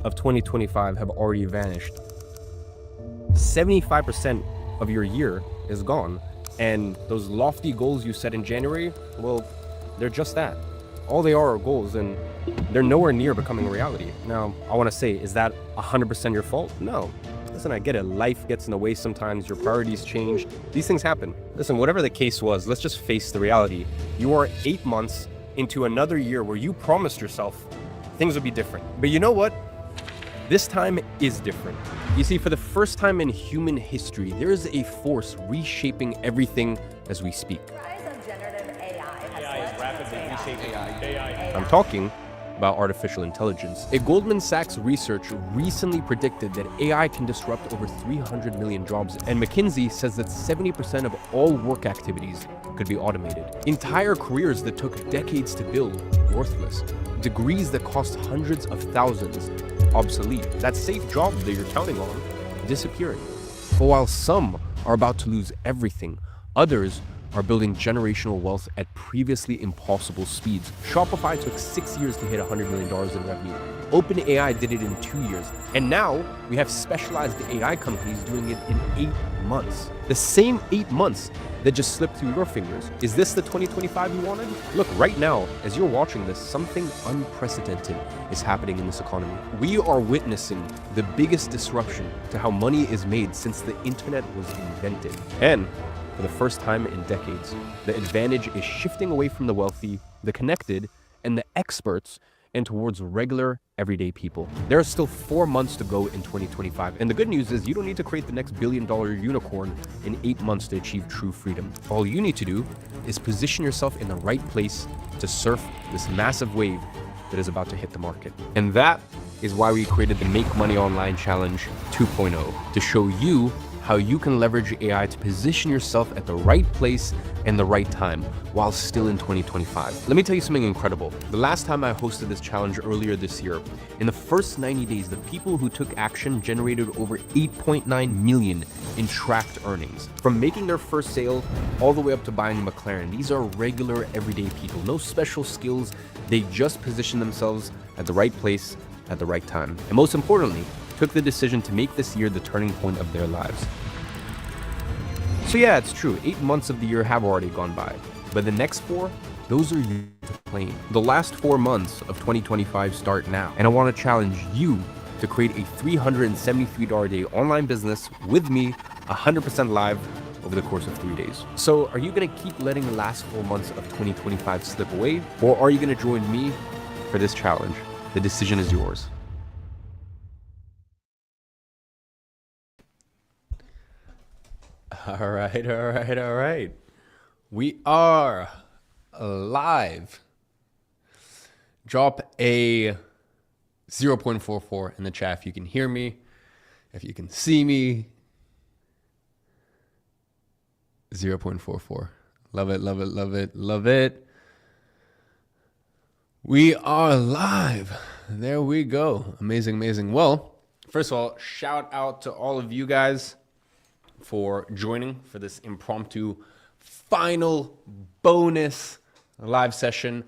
of 2025 have already vanished. 75% of your year is gone. And those lofty goals you set in January, well, they're just that. All they are goals, and they're nowhere near becoming a reality. Now, I want to say, is that 100% your fault? No. Listen, I get it. Life gets in the way sometimes. Your priorities change. These things happen. Listen, whatever the case was, let's just face the reality. You are 8 months into another year where you promised yourself things would be different. But you know what? This time is different. You see, for the first time in human history, there is a force reshaping everything as we speak. Rise of generative AI has AI led is rapidly to reshaping AI. I'm talking about artificial intelligence. A Goldman Sachs research recently predicted that AI can disrupt over 300 million jobs, and McKinsey says that 70% of all work activities could be automated. Entire careers that took decades to build, worthless. Degrees that cost hundreds of thousands, obsolete. That safe job that you're counting on, disappearing. But while some are about to lose everything, others are building generational wealth at previously impossible speeds. Shopify took 6 years to hit $100 million in revenue. OpenAI did it in 2 years. And now we have specialized AI companies doing it in 8 months. The same 8 months that just slipped through your fingers. Is this the 2025 you wanted? Look, right now, as you're watching this, something unprecedented is happening in this economy. We are witnessing the biggest disruption to how money is made since the internet was invented. And for the first time in decades, the advantage is shifting away from the wealthy, the connected, and the experts, and towards regular, everyday people. There are still 4 months to go in 2025, and the good news is you don't need to create the next billion-dollar unicorn in 8 months to achieve true freedom. All you need to do is position yourself in the right place to surf this massive wave that is about to hit the market. And that is why we created the Make Money Online Challenge 2.0, to show you how you can leverage AI to position yourself at the right place and the right time while still in 2025. Let me tell you something incredible. The last time I hosted this challenge earlier this year, in the first 90 days, the people who took action generated over 8.9 million in tracked earnings. From making their first sale all the way up to buying a McLaren, these are regular everyday people, no special skills. They just position themselves at the right place at the right time. And most importantly, took the decision to make this year the turning point of their lives. So yeah, it's true, 8 months of the year have already gone by, but the next 4, those are yet to claim. The last 4 months of 2025 start now, and I want to challenge you to create a $373 a day online business with me, 100% live, over the course of 3 days. So are you gonna keep letting the last 4 months of 2025 slip away, or are you gonna join me for this challenge? The decision is yours. All right. We are live. Drop a 0.44 in the chat if you can hear me, if you can see me. 0.44. Love it. We are live. There we go. Amazing. Well, first of all, shout out to all of you guys for joining for this impromptu final bonus live session.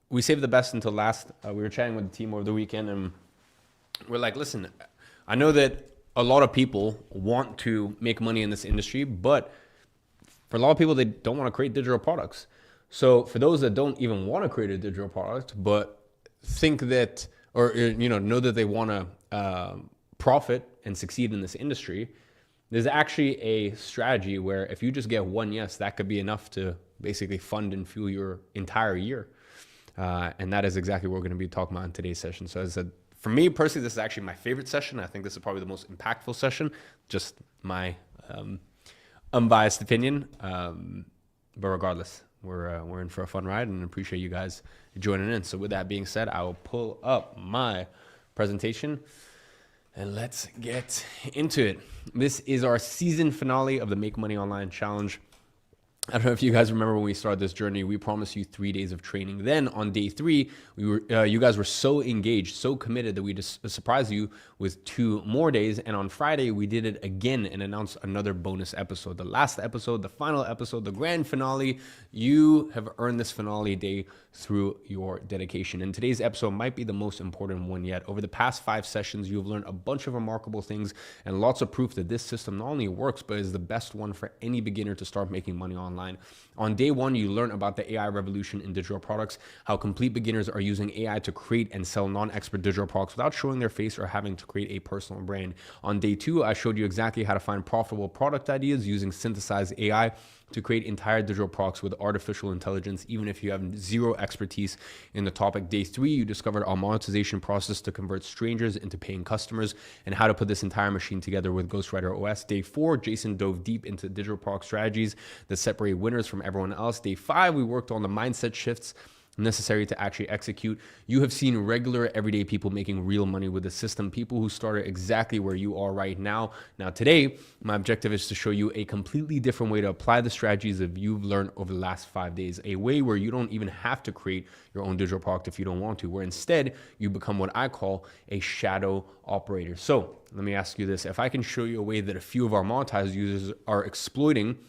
We saved the best until last. We were chatting with the team over the weekend, and we're like, listen, I know that a lot of people want to make money in this industry, but for a lot of people, they don't want to create digital products. So for those that don't even want to create a digital product, but think that, or know that they want to profit and succeed in this industry, there's actually a strategy where if you just get one yes, that could be enough to basically fund and fuel your entire year. And that is exactly what we're going to be talking about in today's session. So as I said, for me personally, this is actually my favorite session. I think this is probably the most impactful session, just my unbiased opinion. But regardless, we're in for a fun ride and appreciate you guys joining in. So with that being said, I will pull up my presentation and let's get into it. This is our season finale of the Make Money Online Challenge. I don't know if you guys remember when we started this journey, we promised you 3 days of training. Then on day 3, you guys were so engaged, so committed that we just surprised you with 2 more days. And on Friday, we did it again and announced another bonus episode. The last episode, the final episode, the grand finale. You have earned this finale day through your dedication. And today's episode might be the most important one yet. Over the past 5 sessions, you've learned a bunch of remarkable things and lots of proof that this system not only works, but is the best one for any beginner to start making money online. On day 1, you learn about the AI revolution in digital products, how complete beginners are using AI to create and sell non-expert digital products without showing their face or having to create a personal brand. On day 2, I showed you exactly how to find profitable product ideas using synthesized AI to create entire digital products with artificial intelligence, even if you have zero expertise in the topic. Day 3, you discovered our monetization process to convert strangers into paying customers and how to put this entire machine together with Ghostwriter OS. Day 4, Jason dove deep into digital product strategies that separate winners from everyone else. Day 5, we worked on the mindset shifts necessary to actually execute. You have seen regular everyday people making real money with the system, people who started exactly where you are right now. Now today, my objective is to show you a completely different way to apply the strategies that you've learned over the last 5 days, a way where you don't even have to create your own digital product if you don't want to, where instead you become what I call a shadow operator. So let me ask you this. If I can show you a way that a few of our monetized users are exploiting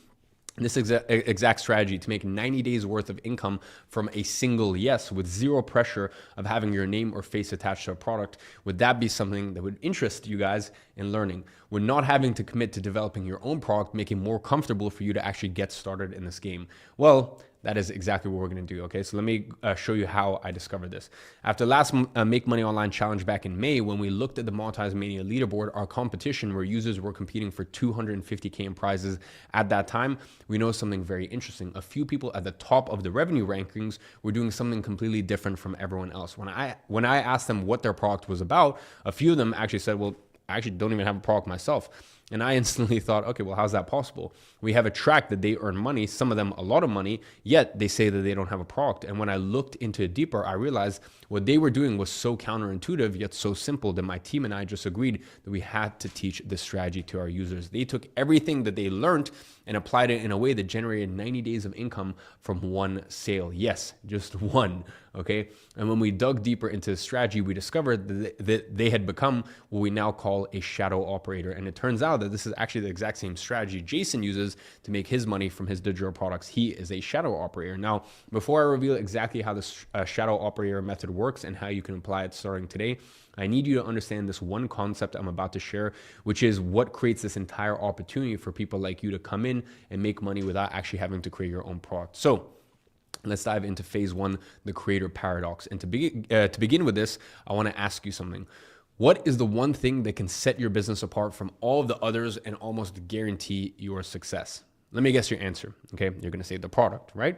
this exact strategy to make 90 days worth of income from a single yes with zero pressure of having your name or face attached to a product, would that be something that would interest you guys in learning? Would not having to commit to developing your own product make it more comfortable for you to actually get started in this game? Well, that is exactly what we're going to do. Okay, so let me show you how I discovered this. After last Make Money Online challenge back in May, when we looked at the Monetize Mania leaderboard, our competition where users were competing for $250K in prizes at that time, we noticed something very interesting. A few people at the top of the revenue rankings were doing something completely different from everyone else. When I asked them what their product was about, a few of them actually said, well, I actually don't even have a product myself. And I instantly thought, okay, well, how's that possible? We have a track that they earn money, some of them a lot of money, yet they say that they don't have a product. And when I looked into it deeper, I realized what they were doing was so counterintuitive, yet so simple that my team and I just agreed that we had to teach this strategy to our users. They took everything that they learned and applied it in a way that generated 90 days of income from one sale. Yes, just one, okay? And when we dug deeper into the strategy, we discovered that they had become what we now call a shadow operator. And it turns out that this is actually the exact same strategy Jason uses to make his money from his digital products. He is a shadow operator. Now, before I reveal exactly how this shadow operator method works and how you can apply it starting today, I need you to understand this one concept I'm about to share, which is what creates this entire opportunity for people like you to come in and make money without actually having to create your own product. So let's dive into phase 1, the creator paradox. And to begin with this, I want to ask you something. What is the one thing that can set your business apart from all of the others and almost guarantee your success? Let me guess your answer. Okay, you're going to say the product, right?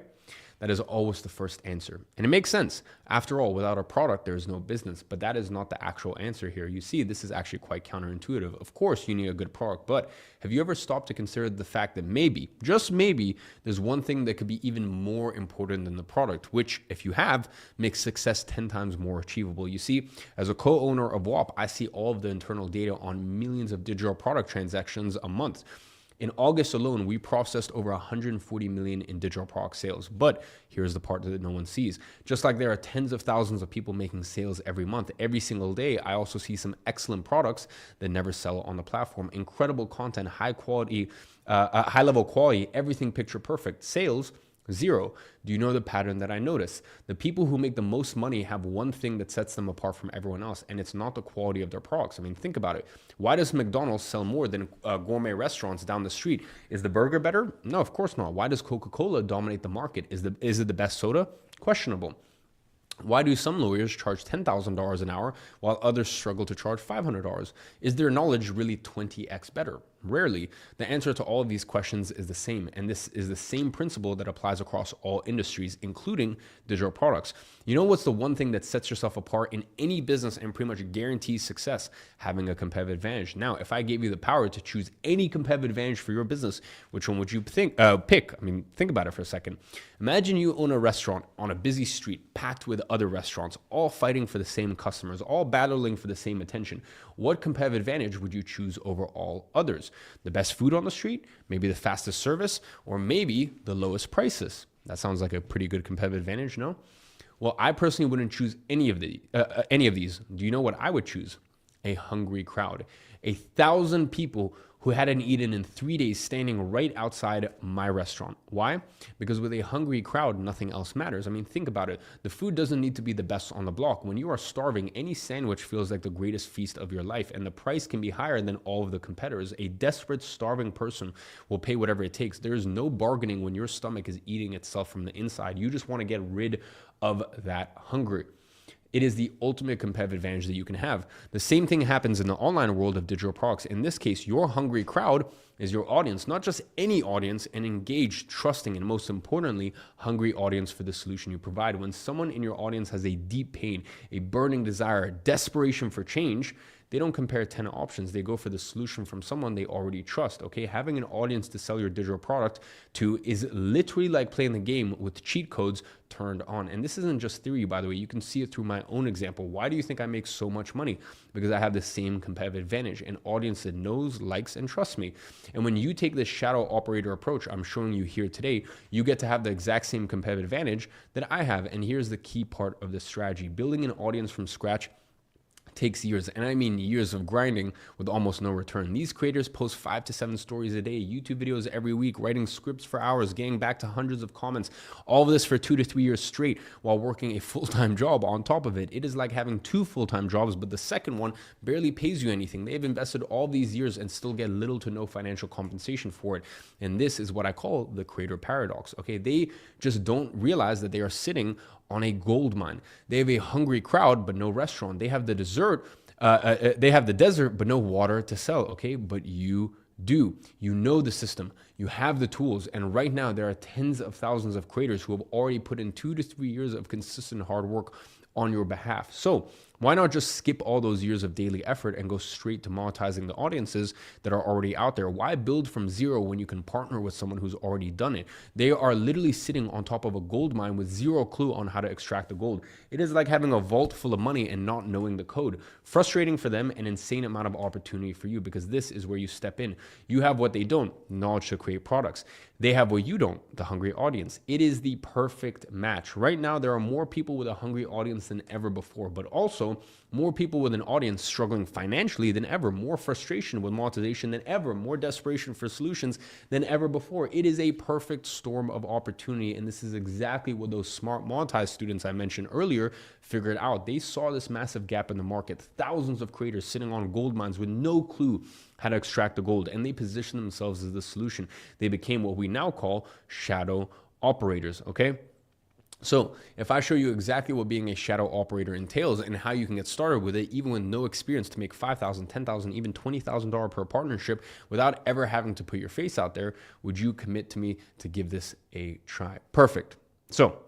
That is always the first answer. And it makes sense. After all, without a product, there is no business. But that is not the actual answer here. You see, this is actually quite counterintuitive. Of course, you need a good product. But have you ever stopped to consider the fact that maybe, just maybe, there's one thing that could be even more important than the product, which, if you have, makes success 10 times more achievable? You see, as a co-owner of WAP, I see all of the internal data on millions of digital product transactions a month. In August alone, we processed over 140 million in digital product sales. But here's the part that no one sees. Just like there are tens of thousands of people making sales every month, every single day, I also see some excellent products that never sell on the platform. Incredible content, high quality, high level quality, everything picture perfect. Sales, zero. Do you know the pattern that I notice? The people who make the most money have one thing that sets them apart from everyone else, and it's not the quality of their products. I mean, think about it. Why does McDonald's sell more than gourmet restaurants down the street? Is the burger better? No, of course not. Why does Coca-Cola dominate the market? Is it the best soda? Questionable. Why do some lawyers charge $10,000 an hour while others struggle to charge $500? Is their knowledge really 20x better? Rarely. The answer to all of these questions is the same, and this is the same principle that applies across all industries, including digital products. You know what's the one thing that sets yourself apart in any business and pretty much guarantees success? Having a competitive advantage. Now, if I gave you the power to choose any competitive advantage for your business, which one would you pick? I mean, think about it for a second. Imagine you own a restaurant on a busy street packed with other restaurants, all fighting for the same customers, all battling for the same attention. What competitive advantage would you choose over all others? The best food on the street, maybe the fastest service, or maybe the lowest prices. That sounds like a pretty good competitive advantage, no? Well, I personally wouldn't choose any of these. Do you know what I would choose? A hungry crowd. 1,000 people who hadn't eaten in 3 days standing right outside my restaurant. Why? Because with a hungry crowd, nothing else matters. I mean, think about it. The food doesn't need to be the best on the block. When you are starving, any sandwich feels like the greatest feast of your life, and the price can be higher than all of the competitors. A desperate, starving person will pay whatever it takes. There is no bargaining when your stomach is eating itself from the inside. You just want to get rid of that hunger. It is the ultimate competitive advantage that you can have. The same thing happens in the online world of digital products. In this case, your hungry crowd is your audience, not just any audience, an engaged, trusting, and most importantly, hungry audience for the solution you provide. When someone in your audience has a deep pain, a burning desire, desperation for change, they don't compare 10 options. They go for the solution from someone they already trust, okay? Having an audience to sell your digital product to is literally like playing the game with cheat codes turned on. And this isn't just theory, by the way. You can see it through my own example. Why do you think I make so much money? Because I have the same competitive advantage, an audience that knows, likes, and trusts me. And when you take this shadow operator approach I'm showing you here today, you get to have the exact same competitive advantage that I have. And here's the key part of this strategy. Building an audience from scratch takes years, and I mean years of grinding with almost no return. These creators post 5 to 7 stories a day, YouTube videos every week, writing scripts for hours, getting back to hundreds of comments, all of this for 2 to 3 years straight while working a full-time job on top of it. It is like having 2 full-time jobs, but the second one barely pays you anything. They've invested all these years and still get little to no financial compensation for it. And this is what I call the creator paradox. Okay, they just don't realize that they are sitting on a gold mine. They have a hungry crowd, but no restaurant. They have the dessert, they have the desert, but no water to sell. Okay, but you do. You know the system. You have the tools. And right now, there are tens of thousands of creators who have already put in 2 to 3 years of consistent hard work on your behalf. So why not just skip all those years of daily effort and go straight to monetizing the audiences that are already out there? Why build from zero when you can partner with someone who's already done it? They are literally sitting on top of a gold mine with zero clue on how to extract the gold. It is like having a vault full of money and not knowing the code. Frustrating for them, an insane amount of opportunity for you, because this is where you step in. You have what they don't, knowledge to create products. They have what you don't, the hungry audience. It is the perfect match. Right now, there are more people with a hungry audience than ever before, but also more people with an audience struggling financially than ever, more frustration with monetization than ever, more desperation for solutions than ever before. It is a perfect storm of opportunity, and this is exactly what those smart monetized students I mentioned earlier figured out. They saw this massive gap in the market, thousands of creators sitting on gold mines with no clue how to extract the gold, and they positioned themselves as the solution. They became what we now call shadow operators, okay? So if I show you exactly what being a shadow operator entails and how you can get started with it, even with no experience, to make $5,000, $10,000, even $20,000 per partnership without ever having to put your face out there, would you commit to me to give this a try? Perfect. So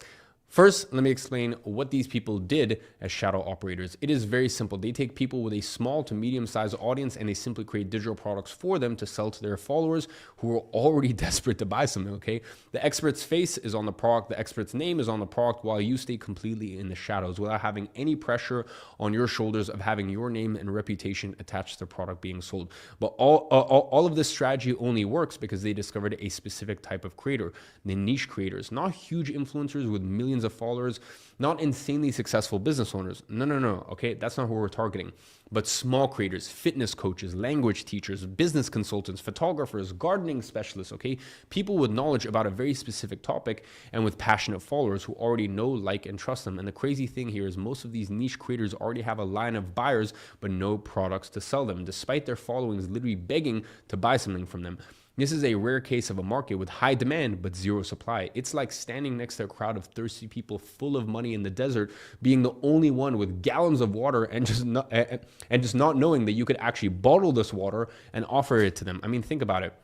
first, let me explain what these people did as shadow operators. It is very simple. They take people with a small to medium-sized audience and they simply create digital products for them to sell to their followers who are already desperate to buy something, okay? The expert's face is on the product, the expert's name is on the product, while you stay completely in the shadows without having any pressure on your shoulders of having your name and reputation attached to the product being sold. But all of this strategy only works because they discovered a specific type of creator, the niche creators, not huge influencers with millions of followers, not insanely successful business owners. No. Okay, that's not who we're targeting. But small creators, fitness coaches, language teachers, business consultants, photographers, gardening specialists, okay? People with knowledge about a very specific topic and with passionate followers who already know, like, and trust them. And the crazy thing here is most of these niche creators already have a line of buyers, but no products to sell them, despite their followings literally begging to buy something from them. This is a rare case of a market with high demand but zero supply. It's like standing next to a crowd of thirsty people full of money in the desert, being the only one with gallons of water and just not knowing that you could actually bottle this water and offer it to them. I mean, think about it.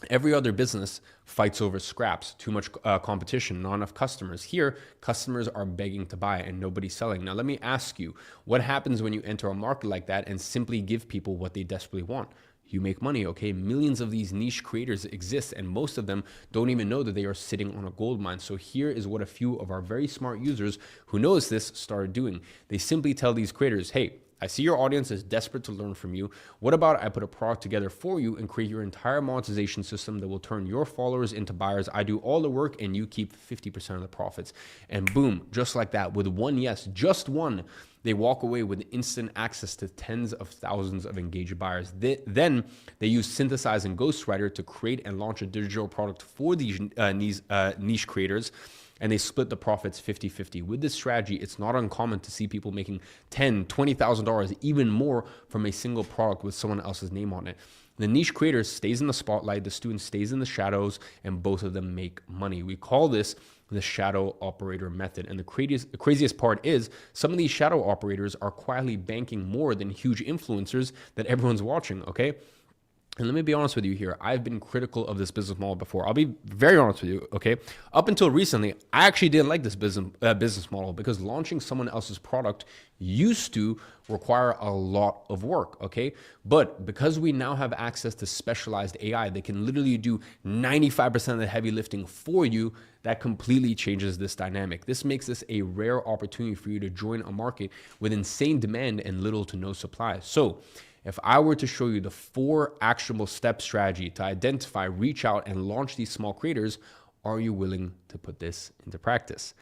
Every other business fights over scraps, too much competition, not enough customers. Here, customers are begging to buy and nobody's selling. Now, let me ask you, what happens when you enter a market like that and simply give people what they desperately want? You make money, okay? Millions of these niche creators exist, and most of them don't even know that they are sitting on a gold mine. So here is what a few of our very smart users who notice this started doing. They simply tell these creators, hey, I see your audience is desperate to learn from you. What about I put a product together for you and create your entire monetization system that will turn your followers into buyers. I do all the work and you keep 50% of the profits. And boom, just like that, with one yes, just one, they walk away with instant access to tens of thousands of engaged buyers. Then they use Synthesize and Ghostwriter to create and launch a digital product for these niche creators, and they split the profits 50-50. With this strategy, it's not uncommon to see people making $10,000, $20,000, even more from a single product with someone else's name on it. The niche creator stays in the spotlight, the student stays in the shadows, and both of them make money. We call this the shadow operator method. And the craziest part is some of these shadow operators are quietly banking more than huge influencers that everyone's watching, okay? And let me be honest with you here. I've been critical of this business model before. I'll be very honest with you, okay? Up until recently, I actually didn't like this business model because launching someone else's product used to require a lot of work, okay? But because we now have access to specialized AI that can literally do 95% of the heavy lifting for you, that completely changes this dynamic. This makes this a rare opportunity for you to join a market with insane demand and little to no supply. So, if I were to show you the 4 actionable step strategy to identify, reach out, and launch these small creators, are you willing to put this into practice?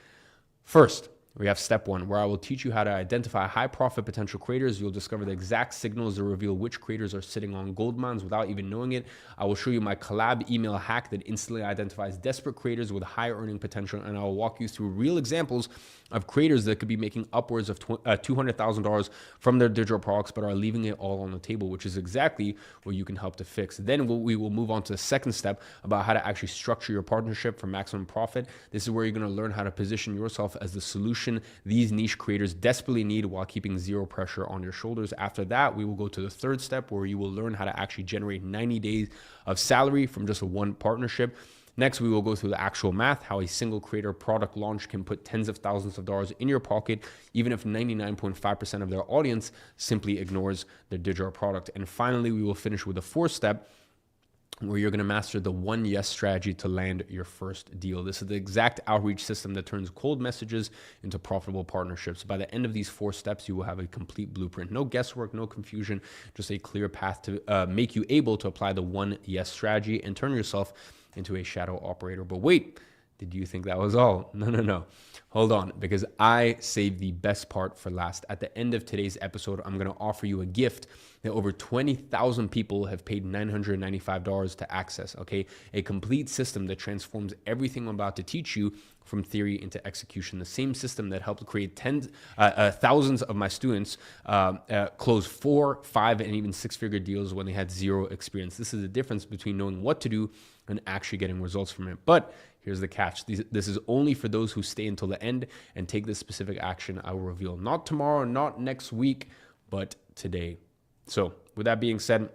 First, we have step 1, where I will teach you how to identify high profit potential creators. You'll discover the exact signals that reveal which creators are sitting on gold mines without even knowing it. I will show you my collab email hack that instantly identifies desperate creators with high earning potential. And I will walk you through real examples of creators that could be making upwards of $200,000 from their digital products, but are leaving it all on the table, which is exactly what you can help to fix. Then we will move on to the second step about how to actually structure your partnership for maximum profit. This is where you're going to learn how to position yourself as the solution these niche creators desperately need while keeping zero pressure on your shoulders. After that, we will go to the third step where you will learn how to actually generate 90 days of salary from just one partnership. Next, we will go through the actual math, how a single creator product launch can put tens of thousands of dollars in your pocket, even if 99.5% of their audience simply ignores their digital product. And finally, we will finish with the fourth step, where you're going to master the 1 yes strategy to land your first deal. This is the exact outreach system that turns cold messages into profitable partnerships. By the end of these 4 steps, you will have a complete blueprint. No guesswork, no confusion, just a clear path to make you able to apply the 1 yes strategy and turn yourself into a shadow operator. But wait, did you think that was all? No. Hold on, because I saved the best part for last. At the end of today's episode, I'm going to offer you a gift that over 20,000 people have paid $995 to access, okay? A complete system that transforms everything I'm about to teach you from theory into execution. The same system that helped create thousands of my students close 4, 5, and even 6-figure deals when they had zero experience. This is the difference between knowing what to do and actually getting results from it. But here's the catch. This is only for those who stay until the end and take this specific action I will reveal. Not tomorrow, not next week, but today. So with that being said,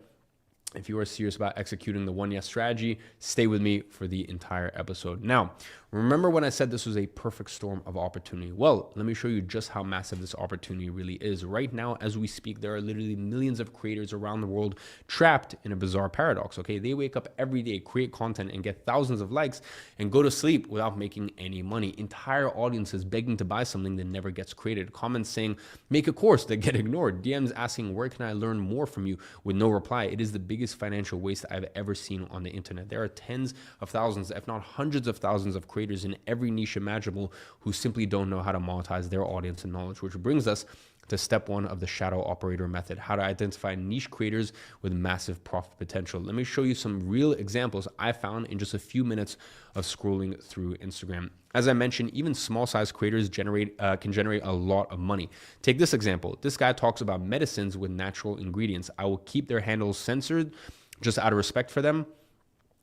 if you are serious about executing the 1 yes strategy, stay with me for the entire episode. Now, remember when I said this was a perfect storm of opportunity? Well, let me show you just how massive this opportunity really is. Right now, as we speak, there are literally millions of creators around the world trapped in a bizarre paradox, okay? They wake up every day, create content, and get thousands of likes and go to sleep without making any money. Entire audiences begging to buy something that never gets created. Comments saying, make a course, that get ignored. DMs asking, where can I learn more from you, with no reply. It is the biggest financial waste I've ever seen on the internet. There are tens of thousands, if not hundreds of thousands of creators in every niche imaginable who simply don't know how to monetize their audience and knowledge, which brings us to step 1 of the shadow operator method, how to identify niche creators with massive profit potential. Let me show you some real examples I found in just a few minutes of scrolling through Instagram. As I mentioned, even small size creators can generate a lot of money. Take this example. This guy talks about medicines with natural ingredients. I will keep their handles censored just out of respect for them.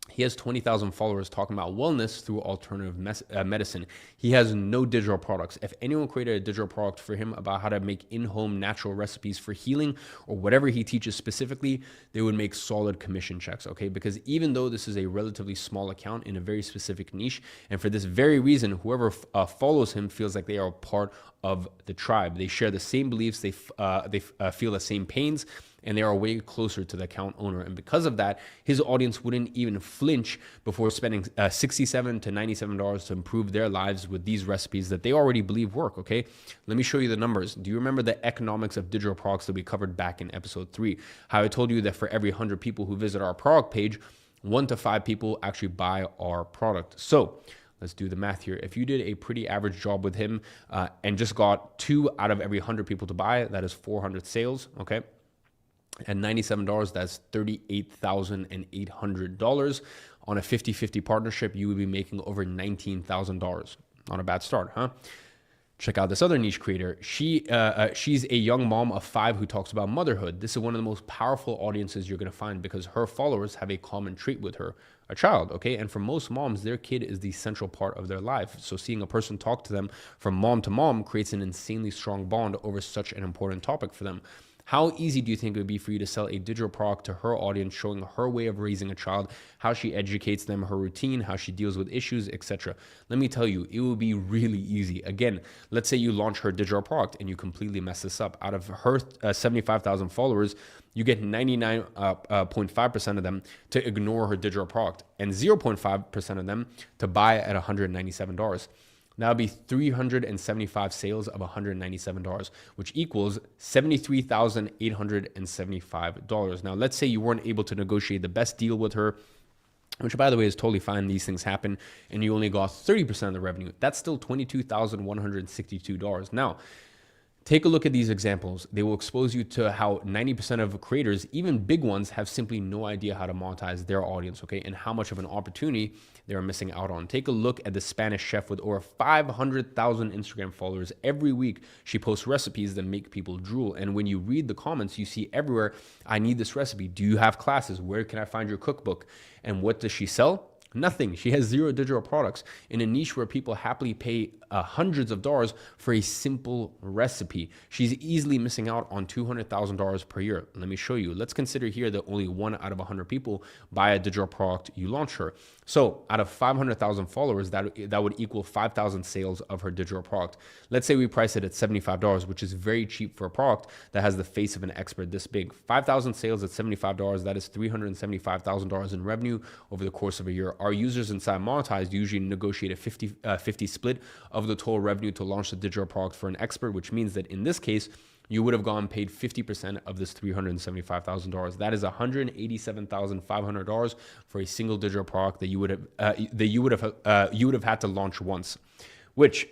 He has 20,000 followers talking about wellness through alternative medicine. He has no digital products. If anyone created a digital product for him about how to make in-home natural recipes for healing or whatever he teaches specifically, they would make solid commission checks, okay? Because even though this is a relatively small account in a very specific niche, and for this very reason, whoever follows him feels like they are a part of the tribe. They share the same beliefs, they feel the same pains, and they are way closer to the account owner. And because of that, his audience wouldn't even flinch before spending $67 to $97 to improve their lives with these recipes that they already believe work, okay? Let me show you the numbers. Do you remember the economics of digital products that we covered back in episode 3? How I told you that for every 100 people who visit our product page, 1 to 5 people actually buy our product. So let's do the math here. If you did a pretty average job with him and just got 2 out of every 100 people to buy, that is 400 sales, okay? At $97, that's $38,800. On a 50-50 partnership, you would be making over $19,000. Not a bad start, huh? Check out this other niche creator. She's a young mom of 5 who talks about motherhood. This is one of the most powerful audiences you're going to find because her followers have a common trait with her, a child, okay? And for most moms, their kid is the central part of their life. So seeing a person talk to them from mom to mom creates an insanely strong bond over such an important topic for them. How easy do you think it would be for you to sell a digital product to her audience, showing her way of raising a child, how she educates them, her routine, how she deals with issues, etc.? Let me tell you, it will be really easy. Again, let's say you launch her digital product and you completely mess this up. Out of her 75,000 followers, you get 99.5% of them to ignore her digital product and 0.5% of them to buy at $197. That would be 375 sales of $197, which equals $73,875. Now, let's say you weren't able to negotiate the best deal with her, which, by the way, is totally fine. These things happen, and you only got 30% of the revenue. That's still $22,162. Now, take a look at these examples. They will expose you to how 90% of creators, even big ones, have simply no idea how to monetize their audience, okay? And how much of an opportunity they're missing out on. Take a look at the Spanish chef with over 500,000 Instagram followers. Every week, she posts recipes that make people drool. And when you read the comments, you see everywhere, I need this recipe. Do you have classes? Where can I find your cookbook? And what does she sell? Nothing. She has 0 digital products in a niche where people happily pay hundreds of dollars for a simple recipe. She's easily missing out on $200,000 per year. Let me show you. Let's consider here that only 1 out of 100 people buy a digital product you launch her. So out of 500,000 followers, that would equal 5,000 sales of her digital product. Let's say we price it at $75, which is very cheap for a product that has the face of an expert this big. 5,000 sales at $75, that is $375,000 in revenue over the course of a year. Our users inside Monetized usually negotiate a 50-50 split of the total revenue to launch the digital product for an expert, which means that in this case, you would have gone paid 50% of this $375,000. That is $187,500 for a single digital product that you would have had to launch once, which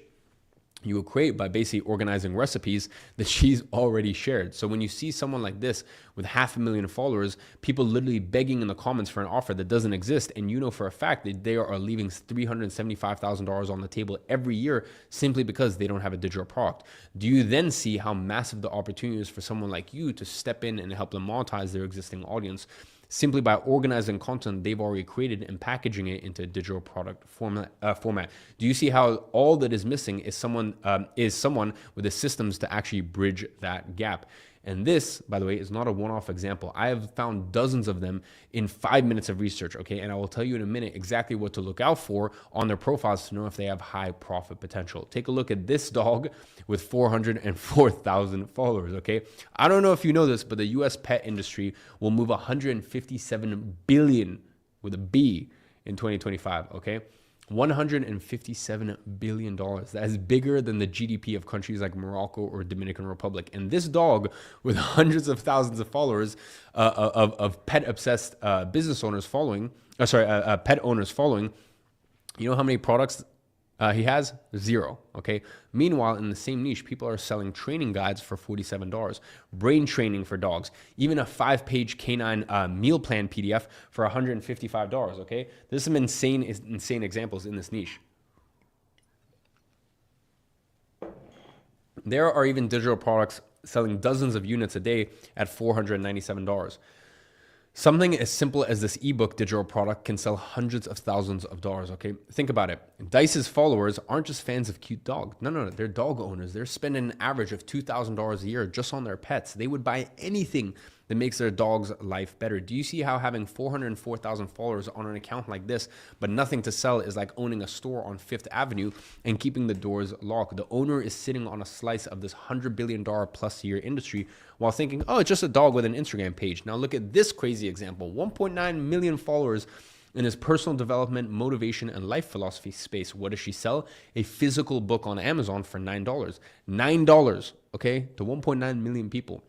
you will create by basically organizing recipes that she's already shared. So when you see someone like this with 500,000 followers, people literally begging in the comments for an offer that doesn't exist, and you know for a fact that they are leaving $375,000 on the table every year simply because they don't have a digital product, do you then see how massive the opportunity is for someone like you to step in and help them monetize their existing audience? Simply by organizing content they've already created and packaging it into a digital product format. Do you see how all that is missing is someone with the systems to actually bridge that gap? And this, by the way, is not a one-off example. I have found dozens of them in 5 minutes of research, okay? And I will tell you in a minute exactly what to look out for on their profiles to know if they have high profit potential. Take a look at this dog with 404,000 followers, okay? I don't know if you know this, but the US pet industry will move $157 billion with a B in 2025, okay? $157 billion. That is bigger than the GDP of countries like Morocco or Dominican Republic. And this dog, with hundreds of thousands of followers, of pet-obsessed business owners following, pet owners following, you know how many products he has? 0, okay? Meanwhile, in the same niche, people are selling training guides for $47, brain training for dogs, even a 5-page canine meal plan PDF for $155, okay? There's some insane examples in this niche. There are even digital products selling dozens of units a day at $497. Something as simple as this ebook digital product can sell hundreds of thousands of dollars, okay? Think about it. Dice's followers aren't just fans of cute dogs. No, they're dog owners. They're spending an average of $2,000 a year just on their pets. They would buy anything that makes their dog's life better. Do you see how having 404,000 followers on an account like this, but nothing to sell, is like owning a store on Fifth Avenue and keeping the doors locked? The owner is sitting on a slice of this $100 billion plus year industry while thinking, oh, it's just a dog with an Instagram page. Now look at this crazy example. 1.9 million followers in his personal development, motivation, and life philosophy space. What does she sell? A physical book on Amazon for $9. $9, okay, to 1.9 million people.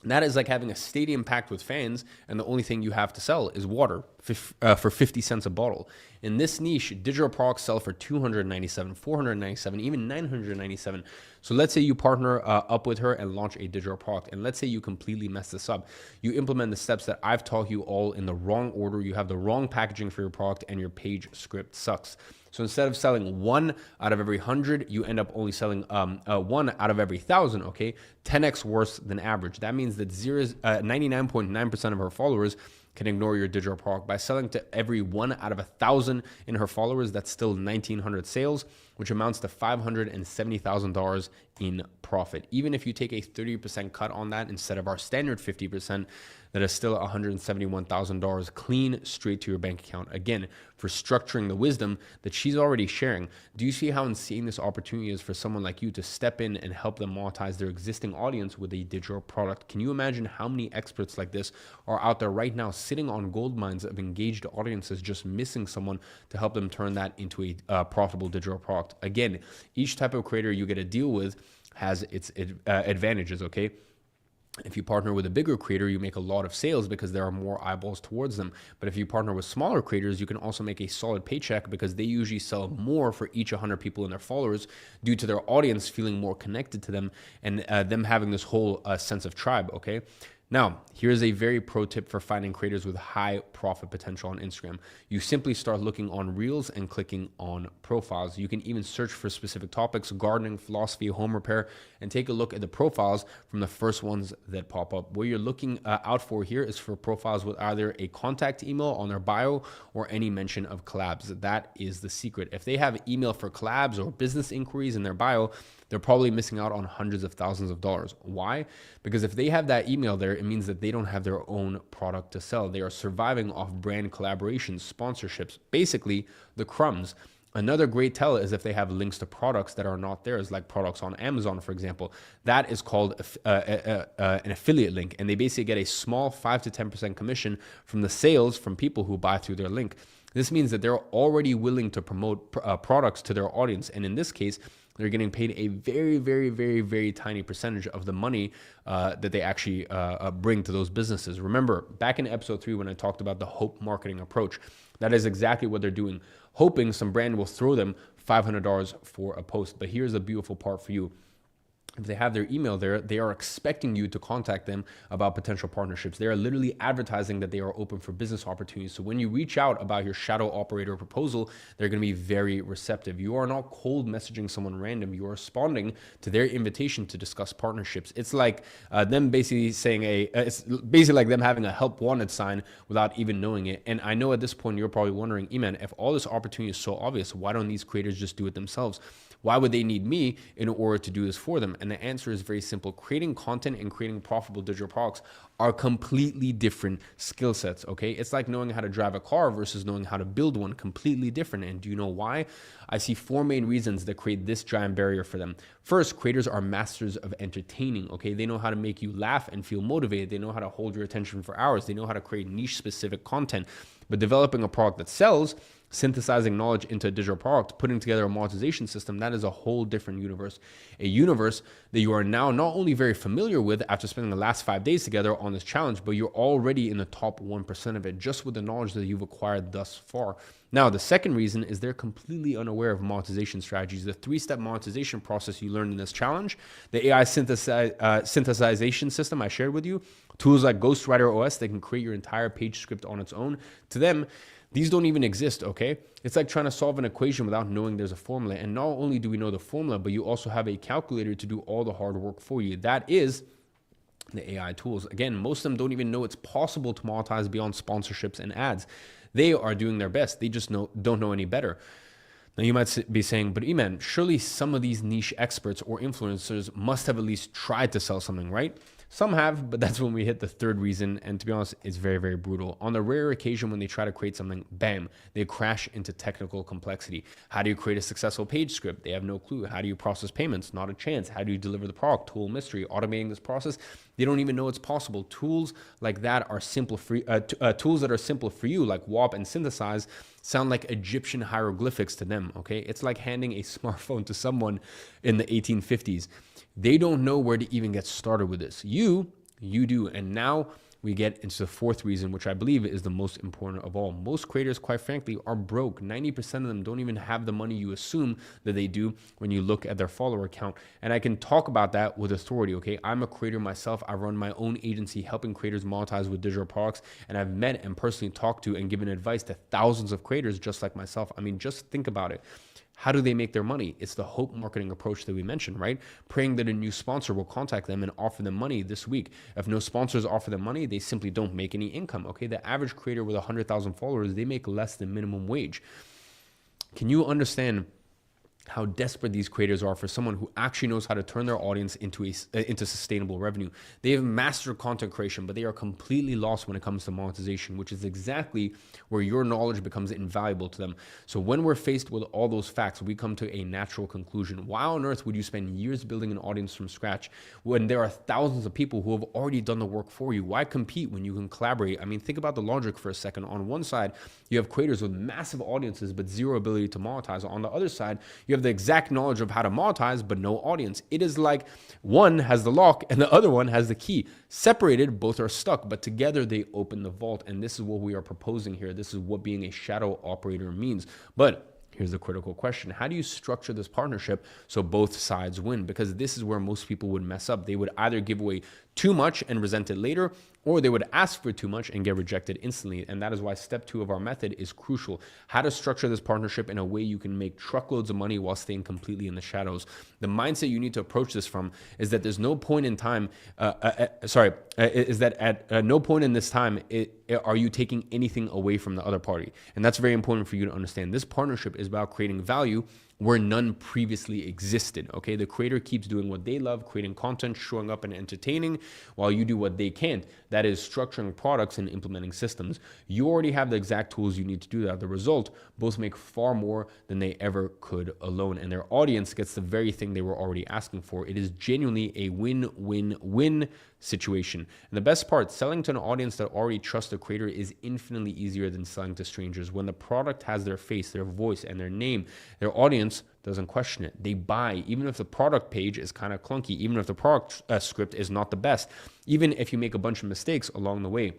And that is like having a stadium packed with fans, and the only thing you have to sell is water for 50 cents a bottle. In this niche, digital products sell for $297, $497, even $997. So let's say you partner up with her and launch a digital product, and let's say you completely mess this up. You implement the steps that I've taught you all in the wrong order. You have the wrong packaging for your product, and your page script sucks. So instead of selling 1 out of every 100, you end up only selling 1 out of every 1,000, okay? 10x worse than average. That means that 99.9% of her followers can ignore your digital product. By selling to every 1 out of 1,000 in her followers, that's still 1,900 sales, which amounts to $570,000 in profit. Even if you take a 30% cut on that instead of our standard 50%, that is still $171,000 clean straight to your bank account. Again, for structuring the wisdom that she's already sharing. Do you see how insane this opportunity is for someone like you to step in and help them monetize their existing audience with a digital product? Can you imagine how many experts like this are out there right now sitting on gold mines of engaged audiences, just missing someone to help them turn that into a profitable digital product? Again, each type of creator you get to deal with has its advantages, okay? If you partner with a bigger creator, you make a lot of sales because there are more eyeballs towards them. But if you partner with smaller creators, you can also make a solid paycheck because they usually sell more for each 100 people in their followers due to their audience feeling more connected to them and them having this whole sense of tribe, okay? Now, here's a very pro tip for finding creators with high profit potential on Instagram. You simply start looking on Reels and clicking on profiles. You can even search for specific topics, gardening, philosophy, home repair, and take a look at the profiles from the first ones that pop up. What you're looking out for here is for profiles with either a contact email on their bio or any mention of collabs. That is the secret. If they have email for collabs or business inquiries in their bio, they're probably missing out on hundreds of thousands of dollars. Why? Because if they have that email there, it means that they don't have their own product to sell. They are surviving off brand collaborations, sponsorships, basically the crumbs. Another great tell is if they have links to products that are not theirs, like products on Amazon, for example. That is called an affiliate link, and they basically get a small 5 to 10% commission from the sales from people who buy through their link. This means that they're already willing to promote products to their audience, and in this case, they're getting paid a very, very, very, very tiny percentage of the money that they actually bring to those businesses. Remember, back in episode 3 when I talked about the hope marketing approach, that is exactly what they're doing, hoping some brand will throw them $500 for a post. But here's the beautiful part for you. If they have their email there, they are expecting you to contact them about potential partnerships. They are literally advertising that they are open for business opportunities. So when you reach out about your shadow operator proposal, they're going to be very receptive. You are not cold messaging someone random. You are responding to their invitation to discuss partnerships. It's like them basically saying it's basically like them having a help wanted sign without even knowing it. And I know at this point, you're probably wondering, Eman, if all this opportunity is so obvious, why don't these creators just do it themselves? Why would they need me in order to do this for them? And the answer is very simple. Creating content and creating profitable digital products are completely different skill sets, okay? It's like knowing how to drive a car versus knowing how to build one, completely different. And do you know why? I see 4 main reasons that create this giant barrier for them. First, creators are masters of entertaining, okay? They know how to make you laugh and feel motivated. They know how to hold your attention for hours. They know how to create niche-specific content. But developing a product that sells, synthesizing knowledge into a digital product, putting together a monetization system, that is a whole different universe. A universe that you are now not only very familiar with after spending the last 5 days together on this challenge, but you're already in the top 1% of it just with the knowledge that you've acquired thus far. Now, the second reason is they're completely unaware of monetization strategies. The 3-step monetization process you learned in this challenge, the AI synthesization system I shared with you, tools like Ghostwriter OS that can create your entire page script on its own. To them, these don't even exist, okay? It's like trying to solve an equation without knowing there's a formula. And not only do we know the formula, but you also have a calculator to do all the hard work for you. That is the AI tools. Again, most of them don't even know it's possible to monetize beyond sponsorships and ads. They are doing their best. They just don't know any better. Now you might be saying, but Iman, surely some of these niche experts or influencers must have at least tried to sell something, right? Some have, but that's when we hit the third reason. And to be honest, it's very, very brutal. On the rare occasion when they try to create something, bam, they crash into technical complexity. How do you create a successful page script? They have no clue. How do you process payments? Not a chance. How do you deliver the product? Tool mystery. Automating this process, they don't even know it's possible. Tools like that are simple for tools that are simple for you, like WAP and Synthesize, sound like Egyptian hieroglyphics to them. Okay, it's like handing a smartphone to someone in the 1850s. They don't know where to even get started with this. You do. And now we get into the fourth reason, which I believe is the most important of all. Most creators, quite frankly, are broke. 90% of them don't even have the money you assume that they do when you look at their follower count. And I can talk about that with authority, okay? I'm a creator myself. I run my own agency helping creators monetize with digital products. And I've met and personally talked to and given advice to thousands of creators just like myself. I mean, just think about it. How do they make their money? It's the hope marketing approach that we mentioned, right? Praying that a new sponsor will contact them and offer them money this week. If no sponsors offer them money, they simply don't make any income, okay? The average creator with 100,000 followers, they make less than minimum wage. Can you understand how desperate these creators are for someone who actually knows how to turn their audience into sustainable revenue? They have mastered content creation, but they are completely lost when it comes to monetization, which is exactly where your knowledge becomes invaluable to them. So when we're faced with all those facts, we come to a natural conclusion. Why on earth would you spend years building an audience from scratch when there are thousands of people who have already done the work for you? Why compete when you can collaborate? I mean, think about the logic for a second. On one side, you have creators with massive audiences, but zero ability to monetize. On the other side, you have the exact knowledge of how to monetize, but no audience. It is like one has the lock and the other one has the key. Separated, both are stuck, but together they open the vault. And this is what we are proposing here. This is what being a shadow operator means. But here's the critical question. How do you structure this partnership so both sides win? Because this is where most people would mess up. They would either give away too much and resent it later, or they would ask for too much and get rejected instantly. And that is why step 2 of our method is crucial. How to structure this partnership in a way you can make truckloads of money while staying completely in the shadows. The mindset you need to approach this from is that there's no point in time, is that at no point in this time are you taking anything away from the other party. And that's very important for you to understand. This partnership is about creating value where none previously existed, okay? The creator keeps doing what they love, creating content, showing up and entertaining, while you do what they can't. That is structuring products and implementing systems. You already have the exact tools you need to do that. The result, both make far more than they ever could alone, and their audience gets the very thing they were already asking for. It is genuinely a win-win-win situation. And the best part, selling to an audience that already trusts the creator is infinitely easier than selling to strangers. When the product has their face, their voice, and their name, their audience doesn't question it. They buy, even if the product page is kind of clunky, even if the product script is not the best, even if you make a bunch of mistakes along the way.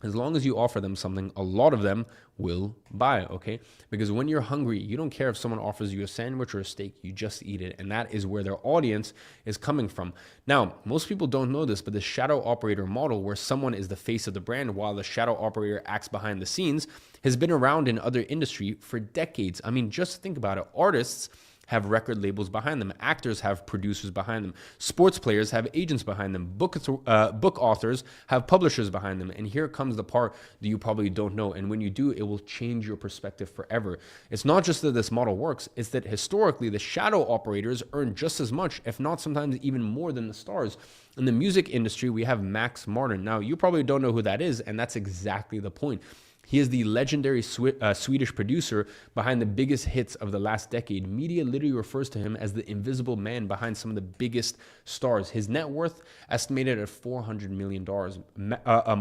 As long as you offer them something, a lot of them will buy, okay? Because when you're hungry, you don't care if someone offers you a sandwich or a steak, you just eat it. And that is where their audience is coming from. Now, most people don't know this, but the shadow operator model, where someone is the face of the brand while the shadow operator acts behind the scenes, has been around in other industry for decades. I mean, just think about it. Artists have record labels behind them. Actors have producers behind them. Sports players have agents behind them. Book authors have publishers behind them. And here comes the part that you probably don't know. And when you do, it will change your perspective forever. It's not just that this model works. It's that historically, the shadow operators earn just as much, if not sometimes even more than the stars. In the music industry, we have Max Martin. Now, you probably don't know who that is, and that's exactly the point. He is the legendary Swedish producer behind the biggest hits of the last decade. Media literally refers to him as the invisible man behind some of the biggest stars. His net worth estimated at $400 million.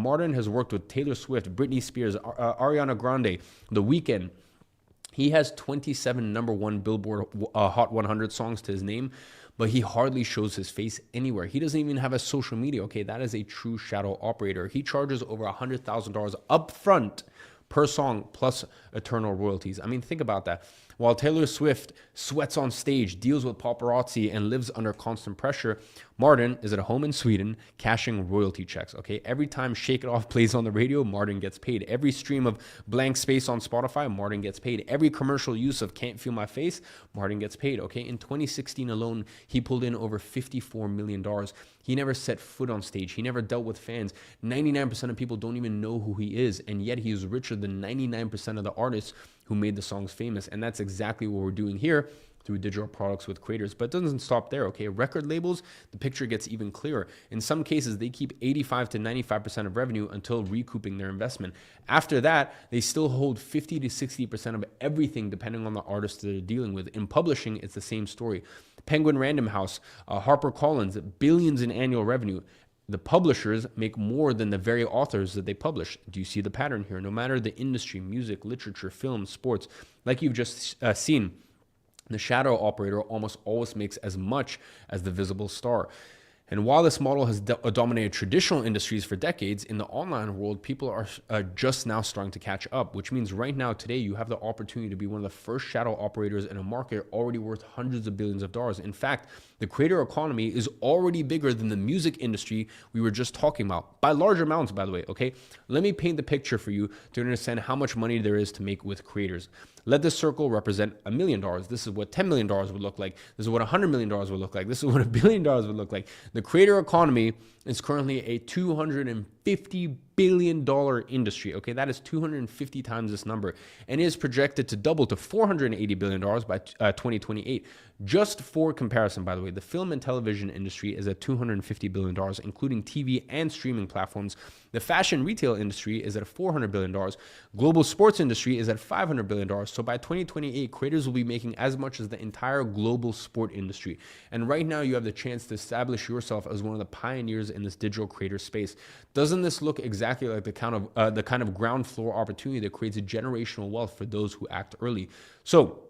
Martin has worked with Taylor Swift, Britney Spears, Ariana Grande, The Weeknd. He has 27 #1 Billboard Hot 100 songs to his name, but he hardly shows his face anywhere. He doesn't even have a social media. Okay, that is a true shadow operator. He charges over $100,000 upfront per song plus eternal royalties. I mean, think about that. While Taylor Swift sweats on stage, deals with paparazzi, and lives under constant pressure, Martin is at home in Sweden cashing royalty checks, okay? Every time Shake It Off plays on the radio, Martin gets paid. Every stream of Blank Space on Spotify, Martin gets paid. Every commercial use of Can't Feel My Face, Martin gets paid, okay? In 2016 alone, he pulled in over $54 million. He never set foot on stage. He never dealt with fans. 99% of people don't even know who he is, and yet he is richer than 99% of the artists who made the songs famous. And that's exactly what we're doing here through digital products with creators. But it doesn't stop there, okay? Record labels, the picture gets even clearer. In some cases, they keep 85 to 95% of revenue until recouping their investment. After that, they still hold 50 to 60% of everything, depending on the artist that they're dealing with. In publishing, it's the same story. Penguin Random House, HarperCollins, billions in annual revenue. The publishers make more than the very authors that they publish. Do you see the pattern here? No matter the industry, music, literature, film, sports, like you've just seen, the shadow operator almost always makes as much as the visible star. And while this model has dominated traditional industries for decades, in the online world, people are just now starting to catch up, which means right now, today, you have the opportunity to be one of the first shadow operators in a market already worth hundreds of billions of dollars. In fact, the creator economy is already bigger than the music industry we were just talking about, by large amounts, by the way, okay? Let me paint the picture for you to understand how much money there is to make with creators. Let this circle represent $1 million. This is what $10 million would look like. This is what $100 million would look like. This is what $1 billion would look like. The creator economy is currently a $250 billion industry. Okay, that is 250 times this number, and is projected to double to $480 billion by 2028. Just for comparison, by the way, the film and television industry is at $250 billion, including TV and streaming platforms. The fashion retail industry is at $400 billion. Global sports industry is at $500 billion. So by 2028, creators will be making as much as the entire global sport industry. And right now, you have the chance to establish yourself as one of the pioneers in this digital creator space. Doesn't this look exactly like the kind of ground floor opportunity that creates a generational wealth for those who act early? So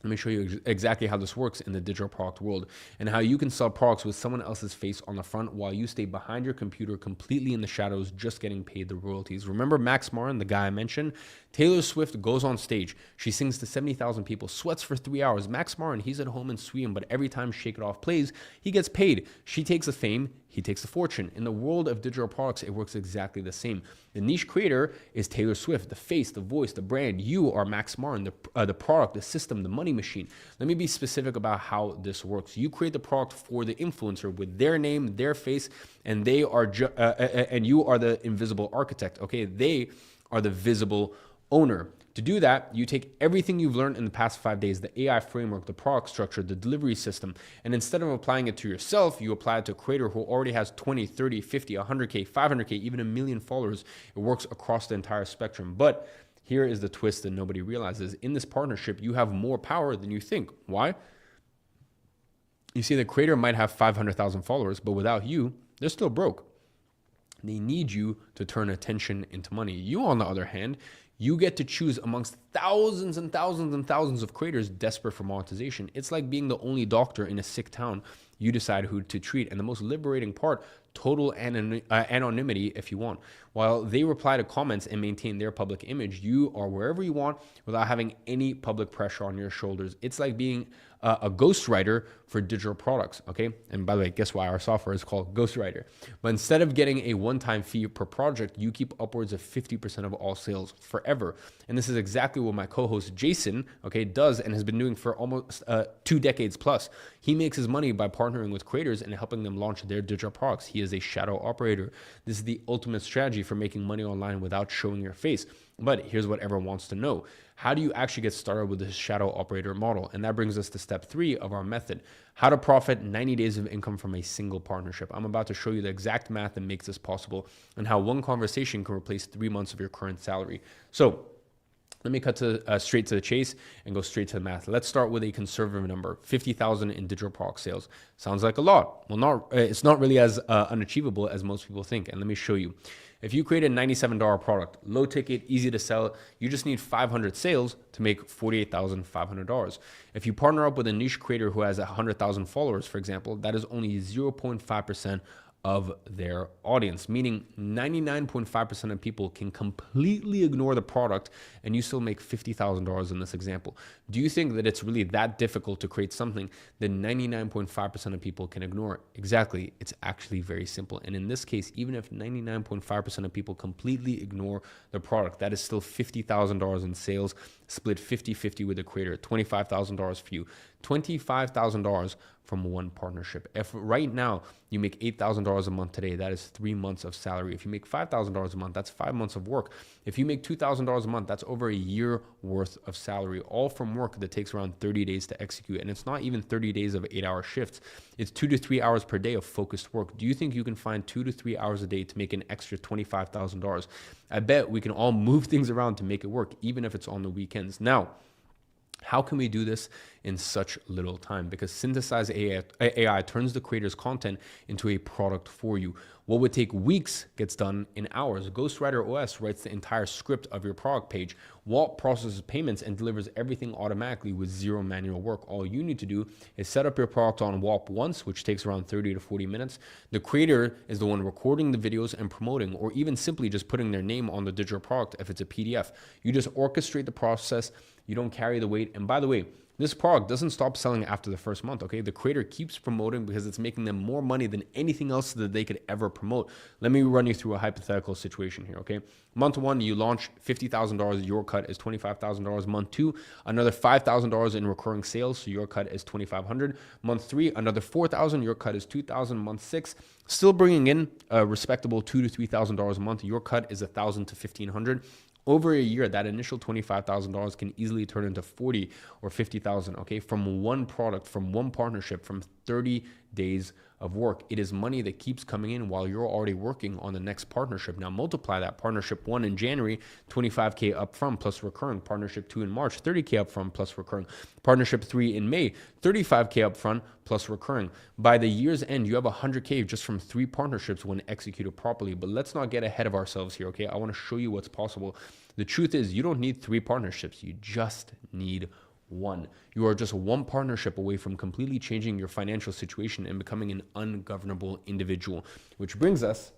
let me show you exactly how this works in the digital product world, and how you can sell products with someone else's face on the front while you stay behind your computer completely in the shadows, just getting paid the royalties. Remember Max Martin, the guy I mentioned? Taylor Swift goes on stage. She sings to 70,000 people, sweats for 3 hours. Max Martin, he's at home in Sweden, but every time Shake It Off plays, he gets paid. She takes the fame, he takes the fortune. In the world of digital products, it works exactly the same. The niche creator is Taylor Swift, the face, the voice, the brand. You are Max Martin, the product, the system, the money machine. Let me be specific about how this works. You create the product for the influencer with their name, their face, and they are and you are the invisible architect. Okay, they are the visible owner. To do that, you take everything you've learned in the past 5 days, the AI framework, the product structure, the delivery system, and instead of applying it to yourself, you apply it to a creator who already has 20, 30, 50, 100K, 500K, even 1 million followers. It works across the entire spectrum. But here is the twist that nobody realizes. In this partnership, you have more power than you think. Why? You see, the creator might have 500,000 followers, but without you, they're still broke. They need you to turn attention into money. You, on the other hand, you get to choose amongst thousands and thousands and thousands of creators desperate for monetization. It's like being the only doctor in a sick town. You decide who to treat. And the most liberating part, total anonymity if you want. While they reply to comments and maintain their public image, you are wherever you want without having any public pressure on your shoulders. It's like being a ghostwriter for digital products, okay? And by the way, guess why our software is called Ghostwriter? But instead of getting a one-time fee per project, you keep upwards of 50% of all sales forever. And this is exactly what my co-host Jason, okay, does and has been doing for almost 2 decades plus. He makes his money by partnering with creators and helping them launch their digital products. He is a shadow operator. This is the ultimate strategy for making money online without showing your face. But here's what everyone wants to know. How do you actually get started with this shadow operator model? And that brings us to step 3 of our method, how to profit 90 days of income from a single partnership. I'm about to show you the exact math that makes this possible and how one conversation can replace 3 months of your current salary. So let me cut straight to the chase and go straight to the math. Let's start with a conservative number, 50,000 in digital product sales. Sounds like a lot. Well, it's not really as unachievable as most people think. And let me show you. If you create a $97 product, low ticket, easy to sell, you just need 500 sales to make $48,500. If you partner up with a niche creator who has 100,000 followers, for example, that is only 0.5% of their audience, meaning 99.5% of people can completely ignore the product and you still make $50,000 in this example. Do you think that it's really that difficult to create something that 99.5% of people can ignore? Exactly. It's actually very simple. And in this case, even if 99.5% of people completely ignore the product, that is still $50,000 in sales split 50-50 with the creator, $25,000 for you, $25,000 from one partnership. If right now you make $8,000 a month today, that is 3 months of salary. If you make $5,000 a month, that's 5 months of work. If you make $2,000 a month, that's over a year worth of salary, all from work that takes around 30 days to execute. And it's not even 30 days of 8-hour shifts. It's 2 to 3 hours per day of focused work. Do you think you can find 2 to 3 hours a day to make an extra $25,000? I bet we can all move things around to make it work, even if it's on the weekends. Now, how can we do this in such little time? Because Synthesize AI turns the creator's content into a product for you. What would take weeks gets done in hours. Ghostwriter OS writes the entire script of your product page. Walt processes payments and delivers everything automatically with zero manual work. All you need to do is set up your product on Walt once, which takes around 30 to 40 minutes. The creator is the one recording the videos and promoting, or even simply just putting their name on the digital product if it's a PDF. You just orchestrate the process. You don't carry the weight. And by the way, this product doesn't stop selling after the first month, okay? The creator keeps promoting because it's making them more money than anything else that they could ever promote. Let me run you through a hypothetical situation here, okay? Month one, you launch $50,000, your cut is $25,000. Month two, another $5,000 in recurring sales, so your cut is $2,500. Month three, another $4,000, your cut is $2,000. Month six, still bringing in a respectable $2,000 to $3,000 a month, your cut is $1,000 to $1,500. Over a year, that initial $25,000 can easily turn into $40,000 or $50,000, okay? From one product, from one partnership, from 30 days of work. It is money that keeps coming in while you're already working on the next partnership. Now multiply that. Partnership 1 in January, $25K upfront plus recurring. Partnership 2 in March, $30K upfront plus recurring. Partnership 3 in May, $35K upfront plus recurring. By the year's end, you have $100K just from 3 partnerships when executed properly. But let's not get ahead of ourselves here, okay? I want to show you what's possible. The truth is, you don't need 3 partnerships. You just need one. You are just one partnership away from completely changing your financial situation and becoming an ungovernable individual. Which brings us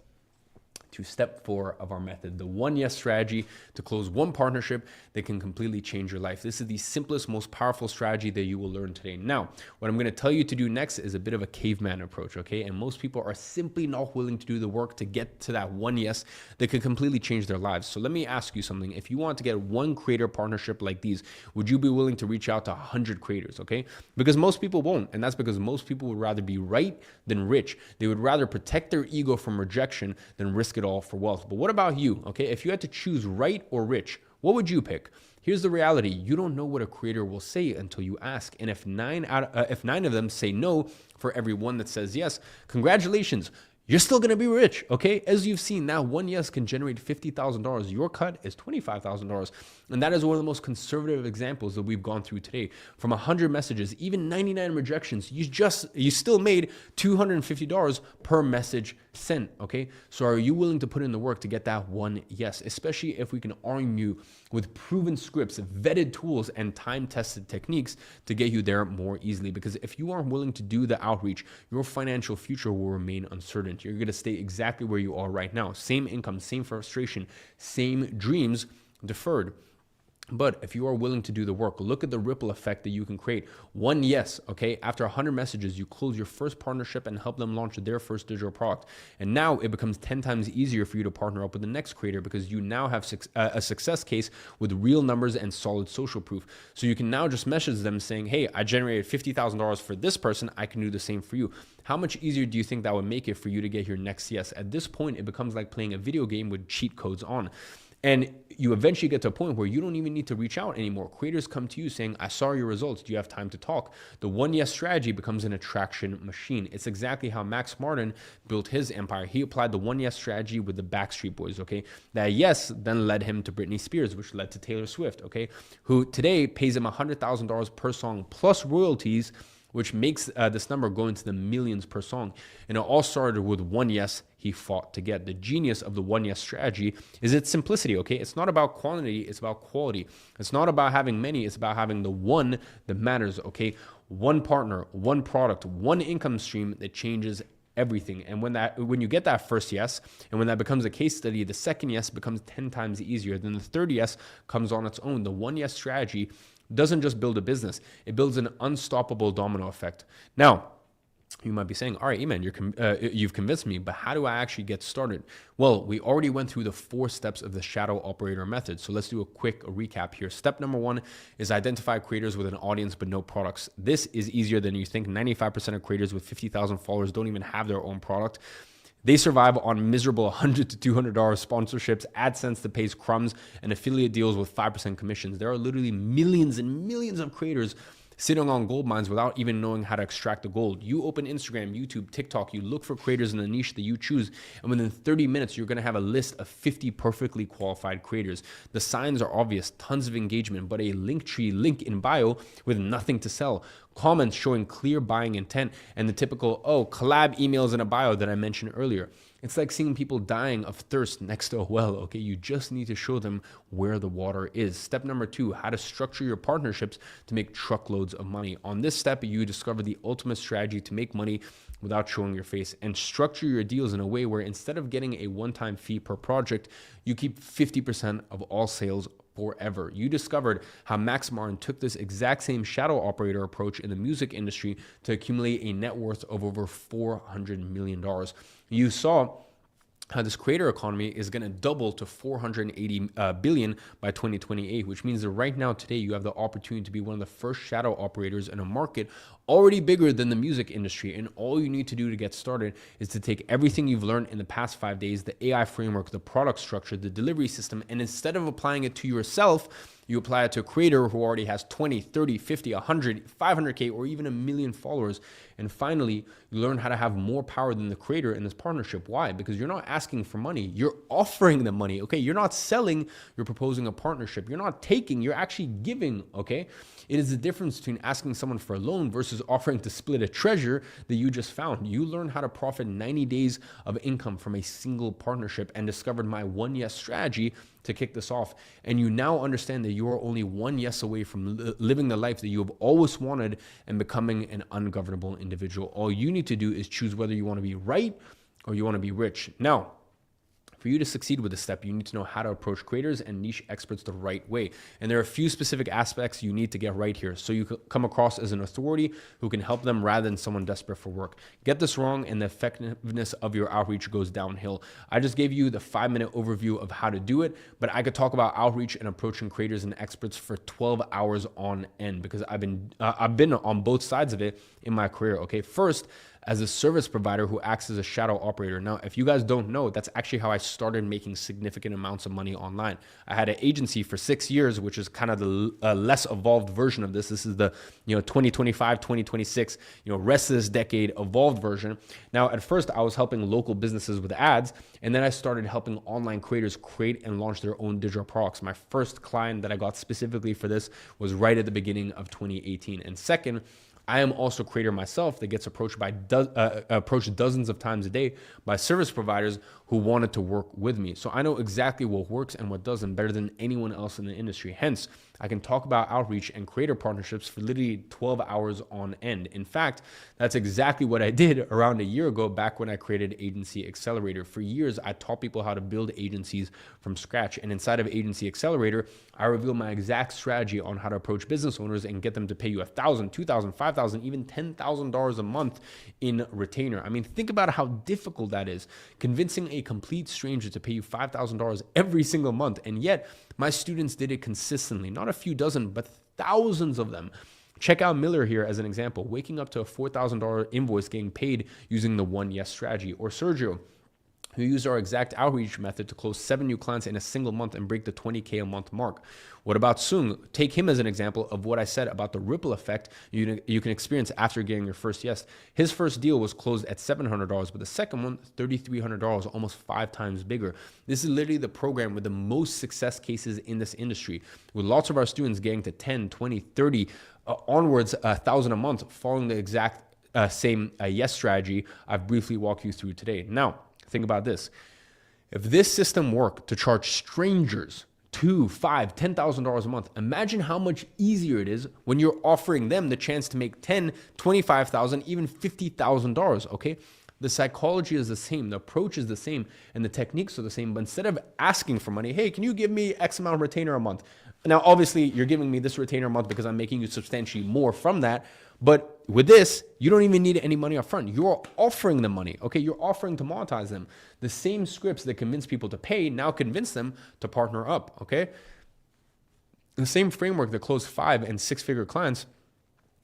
to step 4 of our method, the 1 Yes strategy to close one partnership that can completely change your life. This is the simplest, most powerful strategy that you will learn today. Now, what I'm going to tell you to do next is a bit of a caveman approach, okay? And most people are simply not willing to do the work to get to that 1 Yes that could completely change their lives. So let me ask you something. If you want to get one creator partnership like these, would you be willing to reach out to 100 creators, okay? Because most people won't, and that's because most people would rather be right than rich. They would rather protect their ego from rejection than risk it all for wealth. But what about you, okay? If you had to choose right or rich, what would you pick? Here's the reality. You don't know what a creator will say until you ask. And if 9 of them say no for every one that says yes, congratulations. You're still going to be rich, okay? As you've seen, now 1 Yes can generate $50,000. Your cut is $25,000. And that is one of the most conservative examples that we've gone through today. From 100 messages, even 99 rejections, you still made $250 per message sent, okay? So are you willing to put in the work to get that 1 Yes, especially if we can arm you with proven scripts, vetted tools, and time-tested techniques to get you there more easily? Because if you aren't willing to do the outreach, your financial future will remain uncertain. You're going to stay exactly where you are right now. Same income, same frustration, same dreams deferred. But if you are willing to do the work, look at the ripple effect that you can create. 1 Yes, okay? After 100 messages, you close your first partnership and help them launch their first digital product. And now it becomes 10 times easier for you to partner up with the next creator because you now have a success case with real numbers and solid social proof. So you can now just message them saying, hey, I generated $50,000 for this person. I can do the same for you. How much easier do you think that would make it for you to get your next yes? At this point, it becomes like playing a video game with cheat codes on. And you eventually get to a point where you don't even need to reach out anymore. Creators come to you saying, I saw your results. Do you have time to talk? The 1 Yes strategy becomes an attraction machine. It's exactly how Max Martin built his empire. He applied the 1 Yes strategy with the Backstreet Boys, okay? That yes then led him to Britney Spears, which led to Taylor Swift, okay? Who today pays him $100,000 per song plus royalties, which makes this number go into the millions per song. And it all started with 1 Yes he fought to get. The genius of the 1 Yes strategy is its simplicity, okay? It's not about quantity, it's about quality. It's not about having many, it's about having the one that matters, okay? One partner, one product, one income stream that changes everything. And when you get that first yes, and when that becomes a case study, the second yes becomes 10 times easier. Then the third yes comes on its own. The 1 Yes strategy doesn't just build a business, it builds an unstoppable domino effect. Now, You might be saying, all right, Eman, you've convinced me, but how do I actually get started? Well, we already went through the 4 steps of the shadow operator method. So let's do a quick recap here. Step number 1 is identify creators with an audience but no products. This is easier than you think. 95% of creators with 50,000 followers don't even have their own product. They survive on miserable $100 to $200 sponsorships, AdSense that pays crumbs, and affiliate deals with 5% commissions. There are literally millions and millions of creators sitting on gold mines without even knowing how to extract the gold. You open Instagram, YouTube, TikTok, you look for creators in the niche that you choose, and within 30 minutes, you're gonna have a list of 50 perfectly qualified creators. The signs are obvious, tons of engagement, but a Linktree link in bio with nothing to sell. Comments showing clear buying intent, and the typical, oh, collab emails in a bio that I mentioned earlier. It's like seeing people dying of thirst next to a well, okay? You just need to show them where the water is. Step number 2, how to structure your partnerships to make truckloads of money. On this step, you discover the ultimate strategy to make money without showing your face, and structure your deals in a way where instead of getting a one-time fee per project, you keep 50% of all sales forever. You discovered how Max Martin took this exact same shadow operator approach in the music industry to accumulate a net worth of over $400 million. You saw how this creator economy is going to double to 480 billion by 2028, which means that right now, today, you have the opportunity to be one of the first shadow operators in a market already bigger than the music industry. And all you need to do to get started is to take everything you've learned in the past 5 days, the AI framework, the product structure, the delivery system, and instead of applying it to yourself, you apply it to a creator who already has 20, 30, 50, 100, 500K, or even 1 million followers. And finally, you learn how to have more power than the creator in this partnership. Why? Because you're not asking for money. You're offering them money, okay? You're not selling, you're proposing a partnership. You're not taking, you're actually giving, okay? It is the difference between asking someone for a loan versus offering to split a treasure that you just found. You learn how to profit 90 days of income from a single partnership and discovered my 1 yes strategy to kick this off. And you now understand that you are only 1 yes away from living the life that you have always wanted and becoming an ungovernable individual. All you need to do is choose whether you want to be right or you want to be rich. Now, for you to succeed with this step, you need to know how to approach creators and niche experts the right way. And there are a few specific aspects you need to get right here so you come across as an authority who can help them rather than someone desperate for work. Get this wrong and the effectiveness of your outreach goes downhill. I just gave you the 5-minute overview of how to do it, but I could talk about outreach and approaching creators and experts for 12 hours on end because I've been on both sides of it in my career, okay? First, as a service provider who acts as a shadow operator. Now, if you guys don't know, that's actually how I started making significant amounts of money online. I had an agency for 6 years, which is kind of the less evolved version of this. This is the 2025, 2026, rest of this decade evolved version. Now, at first, I was helping local businesses with ads, and then I started helping online creators create and launch their own digital products. My first client that I got specifically for this was right at the beginning of 2018. And second, I am also a creator myself that gets approached dozens of times a day by service providers who wanted to work with me. So I know exactly what works and what doesn't better than anyone else in the industry. Hence, I can talk about outreach and creator partnerships for literally 12 hours on end. In fact, that's exactly what I did around a year ago, back when I created Agency Accelerator. For years, I taught people how to build agencies from scratch. And inside of Agency Accelerator, I reveal my exact strategy on how to approach business owners and get them to pay you $1,000, $2,000, $5,000, even $10,000 a month in retainer. I mean, think about how difficult that is. Convincing a complete stranger to pay you $5,000 every single month. And yet, my students did it consistently, not a few dozen, but thousands of them. Check out Miller here as an example, waking up to a $4,000 invoice getting paid using the 1 yes strategy. Or Sergio, who used our exact outreach method to close 7 new clients in a single month and break the 20K a month mark. What about Sung? Take him as an example of what I said about the ripple effect you can experience after getting your first yes. His first deal was closed at $700, but the second one, $3,300, almost 5 times bigger. This is literally the program with the most success cases in this industry, with lots of our students getting to 10, 20, 30, onwards, 1,000 a month, following the exact same yes strategy I've briefly walked you through today. Now, think about this. If this system worked to charge strangers $2,000, $5,000, $10,000 a month, imagine how much easier it is when you're offering them the chance to make $10,000, $25,000, even $50,000, okay? The psychology is the same, the approach is the same, and the techniques are the same. But instead of asking for money, hey, can you give me X amount of retainer a month? Now, obviously, you're giving me this retainer a month because I'm making you substantially more from that. But with this, you don't even need any money up front. You're offering them money, okay? You're offering to monetize them. The same scripts that convince people to pay now convince them to partner up, okay? The same framework that closed 5 and 6-figure clients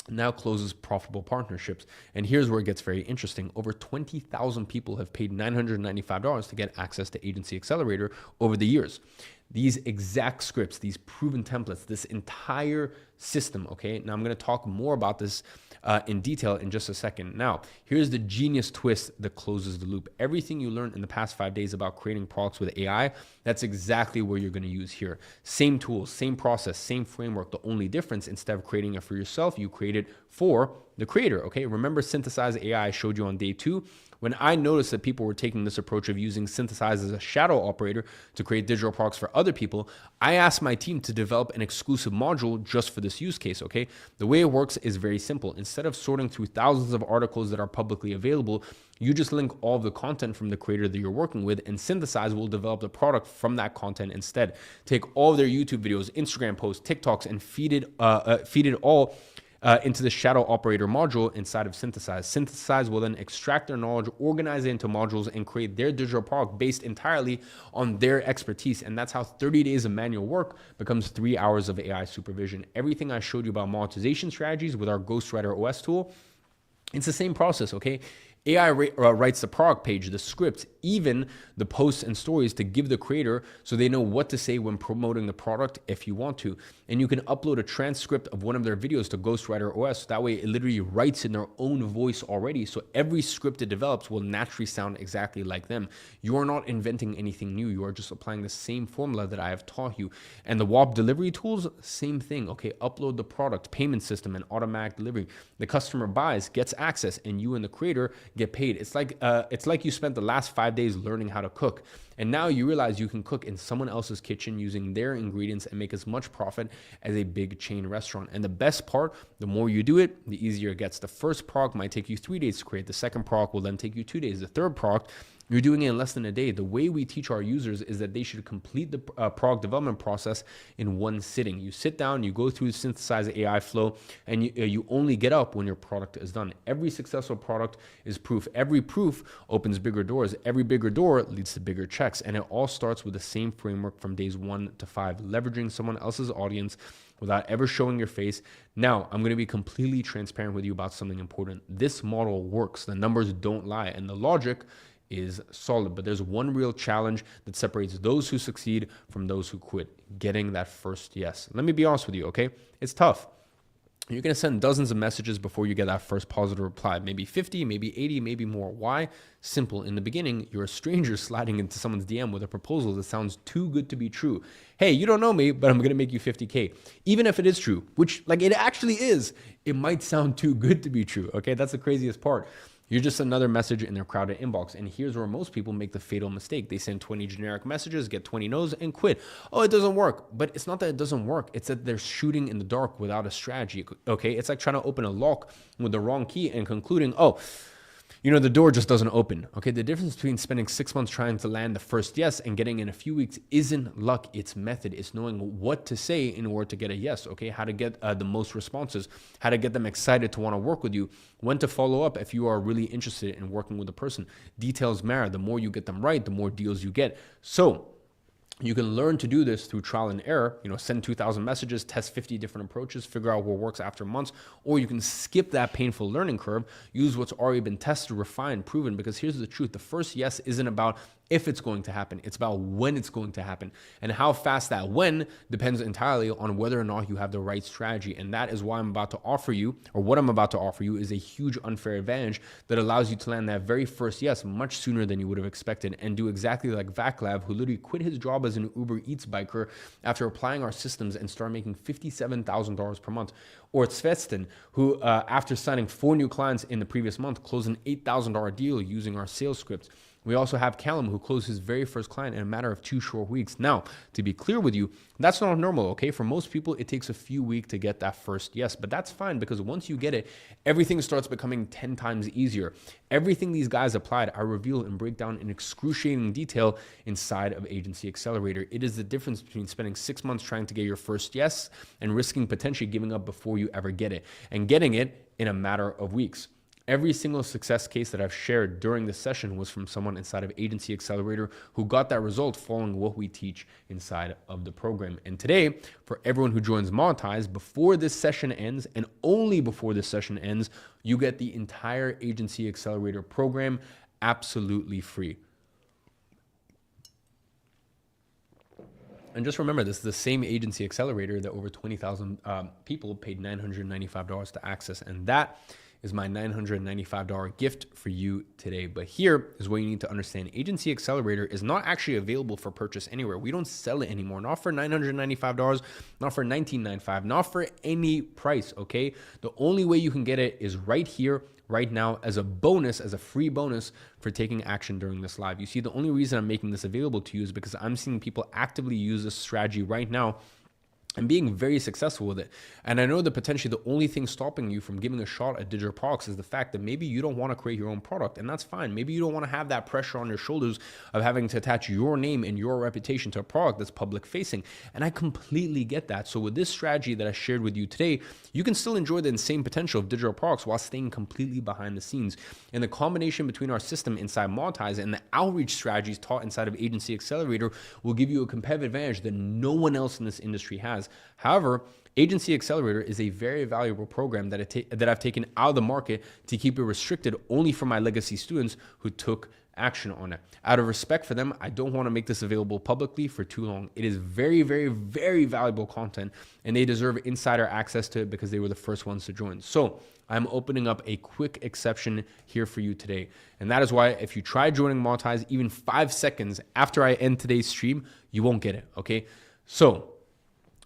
now closes profitable partnerships. And here's where it gets very interesting. Over 20,000 people have paid $995 to get access to Agency Accelerator over the years. These exact scripts, these proven templates, this entire system, okay? Now I'm gonna talk more about this in detail in just a second. Now, here's the genius twist that closes the loop. Everything you learned in the past 5 days about creating products with AI, that's exactly what you're gonna use here. Same tools, same process, same framework. The only difference, instead of creating it for yourself, you create it for the creator, okay? Remember Synthesize AI I showed you on day 2? When I noticed that people were taking this approach of using Synthesize as a shadow operator to create digital products for other people, I asked my team to develop an exclusive module just for this use case, okay? The way it works is very simple. Instead of sorting through thousands of articles that are publicly available, you just link all of the content from the creator that you're working with, and Synthesize will develop the product from that content instead. Take all of their YouTube videos, Instagram posts, TikToks, and feed it all into the shadow operator module inside of Synthesize. Synthesize will then extract their knowledge, organize it into modules, and create their digital product based entirely on their expertise. And that's how 30 days of manual work becomes 3 hours of AI supervision. Everything I showed you about monetization strategies with our Ghostwriter OS tool, it's the same process, okay? AI writes the product page, the scripts, even the posts and stories to give the creator so they know what to say when promoting the product if you want to. And you can upload a transcript of one of their videos to Ghostwriter OS. That way it literally writes in their own voice already. So every script it develops will naturally sound exactly like them. You are not inventing anything new. You are just applying the same formula that I have taught you. And the WAP delivery tools, same thing. Okay, upload the product, payment system, and automatic delivery. The customer buys, gets access, and you and the creator get paid. It's like you spent the last 5 days learning how to cook, and now you realize you can cook in someone else's kitchen using their ingredients and make as much profit as a big chain restaurant. And the best part, the more you do it, the easier it gets. The first product might take you 3 days to create. The second product will then take you 2 days. The third product, you're doing it in less than a day. The way we teach our users is that they should complete the product development process in one sitting. You sit down, you go through the Synthesize AI flow, and you only get up when your product is done. Every successful product is proof. Every proof opens bigger doors. Every bigger door leads to bigger checks. And it all starts with the same framework from days 1 to 5, leveraging someone else's audience without ever showing your face. Now, I'm going to be completely transparent with you about something important. This model works. The numbers don't lie, and the logic is solid, but there's one real challenge that separates those who succeed from those who quit: getting that first yes. Let me be honest with you, okay? It's tough. You're going to send dozens of messages before you get that first positive reply, maybe 50, maybe 80, maybe more. Why? Simple. In the beginning, you're a stranger sliding into someone's DM with a proposal that sounds too good to be true. Hey, you don't know me, but I'm going to make you 50K. Even if it is true, which like it actually is, it might sound too good to be true, okay? That's the craziest part. You're just another message in their crowded inbox. And here's where most people make the fatal mistake. They send 20 generic messages, get 20 no's, and quit. Oh, it doesn't work. But it's not that it doesn't work. It's that they're shooting in the dark without a strategy. Okay, it's like trying to open a lock with the wrong key and concluding, oh, you know, the door just doesn't open. Okay, the difference between spending 6 months trying to land the first yes and getting in a few weeks isn't luck, it's method. It's knowing what to say in order to get a yes, okay? How to get the most responses, how to get them excited to want to work with you, when to follow up if you are really interested in working with a person. Details matter. The more you get them right, the more deals you get. So you can learn to do this through trial and error. You know, send 2,000 messages, test 50 different approaches, figure out what works after months, or you can skip that painful learning curve, use what's already been tested, refined, proven, because here's the truth. The first yes isn't about if it's going to happen. It's about when it's going to happen, and how fast that when depends entirely on whether or not you have the right strategy. And that is why I'm about to offer you, or what I'm about to offer you, is a huge unfair advantage that allows you to land that very first yes much sooner than you would have expected, and do exactly like Vaclav, who literally quit his job as an Uber Eats biker after applying our systems and started making $57,000 per month. Or Svetstin, who after signing 4 new clients in the previous month, closed an $8,000 deal using our sales scripts. We also have Callum, who closed his very first client in a matter of 2 short weeks. Now, to be clear with you, that's not normal, okay? For most people, it takes a few weeks to get that first yes, but that's fine because once you get it, everything starts becoming 10 times easier. Everything these guys applied, I reveal and break down in excruciating detail inside of Agency Accelerator. It is the difference between spending 6 months trying to get your first yes and risking potentially giving up before you ever get it, and getting it in a matter of weeks. Every single success case that I've shared during this session was from someone inside of Agency Accelerator who got that result following what we teach inside of the program. And today, for everyone who joins Monetize, before this session ends, and only before this session ends, you get the entire Agency Accelerator program absolutely free. And just remember, this is the same Agency Accelerator that over 20,000 people paid $995 to access. And that is my $995 gift for you today. But here is what you need to understand. Agency Accelerator is not actually available for purchase anywhere. We don't sell it anymore. Not for $995, not for $19.95, not for any price, okay? The only way you can get it is right here, right now, as a bonus, as a free bonus for taking action during this live. You see, the only reason I'm making this available to you is because I'm seeing people actively use this strategy right now and being very successful with it. And I know that potentially the only thing stopping you from giving a shot at digital products is the fact that maybe you don't want to create your own product, and that's fine. Maybe you don't want to have that pressure on your shoulders of having to attach your name and your reputation to a product that's public facing. And I completely get that. So with this strategy that I shared with you today, you can still enjoy the insane potential of digital products while staying completely behind the scenes. And the combination between our system inside Monetize and the outreach strategies taught inside of Agency Accelerator will give you a competitive advantage that no one else in this industry has. However, Agency Accelerator is a very valuable program that I've taken out of the market to keep it restricted only for my legacy students who took action on it. Out of respect for them, I don't want to make this available publicly for too long. It is very, very, very valuable content, and they deserve insider access to it because they were the first ones to join. So I'm opening up a quick exception here for you today. And that is why if you try joining Monetize even 5 seconds after I end today's stream, you won't get it, okay? So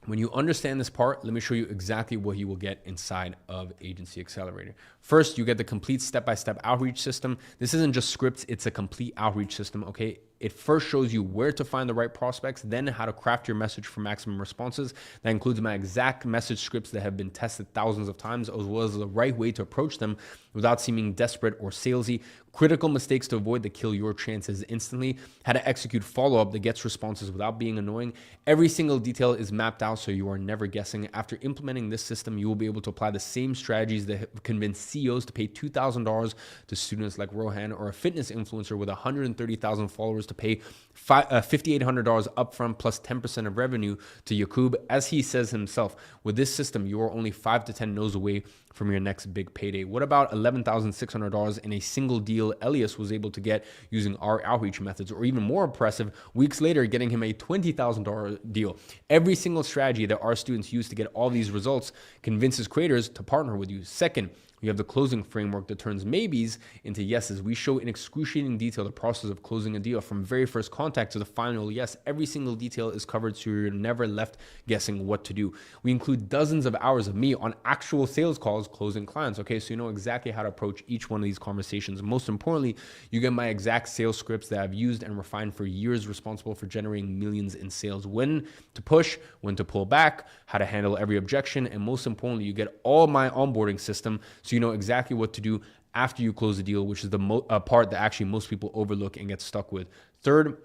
when you understand this part, let me show you exactly what you will get inside of Agency Accelerator. First, you get the complete step-by-step outreach system. This isn't just scripts, it's a complete outreach system, okay? It first shows you where to find the right prospects, then how to craft your message for maximum responses. That includes my exact message scripts that have been tested thousands of times, as well as the right way to approach them without seeming desperate or salesy. Critical mistakes to avoid that kill your chances instantly. How to execute follow-up that gets responses without being annoying. Every single detail is mapped out so you are never guessing. After implementing this system, you will be able to apply the same strategies that have convinced CEOs to pay $2,000 to students like Rohan, or a fitness influencer with 130,000 followers to pay $5,800 upfront plus 10% of revenue to Yakub. As he says himself, with this system, you are only 5 to 10 no's away from your next big payday. What about $11,600 in a single deal Elias was able to get using our outreach methods? Or even more impressive, weeks later, getting him a $20,000 deal. Every single strategy that our students use to get all these results convinces creators to partner with you. Second, we have the closing framework that turns maybes into yeses. We show in excruciating detail the process of closing a deal from very first contact to the final yes. Every single detail is covered so you're never left guessing what to do. We include dozens of hours of me on actual sales calls closing clients, okay? So you know exactly how to approach each one of these conversations. Most importantly, you get my exact sales scripts that I've used and refined for years, responsible for generating millions in sales. When to push, when to pull back, how to handle every objection, and most importantly, you get all my onboarding system so you know exactly what to do after you close the deal, which is the part that actually most people overlook and get stuck with. Third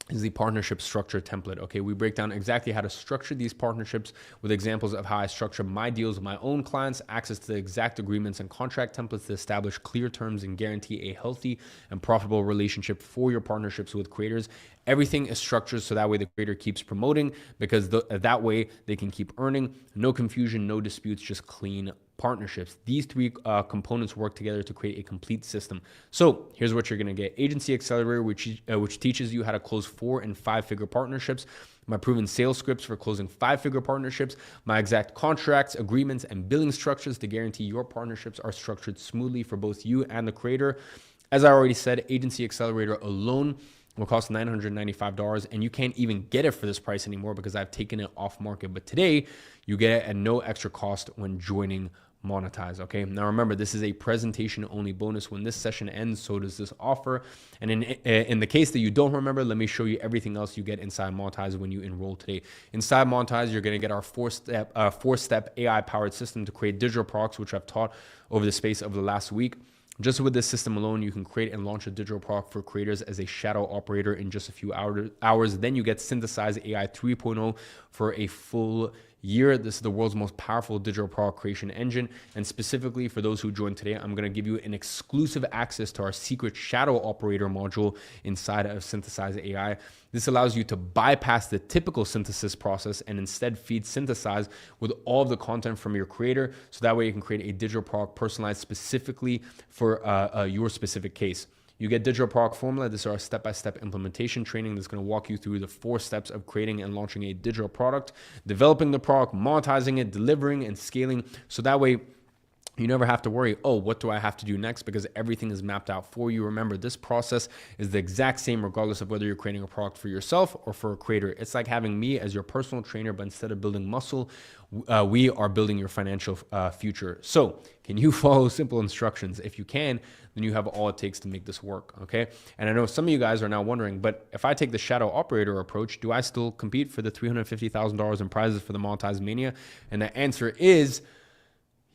is the partnership structure template. Okay, we break down exactly how to structure these partnerships with examples of how I structure my deals with my own clients, access to the exact agreements and contract templates to establish clear terms and guarantee a healthy and profitable relationship for your partnerships with creators. Everything is structured so that way the creator keeps promoting, because that way they can keep earning. No confusion, no disputes, just clean partnerships. These three components work together to create a complete system. So here's what you're going to get. Agency Accelerator, which teaches you how to close 4- and 5-figure partnerships. My proven sales scripts for closing 5-figure partnerships. My exact contracts, agreements, and billing structures to guarantee your partnerships are structured smoothly for both you and the creator. As I already said, Agency Accelerator alone will cost $995, and you can't even get it for this price anymore because I've taken it off market. But today, you get it at no extra cost when joining monetize. Okay, now remember, this is a presentation only bonus. When this session ends, so does this offer. And in the case that you don't remember, let me show you everything else you get inside Monetize when you enroll today. Inside Monetize, you're going to get our four-step AI powered system to create digital products, which I've taught over the space of the last week. Just with this system alone, you can create and launch a digital product for creators as a shadow operator in just a few hours. Then you get Synthesize AI 3.0 for a full year. This is the world's most powerful digital product creation engine. And specifically for those who join today, I'm going to give you an exclusive access to our secret shadow operator module inside of Synthesize AI. This allows you to bypass the typical synthesis process and instead feed Synthesize with all of the content from your creator. So that way you can create a digital product personalized specifically for your specific case. You get Digital Product Formula. This is our step-by-step implementation training that's going to walk you through the 4 steps of creating and launching a digital product, developing the product, monetizing it, delivering and scaling. So that way you never have to worry, oh, what do I have to do next? Because everything is mapped out for you. Remember, this process is the exact same regardless of whether you're creating a product for yourself or for a creator. It's like having me as your personal trainer, but instead of building muscle, we are building your financial future. So can you follow simple instructions? If you can, then you have all it takes to make this work, okay? And I know some of you guys are now wondering, but if I take the shadow operator approach, do I still compete for the $350,000 in prizes for the Monetize Mania? And the answer is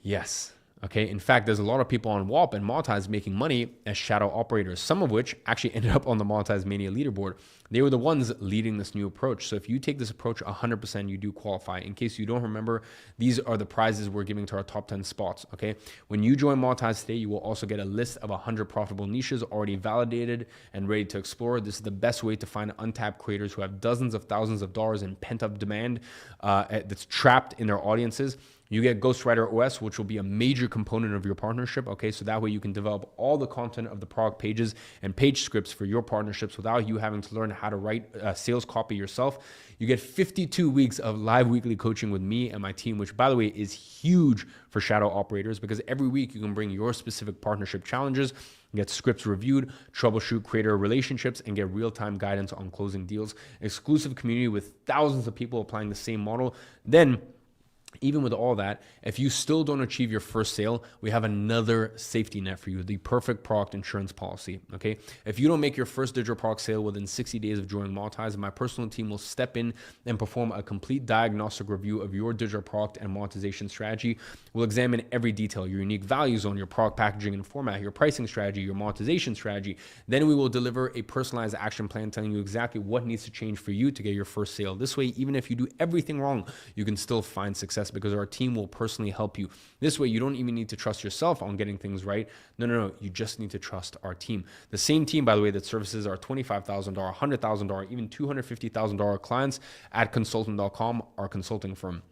yes. Okay. In fact, there's a lot of people on WAP and Monetize making money as shadow operators, some of which actually ended up on the Monetize Mania leaderboard. They were the ones leading this new approach. So if you take this approach 100%, you do qualify. In case you don't remember, these are the prizes we're giving to our top 10 spots. Okay. When you join Monetize today, you will also get a list of 100 profitable niches already validated and ready to explore. This is the best way to find untapped creators who have dozens of thousands of dollars in pent up demand that's trapped in their audiences. You get Ghostwriter OS, which will be a major component of your partnership. Okay, so that way you can develop all the content of the product pages and page scripts for your partnerships without you having to learn how to write sales copy yourself. You get 52 weeks of live weekly coaching with me and my team, which by the way is huge for shadow operators because every week you can bring your specific partnership challenges, get scripts reviewed, troubleshoot creator relationships, and get real-time guidance on closing deals. Exclusive community with thousands of people applying the same model. Then even with all that, if you still don't achieve your first sale, we have another safety net for you, the perfect product insurance policy, okay? If you don't make your first digital product sale within 60 days of joining Monetize, my personal team will step in and perform a complete diagnostic review of your digital product and monetization strategy. We'll examine every detail, your unique value zone, your product packaging and format, your pricing strategy, your monetization strategy. Then we will deliver a personalized action plan telling you exactly what needs to change for you to get your first sale. This way, even if you do everything wrong, you can still find success because our team will personally help you. This way, you don't even need to trust yourself on getting things right. No. You just need to trust our team. The same team, by the way, that services our $25,000, $100,000, even $250,000 clients at consultant.com, our consulting firm.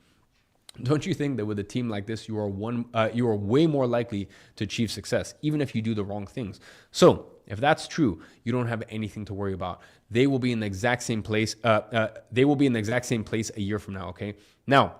Don't you think that with a team like this, you are way more likely to achieve success, even if you do the wrong things? So if that's true, you don't have anything to worry about. They will be in the exact same place. They will be in the exact same place a year from now. Okay. Now,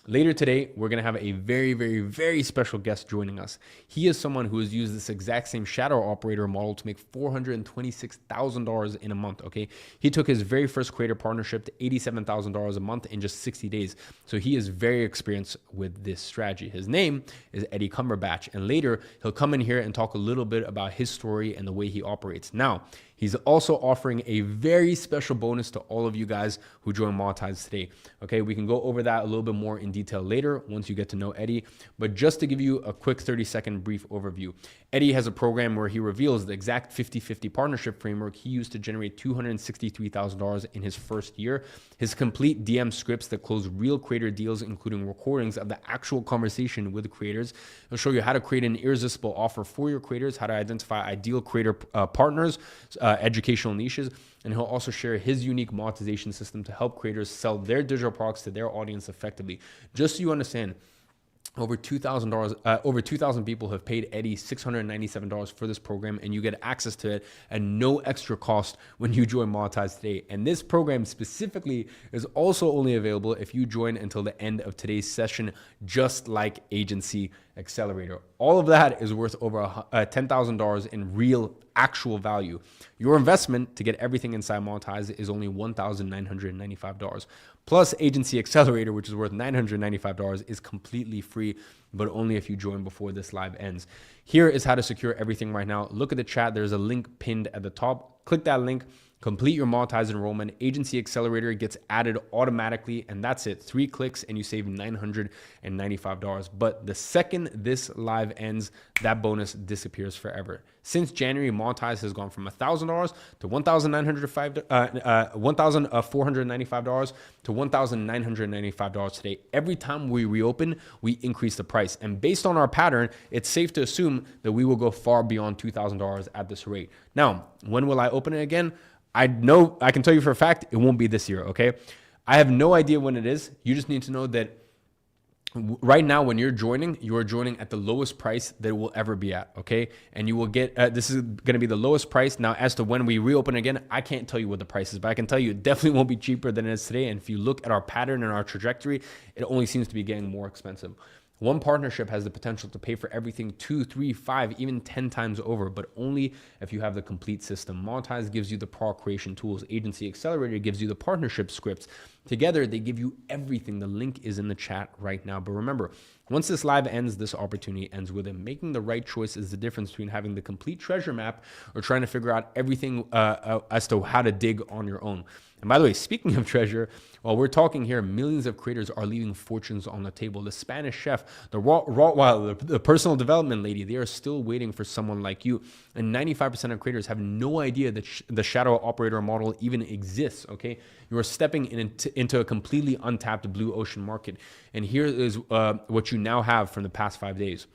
later today, we're going to have a very, very, very special guest joining us. He is someone who has used this exact same shadow operator model to make $426,000 in a month, okay? He took his very first creator partnership to $87,000 a month in just 60 days. So he is very experienced with this strategy. His name is Eddie Cumberbatch, and later he'll come in here and talk a little bit about his story and the way he operates. Now, he's also offering a very special bonus to all of you guys who join Monetize today. Okay, we can go over that a little bit more in detail later once you get to know Eddie. But just to give you a quick 30-second brief overview, Eddie has a program where he reveals the exact 50-50 partnership framework he used to generate $263,000 in his first year. His complete DM scripts that close real creator deals, including recordings of the actual conversation with the creators. He'll show you how to create an irresistible offer for your creators, how to identify ideal creator partners, educational niches, and he'll also share his unique monetization system to help creators sell their digital products to their audience effectively. Just so you understand, over 2,000 people have paid Eddie $697 for this program, and you get access to it at no extra cost when you join Monetize today. And this program specifically is also only available if you join until the end of today's session, just like Agency Accelerator. All of that is worth over $10,000 in real actual value. Your investment to get everything inside Monetize is only $1,995. Plus Agency Accelerator, which is worth $995, is completely free, but only if you join before this live ends. Here is how to secure everything right now. Look at the chat. There's a link pinned at the top. Click that link. Complete your Monetize enrollment. Agency Accelerator gets added automatically, and that's it. 3 clicks and you save $995. But the second this live ends, that bonus disappears forever. Since January, Monetize has gone from $1,000 to $1,495 to $1,995 today. Every time we reopen, we increase the price. And based on our pattern, it's safe to assume that we will go far beyond $2,000 at this rate. Now, when will I open it again? I can tell you for a fact, it won't be this year, okay? I have no idea when it is. You just need to know that right now, when you're joining at the lowest price that it will ever be at, okay? And you will get, this is gonna be the lowest price. Now, as to when we reopen again, I can't tell you what the price is, but I can tell you it definitely won't be cheaper than it is today. And if you look at our pattern and our trajectory, it only seems to be getting more expensive. One partnership has the potential to pay for everything 2, 3, 5, even 10 times over, but only if you have the complete system. Monetize gives you the product creation tools. Agency Accelerator gives you the partnership scripts. Together, they give you everything. The link is in the chat right now. But remember, once this live ends, this opportunity ends with it. Making the right choice is the difference between having the complete treasure map or trying to figure out everything as to how to dig on your own. And by the way, speaking of treasure, while we're talking here, millions of creators are leaving fortunes on the table. The Spanish chef, the Rottweiler, the personal development lady, they are still waiting for someone like you. And 95% of creators have no idea that the shadow operator model even exists, okay? You are stepping into a completely untapped blue ocean market. And here is what you now have from the past 5 days.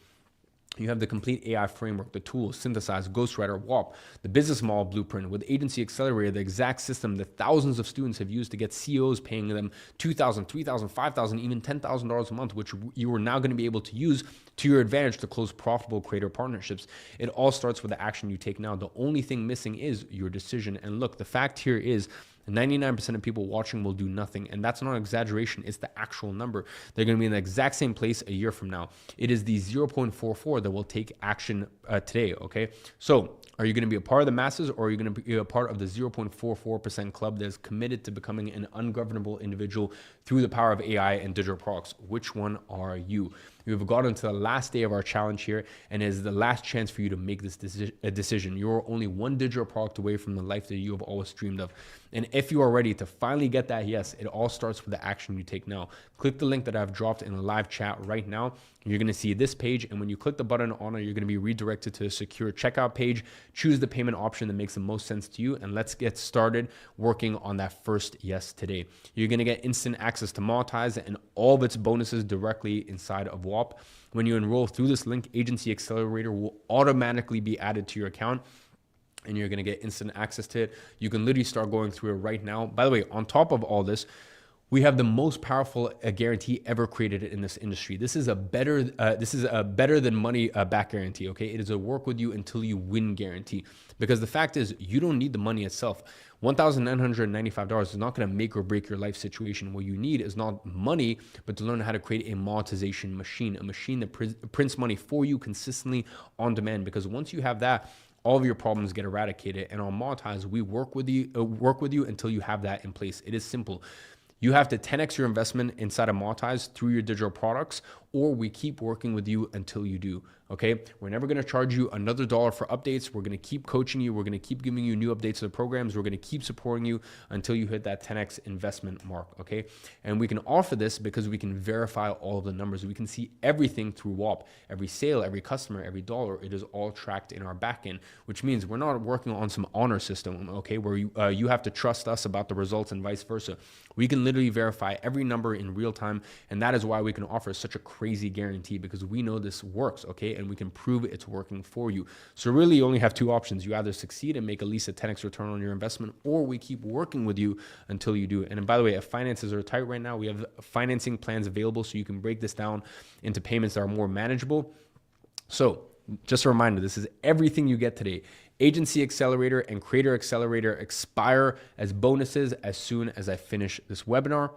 You have the complete AI framework, the tools, Synthesize, Ghostwriter, WAP, the business model blueprint with Agency Accelerator, the exact system that thousands of students have used to get CEOs paying them $2,000, $3,000, $5,000, even $10,000 a month, which you are now going to be able to use to your advantage to close profitable creator partnerships. It all starts with the action you take now. The only thing missing is your decision. And look, the fact here is 99% of people watching will do nothing. And that's not an exaggeration. It's the actual number. They're going to be in the exact same place a year from now. It is the 0.44 that will take action today, okay? So are you going to be a part of the masses, or are you going to be a part of the 0.44% club that is committed to becoming an ungovernable individual through the power of AI and digital products? Which one are you? We have gotten to the last day of our challenge here, and it is the last chance for you to make this decision. You're only one digital product away from the life that you have always dreamed of. And if you are ready to finally get that yes, it all starts with the action you take now. Click the link that I've dropped in the live chat right now. You're going to see this page, and when you click the button on it, you're going to be redirected to a secure checkout page. Choose the payment option that makes the most sense to you, and let's get started working on that first yes today. You're going to get instant access to Monetize and all of its bonuses directly inside of WAP. When you enroll through this link, Agency Accelerator will automatically be added to your account, and you're going to get instant access to it. You can literally start going through it right now. By the way, on top of all this, we have the most powerful guarantee ever created in this industry. This is a better than money back guarantee. Okay, it is a work with you until you win guarantee. Because the fact is, you don't need the money itself. $1,995 is not going to make or break your life situation. What you need is not money, but to learn how to create a monetization machine, a machine that prints money for you consistently on demand. Because once you have that, all of your problems get eradicated. And on Monetize, we work with you until you have that in place. It is simple. You have to 10x your investment inside of Monetize through your digital products, or we keep working with you until you do, okay? We're never gonna charge you another dollar for updates. We're gonna keep coaching you. We're gonna keep giving you new updates to the programs. We're gonna keep supporting you until you hit that 10x investment mark, okay? And we can offer this because we can verify all of the numbers. We can see everything through WAP. Every sale, every customer, every dollar, it is all tracked in our backend, which means we're not working on some honor system, okay, where you have to trust us about the results and vice versa. We can literally verify every number in real time, and that is why we can offer such a crazy guarantee, because we know this works, okay, and we can prove it's working for you. So really, you only have two options. You either succeed and make at least a 10x return on your investment, or we keep working with you until you do. And by the way, if finances are tight right now, we have financing plans available, so you can break this down into payments that are more manageable. So just a reminder, this is everything you get today. Agency Accelerator and Creator Accelerator expire as bonuses as soon as I finish this webinar.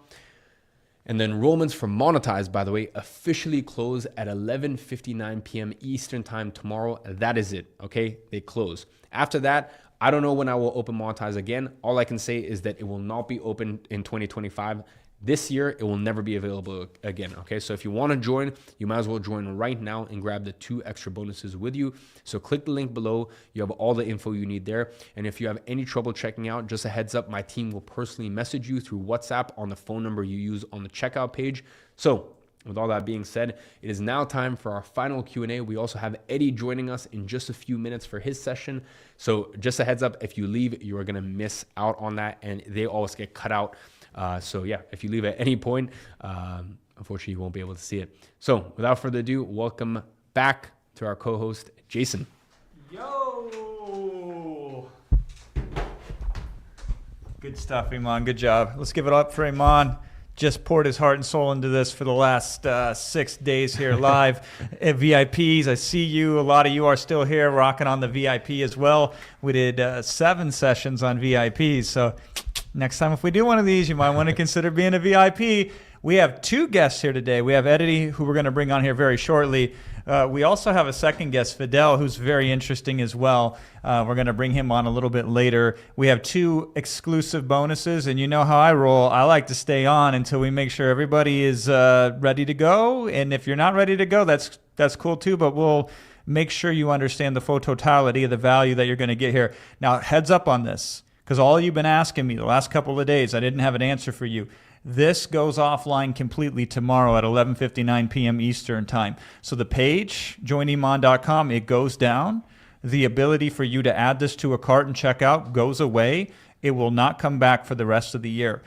And the enrollments for Monetize, by the way, officially close at 11:59 p.m. Eastern time tomorrow. That is it, okay? They close. After that, I don't know when I will open Monetize again. All I can say is that it will not be open in 2025. This year, it will never be available again, okay? So if you want to join, you might as well join right now and grab the 2 extra bonuses with you. So click the link below. You have all the info you need there. And if you have any trouble checking out, just a heads up, my team will personally message you through WhatsApp on the phone number you use on the checkout page. So with all that being said, it is now time for our final Q&A. We also have Eddie joining us in just a few minutes for his session. So just a heads up, if you leave, you are going to miss out on that, and they always get cut out. So yeah, if you leave at any point, unfortunately, you won't be able to see it. So without further ado, welcome back to our co-host, Jason. Yo! Good stuff, Iman. Good job. Let's give it up for Iman. Just poured his heart and soul into this for the last 6 days here live at VIPs. I see you. A lot of you are still here rocking on the VIP as well. We did 7 sessions on VIPs. So next time, if we do one of these, you might want to consider being a VIP. We have 2 guests here today. We have Eddie, who we're going to bring on here very shortly. We also have a second guest, Fidel, who's very interesting as well. We're going to bring him on a little bit later. We have 2 exclusive bonuses, and you know how I roll. I like to stay on until we make sure everybody is ready to go. And if you're not ready to go, that's cool too, but we'll make sure you understand the full totality of the value that you're going to get here. Now, heads up on this, because all you've been asking me the last couple of days, I didn't have an answer for you. This goes offline completely tomorrow at 11:59 p.m. Eastern time. So the page, joiniman.com, it goes down. The ability for you to add this to a cart and check out goes away. It will not come back for the rest of the year.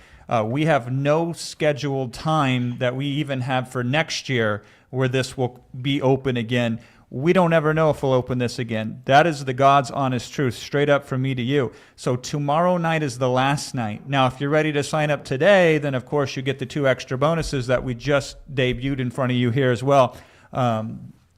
We have no scheduled time that we even have for next year where this will be open again. We don't ever know if we'll open this again. That is the God's honest truth, straight up from me to you. So tomorrow night is the last night. Now, if you're ready to sign up today, then of course you get the 2 extra bonuses that we just debuted in front of you here as well.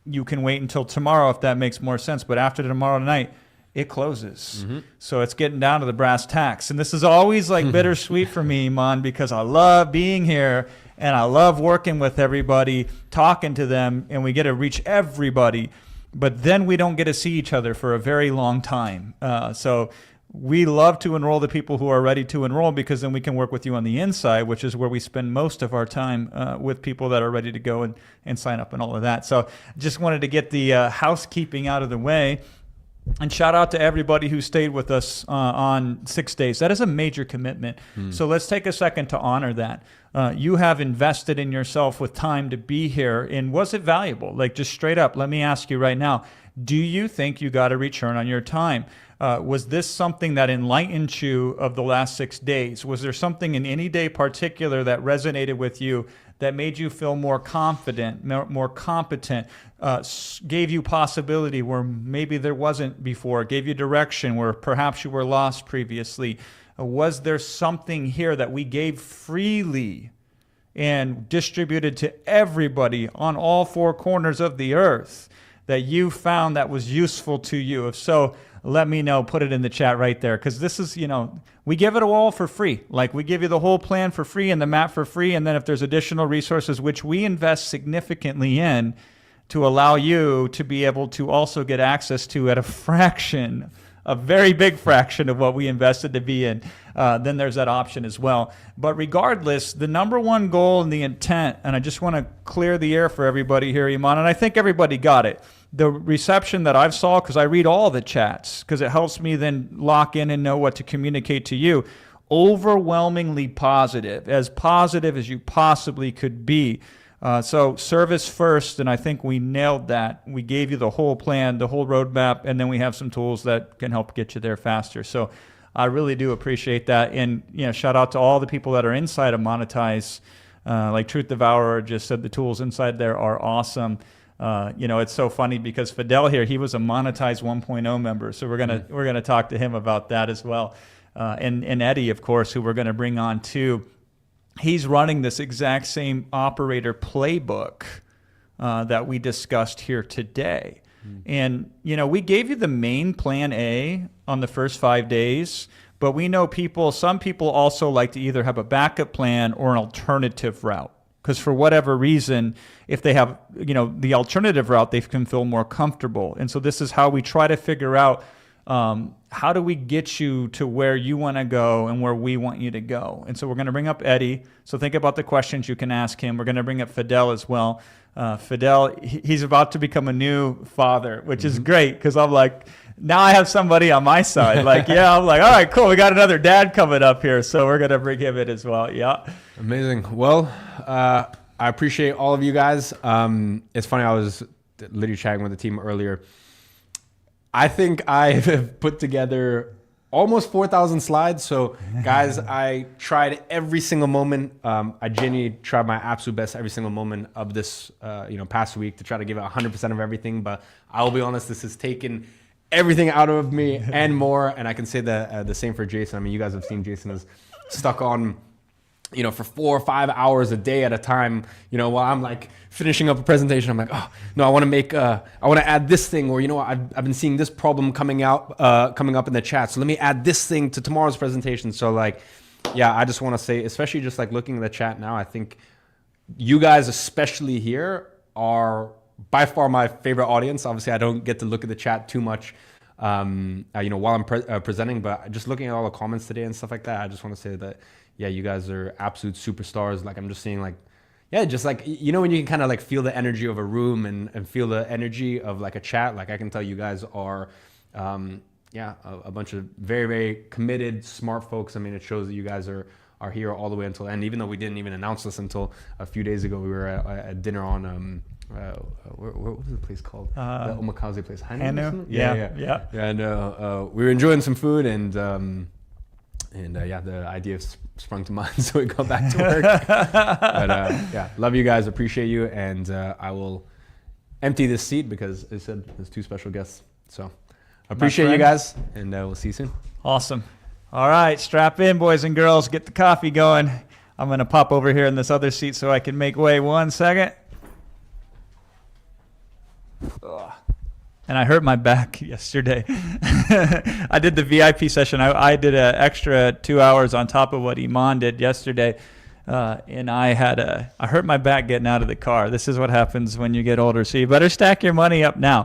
You can wait until tomorrow if that makes more sense. But after tomorrow night, it closes. Mm-hmm. So it's getting down to the brass tacks. And this is always like bittersweet for me, Iman, because I love being here. And I love working with everybody, talking to them, and we get to reach everybody. But then we don't get to see each other for a very long time. So we love to enroll the people who are ready to enroll, because then we can work with you on the inside, which is where we spend most of our time with people that are ready to go and sign up and all of that. So just wanted to get the housekeeping out of the way. And shout out to everybody who stayed with us on 6 days. That is a major commitment. So let's take a second to honor that. You have invested in yourself with time to be here. And was it valuable? Like, just straight up, let me ask you right now, do you think you got a return on your time? Was this something that enlightened you of the last 6 days? Was there something in any day particular that resonated with you, that made you feel more confident, more competent, gave you possibility where maybe there wasn't before, gave you direction where perhaps you were lost previously? Was there something here that we gave freely and distributed to everybody on all 4 corners of the earth that you found that was useful to you? If so, let me know. Put it in the chat right there, because this is, we give it all for free. Like, we give you the whole plan for free and the map for free, and then if there's additional resources, which we invest significantly in to allow you to be able to also get access to at a fraction, a very big fraction of what we invested to be in, then there's that option as well. But regardless, the number one goal and the intent, and I just want to clear the air for everybody here, Iman, and I think everybody got it. The reception that I've saw, because I read all the chats, because it helps me then lock in and know what to communicate to you, overwhelmingly positive as you possibly could be. So service first, and I think we nailed that. We gave you the whole plan, the whole roadmap, and then we have some tools that can help get you there faster. So I really do appreciate that. And shout out to all the people that are inside of Monetize. Like Truth Devourer just said, the tools inside there are awesome. It's so funny because Fidel here, he was a Monetize 1.0 member. So we're gonna talk to him about that as well. And Eddie, of course, who we're gonna bring on too. He's running this exact same operator playbook that we discussed here today. And, we gave you the main plan A on the first 5 days, but we know some people also like to either have a backup plan or an alternative route. Because for whatever reason, if they have, the alternative route, they can feel more comfortable. And so this is how we try to figure out how do we get you to where you want to go and where we want you to go. And so we're going to bring up Eddie. So think about the questions you can ask him. We're going to bring up Fidel as well. Fidel, he's about to become a new father, which is great because I'm like, now I have somebody on my side. I'm like, all right, cool. We got another dad coming up here. So we're going to bring him in as well. Yeah. Amazing. Well, I appreciate all of you guys. It's funny, I was literally chatting with the team earlier. I think I have put together almost 4,000 slides. So guys, I tried every single moment. I genuinely tried my absolute best every single moment of this past week to try to give it 100% of everything. But I will be honest, this has taken everything out of me and more. And I can say that the same for Jason. I mean, you guys have seen Jason is stuck on for 4 or 5 hours a day at a time, while I'm like finishing up a presentation. I'm like, oh no, I want to add this thing, or I've been seeing this problem coming up in the chat, so let me add this thing to tomorrow's presentation. So I just want to say, especially just like looking at the chat now, I think you guys, especially here, are by far my favorite audience. Obviously, I don't get to look at the chat too much, while I'm presenting, but just looking at all the comments today and stuff like that, I just want to say that, yeah, you guys are absolute superstars. Like, I'm just seeing just like, when you can kind of like feel the energy of a room and feel the energy of like a chat, like I can tell you guys are, a bunch of very, very committed, smart folks. I mean, it shows that you guys are here all the way until the end, even though we didn't even announce this until a few days ago. We were at dinner on, what was the place called? The omakase place. Hanu? Yeah. And we were enjoying some food and the idea sprung to mind, so we got back to work. But love you guys, appreciate you, and I will empty this seat because it said there's 2 special guests. So appreciate you guys, and we'll see you soon. Awesome. All right, strap in, boys and girls. Get the coffee going. I'm going to pop over here in this other seat so I can make way. 1 second. Ugh. And I hurt my back yesterday. I did the VIP session. I did an extra 2 hours on top of what Iman did yesterday. And I hurt my back getting out of the car. This is what happens when you get older. So you better stack your money up now.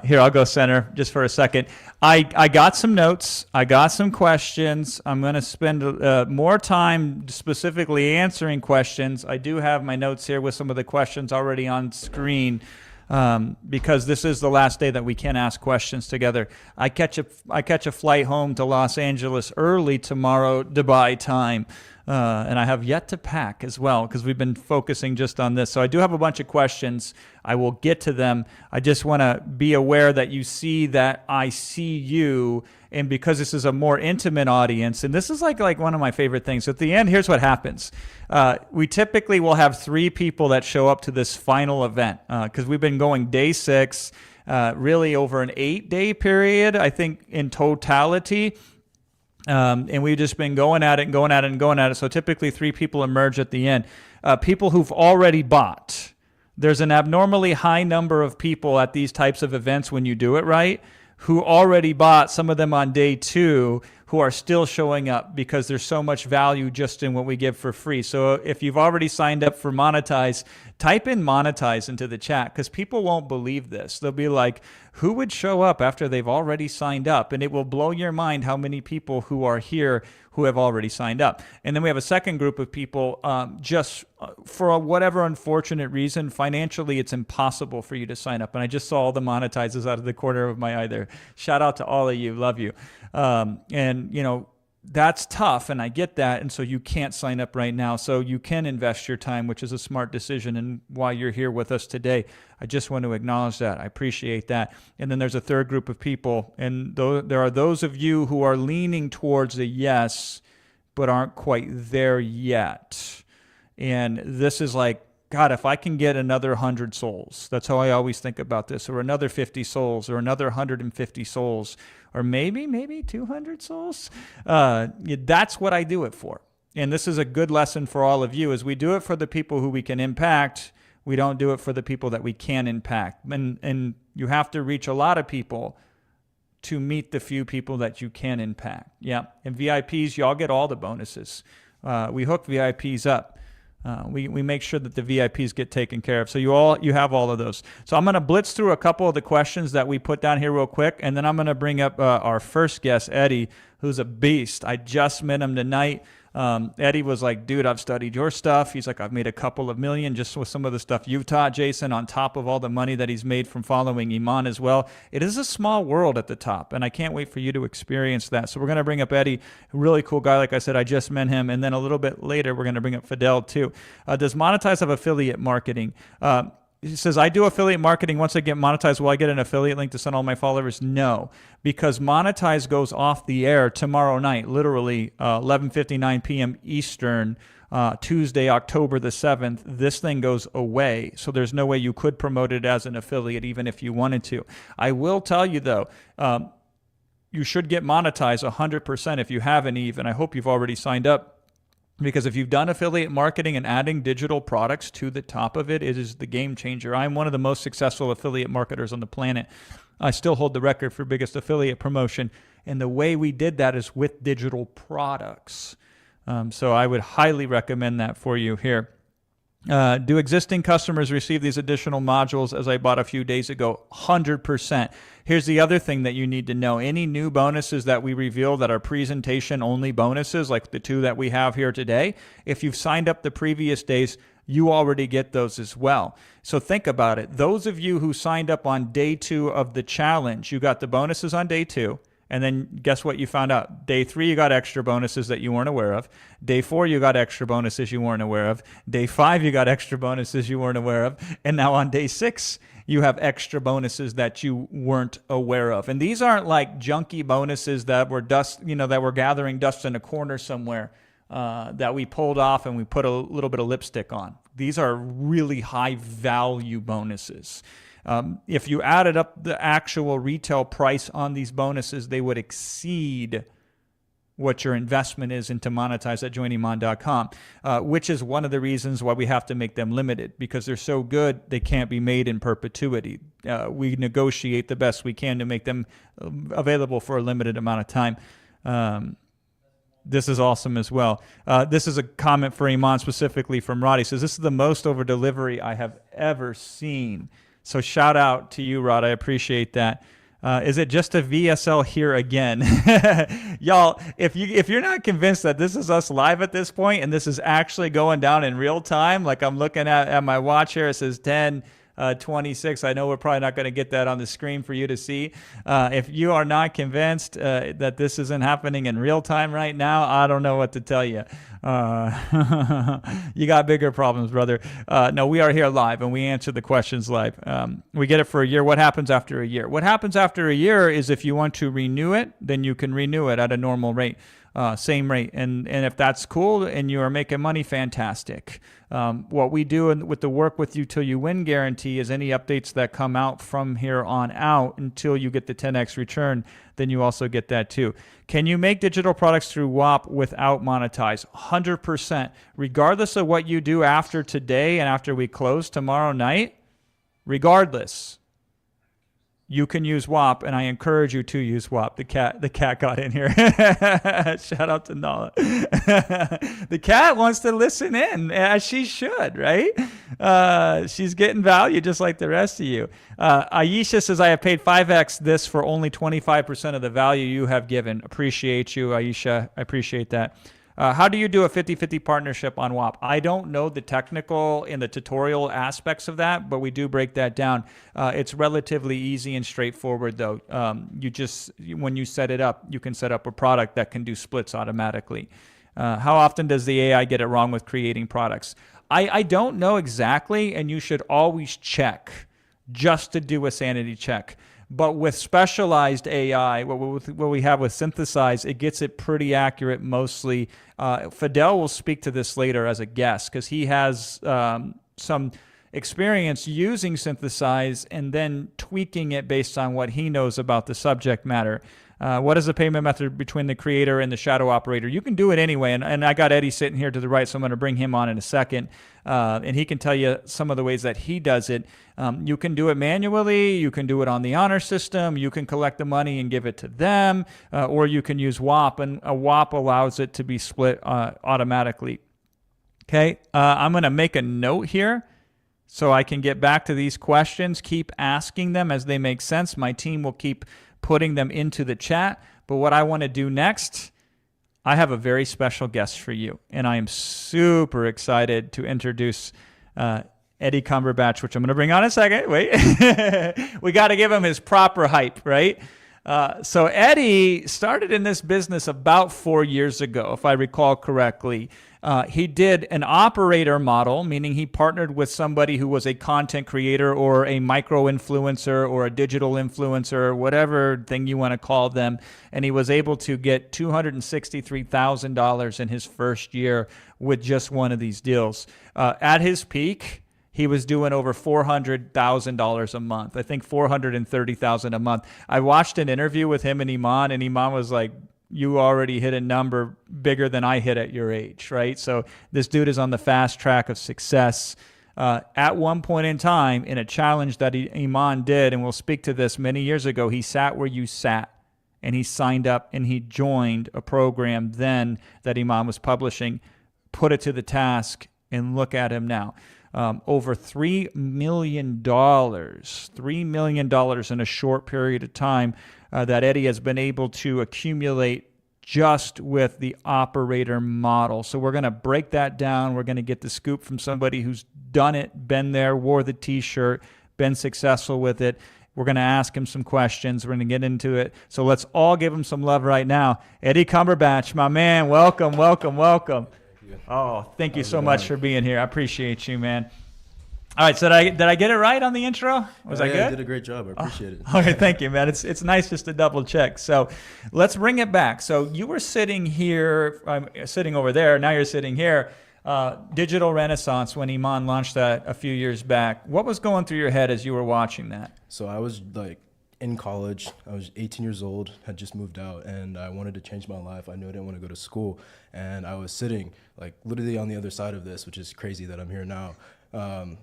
Here, I'll go center just for a second. I got some notes. I got some questions. I'm going to spend more time specifically answering questions. I do have my notes here with some of the questions already on screen. Because this is the last day that we can ask questions together. I catch a flight home to Los Angeles early tomorrow, Dubai time. And I have yet to pack as well because we've been focusing just on this. So I do have a bunch of questions. I will get to them. I just want to be aware that you see that I see you. And because this is a more intimate audience, and this is like one of my favorite things. So at the end, here's what happens. We typically will have 3 people that show up to this final event because we've been going day 6, really over an 8-day period, I think, in totality. And we've just been going at it. So typically 3 people emerge at the end. People who've already bought. There's an abnormally high number of people at these types of events when you do it right, who already bought, some of them on day 2, who are still showing up because there's so much value just in what we give for free. So if you've already signed up for Monetize, type in Monetize into the chat because people won't believe this. They'll be like, who would show up after they've already signed up? And it will blow your mind how many people who are here who have already signed up. And then we have a second group of people just for whatever unfortunate reason, financially, it's impossible for you to sign up. And I just saw all the monetizers out of the corner of my eye there. Shout out to all of you. Love you. And, that's tough, and I get that, and so you can't sign up right now. So you can invest your time, which is a smart decision, and why you're here with us today. I just want to acknowledge that. I appreciate that. And then there's a third group of people, and there are those of you who are leaning towards a yes, but aren't quite there yet. And this is like, God, if I can get another 100 souls, that's how I always think about this, or another 50 souls, or another 150 souls, or maybe 200 souls. That's what I do it for. And this is a good lesson for all of you, is we do it for the people who we can impact. We don't do it for the people that we can impact. And you have to reach a lot of people to meet the few people that you can impact. Yeah. And VIPs, y'all get all the bonuses. We hook VIPs up. We make sure that the VIPs get taken care of. So you have all of those. So I'm going to blitz through a couple of the questions that we put down here real quick, and then I'm going to bring up our first guest, Eddie, who's a beast. I just met him tonight. Eddie was like, dude, I've studied your stuff. He's like, I've made a couple of million just with some of the stuff you've taught, Jason, on top of all the money that he's made from following Iman as well. It is a small world at the top, and I can't wait for you to experience that. So we're going to bring up Eddie, a really cool guy. Like I said, I just met him. And then a little bit later, we're going to bring up Fidel too. Does Monetize have affiliate marketing? He says, I do affiliate marketing. Once I get monetized, will I get an affiliate link to send all my followers? No, because Monetize goes off the air tomorrow night, literally 11:59 p.m. Eastern, Tuesday, October the 7th. This thing goes away, so there's no way you could promote it as an affiliate even if you wanted to. I will tell you, though, you should get monetized 100% if you haven't even. I hope you've already signed up. Because if you've done affiliate marketing and adding digital products to the top of it, it is the game changer. I'm one of the most successful affiliate marketers on the planet. I still hold the record for biggest affiliate promotion. And the way we did that is with digital products. So I would highly recommend that for you here. Do existing customers receive these additional modules as I bought a few days ago? 100%. Here's the other thing that you need to know. Any new bonuses that we reveal that are presentation only bonuses, like the two that we have here today, if you've signed up the previous days, you already get those as well. So think about it. Those of you who signed up on day 2 of the challenge, you got the bonuses on day 2. And then guess what you found out? Day 3, you got extra bonuses that you weren't aware of. Day 4, you got extra bonuses you weren't aware of. Day 5, you got extra bonuses you weren't aware of. And now on day 6, you have extra bonuses that you weren't aware of. And these aren't like junky bonuses that were that were gathering dust in a corner somewhere that we pulled off and we put a little bit of lipstick on. These are really high value bonuses. If you added up the actual retail price on these bonuses, they would exceed what your investment is into Monetize at joiniman.com, which is one of the reasons why we have to make them limited, because they're so good they can't be made in perpetuity. We negotiate the best we can to make them available for a limited amount of time. This is awesome as well. This is a comment for Iman specifically from Rod. He says, this is the most over delivery I have ever seen. So shout out to you, Rod. I appreciate that. Is it just a VSL here again? Y'all, if you're not convinced that this is us live at this point and this is actually going down in real time, like I'm looking at my watch here, it says 10:26. I know we're probably not going to get that on the screen for you to see. If you are not convinced that this isn't happening in real time right now, I don't know what to tell you. You got bigger problems, brother. No, we are here live and we answer the questions live. We get it for a year. What happens after a year? What happens after a year is if you want to renew it, then you can renew it at a normal rate. Same rate. And if that's cool and you are making money, fantastic. What we do with the work with you till you win guarantee is any updates that come out from here on out until you get the 10x return, then you also get that too. Can you make digital products through WAP without Monetize? 100%. Regardless of what you do after today and after we close tomorrow night, regardless, you can use WAP, and I encourage you to use WAP. The cat got in here. Shout out to Nala. The cat wants to listen in, as she should, right? She's getting value just like the rest of you. Aisha says, I have paid 5x this for only 25% of the value you have given. Appreciate you, Aisha. I appreciate that. How do you do a 50-50 partnership on WAP? I don't know the technical and the tutorial aspects of that, but we do break that down. It's relatively easy and straightforward, though. When you set it up, you can set up a product that can do splits automatically. How often does the AI get it wrong with creating products? I don't know exactly, and you should always check just to do a sanity check. But with specialized AI, what we have with Synthesize, it gets it pretty accurate mostly. Fidel will speak to this later as a guest because he has some experience using Synthesize and then tweaking it based on what he knows about the subject matter. What is the payment method between the creator and the shadow operator? You can do it anyway. And I got Eddie sitting here to the right, so I'm going to bring him on in a second. And he can tell you some of the ways that he does it. You can do it manually. You can do it on the honor system. You can collect the money and give it to them. Or you can use WAP, and a WAP allows it to be split automatically. Okay, I'm going to make a note here so I can get back to these questions. Keep asking them as they make sense. My team will keep putting them into the chat. But what I want to do next, I have a very special guest for you, and I am super excited to introduce Eddie Cumberbatch, which I'm going to bring on in a second. Wait. We got to give him his proper hype, right? So Eddie started in this business about 4 years ago, if I recall correctly. He did an operator model, meaning he partnered with somebody who was a content creator or a micro influencer or a digital influencer, whatever thing you want to call them. And he was able to get $263,000 in his first year with just one of these deals. At his peak, he was doing over $400,000 a month. I think $430,000 a month. I watched an interview with him and Iman was like, you already hit a number bigger than I hit at your age, right? So this dude is on the fast track of success. At one point in time, in a challenge that Iman did, and we'll speak to this many years ago, he sat where you sat, and he signed up and he joined a program then that Iman was publishing, put it to the task, and look at him now. Over $3 million in a short period of time that Eddie has been able to accumulate just with the operator model. So we're going to break that down. We're going to get the scoop from somebody who's done it, been there, wore the t-shirt, been successful with it. We're going to ask him some questions. We're going to get into it. So let's all give him some love right now. Eddie Cumberbatch, my man, welcome, welcome, welcome. Oh, thank you so much for being here. I appreciate you, man. All right, so did I get it right on the intro? Was I good? Yeah, you did a great job. I appreciate it. Okay, thank you, man. It's nice just to double check. So let's bring it back. So you were sitting here, I'm sitting over there. Now you're sitting here. Digital Renaissance, when Iman launched that a few years back. What was going through your head as you were watching that? So I was like in college. I was 18 years old, had just moved out, and I wanted to change my life. I knew I didn't want to go to school, and I was sitting like literally on the other side of this, which is crazy that I'm here now.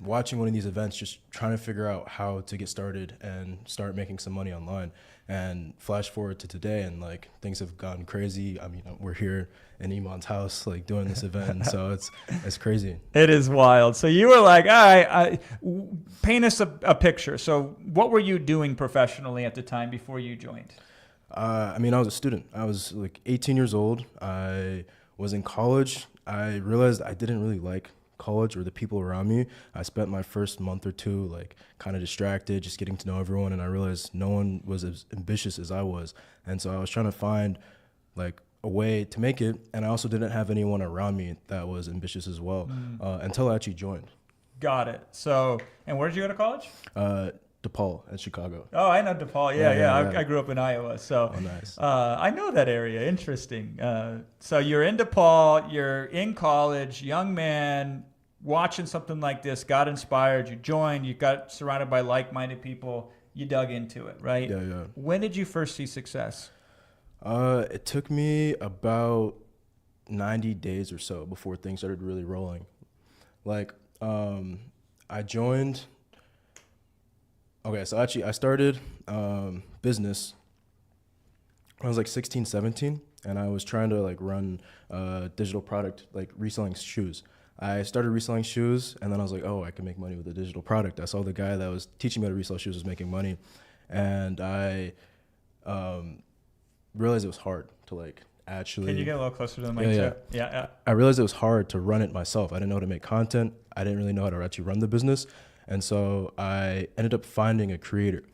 Watching one of these events, just trying to figure out how to get started and start making some money online. And flash forward to today, and like things have gotten crazy. I mean, we're here in Iman's house, like doing this event, so it's crazy. It is wild. So you were like, all right, paint us a picture. So what were you doing professionally at the time before you joined? I mean, I was a student. I was like 18 years old. I was in college. I realized I didn't really like college or the people around me. I spent my first month or two like kind of distracted, just getting to know everyone, and I realized no one was as ambitious as I was. And so I was trying to find like a way to make it, and I also didn't have anyone around me that was ambitious as well until I actually joined. Got it. So, and where did you go to college? DePaul in Chicago. Oh, I know DePaul. Yeah. Yeah. I grew up in Iowa, so Oh, nice. I know that area. Interesting. So you're in DePaul. You're in college, young man, watching something like this, got inspired. You joined. You got surrounded by like-minded people. You dug into it, right? Yeah. When did you first see success? It took me about 90 days or so before things started really rolling. Like, I joined. Okay, so actually I started business when I was like 16, 17, and I was trying to like run a digital product, like reselling shoes. I started reselling shoes, and then I was like, oh, I can make money with a digital product. I saw the guy that was teaching me how to resell shoes was making money, and I realized it was hard to like actually. Can you get a little closer to the mic? Yeah. I realized it was hard to run it myself. I didn't know how to make content. I didn't really know how to actually run the business. And so I ended up finding a creator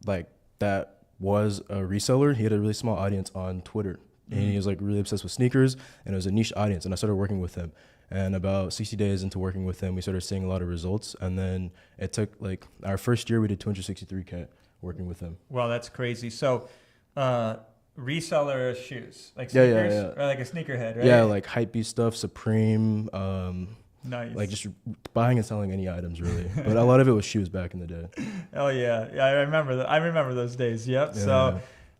like that was a reseller. He had a really small audience on Twitter, and he was like really obsessed with sneakers, and it was a niche audience. And I started working with him, and about 60 days into working with him, we started seeing a lot of results. And then it took like our first year, we did 263K working with him. Well, that's crazy. So reseller shoes, like sneakers, Yeah. or like a sneakerhead, right? Yeah, like Hypebeast stuff, Supreme, Nice. like just buying and selling any items really. But a lot of it was shoes back in the day. Oh yeah. I remember that. I remember those days. Yep. Yeah.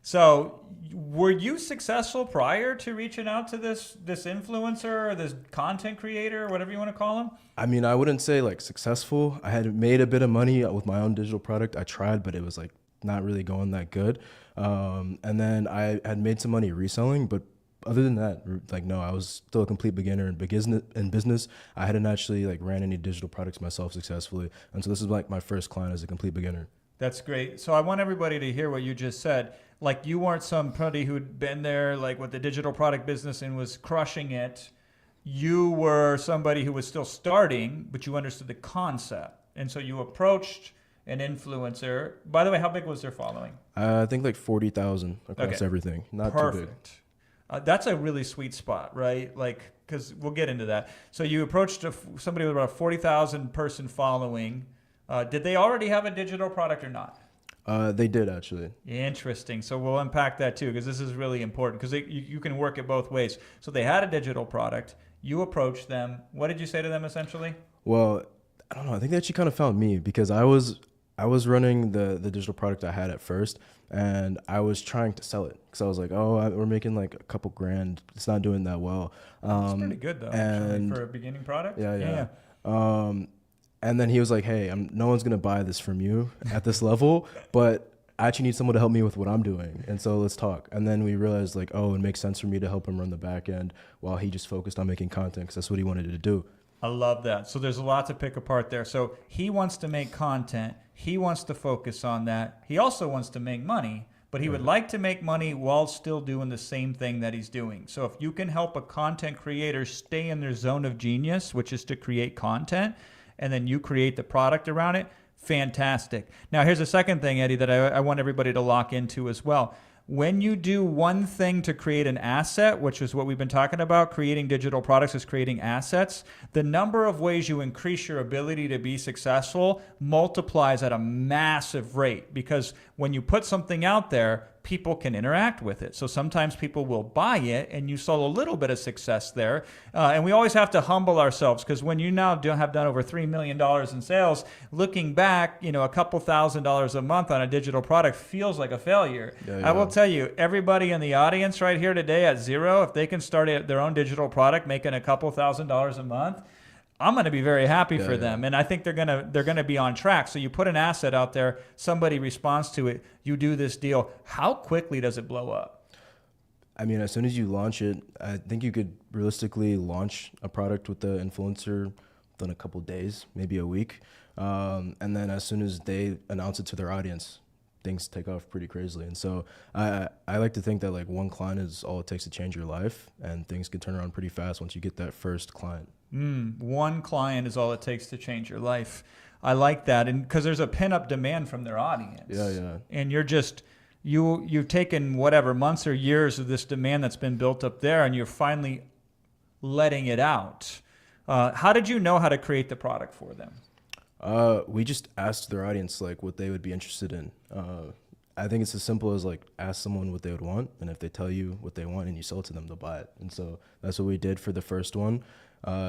So were you successful prior to reaching out to this influencer or this content creator or whatever you want to call him? I mean, I wouldn't say like successful. I had made a bit of money with my own digital product. I tried, but it was like not really going that good. And then I had made some money reselling, but other than that, like, no, I was still a complete beginner in business. I hadn't actually like ran any digital products myself successfully. And so this is like my first client as a complete beginner. That's great. So I want everybody to hear what you just said. Like, you weren't somebody who'd been there like with the digital product business and was crushing it. You were somebody who was still starting, but you understood the concept. And so you approached an influencer. By the way, how big was their following? I think like 40,000 across Okay. everything. Not too big. Perfect. That's a really sweet spot, right? Like, because we'll get into that. So you approached somebody with about a 40,000 person following. Did they already have a digital product or not? They did actually. Interesting. So we'll unpack that too, because this is really important, because you can work it both ways. So they had a digital product. You approached them. What did you say to them essentially? Well, I don't know. I think they actually kind of found me because I was running the digital product I had at first, and I was trying to sell it because I was like, oh, we're making like a couple grand. It's not doing that well. It's pretty good though, actually, and for a beginning product. yeah. And then he was like, hey, no one's going to buy this from you at this level, but I actually need someone to help me with what I'm doing. And so let's talk. And then we realized like, oh, it makes sense for me to help him run the back end while he just focused on making content because that's what he wanted to do. I love that. So there's a lot to pick apart there. So he wants to make content. He wants to focus on that. He also wants to make money, but he would like to make money while still doing the same thing that he's doing. So if you can help a content creator stay in their zone of genius, which is to create content, and then you create the product around it, fantastic. Now, here's a second thing, Eddie, that I want everybody to lock into as well. When you do one thing to create an asset, which is what we've been talking about, creating digital products is creating assets, the number of ways you increase your ability to be successful multiplies at a massive rate, because when you put something out there, people can interact with it. So sometimes people will buy it, and you saw a little bit of success there. And we always have to humble ourselves, because when you now have done over $3 million in sales, looking back, a couple $1,000s a month on a digital product feels like a failure. I will tell you, everybody in the audience right here today at Xero, if they can start their own digital product making a couple $1,000s a month, I'm going to be very happy for them. And I think they're going to be on track. So you put an asset out there, somebody responds to it, you do this deal. How quickly does it blow up? I mean, as soon as you launch it, I think you could realistically launch a product with the influencer within a couple days, maybe a week. And then as soon as they announce it to their audience, things take off pretty crazily. And so I like to think that like one client is all it takes to change your life, and things can turn around pretty fast once you get that first client. One client is all it takes to change your life. I like that. And because there's a pin-up demand from their audience. Yeah. And you're just, you've taken whatever months or years of this demand that's been built up there, and you're finally letting it out. How did you know how to create the product for them? We just asked their audience like what they would be interested in. I think it's as simple as like ask someone what they would want, and if they tell you what they want and you sell it to them, they'll buy it. And so that's what we did for the first one.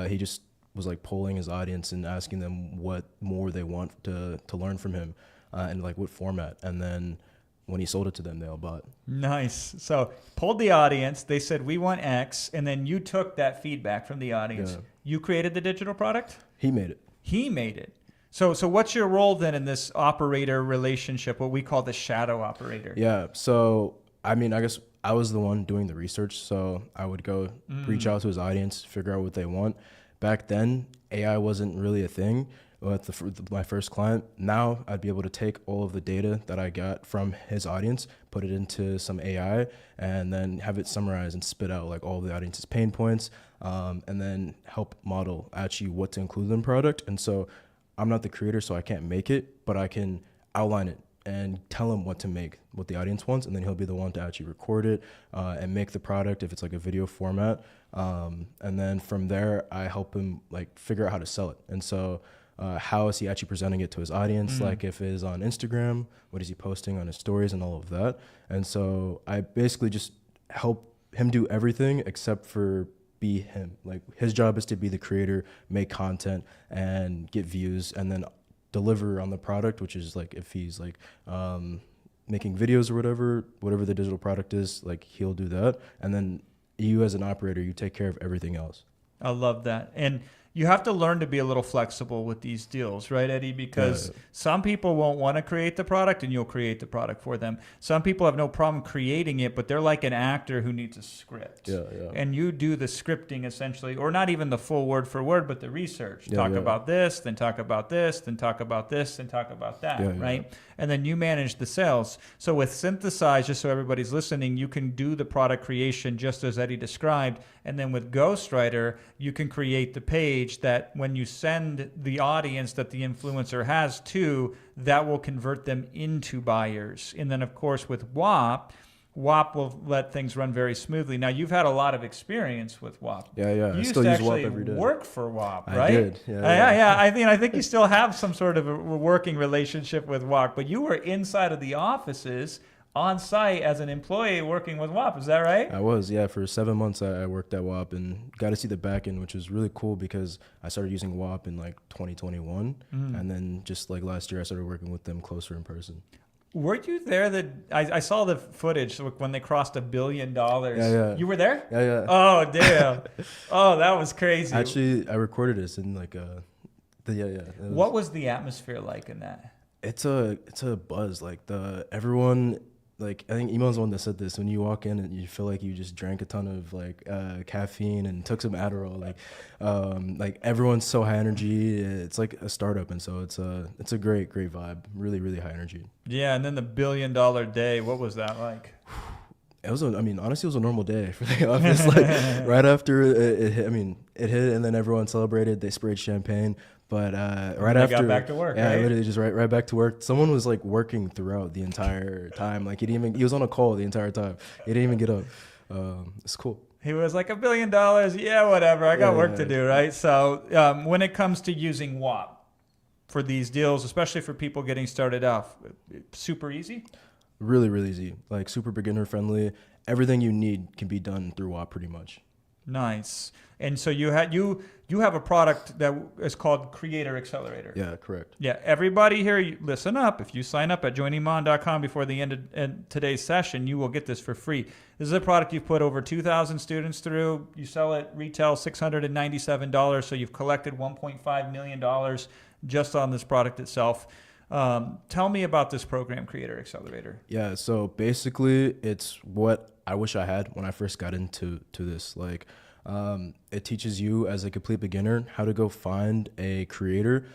He just was like polling his audience and asking them what more they want to learn from him, and like what format. And then when he sold it to them, they all bought. Nice. So polled the audience. They said, we want X. And then you took that feedback from the audience. Yeah. You created the digital product? He made it. He made it. So what's your role then in this operator relationship, what we call the shadow operator? Yeah. So, I mean, I guess I was the one doing the research. So I would go reach out to his audience, figure out what they want. Back then, AI wasn't really a thing with my first client. Now I'd be able to take all of the data that I got from his audience, put it into some AI, and then have it summarize and spit out like all of the audience's pain points, and then help model actually what to include in the product. And so I'm not the creator, so I can't make it, but I can outline it and tell him what to make, what the audience wants, and then he'll be the one to actually record it and make the product if it's like a video format. And then from there, I help him like figure out how to sell it. And so how is he actually presenting it to his audience? Like if it is on Instagram, what is he posting on his stories and all of that? And so I basically just help him do everything except for be him. Like his job is to be the creator, make content and get views, and then deliver on the product, which is like if he's like making videos or whatever the digital product is, like he'll do that, and then you as an operator, you take care of everything else. I love that. And you have to learn to be a little flexible with these deals, right, Eddie? Because some people won't want to create the product and you'll create the product for them. Some people have no problem creating it, but they're like an actor who needs a script. Yeah, yeah. And you do the scripting essentially, or not even the full word for word, but the research. Talk about this, then talk about this, then talk about this, then talk about that, right? And then you manage the sales. So with Synthesize, just so everybody's listening, you can do the product creation just as Eddie described. And then with Ghostwriter, you can create the page that when you send the audience that the influencer has to, that will convert them into buyers. And then, of course, with WAP will let things run very smoothly. Now, you've had a lot of experience with WAP. Yeah. You I used still to use WAP actually every day. work for WAP, right? I did. Yeah. I think you still have some sort of a working relationship with WAP, but you were inside of the offices on site as an employee working with WAP. Is that right? I was, yeah. For 7 months, I worked at WAP and got to see the back end, which was really cool because I started using WAP in like 2021. And then just like last year, I started working with them closer in person. Were you there? I saw the footage when they crossed $1 billion. Yeah. You were there? Yeah. Oh, damn. Oh, that was crazy. Actually, I recorded this in like What was the atmosphere like in that? It's a buzz. Like everyone, like I think Iman's the one that said this. When you walk in and you feel like you just drank a ton of like caffeine and took some Adderall. Like everyone's so high energy. It's like a startup, and so it's a great vibe. Really, really high energy. Yeah, and then the $1 billion day. What was that like? It was honestly, it was a normal day for the office. Like right after it hit, it hit, and then everyone celebrated. They sprayed champagne. But right after, got back to work, yeah, right? literally just right back to work. Someone was like working throughout the entire time. Like he was on a call the entire time. He didn't even get up. It's cool. He was like $1 billion. Yeah, whatever. I got work to do, right? So when it comes to using WAP for these deals, especially for people getting started off, super easy. Really, really easy. Like super beginner friendly. Everything you need can be done through WAP pretty much. Nice. And so you have a product that is called Creator Accelerator. Yeah, correct. Yeah, everybody here, listen up. If you sign up at joiniman.com before the end of today's session, you will get this for free. This is a product you've put over 2,000 students through. You sell it retail $697, so you've collected $1.5 million just on this product itself. Tell me about this program, Creator Accelerator. Yeah, so basically it's what I wish I had when I first got into this. Like, it teaches you as a complete beginner how to go find a creator,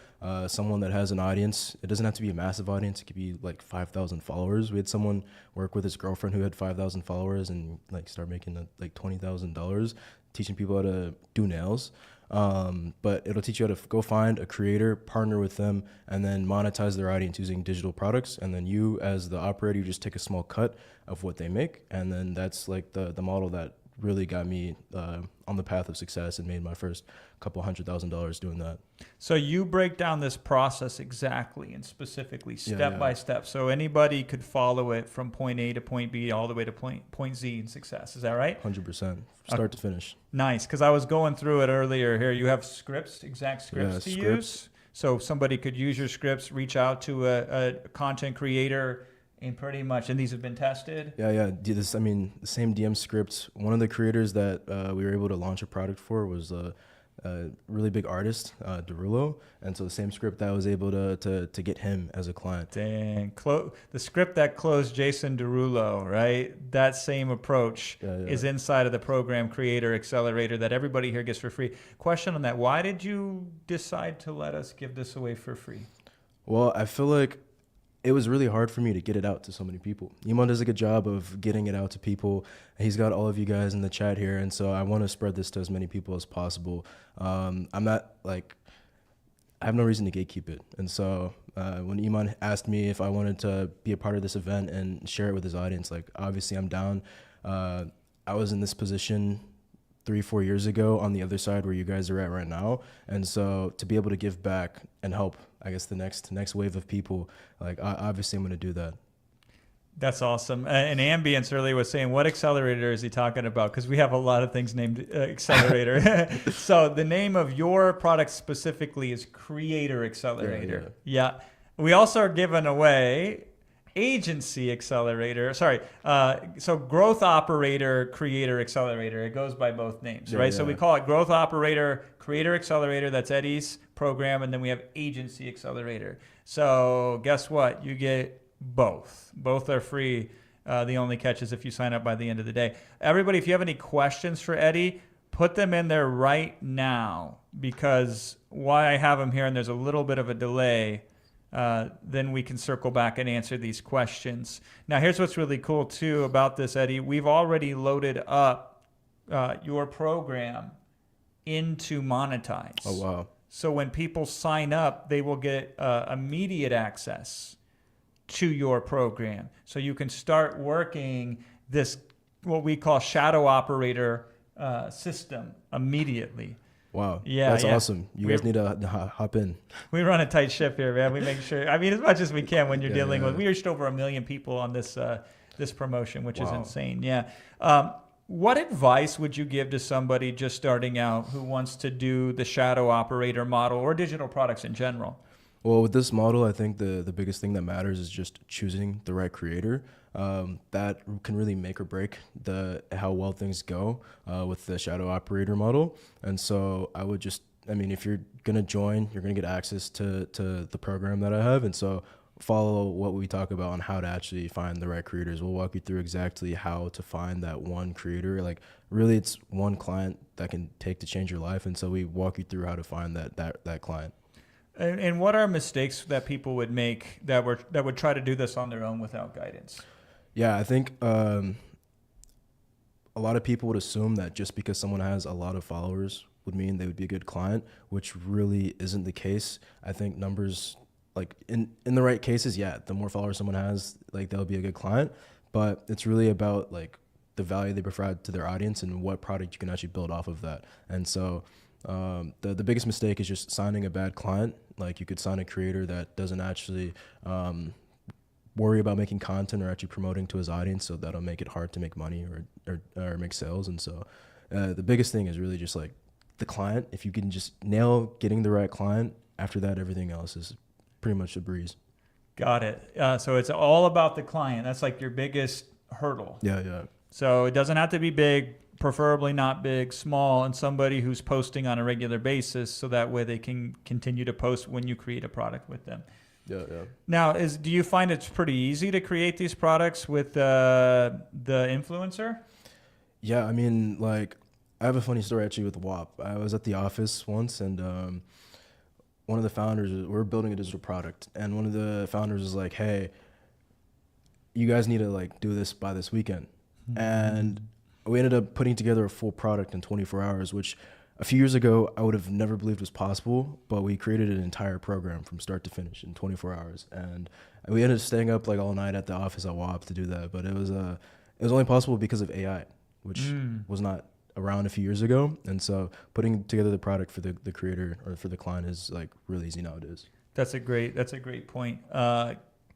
someone that has an audience. It doesn't have to be a massive audience. It could be like 5,000 followers. We had someone work with his girlfriend who had 5,000 followers and like start making like $20,000 teaching people how to do nails. But it'll teach you how to go find a creator, partner with them, and then monetize their audience using digital products. And then you, as the operator, you just take a small cut of what they make. And then that's like the model that really got me on the path of success and made my first couple $100,000 doing that. So you break down this process exactly and specifically step by step. So anybody could follow it from point A to point B all the way to point Z in success. Is that right? 100%, start to finish. Nice, because I was going through it earlier here. You have exact scripts to use. So somebody could use your scripts, reach out to a content creator, and pretty much, and these have been tested? Yeah. The same DM script. One of the creators that we were able to launch a product for was a really big artist, Derulo. And so the same script that I was able to get him as a client. Dang. The script that closed Jason Derulo, right? That same approach is inside of the program Creator Accelerator that everybody here gets for free. Question on that. Why did you decide to let us give this away for free? Well, I feel like it was really hard for me to get it out to so many people. Iman does a good job of getting it out to people. He's got all of you guys in the chat here, and so I want to spread this to as many people as possible. I'm not like, I have no reason to gatekeep it. And so when Iman asked me if I wanted to be a part of this event and share it with his audience, like obviously I'm down. I was in this position 3-4 years ago on the other side where you guys are at right now. And so to be able to give back and help, I guess, the next wave of people, like obviously I'm going to do that. That's awesome. And Ambience earlier was saying, what accelerator is he talking about? Because we have a lot of things named accelerator. So the name of your product specifically is Creator Accelerator. Yeah. We also are giving away agency accelerator. Sorry. So growth operator, creator accelerator. It goes by both names, Yeah, right? So yeah. we call it growth operator, creator accelerator. That's Eddie's program. And then we have agency accelerator. So guess what? You get both. Both are free. The only catch is if you sign up by the end of the day. Everybody, if you have any questions for Eddie, put them in there right now, because why I have them here and there's a little bit of a delay, then we can circle back and answer these questions. Now, here's what's really cool too about this, Eddie. We've already loaded up your program into Monetize. Oh, wow. So when people sign up, they will get immediate access to your program. So you can start working this, what we call shadow operator system immediately. Wow. Yeah, That's yeah. awesome. You guys need to hop in. We run a tight ship here, man. We make sure, I mean, as much as we can when you're Yeah, dealing yeah. with, we reached over 1 million people on this this promotion, which is Wow. insane. Yeah. What advice would you give to somebody just starting out who wants to do the shadow operator model or digital products in general? Well, with this model, I think the biggest thing that matters is just choosing the right creator. That can really make or break how well things go with the shadow operator model. And so I would just, I mean, if you're going to join, you're going to get access to the program that I have. And so follow what we talk about on how to actually find the right creators. We'll walk you through exactly how to find that one creator. Like really, it's one client that can take to change your life. And so we walk you through how to find that client. And what are mistakes that people would make that would try to do this on their own without guidance? Yeah, I think a lot of people would assume that just because someone has a lot of followers would mean they would be a good client, which really isn't the case. I think numbers, like in the right cases, yeah, the more followers someone has, like they'll be a good client. But it's really about like the value they provide to their audience and what product you can actually build off of that. And so the biggest mistake is just signing a bad client. Like you could sign a creator that doesn't actually worry about making content or actually promoting to his audience, so that'll make it hard to make money or make sales. And so the biggest thing is really just like the client. If you can just nail getting the right client, after that everything else is pretty much a breeze. Got it. So it's all about the client. That's like your biggest hurdle. Yeah. So it doesn't have to be big, preferably not big, small, and somebody who's posting on a regular basis, so that way they can continue to post when you create a product with them. Yeah. Now, do you find it's pretty easy to create these products with the influencer? Yeah, I mean, like, I have a funny story actually with WAP. I was at the office once, and one of the founders, we're building a digital product, and one of the founders was like, hey, you guys need to like do this by this weekend. Mm-hmm. And we ended up putting together a full product in 24 hours, which a few years ago I would have never believed was possible, but we created an entire program from start to finish in 24 hours. And we ended up staying up like all night at the office at WAP to do that. But it was only possible because of AI, which was not around a few years ago. And so putting together the product for the creator or for the client is like really easy nowadays. That's a great point.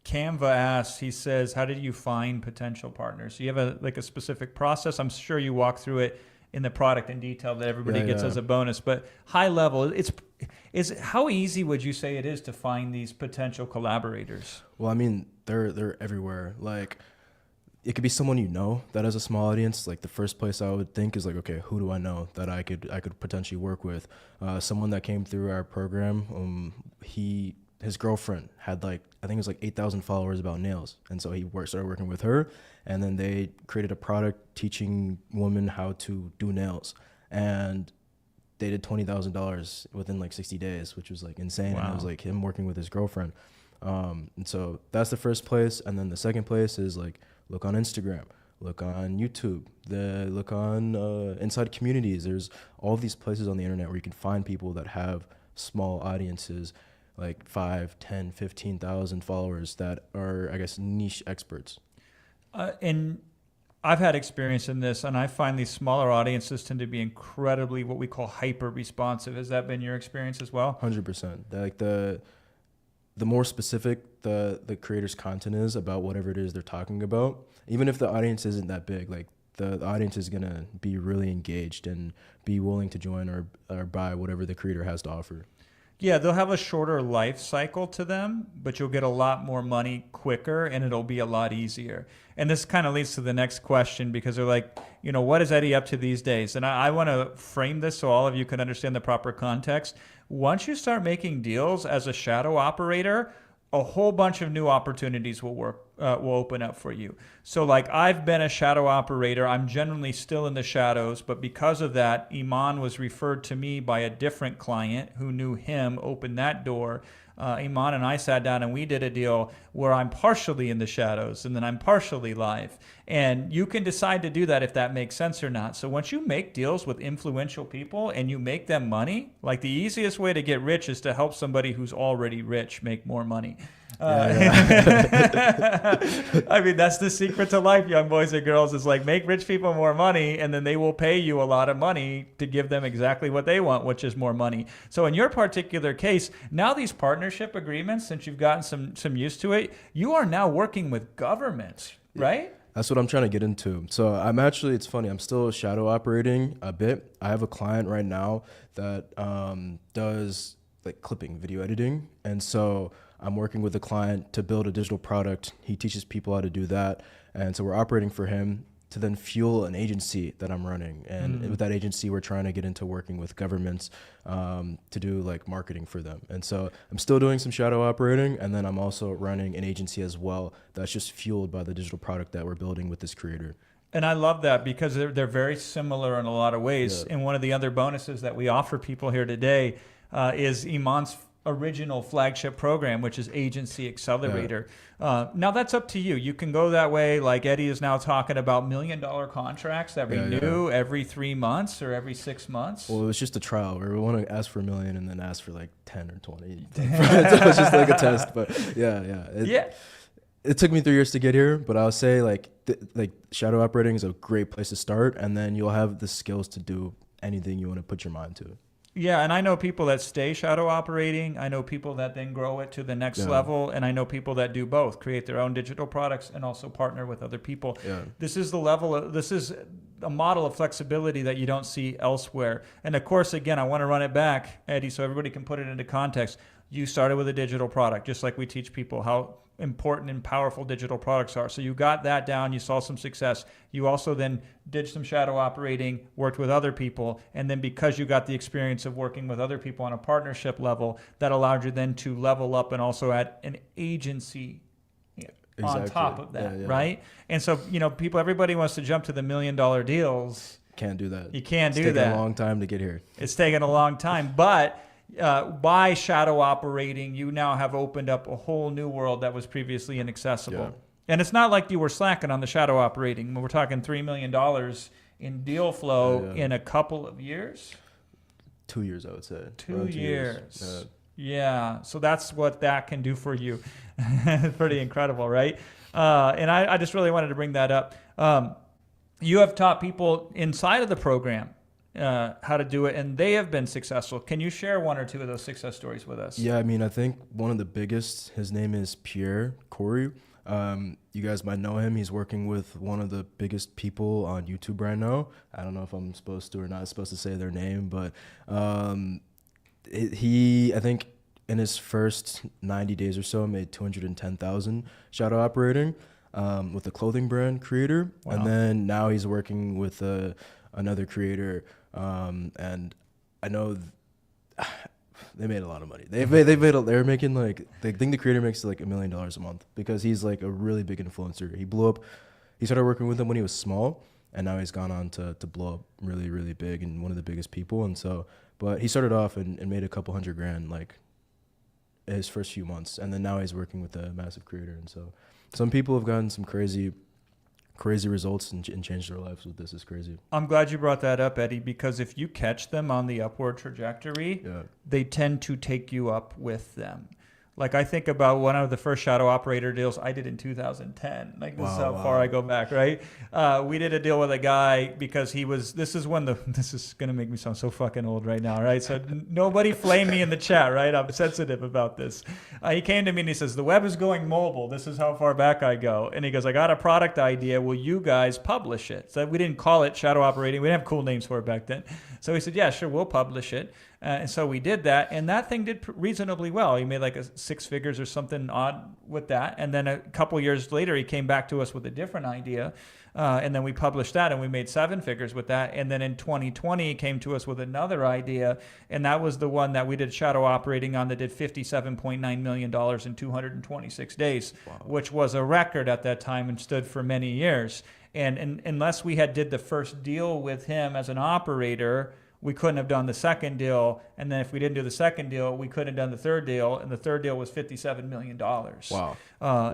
Canva asks, he says, how did you find potential partners? Do you have a specific process? I'm sure you walk through it in the product in detail that everybody gets as a bonus, but high level, how easy would you say it is to find these potential collaborators? Well, I mean, they're everywhere. Like, it could be someone you know that has a small audience. Like the first place I would think is like, okay, who do I know that I could potentially work with? Someone that came through our program, his girlfriend had like, I think it was like 8,000 followers about nails. And so he started working with her, and then they created a product teaching women how to do nails. And they did $20,000 within like 60 days, which was like insane. Wow. And it was like him working with his girlfriend. And so that's the first place. And then the second place is like, look on Instagram, look on YouTube, look on inside communities. There's all these places on the internet where you can find people that have small audiences, like 5, 10, 15,000 followers that are, I guess, niche experts. And I've had experience in this, and I find these smaller audiences tend to be incredibly what we call hyper responsive. Has that been your experience as well? 100%. Like the more specific the creator's content is about whatever it is they're talking about, even if the audience isn't that big, like the audience is going to be really engaged and be willing to join or buy whatever the creator has to offer. Yeah, they'll have a shorter life cycle to them, but you'll get a lot more money quicker and it'll be a lot easier. And this kind of leads to the next question because they're like, what is Eddie up to these days? And I want to frame this so all of you can understand the proper context. Once you start making deals as a shadow operator, a whole bunch of new opportunities will open up for you. So like I've been a shadow operator. I'm generally still in the shadows, but because of that, Iman was referred to me by a different client who knew him, opened that door. Iman and I sat down and we did a deal where I'm partially in the shadows and then I'm partially live. And you can decide to do that if that makes sense or not. So once you make deals with influential people and you make them money, like the easiest way to get rich is to help somebody who's already rich make more money. I mean, that's the secret to life, young boys and girls, is like make rich people more money and then they will pay you a lot of money to give them exactly what they want, which is more money. So in your particular case, now these partnership agreements, since you've gotten some use to it, you are now working with governments, right? That's what I'm trying to get into. So it's funny, I'm still shadow operating a bit. I have a client right now that does like clipping, video editing. And so I'm working with a client to build a digital product. He teaches people how to do that. And so we're operating for him to then fuel an agency that I'm running. And with that agency, we're trying to get into working with governments to do like marketing for them. And so I'm still doing some shadow operating. And then I'm also running an agency as well that's just fueled by the digital product that we're building with this creator. And I love that because they're very similar in a lot of ways. Yeah. And one of the other bonuses that we offer people here today is Iman's original flagship program, which is Agency Accelerator. Now that's up to you. You can go that way. Like Eddie is now talking about $1 million contracts that renew every 3 months or every 6 months. Well, it was just a trial where we want to ask for $1 million and then ask for like 10 or 20. So it's just like a test, but it took me 3 years to get here, but I'll say like shadow operating is a great place to start, and then you'll have the skills to do anything you want to put your mind to. Yeah, and I know people that stay shadow operating. I know people that then grow it to the next level, and I know people that do both, create their own digital products and also partner with other people. Yeah. This is a model of flexibility that you don't see elsewhere. And of course, again, I want to run it back, Eddie, so everybody can put it into context. You started with a digital product, just like we teach people how important and powerful digital products are. So you got that down, you saw some success. You also then did some shadow operating, worked with other people, and then because you got the experience of working with other people on a partnership level, that allowed you then to level up and also add an agency on top of that, right? And so, everybody wants to jump to the $1 million deals. Can't do that. You can't do that. It's taken a long time to get here. It's taken a long time, but by shadow operating, you now have opened up a whole new world that was previously inaccessible. Yeah. And it's not like you were slacking on the shadow operating. We're talking $3 million in deal flow in a couple of years. 2 years, I would say. 2 years. Yeah. So that's what that can do for you. Pretty incredible, right? And I just really wanted to bring that up. You have taught people inside of the program how to do it, and they have been successful. Can you share one or two of those success stories with us? Yeah, I think one of the biggest, his name is Pierre Corey. You guys might know him. He's working with one of the biggest people on YouTube right now. I don't know if I'm supposed to or not supposed to say their name, but he, I think in his first 90 days or so, made 210,000 shadow operating with a clothing brand creator. Wow. And then now he's working with another creator. And I know they made a lot of money. They're making like, they think the creator makes like $1 million a month because he's like a really big influencer. He blew up. He started working with him when he was small, and now he's gone on to blow up really, really big and one of the biggest people. And so, but he started off and made a couple $100,000 like his first few months, and then now he's working with a massive creator. And so some people have gotten some crazy results and changed their lives with this. Is crazy. I'm glad you brought that up, Eddie, because if you catch them on the upward trajectory, they tend to take you up with them. Like I think about one of the first shadow operator deals I did in 2010. Like this is how far I go back, right? We did a deal with a guy because this is going to make me sound so fucking old right now, right? So nobody flame me in the chat, right? I'm sensitive about this. He came to me and he says, the web is going mobile. This is how far back I go. And he goes, I got a product idea. Will you guys publish it? So we didn't call it shadow operating. We didn't have cool names for it back then. So he said, yeah, sure, we'll publish it. And so we did that, and that thing did reasonably well. He made like a 6 figures or something odd with that. And then a couple years later, he came back to us with a different idea. And then we published that, and we made 7 figures with that. And then in 2020, he came to us with another idea, and that was the one that we did shadow operating on that did $57.9 million in 226 days, which was a record at that time and stood for many years. And unless we had did the first deal with him as an operator, we couldn't have done the second deal. And then if we didn't do the second deal, we couldn't have done the third deal. And the third deal was $57 million. Wow.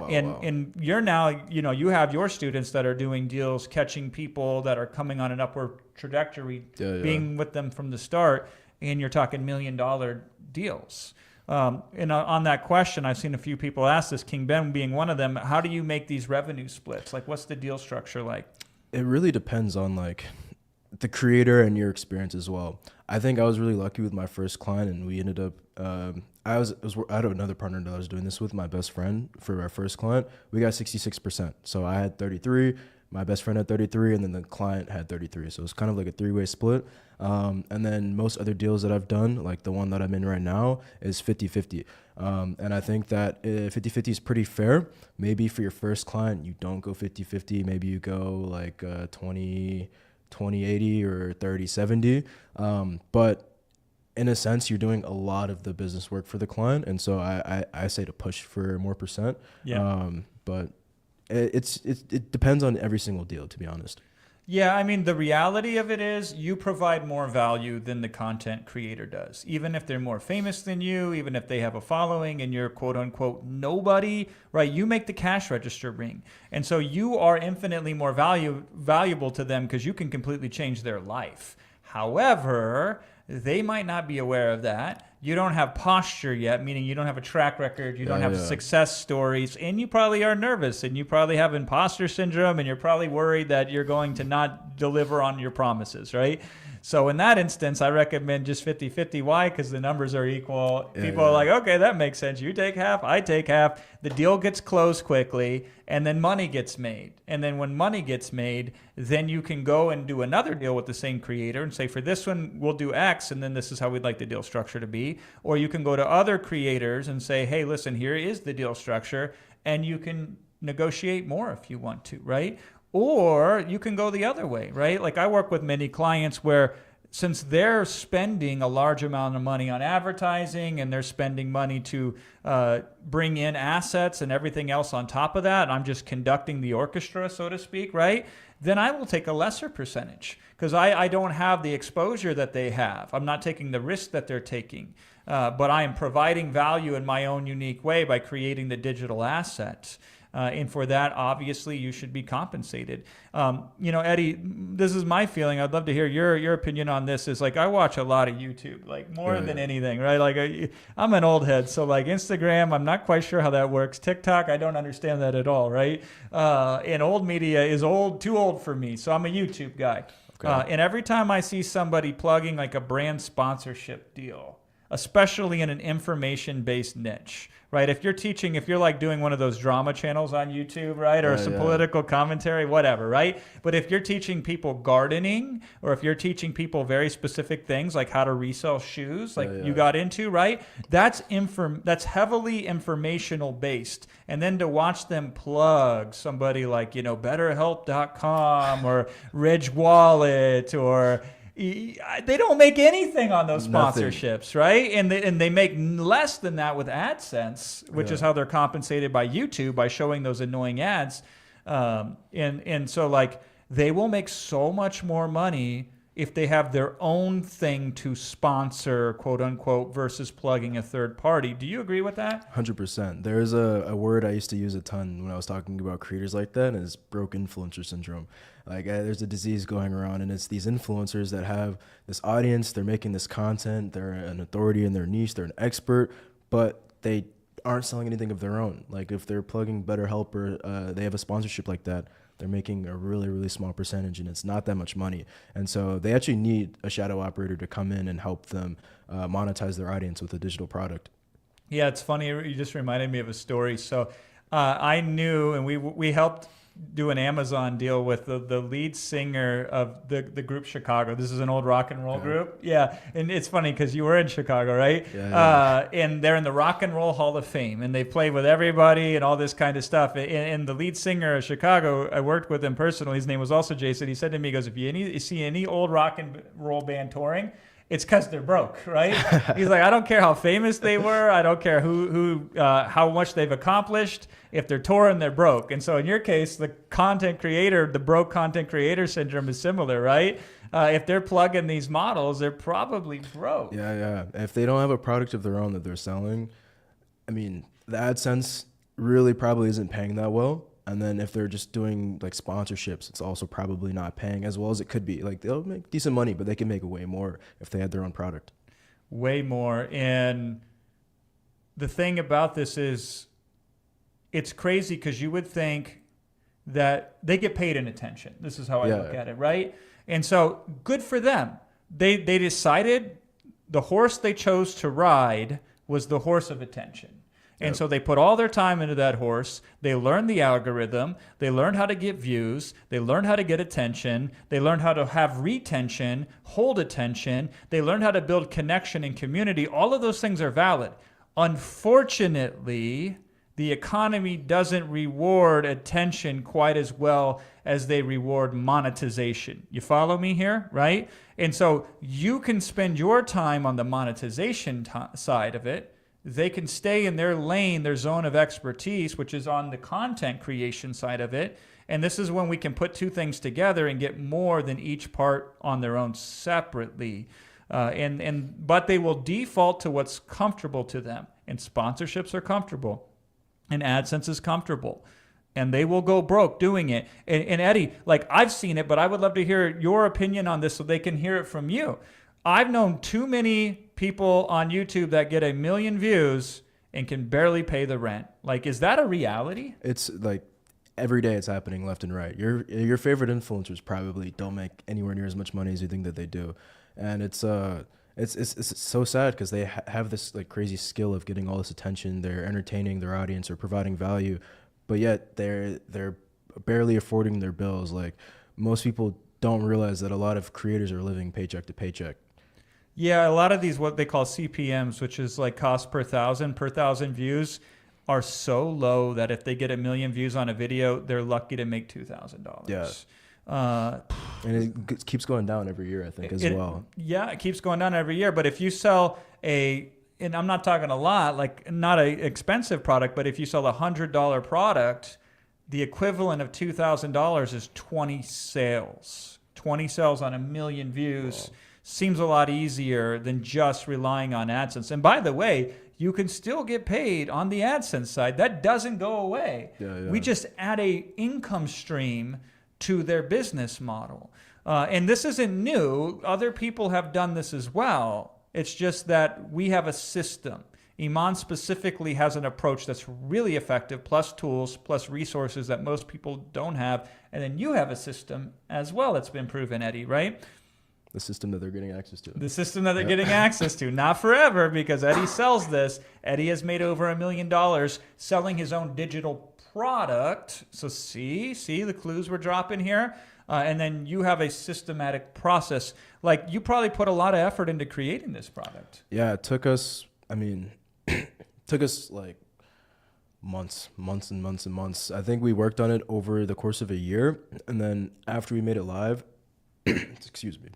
And you're now, you have your students that are doing deals, catching people that are coming on an upward trajectory, being with them from the start. And you're talking $1 million deals. And on that question, I've seen a few people ask this, King Ben being one of them. How do you make these revenue splits? Like, what's the deal structure like? It really depends on like the creator and your experience as well. I think I was really lucky with my first client, and we ended up. I had another partner that I was doing this with, my best friend, for our first client. We got 66%. So I had 33, my best friend had 33, and then the client had 33. So it's kind of like a 3-way split. And then most other deals that I've done, like the one that I'm in right now, is 50-50. And I think that 50-50 is pretty fair. Maybe for your first client, you don't go 50-50. Maybe you go like 20-80 or 30-70. But in a sense, you're doing a lot of the business work for the client. And so I say to push for more percent. Yeah. But it depends on every single deal, to be honest. Yeah, I mean, the reality of it is you provide more value than the content creator does. Even if they're more famous than you, even if they have a following and you're quote unquote nobody, right? You make the cash register ring. And so you are infinitely more valuable to them because you can completely change their life. However, they might not be aware of that. You don't have posture yet, meaning you don't have a track record, you don't have success stories, and you probably are nervous, and you probably have imposter syndrome, and you're probably worried that you're going to not deliver on your promises, right? So in that instance, I recommend just 50-50. Why? Because the numbers are equal. People are like, okay, that makes sense. You take half, I take half. The deal gets closed quickly, and then money gets made. And then when money gets made, then you can go and do another deal with the same creator and say, for this one, we'll do X, and then this is how we'd like the deal structure to be. Or you can go to other creators and say, hey, listen, here is the deal structure, and you can negotiate more if you want to, right? Or you can go the other way, right? Like I work with many clients where since they're spending a large amount of money on advertising and they're spending money to bring in assets and everything else on top of that, and I'm just conducting the orchestra, so to speak, right? Then I will take a lesser percentage because I don't have the exposure that they have. I'm not taking the risk that they're taking, but I am providing value in my own unique way by creating the digital assets. And for that, obviously, you should be compensated. Eddie, this is my feeling. I'd love to hear your opinion on this. Is like I watch a lot of YouTube, like more than anything, right? Like I'm an old head, so like Instagram, I'm not quite sure how that works. TikTok, I don't understand that at all, right? And old media is too old for me, so I'm a YouTube guy. Okay. And every time I see somebody plugging like a brand sponsorship deal, especially in an information-based niche, right? If you're like doing one of those drama channels on YouTube, right? Or some political commentary, whatever, right? But if you're teaching people gardening, or if you're teaching people very specific things like how to resell shoes, like you got into, right? That's heavily informational based. And then to watch them plug somebody like, BetterHelp.com or Ridge Wallet or they don't make anything on those sponsorships, right? And they make less than that with AdSense, which is how they're compensated by YouTube by showing those annoying ads. And so like they will make so much more money if they have their own thing to sponsor, quote unquote, versus plugging a third party. Do you agree with that? 100%. There's a word I used to use a ton when I was talking about creators like that, and it's broke influencer syndrome. Like there's a disease going around, and it's these influencers that have this audience, they're making this content, they're an authority in their niche, they're an expert, but they aren't selling anything of their own. Like if they're plugging BetterHelp or they have a sponsorship like that, they're making a really, really small percentage, and it's not that much money. And so they actually need a shadow operator to come in and help them monetize their audience with a digital product. Yeah, it's funny. You just reminded me of a story. So I knew, and we helped do an Amazon deal with the lead singer of the group Chicago. This is an old rock and roll group. Yeah. And it's funny because you were in Chicago, right? Yeah. And they're in the Rock and Roll Hall of Fame, and they play with everybody and all this kind of stuff. And the lead singer of Chicago, I worked with him personally. His name was also Jason. He said to me, he goes, if you see any old rock and roll band touring, it's because they're broke, right? He's like, I don't care how famous they were. I don't care how much they've accomplished. If they're touring, they're broke. And so in your case, the broke content creator syndrome is similar, right? If they're plugging these models, they're probably broke. Yeah. If they don't have a product of their own that they're selling, I mean, the AdSense really probably isn't paying that well. And then if they're just doing like sponsorships, it's also probably not paying as well as it could be. Like they'll make decent money, but they can make way more if they had their own product. Way more. And the thing about this is it's crazy because you would think that they get paid in attention. This is how I look at it, right? And so good for them. They decided the horse they chose to ride was the horse of attention. And so they put all their time into that horse. They learned the algorithm. They learned how to get views. They learned how to get attention. They learned how to have retention, hold attention. They learned how to build connection and community. All of those things are valid. Unfortunately, the economy doesn't reward attention quite as well as they reward monetization. You follow me here, right? And so you can spend your time on the monetization side of it. They can stay in their lane, their zone of expertise, which is on the content creation side of it. And this is when we can put two things together and get more than each part on their own separately. But they will default to what's comfortable to them. And sponsorships are comfortable. And AdSense is comfortable. And they will go broke doing it. And Eddie, like I've seen it, but I would love to hear your opinion on this so they can hear it from you. I've known too many people on YouTube that get 1 million views and can barely pay the rent. Like, is that a reality? It's like every day it's happening left and right. Your favorite influencers probably don't make anywhere near as much money as you think that they do. And it's so sad because they have this like crazy skill of getting all this attention. They're entertaining their audience or providing value, but yet they're barely affording their bills. Like most people don't realize that a lot of creators are living paycheck to paycheck. Yeah, a lot of these, what they call CPMs, which is like cost per thousand views, are so low that if they get 1 million views on a video, they're lucky to make $2,000. Yeah. And it keeps going down every year, I think, as well. Yeah, it keeps going down every year. But if you sell and I'm not talking a lot, like not an expensive product, but if you sell a $100 product, the equivalent of $2,000 is 20 sales. 20 sales on 1 million views. Wow. Seems a lot easier than just relying on AdSense. And by the way, you can still get paid on the AdSense side. That doesn't go away. Yeah. We just add a income stream to their business model. And this isn't new. Other people have done this as well. It's just that we have a system. Iman specifically has an approach that's really effective, plus tools, plus resources that most people don't have. And then you have a system as well that's been proven, Eddie, right? The system that they're getting access to. The system that they're getting access to. Not forever, because Eddie sells this. Eddie has made over $1 million selling his own digital product. So see the clues we're dropping here? And then you have a systematic process. Like you probably put a lot of effort into creating this product. Yeah, it took us, like months and months. I think we worked on it over the course of a year. And then after we made it live, excuse me,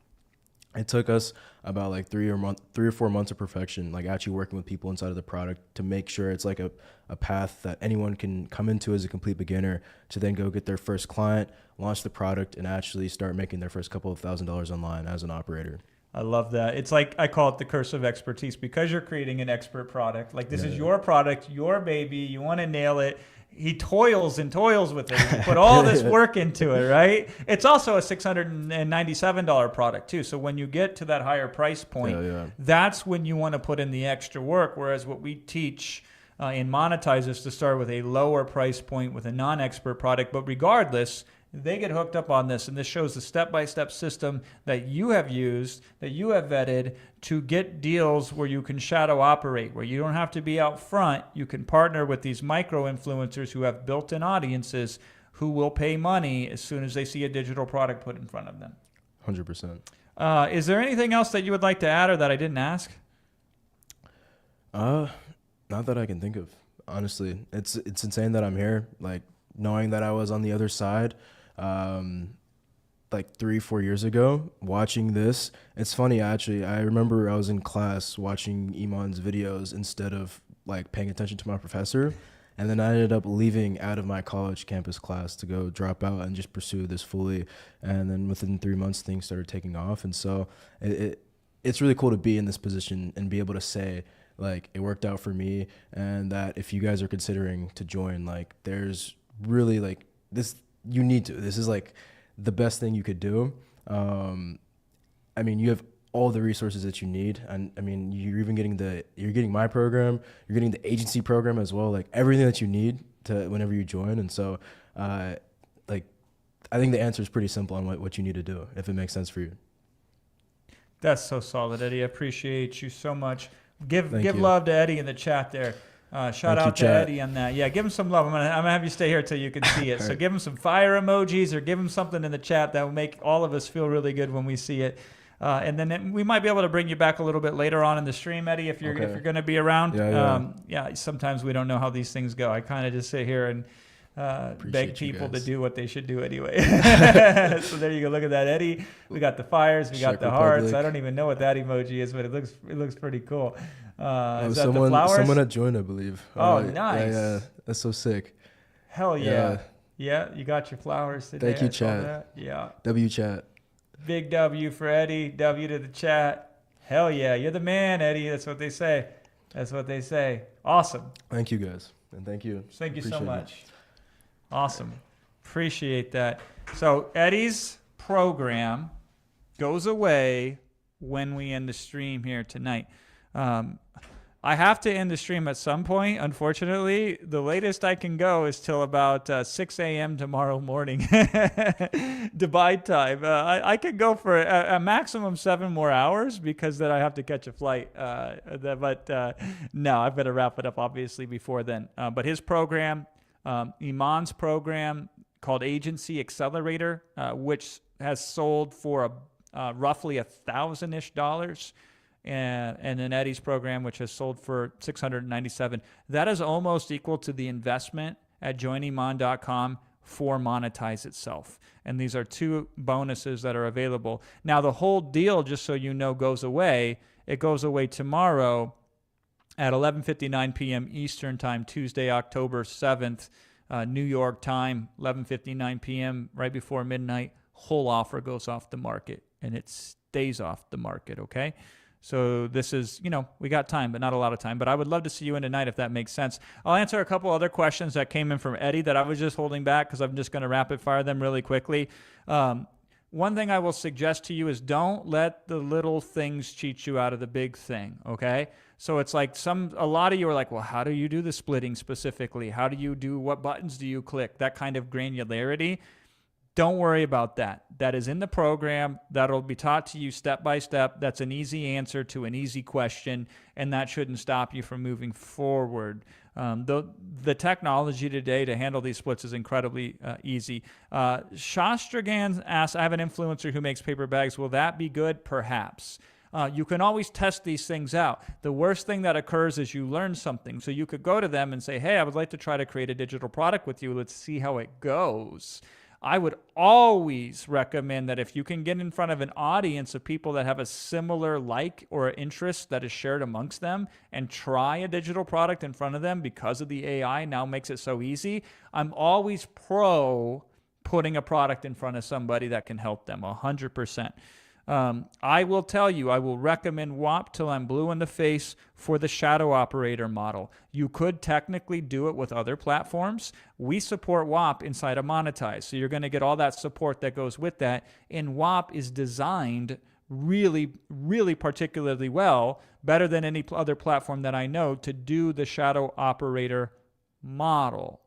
it took us about like 3 or 4 months of perfection, like actually working with people inside of the product to make sure it's like a path that anyone can come into as a complete beginner to then go get their first client, launch the product, and actually start making their first couple of $1,000s online as an operator. I love that. It's like, I call it the curse of expertise because you're creating an expert product. Like this is your product, your baby. You want to nail it. He toils and toils with it. You put all this work into it, right? It's also a $697 product too. So when you get to that higher price point, that's when you want to put in the extra work. Whereas what we teach in Monetize is to start with a lower price point with a non-expert product. But regardless, they get hooked up on this, and this shows the step-by-step system that you have used, that you have vetted to get deals where you can shadow operate, where you don't have to be out front. You can partner with these micro-influencers who have built-in audiences who will pay money as soon as they see a digital product put in front of them. 100%. Is there anything else that you would like to add or that I didn't ask? Not that I can think of. Honestly, it's insane that I'm here. Like knowing that I was on the other side, like 3-4 years ago, watching this. It's funny actually. I remember I was in class watching Iman's videos instead of like paying attention to my professor, and then I ended up leaving out of my college campus class to go drop out and just pursue this fully. And then within 3 months, things started taking off, and so it's really cool to be in this position and be able to say, like, it worked out for me, and that if you guys are considering to join, like, there's really like this, you need to, this is like the best thing you could do. I mean, you have all the resources that you need, and I mean, you're getting my program, you're getting the agency program as well, like everything that you need to whenever you join. And so like I think the answer is pretty simple on what you need to do, if it makes sense for you. That's so solid, Eddie. I appreciate you so much. Give you. love to Eddie in the chat there. Shout out to chat. Eddie on that. Yeah, give him some love. I'm gonna have you stay here till you can see it. So give him some fire emojis or give him something in the chat that will make all of us feel really good when we see it. And then we might be able to bring you back a little bit later on in the stream, Eddie, if you're going to be around. Yeah. Sometimes we don't know how these things go. I kind of just sit here and beg people to do what they should do anyway. So there you go. Look at that, Eddie. We got the fires. We got Czech the hearts. Republic. I don't even know what that emoji is, but it looks pretty cool. Is that someone, the flowers? someone had joined, I believe. Oh, nice. Yeah, that's so sick. Hell yeah. Yeah, you got your flowers today. Thank you, I saw chat. that. Yeah. W chat. Big W for Eddie. W to the chat. Hell yeah. You're the man, Eddie. That's what they say. That's what they say. Awesome. Thank you guys, and thank you. Thank you so Appreciate it. much. Awesome. Appreciate that. So Eddie's program goes away when we end the stream here tonight. I have to end the stream at some point. Unfortunately, the latest I can go is till about 6 a.m. tomorrow morning, Dubai time. I could go for a maximum 7 more hours because then I have to catch a flight. But no, I've got to wrap it up obviously before then. But his program, Iman's program called Agency Accelerator, which has sold for roughly $1,000-ish. And then Eddie's program, which has sold for $697. That is almost equal to the investment at joiniman.com for Monetize itself. And these are 2 bonuses that are available. Now, the whole deal, just so you know, goes away. It goes away tomorrow at 11:59 p.m. Eastern Time, Tuesday, October 7th, New York time, 11:59 p.m., right before midnight. Whole offer goes off the market, and it stays off the market, okay? So this is, we got time, but not a lot of time. But I would love to see you in tonight if that makes sense. I'll answer a couple other questions that came in from Eddie that I was just holding back because I'm just going to rapid fire them really quickly. One thing I will suggest to you is don't let the little things cheat you out of the big thing, okay? So it's like a lot of you are like, well, how do you do the splitting specifically? How do you do, what buttons do you click? That kind of granularity. Don't worry about that. That is in the program. That'll be taught to you step by step. That's an easy answer to an easy question, and that shouldn't stop you from moving forward. The technology today to handle these splits is incredibly easy. Shastragan asks, I have an influencer who makes paper bags. Will that be good? Perhaps. You can always test these things out. The worst thing that occurs is you learn something. So you could go to them and say, hey, I would like to try to create a digital product with you. Let's see how it goes. I would always recommend that if you can get in front of an audience of people that have a similar like or interest that is shared amongst them and try a digital product in front of them because of the AI now makes it so easy, I'm always pro putting a product in front of somebody that can help them 100%. I will tell you, I will recommend WAP till I'm blue in the face for the shadow operator model. You could technically do it with other platforms. We support WAP inside of Monetize, so you're going to get all that support that goes with that. And WAP is designed really, really particularly well, better than any other platform that I know, to do the shadow operator model.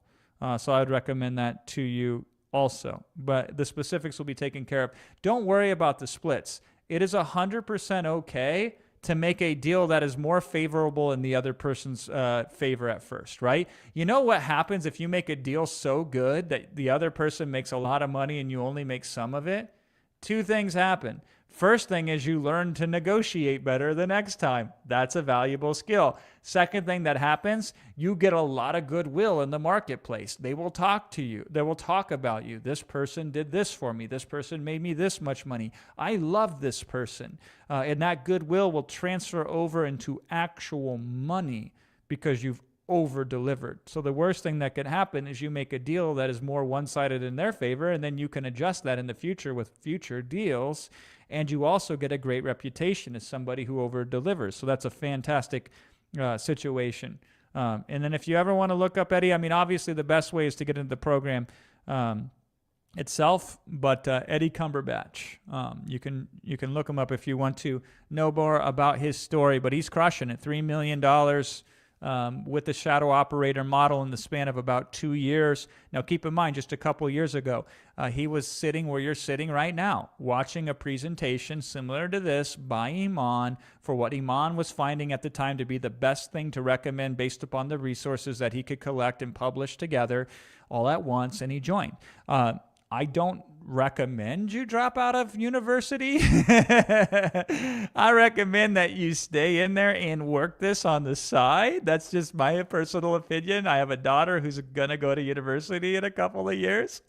So I'd recommend that to you also, but the specifics will be taken care of. Don't worry about the splits. It is 100% okay to make a deal that is more favorable in the other person's favor at first, right? You know what happens if you make a deal so good that the other person makes a lot of money and you only make some of it? Two things happen. First thing is you learn to negotiate better the next time. That's a valuable skill. Second thing that happens, you get a lot of goodwill in the marketplace. They will talk to you. They will talk about you. This person did this for me. This person made me this much money. I love this person. And that goodwill will transfer over into actual money because you've over-delivered. So the worst thing that could happen is you make a deal that is more one-sided in their favor, and then you can adjust that in the future with future deals, and you also get a great reputation as somebody who over-delivers. So that's a fantastic situation. And then if you ever want to look up Eddie, I mean, obviously the best way is to get into the program itself, but Eddie Cumberbatch, you can look him up if you want to know more about his story, but he's crushing it. $3 million with the shadow operator model in the span of about 2 years. Now, keep in mind, just a couple years ago, he was sitting where you're sitting right now, watching a presentation similar to this by Iman for what Iman was finding at the time to be the best thing to recommend based upon the resources that he could collect and publish together all at once, and he joined. I don't recommend you drop out of university. I recommend that you stay in there and work this on the side. That's just my personal opinion. I have a daughter who's going to go to university in a couple of years.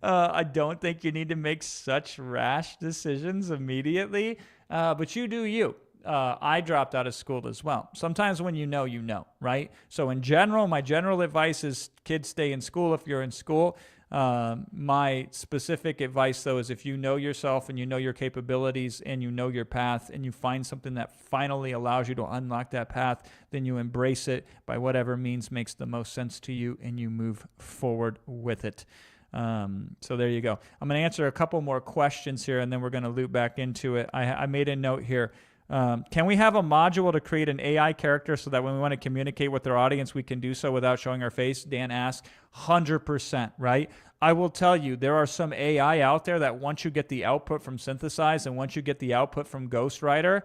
I don't think you need to make such rash decisions immediately, but you do you. I dropped out of school as well. Sometimes when you know, right? So in general, my general advice is kids stay in school if you're in school. My specific advice, though, is if you know yourself and you know your capabilities and you know your path and you find something that finally allows you to unlock that path, then you embrace it by whatever means makes the most sense to you and you move forward with it. So there you go. I'm going to answer a couple more questions here and then we're going to loop back into it. I made a note here. Can we have a module to create an AI character so that when we want to communicate with our audience, we can do so without showing our face? Dan asked. 100%, right? I will tell you, there are some AI out there that once you get the output from Synthesize and once you get the output from Ghostwriter,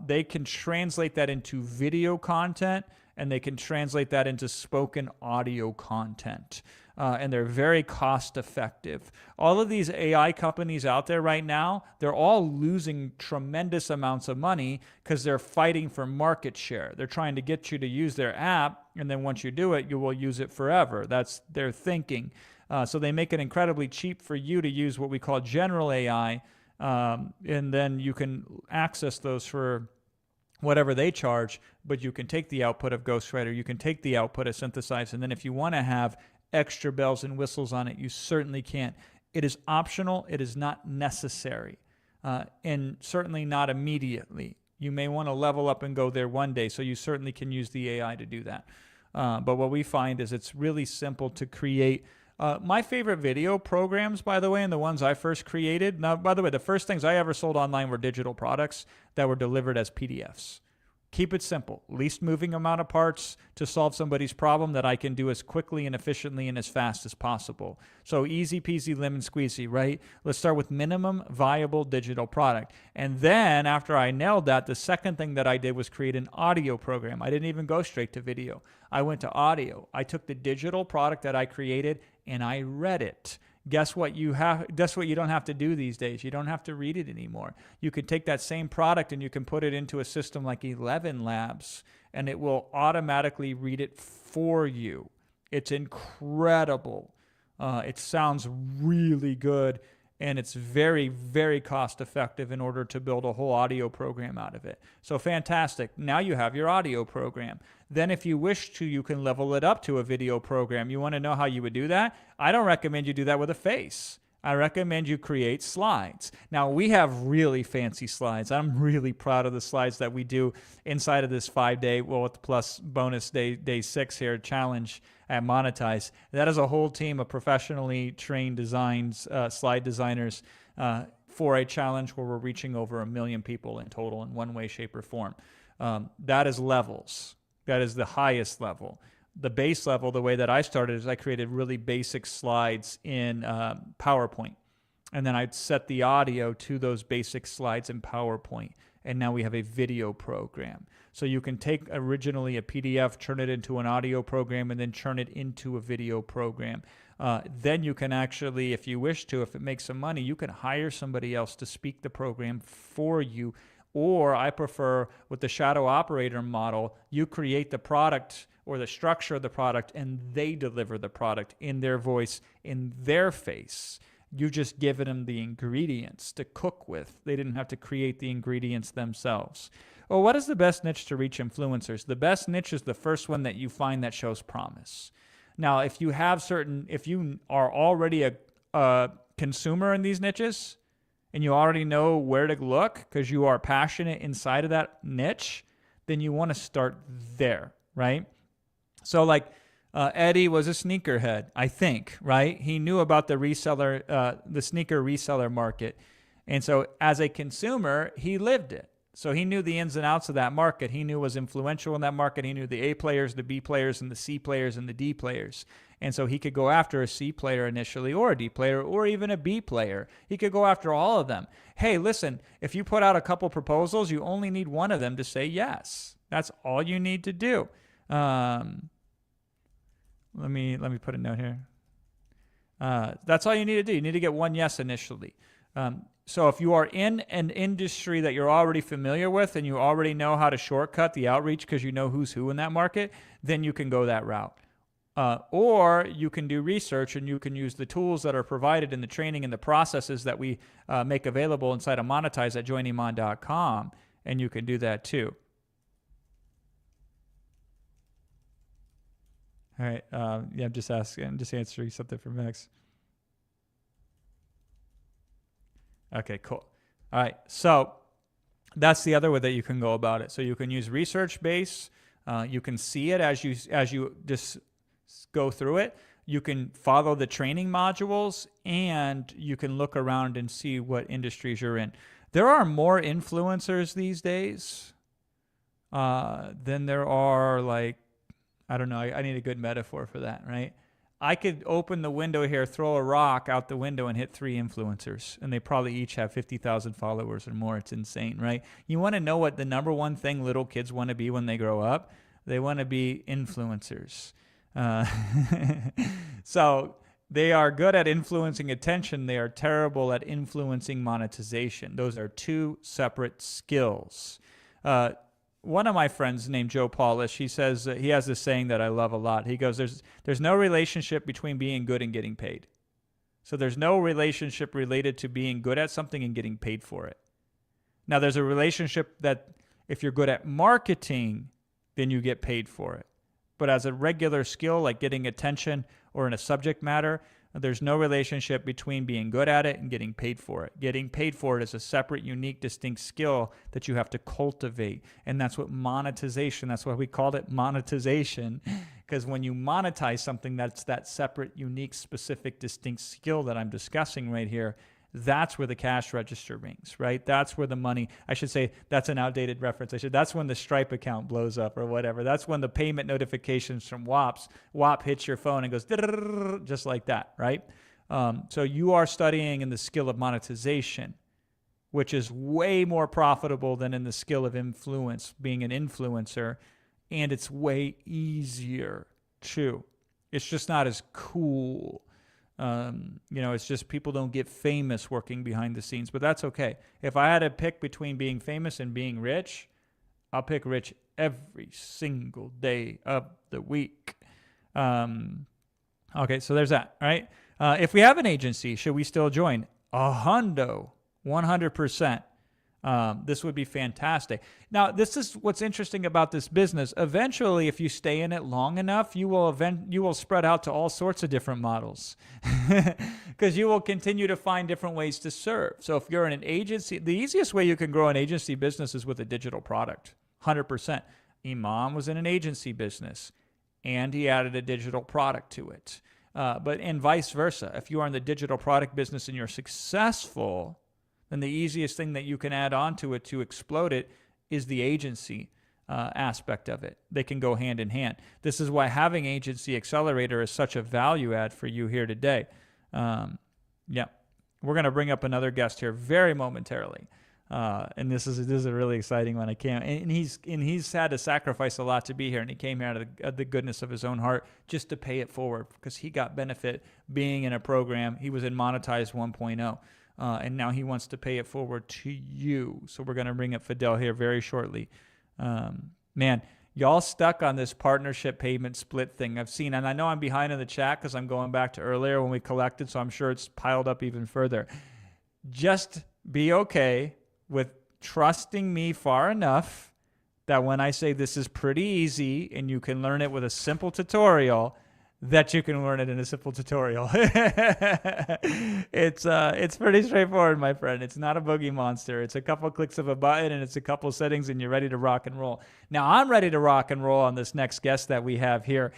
they can translate that into video content and they can translate that into spoken audio content. And they're very cost effective. All of these AI companies out there right now, they're all losing tremendous amounts of money because they're fighting for market share. They're trying to get you to use their app, and then once you do it, you will use it forever. That's their thinking. So they make it incredibly cheap for you to use what we call general AI, and then you can access those for whatever they charge, but you can take the output of Ghostwriter, you can take the output of Synthesize, and then if you want to have extra bells and whistles on it, you certainly can. It is optional. It is not necessary, and certainly not immediately. You may want to level up and go there one day, so you certainly can use the AI to do that. But what we find is it's really simple to create. My favorite video programs, by the way, and the ones I first created. Now, by the way, the first things I ever sold online were digital products that were delivered as PDFs. Keep it simple. Least moving amount of parts to solve somebody's problem that I can do as quickly and efficiently and as fast as possible. So easy peasy lemon squeezy, right? Let's start with minimum viable digital product. And then after I nailed that, the second thing that I did was create an audio program. I didn't even go straight to video. I went to audio. I took the digital product that I created and I read it. Guess what you don't have to do these days? You don't have to read it anymore. You can take that same product and you can put it into a system like 11 Labs and it will automatically read it for you. It's incredible. It sounds really good and it's very, very cost effective in order to build a whole audio program out of it. So fantastic. Now you have your audio program. Then if you wish to, you can level it up to a video program. You want to know how you would do that? I don't recommend you do that with a face. I recommend you create slides. Now, we have really fancy slides. I'm really proud of the slides that we do inside of this 5-day, well, with plus bonus day 6 here, challenge at Monetize. That is a whole team of professionally trained slide designers for a challenge where we're reaching over 1 million people in total in one way, shape, or form. That is levels. That is the highest level. The base level, the way that I started is I created really basic slides in PowerPoint. And then I'd set the audio to those basic slides in PowerPoint. and now we have a video program. So you can take originally a PDF, turn it into an audio program, and then turn it into a video program. Then you can actually, if you wish to, if it makes some money, you can hire somebody else to speak the program for you. Or I prefer with the shadow operator model, you create the product or the structure of the product and they deliver the product in their voice, in their face. You just given them the ingredients to cook with. They didn't have to create the ingredients themselves. Well, what is the best niche to reach influencers? The best niche is the first one that you find that shows promise. Now, if you are already a consumer in these niches and you already know where to look because you are passionate inside of that niche, then you want to start there, right? So like Eddie was a sneakerhead, I think, right? He knew about the sneaker reseller market. And so as a consumer, he lived it. So he knew the ins and outs of that market. He knew was influential in that market. He knew the A players, the B players, and the C players, and the D players. And so he could go after a C player initially, or a D player, or even a B player. He could go after all of them. Hey, listen, if you put out a couple proposals, you only need one of them to say yes. That's all you need to do. Let me put a note here. That's all you need to do. You need to get one yes initially. So if you are in an industry that you're already familiar with and you already know how to shortcut the outreach because you know who's who in that market, then you can go that route. Or you can do research and you can use the tools that are provided in the training and the processes that we make available inside of Monetize at joiniman.com, and you can do that too. All right. Yeah, I'm just answering something from Max. Okay, cool. All right. So that's the other way that you can go about it. So you can use research base. You can see it as you just go through it. You can follow the training modules, and you can look around and see what industries you're in. There are more influencers these days than there are, like, I don't know. I need a good metaphor for that, right? I could open the window here, throw a rock out the window, and hit 3 influencers, and they probably each have 50,000 followers or more. It's insane, right? You want to know what the number one thing little kids want to be when they grow up? They want to be influencers. So they are good at influencing attention. They are terrible at influencing monetization. Those are two separate skills. One of my friends named Joe Polish, he says, he has this saying that I love a lot. He goes, there's no relationship between being good and getting paid. So there's no relationship related to being good at something and getting paid for it. Now there's a relationship that if you're good at marketing, then you get paid for it. But as a regular skill, like getting attention or in a subject matter, there's no relationship between being good at it and getting paid for it. Getting paid for it is a separate, unique, distinct skill that you have to cultivate. And that's what monetization, that's why we called it monetization. Because when you monetize something, that's that separate, unique, specific, distinct skill that I'm discussing right here. That's where the cash register rings, right? That's where the money, I should say, that's an outdated reference. That's when the Stripe account blows up or whatever. That's when the payment notifications from WAP hits your phone and goes just like that, right? So you are studying in the skill of monetization, which is way more profitable than in the skill of influence, being an influencer, and it's way easier too. It's just not as cool. It's just people don't get famous working behind the scenes, but that's okay. If I had to pick between being famous and being rich, I'll pick rich every single day of the week. Okay, so there's that, right? If we have an agency, should we still join? 100%. This would be fantastic. Now, this is what's interesting about this business. Eventually, if you stay in it long enough, you will spread out to all sorts of different models because you will continue to find different ways to serve. So if you're in an agency, the easiest way you can grow an agency business is with a digital product, 100%. Imam was in an agency business, and he added a digital product to it. And vice versa. If you are in the digital product business and you're successful, then the easiest thing that you can add on to it to explode it is the agency aspect of it. They can go hand in hand. This is why having Agency Accelerator is such a value add for you here today. We're going to bring up another guest here very momentarily. And this is a really exciting one. I can't. And he's had to sacrifice a lot to be here, and he came here out of the goodness of his own heart just to pay it forward because he got benefit being in a program. He was in Monetize 1.0. And now he wants to pay it forward to you. So we're going to bring up Fidel here very shortly. Man, y'all stuck on this partnership payment split thing I've seen. And I know I'm behind in the chat because I'm going back to earlier when we collected, so I'm sure it's piled up even further. Just be okay with trusting me far enough that when I say this is pretty easy and you can learn it with a simple tutorial, that you can learn it in a simple tutorial. It's pretty straightforward, my friend. It's not a boogie monster. It's a couple clicks of a button and it's a couple settings and you're ready to rock and roll. Now, I'm ready to rock and roll on this next guest that we have here.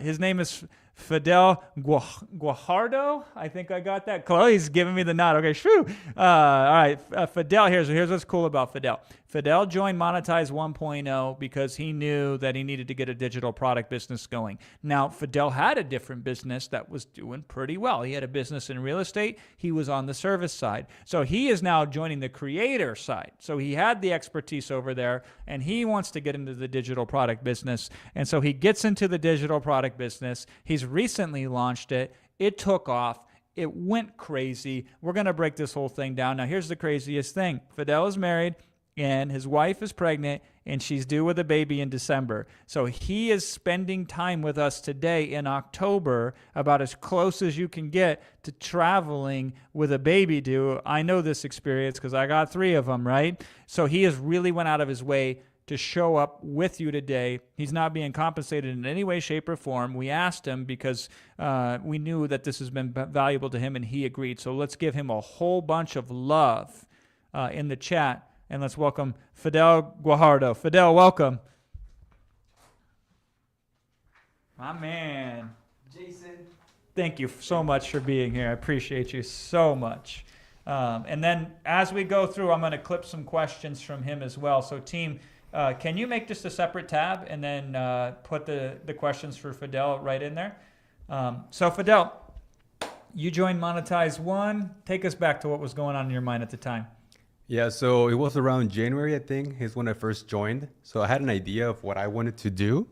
His name is Fidel Guajardo. I think I got that. Chloe's giving me the nod. Okay, shoo. All right, Fidel, here's what's cool about Fidel. Fidel joined Monetize 1.0 because he knew that he needed to get a digital product business going. Now, Fidel had a different business that was doing pretty well. He had a business in real estate. He was on the service side. So he is now joining the creator side. So he had the expertise over there, and he wants to get into the digital product business. And so he gets into the digital product business. He's recently launched it. It took off. It went crazy. We're going to break this whole thing down. Now, here's the craziest thing. Fidel is married, and his wife is pregnant, and she's due with a baby in December. So he is spending time with us today in October, about as close as you can get to traveling with a baby due. I know this experience because I got 3 of them, right? So he has really went out of his way to show up with you today. He's not being compensated in any way, shape, or form. We asked him because we knew that this has been valuable to him, and he agreed. So let's give him a whole bunch of love in the chat. And let's welcome Fidel Guajardo. Fidel, welcome. My man. Jason. Thank you so much for being here. I appreciate you so much. And then as we go through, I'm going to clip some questions from him as well. So team, can you make just a separate tab and then put the questions for Fidel right in there? So Fidel, you joined Monetize 1. Take us back to what was going on in your mind at the time. Yeah, so it was around January, I think, is when I first joined. So I had an idea of what I wanted to do.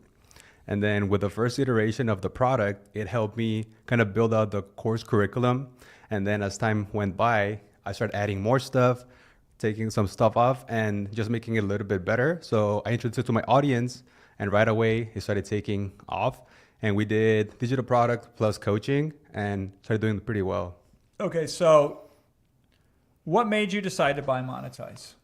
And then with the first iteration of the product, it helped me kind of build out the course curriculum. And then as time went by, I started adding more stuff, taking some stuff off, and just making it a little bit better. So I introduced it to my audience, and right away, it started taking off. And we did digital product plus coaching and started doing pretty well. Okay, so what made you decide to buy Monetize?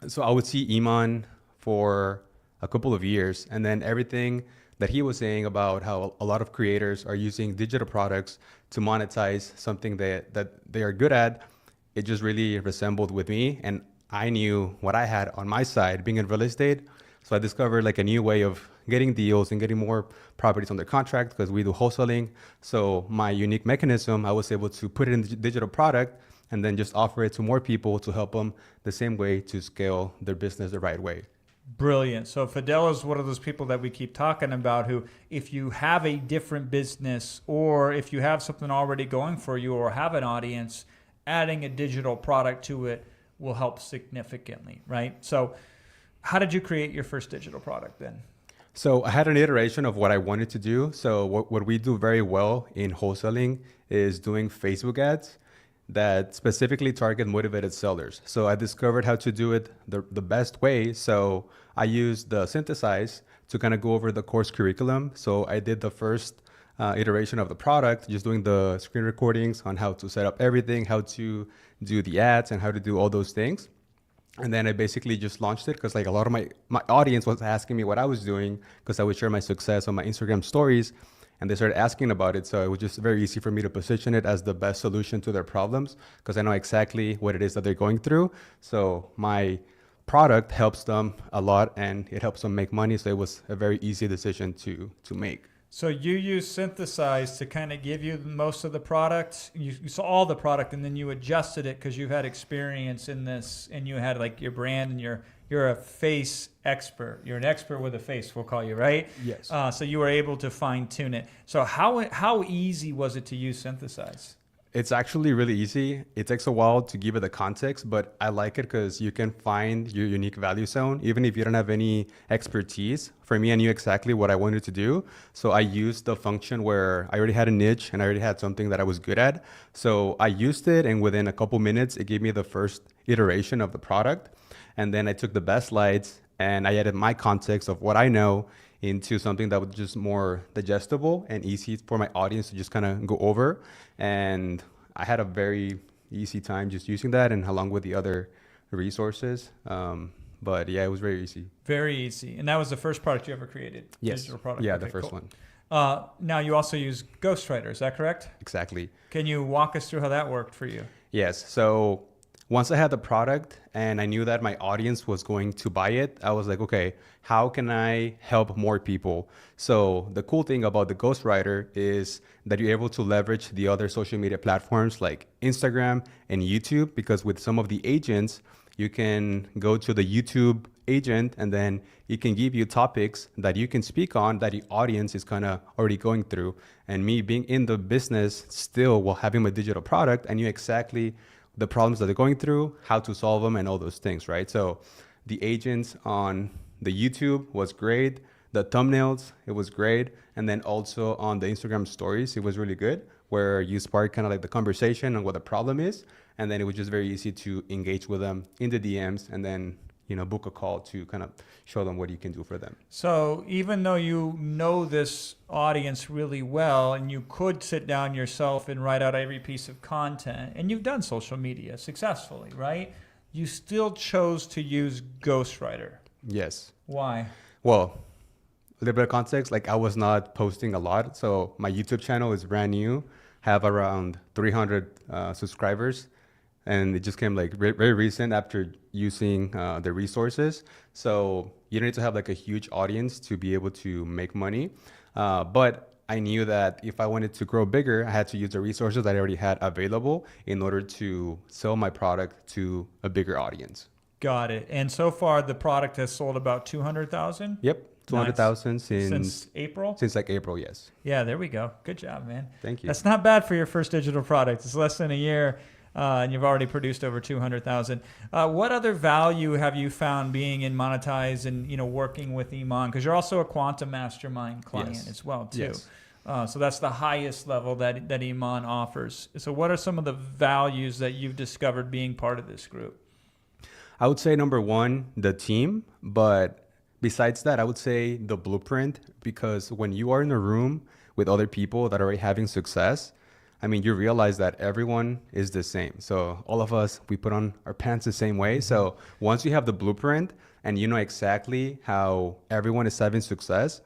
So I would see Iman for a couple of years, and then everything that he was saying about how a lot of creators are using digital products to monetize something that they are good at, it just really resembled with me. And I knew what I had on my side being in real estate. So I discovered like a new way of getting deals and getting more properties under contract because we do wholesaling. So my unique mechanism, I was able to put it in the digital product and then just offer it to more people to help them the same way to scale their business the right way. Brilliant. So Fidel is one of those people that we keep talking about who, if you have a different business or if you have something already going for you or have an audience, adding a digital product to it will help significantly, right? So how did you create your first digital product then? So I had an iteration of what I wanted to do. So what we do very well in wholesaling is doing Facebook ads that specifically target motivated sellers. So I discovered how to do it the best way. So I used the Synthesize to kind of go over the course curriculum. So I did the first iteration of the product, just doing the screen recordings on how to set up everything, how to do the ads and how to do all those things. And then I basically just launched it because like a lot of my audience was asking me what I was doing because I would share my success on my Instagram stories. And they started asking about it. So it was just very easy for me to position it as the best solution to their problems because I know exactly what it is that they're going through. So my product helps them a lot and it helps them make money. So it was a very easy decision to make. So you use Synthesize to kind of give you most of the product. You saw all the product and then you adjusted it because you've had experience in this and you had like your brand and you're a face expert. You're an expert with a face, we'll call you, right? Yes. So you were able to fine tune it. So how easy was it to use Synthesize? It's actually really easy. It takes a while to give it the context, but I like it because you can find your unique value zone, even if you don't have any expertise. For me, I knew exactly what I wanted to do. So I used the function where I already had a niche and I already had something that I was good at. So I used it, and within a couple minutes, it gave me the first iteration of the product. And then I took the best slides and I added my context of what I know into something that was just more digestible and easy for my audience to just kind of go over. And I had a very easy time just using that, and along with the other resources. But yeah, it was very easy. Very easy. And that was the first product you ever created? Yes. Digital product. Yeah, Okay, the first cool. one. Now you also use Ghostwriter, is that correct? Exactly. Can you walk us through how that worked for you? Yes. So once I had the product and I knew that my audience was going to buy it, I was like, okay, how can I help more people? So the cool thing about the Ghostwriter is that you're able to leverage the other social media platforms like Instagram and YouTube, because with some of the agents, you can go to the YouTube agent and then it can give you topics that you can speak on that the audience is kind of already going through. And me being in the business still while having my digital product, I knew exactly the problems that they're going through, how to solve them, and all those things, right? So the agents on the YouTube was great. The thumbnails, it was great. And then also on the Instagram stories, it was really good, where you spark kind of like the conversation on what the problem is. And then it was just very easy to engage with them in the DMs and then, you know, book a call to kind of show them what you can do for them. So even though you know this audience really well and you could sit down yourself and write out every piece of content, and you've done social media successfully, right? You still chose to use Ghostwriter. Yes. Why? Well, a little bit of context, like I was not posting a lot. So my YouTube channel is brand new, have around 300 subscribers. And it just came like very recent after using the resources. So you don't need to have like a huge audience to be able to make money. But I knew that if I wanted to grow bigger, I had to use the resources that I already had available in order to sell my product to a bigger audience. Got it. And so far, the product has sold about 200,000? Yep, 200,000 Since April? since like April, yes. Yeah, there we go. Good job, man. Thank you. That's not bad for your first digital product. It's less than a year, and you've already produced over 200,000. What other value have you found being in Monetize and working with Iman? Because you're also a Quantum Mastermind client Yes. as well, too. Yes. So that's the highest level that Iman offers. So what are some of the values that you've discovered being part of this group? I would say number one, the team, but besides that, I would say the blueprint, because when you are in a room with other people that are already having success, I mean, you realize that everyone is the same. So all of us, we put on our pants the same way. So once you have the blueprint and you know exactly how everyone is having success,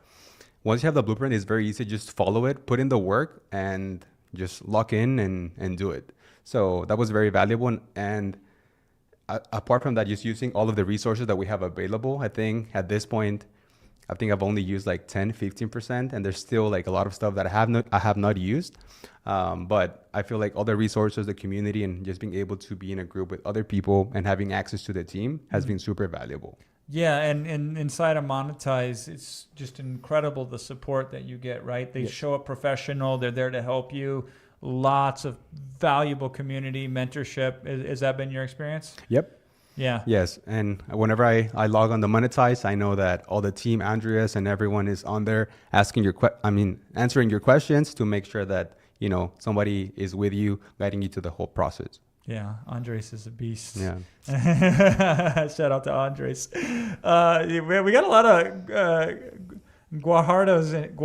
once you have the blueprint, it's very easy to just follow it, put in the work, and just lock in and do it. So that was very valuable. And apart from that, just using all of the resources that we have available, I think at this point, I think I've only used like 10, 15%, and there's still like a lot of stuff that I have not used. But I feel like all the resources, the community, and just being able to be in a group with other people and having access to the team has been super valuable. Yeah, and inside of Monetize, it's just incredible the support that you get, right? They show up professional. They're there to help you. Lots of valuable community mentorship. Has that been your experience? Yep. Yeah. Yes. And whenever I log on to Monetize, I know that all the team, Andreas and everyone is on there asking answering your questions to make sure that, somebody is with you, guiding you to the whole process. Yeah. Andres is a beast. Yeah. Shout out to Andres. We got a lot of Guajardos in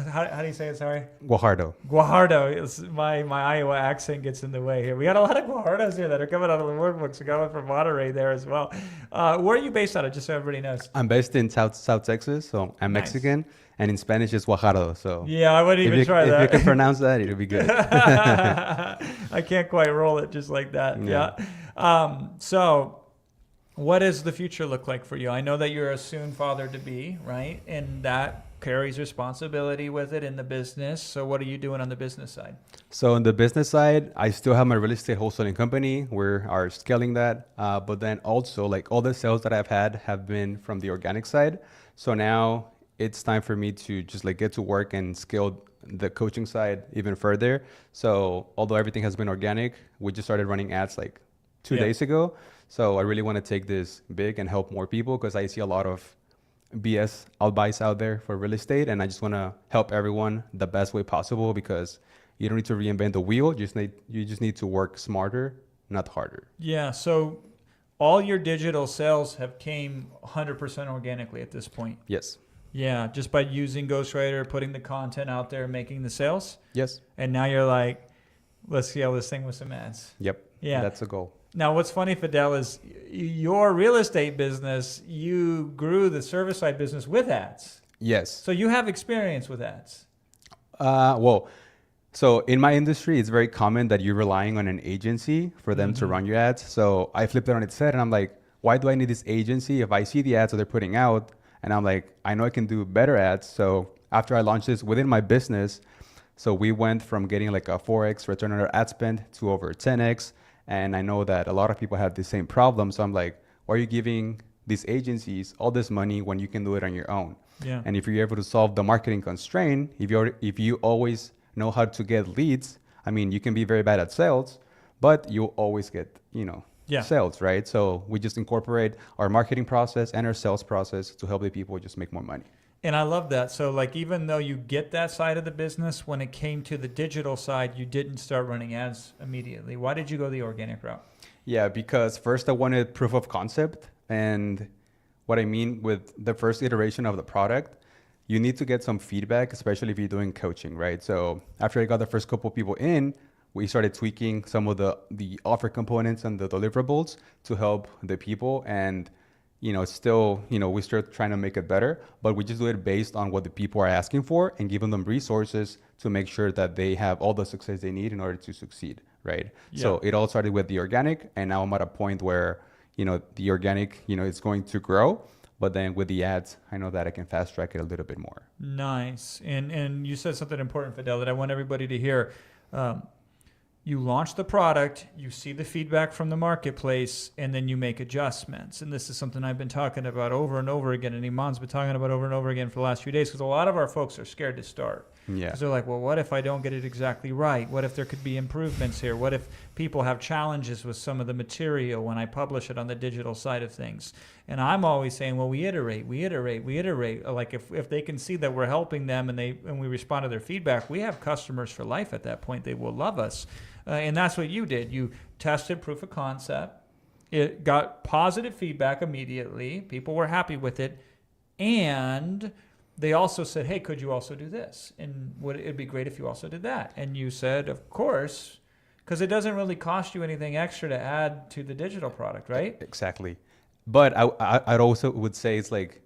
how do you say it? Sorry. Guajardo. Guajardo. My Iowa accent gets in the way here. We got a lot of Guajardos here that are coming out of the workbooks. We got one from Monterey there as well. Where are you based out of? Just so everybody knows. I'm based in South Texas, so I'm Nice. Mexican, and in Spanish it's Guajardo. So Yeah, I wouldn't even try if that. you can pronounce that, it'll be good. I can't quite roll it just like that. Yeah. So what does the future look like for you? I know that you're a soon father to be, right? And that carries responsibility with it in the business. So what are you doing on the business side? So on the business side, I still have my real estate wholesaling company. We are scaling that. But then also like all the sales that I've had have been from the organic side. So now it's time for me to just like get to work and scale the coaching side even further. So although everything has been organic, we just started running ads like 2 Yeah. days ago. So I really want to take this big and help more people because I see a lot of BS advice out there for real estate, and I just want to help everyone the best way possible because you don't need to reinvent the wheel. You just need to work smarter, not harder. Yeah. So all your digital sales have came 100% organically at this point. Yes. Yeah, just by using Ghostwriter, putting the content out there, making the sales. Yes. And now you're like, let's scale this thing with some ads. Yep. Yeah. That's the goal. Now, what's funny, Fidel, is your real estate business, you grew the service side business with ads. Yes. So you have experience with ads. Well, so in my industry, it's very common that you're relying on an agency for them to run your ads. So I flipped it on its head and I'm like, why do I need this agency if I see the ads that they're putting out? And I'm like, I know I can do better ads. So after I launched this within my business, so we went from getting like a 4x return on our ad spend to over 10x. And I know that a lot of people have the same problem. So I'm like, why are you giving these agencies all this money when you can do it on your own? Yeah. And if you're able to solve the marketing constraint, if you always know how to get leads, I mean, you can be very bad at sales, but you'll always get, Yeah. sales, right? So we just incorporate our marketing process and our sales process to help the people just make more money. And I love that. So like, even though you get that side of the business, when it came to the digital side, you didn't start running ads immediately. Why did you go the organic route? Yeah, because first I wanted proof of concept. And what I mean with the first iteration of the product, you need to get some feedback, especially if you're doing coaching, right? So after I got the first couple people in, we started tweaking some of the offer components and the deliverables to help the people. And we're still trying to make it better, but we just do it based on what the people are asking for and giving them resources to make sure that they have all the success they need in order to succeed, right? Yeah. So it all started with the organic, and now I'm at a point where, the organic, is going to grow, but then with the ads, I know that I can fast track it a little bit more. Nice. And you said something important, Fidel, that I want everybody to hear. You launch the product, you see the feedback from the marketplace, and then you make adjustments. And this is something I've been talking about over and over again, and Iman's been talking about over and over again for the last few days, because a lot of our folks are scared to start. Yeah. Because they're like, well, what if I don't get it exactly right? What if there could be improvements here? What if people have challenges with some of the material when I publish it on the digital side of things? And I'm always saying, well, we iterate. Like if they can see that we're helping them and we respond to their feedback, we have customers for life at that point. They will love us. And that's what you did. You tested proof of concept. It got positive feedback immediately. People were happy with it. And they also said, hey, could you also do this? And it'd be great if you also did that. And you said, of course, because it doesn't really cost you anything extra to add to the digital product, right? Exactly. But I'd also would say it's like,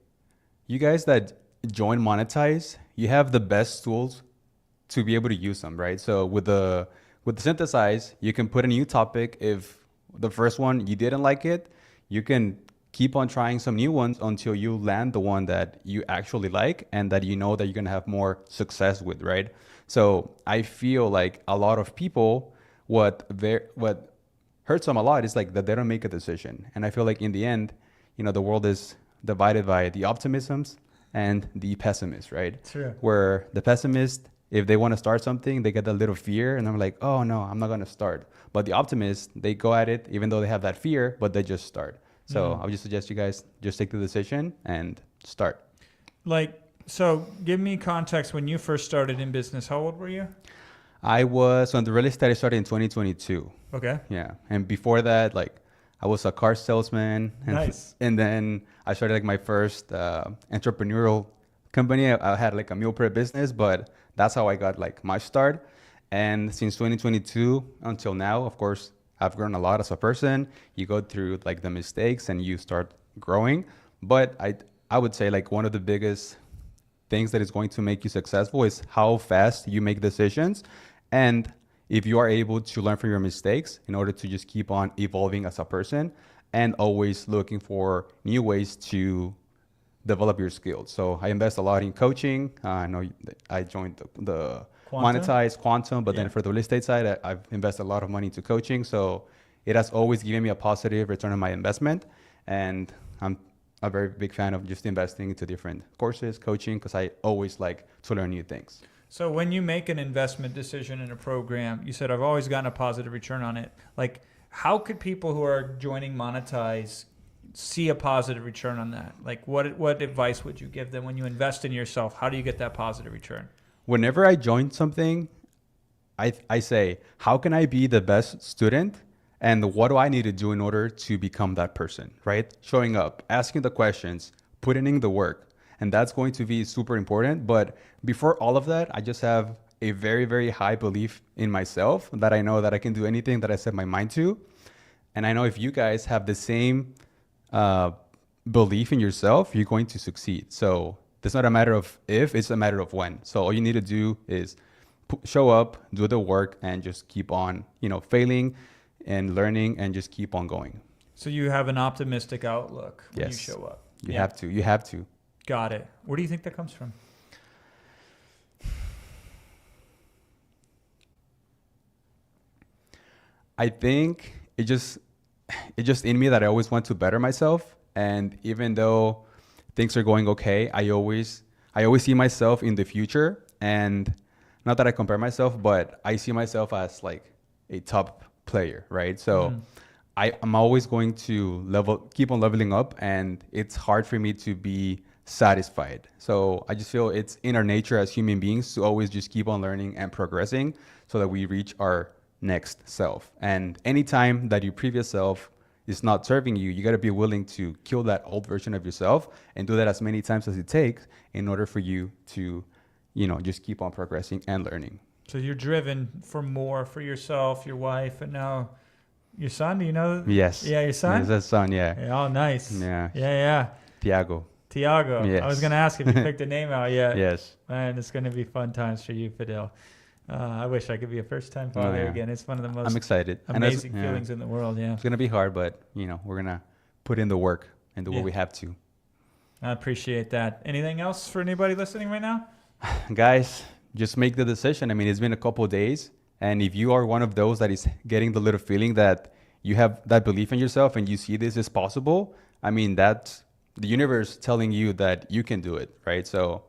you guys that join Monetize, you have the best tools to be able to use them, right? So with the Synthesize, you can put a new topic. If the first one you didn't like it, you can keep on trying some new ones until you land the one that you actually like and that you know that you're gonna have more success with, right? So I feel like a lot of people, what hurts them a lot is like that they don't make a decision. And I feel like in the end, the world is divided by the optimisms and the pessimists, right? True. Where the pessimist, if they want to start something, they get a little fear and they're like, oh no, I'm not going to start. But the optimists, they go at it even though they have that fear, but they just start. So I would just suggest you guys just take the decision and start. So give me context when you first started in business. How old were you? I was on the real estate. I started in 2022. Okay. Yeah. And before that, I was a car salesman. And, Nice. And then I started my first entrepreneurial company. I had a meal prep business, but that's how I got my start. And since 2022 until now, of course, I've grown a lot as a person. You go through the mistakes and you start growing. But I would say one of the biggest things that is going to make you successful is how fast you make decisions. And if you are able to learn from your mistakes in order to just keep on evolving as a person and always looking for new ways to develop your skills. So I invest a lot in coaching. I know I joined the Monetize Quantum, but then for the real estate side, I've invested a lot of money into coaching. So it has always given me a positive return on my investment. And I'm a very big fan of just investing into different courses, coaching, because I always like to learn new things. So when you make an investment decision in a program, you said I've always gotten a positive return on it. Like, how could people who are joining Monetize see a positive return on that? Like, what advice would you give them when you invest in yourself? How do you get that positive return? Whenever I join something, I say, how can I be the best student? And what do I need to do in order to become that person, right? Showing up, asking the questions, putting in the work. And that's going to be super important. But before all of that, I just have a very, very high belief in myself that I know that I can do anything that I set my mind to. And I know if you guys have the same belief in yourself, you're going to succeed. So it's not a matter of if, it's a matter of when. So all you need to do is show up, do the work, and just keep on, failing and learning and just keep on going. So you have an optimistic outlook when Yes. you show up. You have to. Got it. Where do you think that comes from? I think it just in me that I always want to better myself. And even though things are going okay, I always see myself in the future. And not that I compare myself, but I see myself as like a top player, right? So I'm always going to keep on leveling up, and it's hard for me to be satisfied. So I just feel it's in our nature as human beings to always just keep on learning and progressing so that we reach our next self. And anytime that your previous self is not serving you, you got to be willing to kill that old version of yourself and do that as many times as it takes in order for you to, just keep on progressing and learning. So you're driven for more for yourself, your wife, and now your son. Do you know? Yes. Yeah, your son. Yes, that's son. Yeah. Yeah, oh, nice. Yeah. Yeah. Tiago. Tiago. Yes. I was going to ask if you picked a name out yet. Yes. Man, it's going to be fun times for you, Fidel. I wish I could be a first-time father yeah. again. It's one of the most I'm excited. amazing feelings in the world. Yeah. It's gonna be hard, but we're gonna put in the work and do what we have to. I appreciate that. Anything else for anybody listening right now? Guys, just make the decision. I mean, it's been a couple of days, and if you are one of those that is getting the little feeling that you have that belief in yourself and you see this is possible, I mean, that's the universe telling you that you can do it, right? So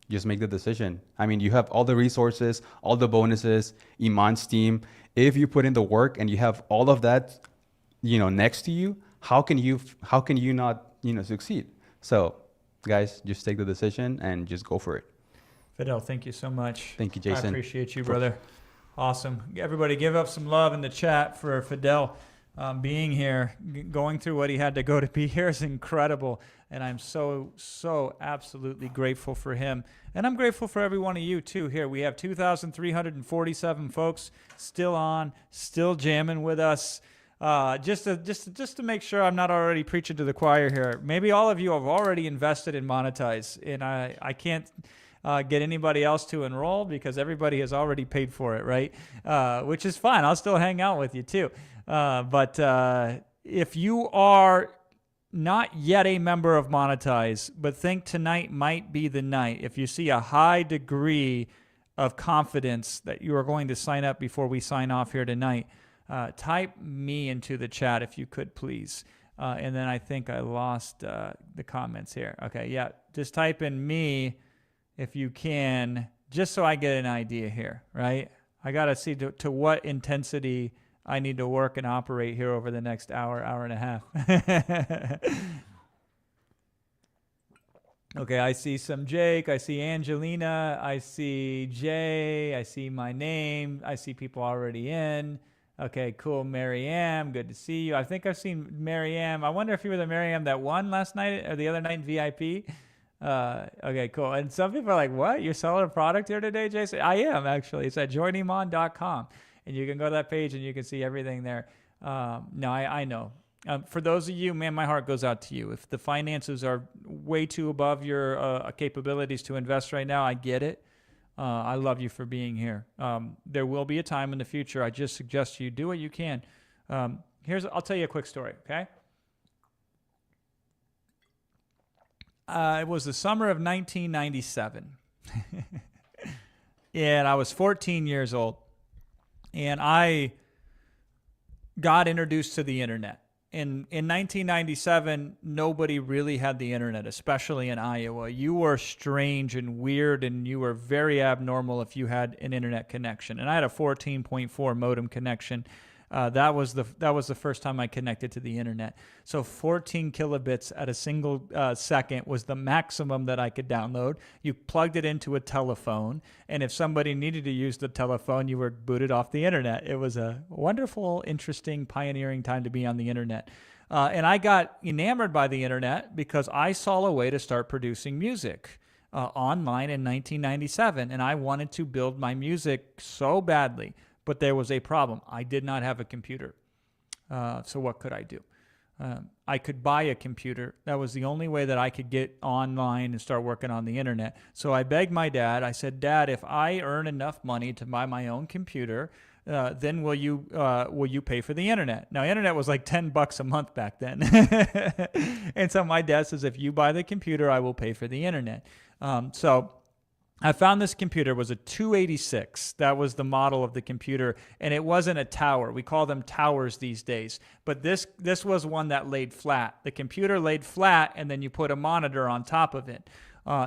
just make the decision. I mean, you have all the resources, all the bonuses, Iman's team. If you put in the work and you have all of that, next to you, how can you not, succeed? So, guys, just take the decision and just go for it. Fidel, thank you so much. Thank you, Jason. I appreciate you, brother. Awesome. Everybody give up some love in the chat for Fidel being here. Going through what he had to go to be here is incredible. And I'm so absolutely grateful for him. And I'm grateful for every one of you, too. Here, we have 2,347 folks still on, still jamming with us. Just to make sure I'm not already preaching to the choir here. Maybe all of you have already invested in Monetize, and I can't get anybody else to enroll because everybody has already paid for it, right? Which is fine. I'll still hang out with you too. But if you are not yet a member of Monetize, but think tonight might be the night, if you see a high degree of confidence that you are going to sign up before we sign off here tonight, type me into the chat if you could, please. And then I think I lost the comments here. Okay, yeah, just type in me if you can, just so I get an idea here, right? I got to see to what intensity I need to work and operate here over the next hour and a half. Okay, I see some Jake, I see Angelina, I see Jay, I see my name, I see people already in. Okay, cool, Maryam, good to see you. I think I've seen Maryam. I wonder if you were the Maryam that won last night or the other night in VIP. Okay, cool. And some people are like, what? You're selling a product here today, Jason? I am, actually. It's at joinimon.com. And you can go to that page and you can see everything there. No, I know. For those of you, man, my heart goes out to you. If the finances are way too above your capabilities to invest right now, I get it. I love you for being here. There will be a time in the future. I just suggest you do what you can. I'll tell you a quick story, okay? It was the summer of 1997. And I was 14 years old. And I got introduced to the internet. in 1997, nobody really had the internet, especially in Iowa. You were strange and weird, and you were very abnormal if you had an internet connection. And I had a 14.4 modem connection. That was the first time I connected to the internet. So 14 kilobits at a single second was the maximum that I could download. You plugged it into a telephone, and if somebody needed to use the telephone, you were booted off the internet. It was a wonderful, interesting, pioneering time to be on the internet. And I got enamored by the internet because I saw a way to start producing music online in 1997, and I wanted to build my music so badly. But there was a problem. I did not have a computer. So what could I do? I could buy a computer. That was the only way that I could get online and start working on the internet. So I begged my dad. I said, Dad, if I earn enough money to buy my own computer, then will you pay for the internet? Now, internet was like $10 a month back then. And so my dad says, if you buy the computer, I will pay for the internet. So I found this computer was a 286. That was the model of the computer, and it wasn't a tower. We call them towers these days. But this was one that laid flat. The computer laid flat, and then you put a monitor on top of it.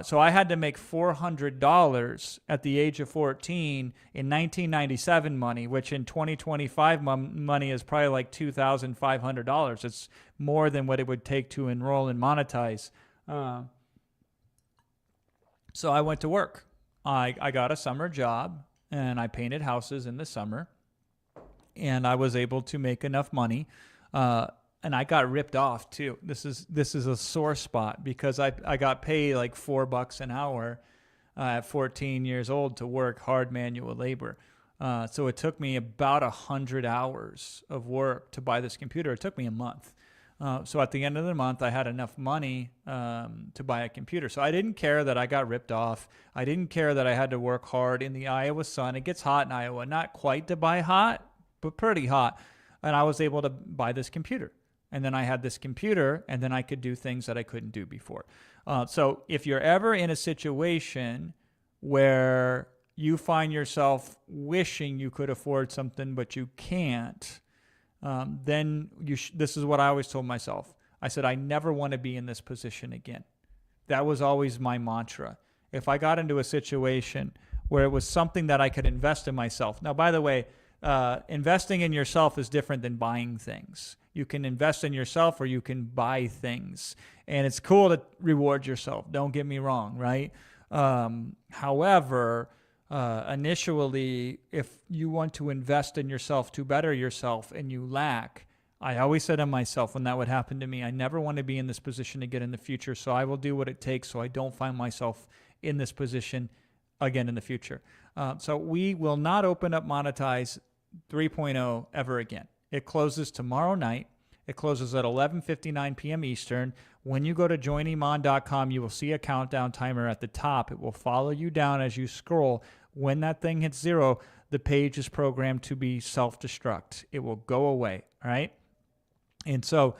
So I had to make $400 at the age of 14 in 1997 money, which in 2025 money is probably like $2,500. It's more than what it would take to enroll and monetize. So I went to work. I got a summer job, and I painted houses in the summer, and I was able to make enough money. And I got ripped off too. This is a sore spot because I got paid like $4 an hour at 14 years old to work hard manual labor. So it took me about 100 hours of work to buy this computer. It took me a month. So at the end of the month, I had enough money to buy a computer. So I didn't care that I got ripped off. I didn't care that I had to work hard in the Iowa sun. It gets hot in Iowa, not quite Dubai hot, but pretty hot. And I was able to buy this computer. And then I had this computer, and then I could do things that I couldn't do before. So if you're ever in a situation where you find yourself wishing you could afford something, but you can't, then this is what I always told myself. I said, I never want to be in this position again. That was always my mantra. If I got into a situation where it was something that I could invest in myself. Now, by the way, investing in yourself is different than buying things. You can invest in yourself or you can buy things. And it's cool to reward yourself. Don't get me wrong, right? However, initially, if you want to invest in yourself to better yourself and you lack, I always said to myself when that would happen to me, I never want to be in this position again in the future, so I will do what it takes so I don't find myself in this position again in the future. So we will not open up Monetize 3.0 ever again. It closes tomorrow night. It closes at 11:59 p.m. Eastern. When you go to joiniman.com, you will see a countdown timer at the top. It will follow you down as you scroll. When that thing hits 0, the page is programmed to be self-destruct. It will go away, all right? And so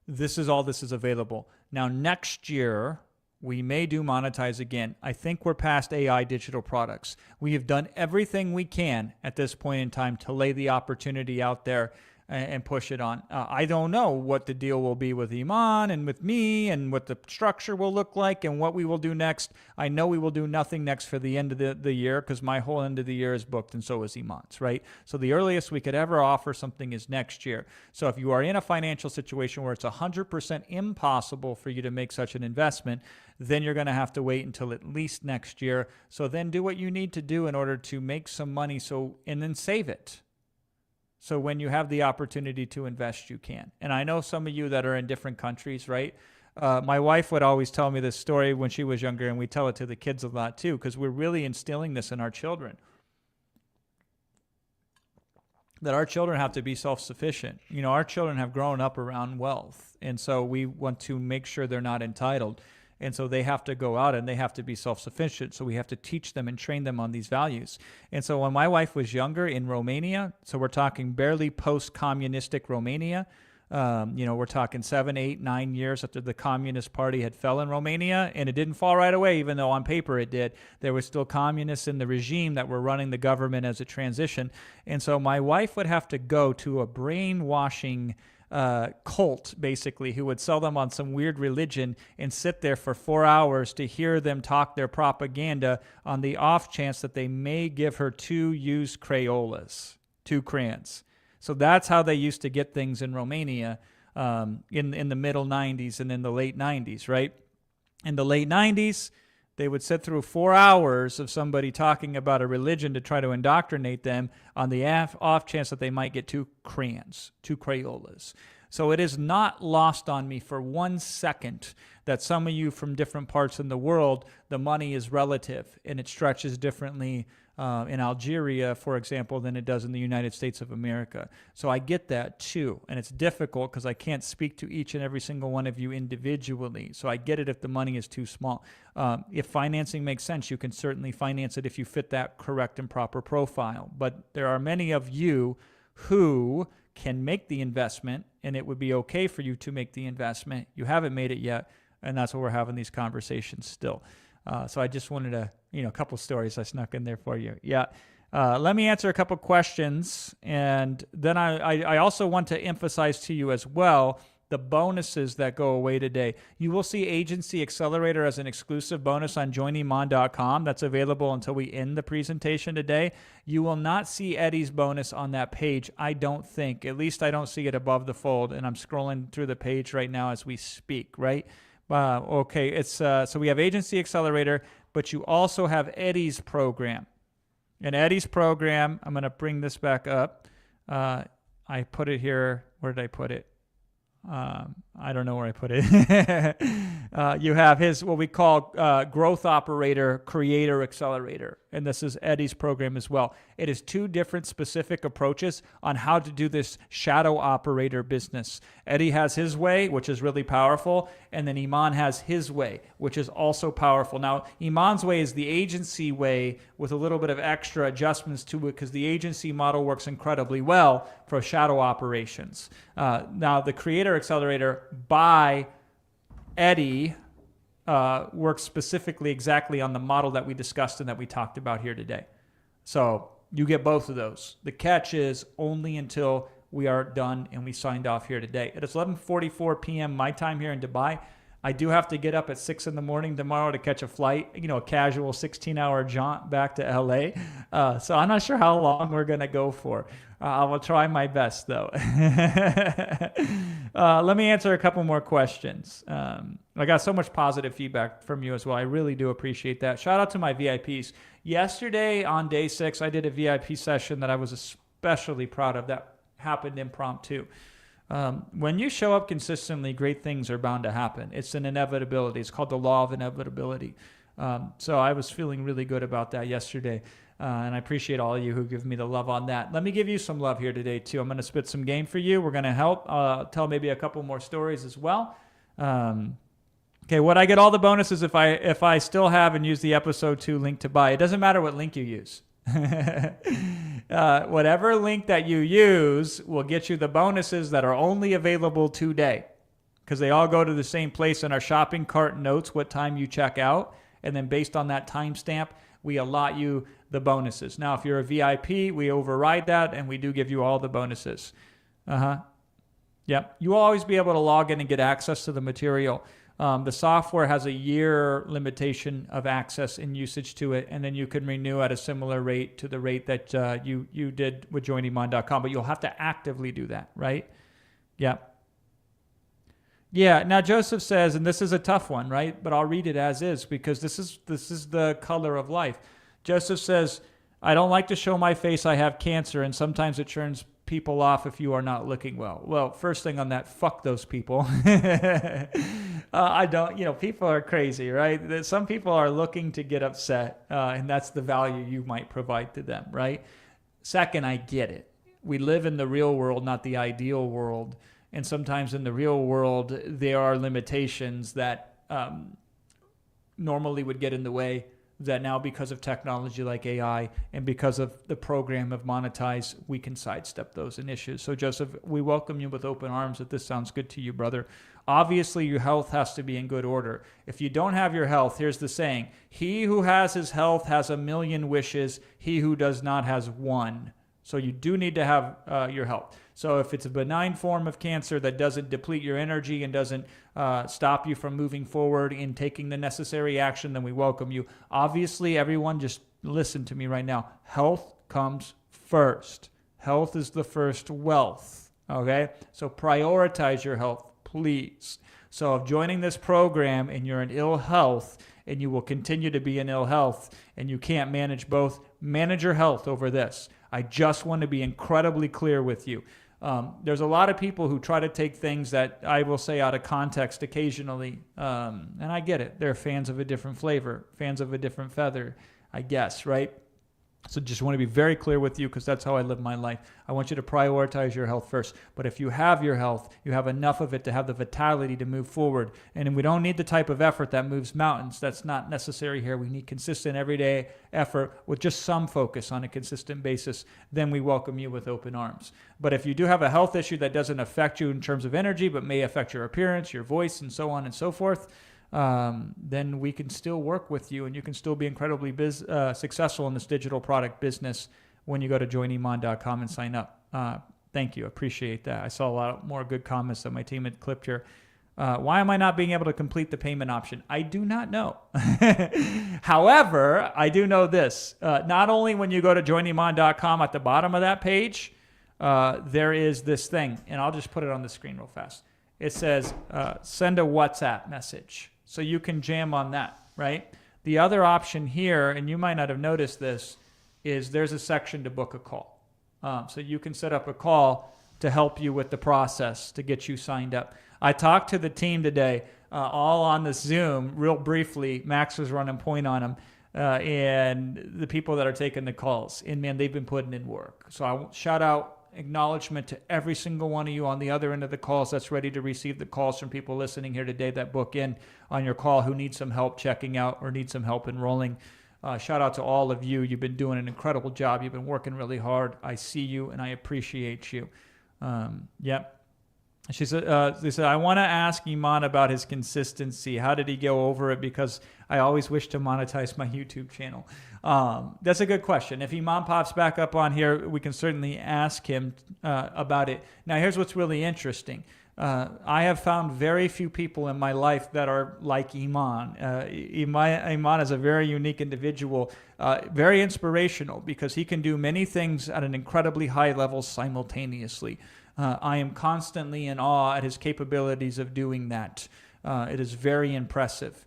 this is available. Now, next year, we may do Monetize again. I think we're past AI digital products. We have done everything we can at this point in time to lay the opportunity out there and push it on. I don't know what the deal will be with Iman and with me and what the structure will look like and what we will do next. I know we will do nothing next for the end of the year because my whole end of the year is booked and so is Iman's, right? So the earliest we could ever offer something is next year. So if you are in a financial situation where it's 100% impossible for you to make such an investment, then you're going to have to wait until at least next year. So then do what you need to do in order to make some money and then save it. So when you have the opportunity to invest, you can. And I know some of you that are in different countries, right? My wife would always tell me this story when she was younger, and we tell it to the kids a lot too, because we're really instilling this in our children. That our children have to be self-sufficient. You know, our children have grown up around wealth, and so we want to make sure they're not entitled. And so they have to go out and they have to be self-sufficient. So we have to teach them and train them on these values. And so when my wife was younger in Romania, so we're talking barely post-communistic Romania, we're talking 7, 8, 9 years after the Communist Party had fell in Romania, and it didn't fall right away, even though on paper it did. There were still communists in the regime that were running the government as it transitioned. And so my wife would have to go to a brainwashing cult, basically, who would sell them on some weird religion and sit there for 4 hours to hear them talk their propaganda on the off chance that they may give her 2 used Crayolas, 2 crayons. So that's how they used to get things in Romania in the middle 90s and in the late 90s, right? In the late 90s, they would sit through 4 hours of somebody talking about a religion to try to indoctrinate them on the off chance that they might get 2 crayons, 2 Crayolas. So it is not lost on me for 1 second that some of you from different parts in the world, the money is relative and it stretches differently in Algeria, for example, than it does in the United States of America. So I get that too. And it's difficult because I can't speak to each and every single one of you individually. So I get it if the money is too small. If financing makes sense, you can certainly finance it if you fit that correct and proper profile. But there are many of you who can make the investment, and it would be okay for you to make the investment. You haven't made it yet, and that's why we're having these conversations still. So I just wanted to, a couple stories I snuck in there for you. Yeah. Let me answer a couple questions. And then I also want to emphasize to you as well the bonuses that go away today. You will see Agency Accelerator as an exclusive bonus on joiniman.com. That's available until we end the presentation today. You will not see Eddie's bonus on that page, I don't think. At least I don't see it above the fold. And I'm scrolling through the page right now as we speak, right? Okay, it's so we have Agency Accelerator, but you also have Eddie's program. And Eddie's program, I'm going to bring this back up. I put it here. Where did I put it? I don't know where I put it. You have his, what we call Growth Operator Creator Accelerator. And this is Eddie's program as well. It is 2 different specific approaches on how to do this shadow operator business. Eddie has his way, which is really powerful. And then Iman has his way, which is also powerful. Now, Iman's way is the agency way with a little bit of extra adjustments to it because the agency model works incredibly well for shadow operations. Now, the Creator Accelerator by Eddie works specifically exactly on the model that we discussed and that we talked about here today. So you get both of those. The catch is only until we are done and we signed off here today. It is 11:44 p.m. my time here in Dubai. I do have to get up at 6 in the morning tomorrow to catch a flight, a casual 16-hour jaunt back to LA. So I'm not sure how long we're going to go for. I will try my best, though. Let me answer a couple more questions. I got so much positive feedback from you as well. I really do appreciate that. Shout out to my VIPs. Yesterday on day 6, I did a VIP session that I was especially proud of. That happened impromptu. When you show up consistently, great things are bound to happen. It's an inevitability. It's called the law of inevitability. So I was feeling really good about that yesterday. And I appreciate all of you who give me the love on that. Let me give you some love here today, too. I'm going to spit some game for you. We're going to help tell maybe a couple more stories as well. Okay, would I get all the bonuses if I still have and use the episode 2 link to buy? It doesn't matter what link you use. Whatever link that you use will get you the bonuses that are only available today because they all go to the same place in our shopping cart notes what time you check out. And then based on that timestamp, we allot you the bonuses. Now, if you're a VIP, we override that and we do give you all the bonuses. Yep. You will always be able to log in and get access to the material. The software has a year limitation of access and usage to it, and then you can renew at a similar rate to the rate that you did with joiniman.com, but you'll have to actively do that, right? Yeah. Yeah. Now Joseph says, and this is a tough one, right? But I'll read it as is because this is the color of life. Joseph says, I don't like to show my face. I have cancer, and sometimes it turns people off if you are not looking well. Well, first thing on that, fuck those people. I don't, people are crazy, right? Some people are looking to get upset, and that's the value you might provide to them, right? Second, I get it. We live in the real world, not the ideal world. And sometimes in the real world, there are limitations that normally would get in the way that now because of technology like AI and because of the program of Monetize, we can sidestep those issues. So Joseph, we welcome you with open arms if this sounds good to you, brother. Obviously, your health has to be in good order. If you don't have your health, here's the saying, he who has his health has 1,000,000 wishes. He who does not has one. So you do need to have your health. So if it's a benign form of cancer that doesn't deplete your energy and doesn't stop you from moving forward in taking the necessary action, then we welcome you. Obviously, everyone just listen to me right now. Health comes first. Health is the first wealth, okay? So prioritize your health, please. So if joining this program and you're in ill health and you will continue to be in ill health and you can't manage both, manage your health over this. I just want to be incredibly clear with you. There's a lot of people who try to take things that I will say out of context occasionally, and I get it. They're fans of a different flavor, fans of a different feather, I guess, right? So just want to be very clear with you because that's how I live my life. I want you to prioritize your health first. But if you have your health, you have enough of it to have the vitality to move forward. And we don't need the type of effort that moves mountains. That's not necessary here. We need consistent everyday effort with just some focus on a consistent basis. Then we welcome you with open arms. But if you do have a health issue that doesn't affect you in terms of energy, but may affect your appearance, your voice, and so on and so forth, then we can still work with you and you can still be incredibly successful in this digital product business when you go to joiniman.com and sign up. Thank you. Appreciate that. I saw a lot more good comments that my team had clipped here. Why am I not being able to complete the payment option? I do not know. However, I do know this. Not only when you go to joiniman.com at the bottom of that page, there is this thing, and I'll just put it on the screen real fast. It says, send a WhatsApp message. So you can jam on that, right? The other option here, and you might not have noticed this, is there's a section to book a call. So you can set up a call to help you with the process to get you signed up. I talked to the team today, all on this Zoom, real briefly. Max was running point on them, and the people that are taking the calls. And man, they've been putting in work. So I shout out, acknowledgement to every single one of you on the other end of the calls that's ready to receive the calls from people listening here today that book in on your call who need some help checking out or need some help enrolling. Shout out to all of you. You've been doing an incredible job. You've been working really hard. I see you and I appreciate you. Yep. She said, they said, I want to ask Iman about his consistency. How did he go over it? Because I always wish to monetize my YouTube channel. That's a good question. If Iman pops back up on here, we can certainly ask him about it. Now, here's what's really interesting. I have found very few people in my life that are like Iman. Iman is a very unique individual, very inspirational because he can do many things at an incredibly high level simultaneously. I am constantly in awe at his capabilities of doing that. It is very impressive.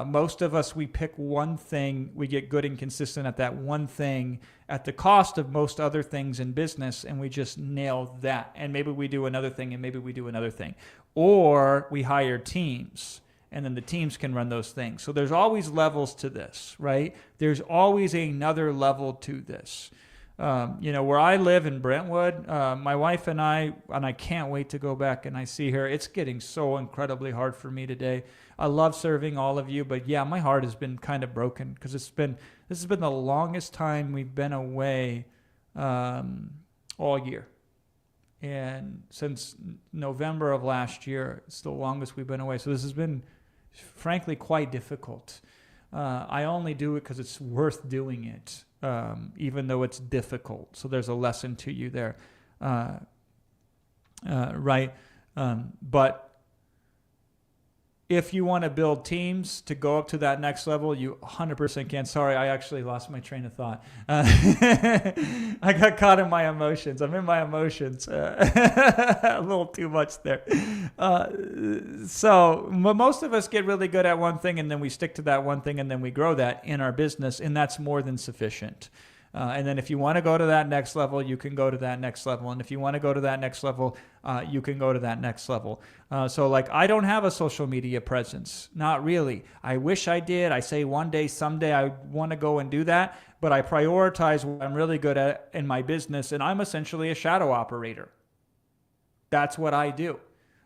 Most of us, we pick one thing, we get good and consistent at that one thing at the cost of most other things in business, and we just nail that. And maybe we do another thing, and maybe we do another thing. Or we hire teams, and then the teams can run those things. So there's always levels to this, right? There's always another level to this. Where I live in Brentwood, my wife and I can't wait to go back and I see her. It's getting so incredibly hard for me today. I love serving all of you, but yeah, my heart has been kind of broken because this has been the longest time we've been away all year. And since November of last year, it's the longest we've been away. So this has been, frankly, quite difficult. I only do it because it's worth doing it. Even though it's difficult. So there's a lesson to you there. Right? But if you want to build teams to go up to that next level, you 100% can. Sorry, I actually lost my train of thought. I got caught in my emotions. I'm in my emotions. A little too much there. So most of us get really good at one thing, and then we stick to that one thing, and then we grow that in our business, and that's more than sufficient. And then if you want to go to that next level, you can go to that next level. And if you want to go to that next level, you can go to that next level. So I don't have a social media presence. Not really. I wish I did. I say one day, someday I want to go and do that. But I prioritize what I'm really good at in my business. And I'm essentially a shadow operator. That's what I do.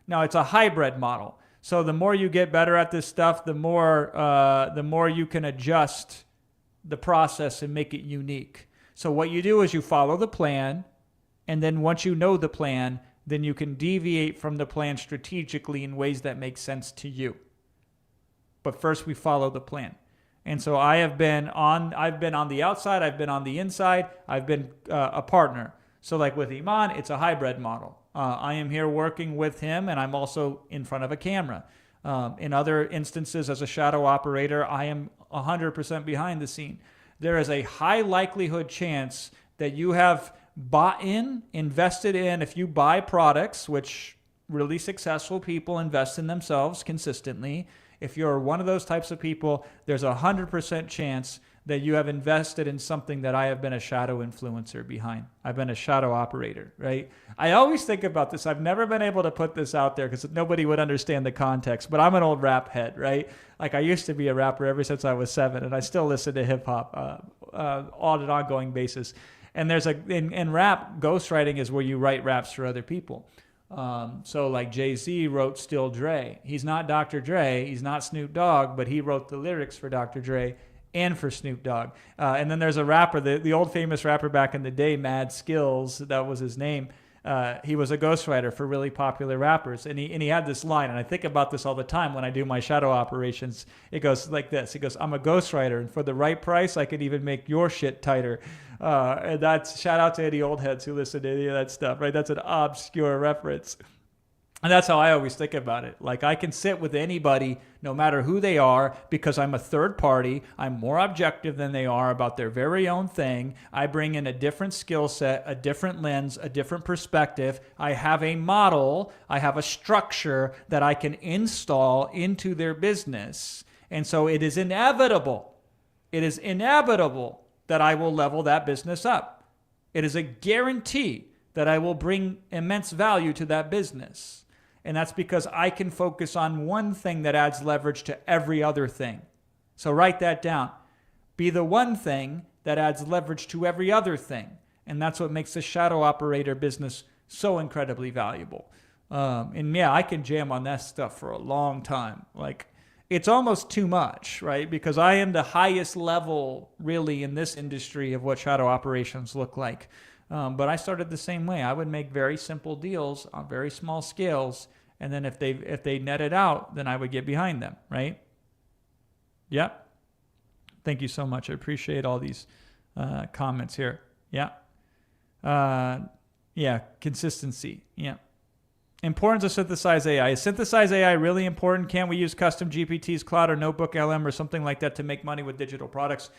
Now, it's a hybrid model. So the more you get better at this stuff, the more you can adjust the process and make it unique. So what you do is you follow the plan, and then once you know the plan, then you can deviate from the plan strategically in ways that make sense to you. But first we follow the plan. And so I've been on the outside, I've been on the inside, I've been a partner. So like with Iman, it's a hybrid model. I am here working with him, and I'm also in front of a camera. In other instances, as a shadow operator, I am 100% behind the scene. There is a high likelihood chance that you have bought in, invested in, if you buy products, which really successful people invest in themselves consistently. If you're one of those types of people, there's a 100% chance that you have invested in something that I have been a shadow influencer behind. I've been a shadow operator, right? I always think about this. I've never been able to put this out there because nobody would understand the context, but I'm an old rap head, right? Like I used to be a rapper ever since I was 7, and I still listen to hip hop on an ongoing basis. And there's in rap, ghostwriting is where you write raps for other people. So like Jay-Z wrote Still Dre. He's not Dr. Dre, he's not Snoop Dogg, but he wrote the lyrics for Dr. Dre and for Snoop Dogg. And then there's a rapper, the old famous rapper back in the day, Mad Skills, that was his name. He was a ghostwriter for really popular rappers. And he had this line, and I think about this all the time when I do my shadow operations. It goes like this. He goes, I'm a ghostwriter, and for the right price, I could even make your shit tighter. And that's, shout out to any old heads who listen to any of that stuff, right? That's an obscure reference. And that's how I always think about it. Like I can sit with anybody, no matter who they are, because I'm a third party. I'm more objective than they are about their very own thing. I bring in a different skill set, a different lens, a different perspective. I have a model. I have a structure that I can install into their business. And so it is inevitable. It is inevitable that I will level that business up. It is a guarantee that I will bring immense value to that business. And that's because I can focus on one thing that adds leverage to every other thing. So write that down. Be the one thing that adds leverage to every other thing. And that's what makes the shadow operator business so incredibly valuable. And yeah, I can jam on that stuff for a long time. Like, it's almost too much, right? Because I am the highest level really in this industry of what shadow operations look like. But I started the same way. I would make very simple deals on very small scales, and then if they net it out, then I would get behind them, right? Yep. Thank you so much. I appreciate all these comments here. Yeah. Yeah. Consistency. Yeah. Importance of synthesize AI. Is synthesize AI really important? Can't we use custom GPTs, Cloud, or Notebook LM or something like that to make money with digital products?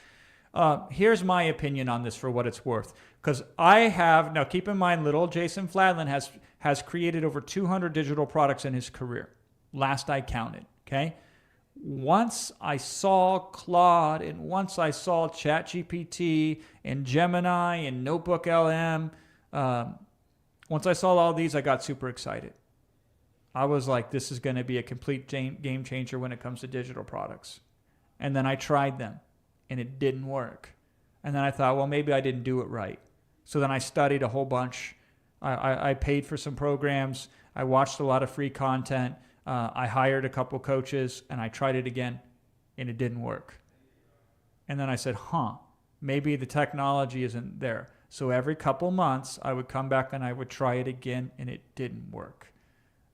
Here's my opinion on this for what it's worth. Because I have, now keep in mind, little Jason Fladlin has created over 200 digital products in his career. Last I counted, okay? Once I saw Claude and once I saw ChatGPT and Gemini and Notebook LM, once I saw all these, I got super excited. I was like, this is going to be a complete game changer when it comes to digital products. And then I tried them. And it didn't work. And then I thought, well, maybe I didn't do it right. So then I studied a whole bunch. I paid for some programs. I watched a lot of free content. I hired a couple coaches, and I tried it again, and it didn't work. And then I said, maybe the technology isn't there. So every couple months, I would come back and I would try it again, and it didn't work.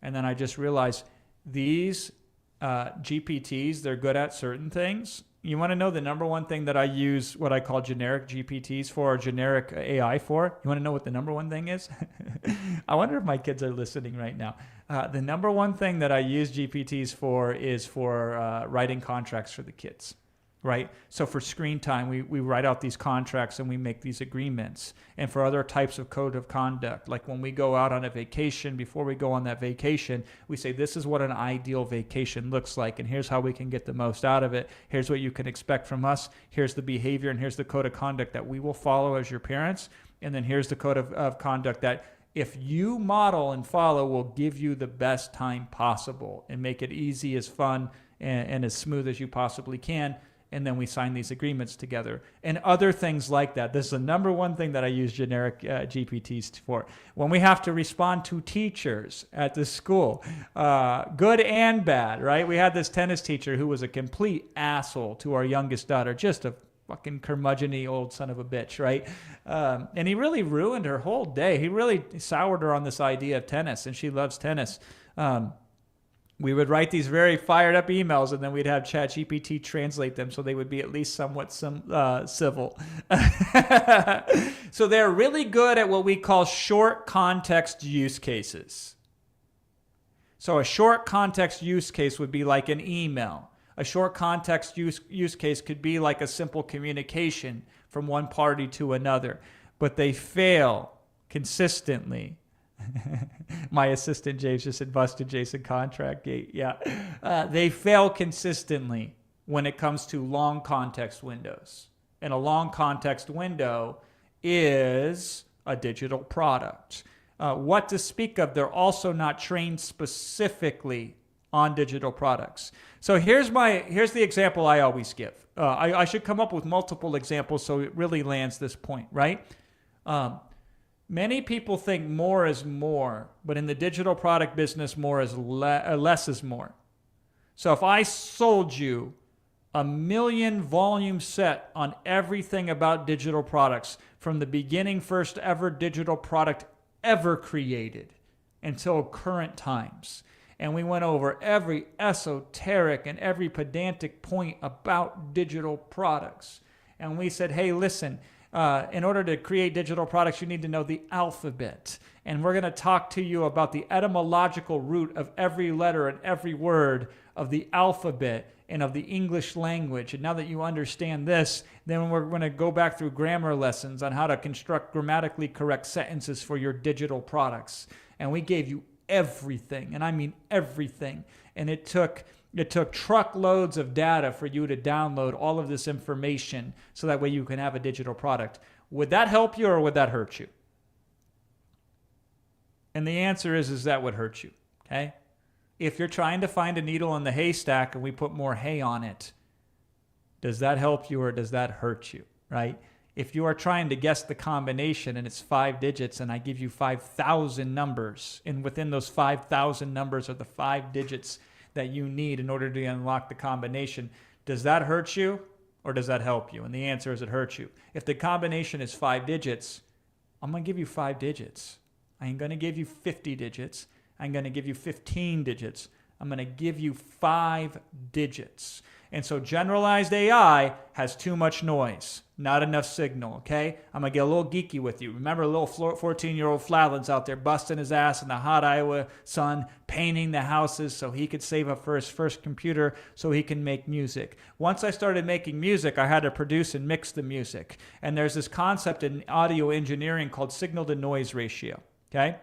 And then I just realized these GPTs, they're good at certain things. You want to know the number one thing that I use what I call generic GPTs for, or generic AI for? You want to know what the number one thing is? I wonder if my kids are listening right now. The number one thing that I use GPTs for is for writing contracts for the kids, right? So for screen time, we write out these contracts and we make these agreements. And for other types of code of conduct, like when we go out on a vacation, before we go on that vacation, we say, this is what an ideal vacation looks like, and here's how we can get the most out of it. Here's what you can expect from us. Here's the behavior, and here's the code of conduct that we will follow as your parents. And then here's the code of conduct that if you model and follow will give you the best time possible and make it easy, as fun, and as smooth as you possibly can. And then we sign these agreements together and other things like that. This is the number one thing that I use generic GPTs for. When we have to respond to teachers at the school, good and bad, right? We had this tennis teacher who was a complete asshole to our youngest daughter, just a fucking curmudgeon-y old son of a bitch, right? And he really ruined her whole day. He really soured her on this idea of tennis, and she loves tennis. We would write these very fired up emails, and then we'd have ChatGPT translate them so they would be at least somewhat civil. So they're really good at what we call short context use cases. So a short context use case would be like an email. A short context use case could be like a simple communication from one party to another. But they fail consistently. My assistant James just said busted Jason contract gate. Yeah. They fail consistently when it comes to long context windows. And a long context window is a digital product. What to speak of, they're also not trained specifically on digital products. So here's the example I always give. I should come up with multiple examples so it really lands this point, right? Many people think more is more, but in the digital product business, more is less is more. So if I sold you a 1 million volume set on everything about digital products from the beginning first ever digital product ever created until current times, and we went over every esoteric and every pedantic point about digital products, and we said, hey, listen, in order to create digital products, you need to know the alphabet. And we're going to talk to you about the etymological root of every letter and every word of the alphabet and of the English language. And now that you understand this, then we're going to go back through grammar lessons on how to construct grammatically correct sentences for your digital products. And we gave you everything, and I mean everything. And it took truckloads of data for you to download all of this information so that way you can have a digital product. Would that help you or would that hurt you? And the answer is that would hurt you, okay? If you're trying to find a needle in the haystack and we put more hay on it, does that help you or does that hurt you, right? If you are trying to guess the combination and it's 5 digits and I give you 5,000 numbers, and within those 5,000 numbers are the 5 digits that you need in order to unlock the combination, does that hurt you or does that help you? And the answer is it hurts you. If the combination is 5 digits, I'm going to give you 5 digits. I ain't going to give you 50 digits. I'm going to give you 15 digits. I'm going to give you 5 digits. And so generalized AI has too much noise, not enough signal, okay? I'm going to get a little geeky with you. Remember a little 14-year-old Flatlands out there busting his ass in the hot Iowa sun, painting the houses so he could save up for his first computer so he can make music. Once I started making music, I had to produce and mix the music. And there's this concept in audio engineering called signal-to-noise ratio, okay?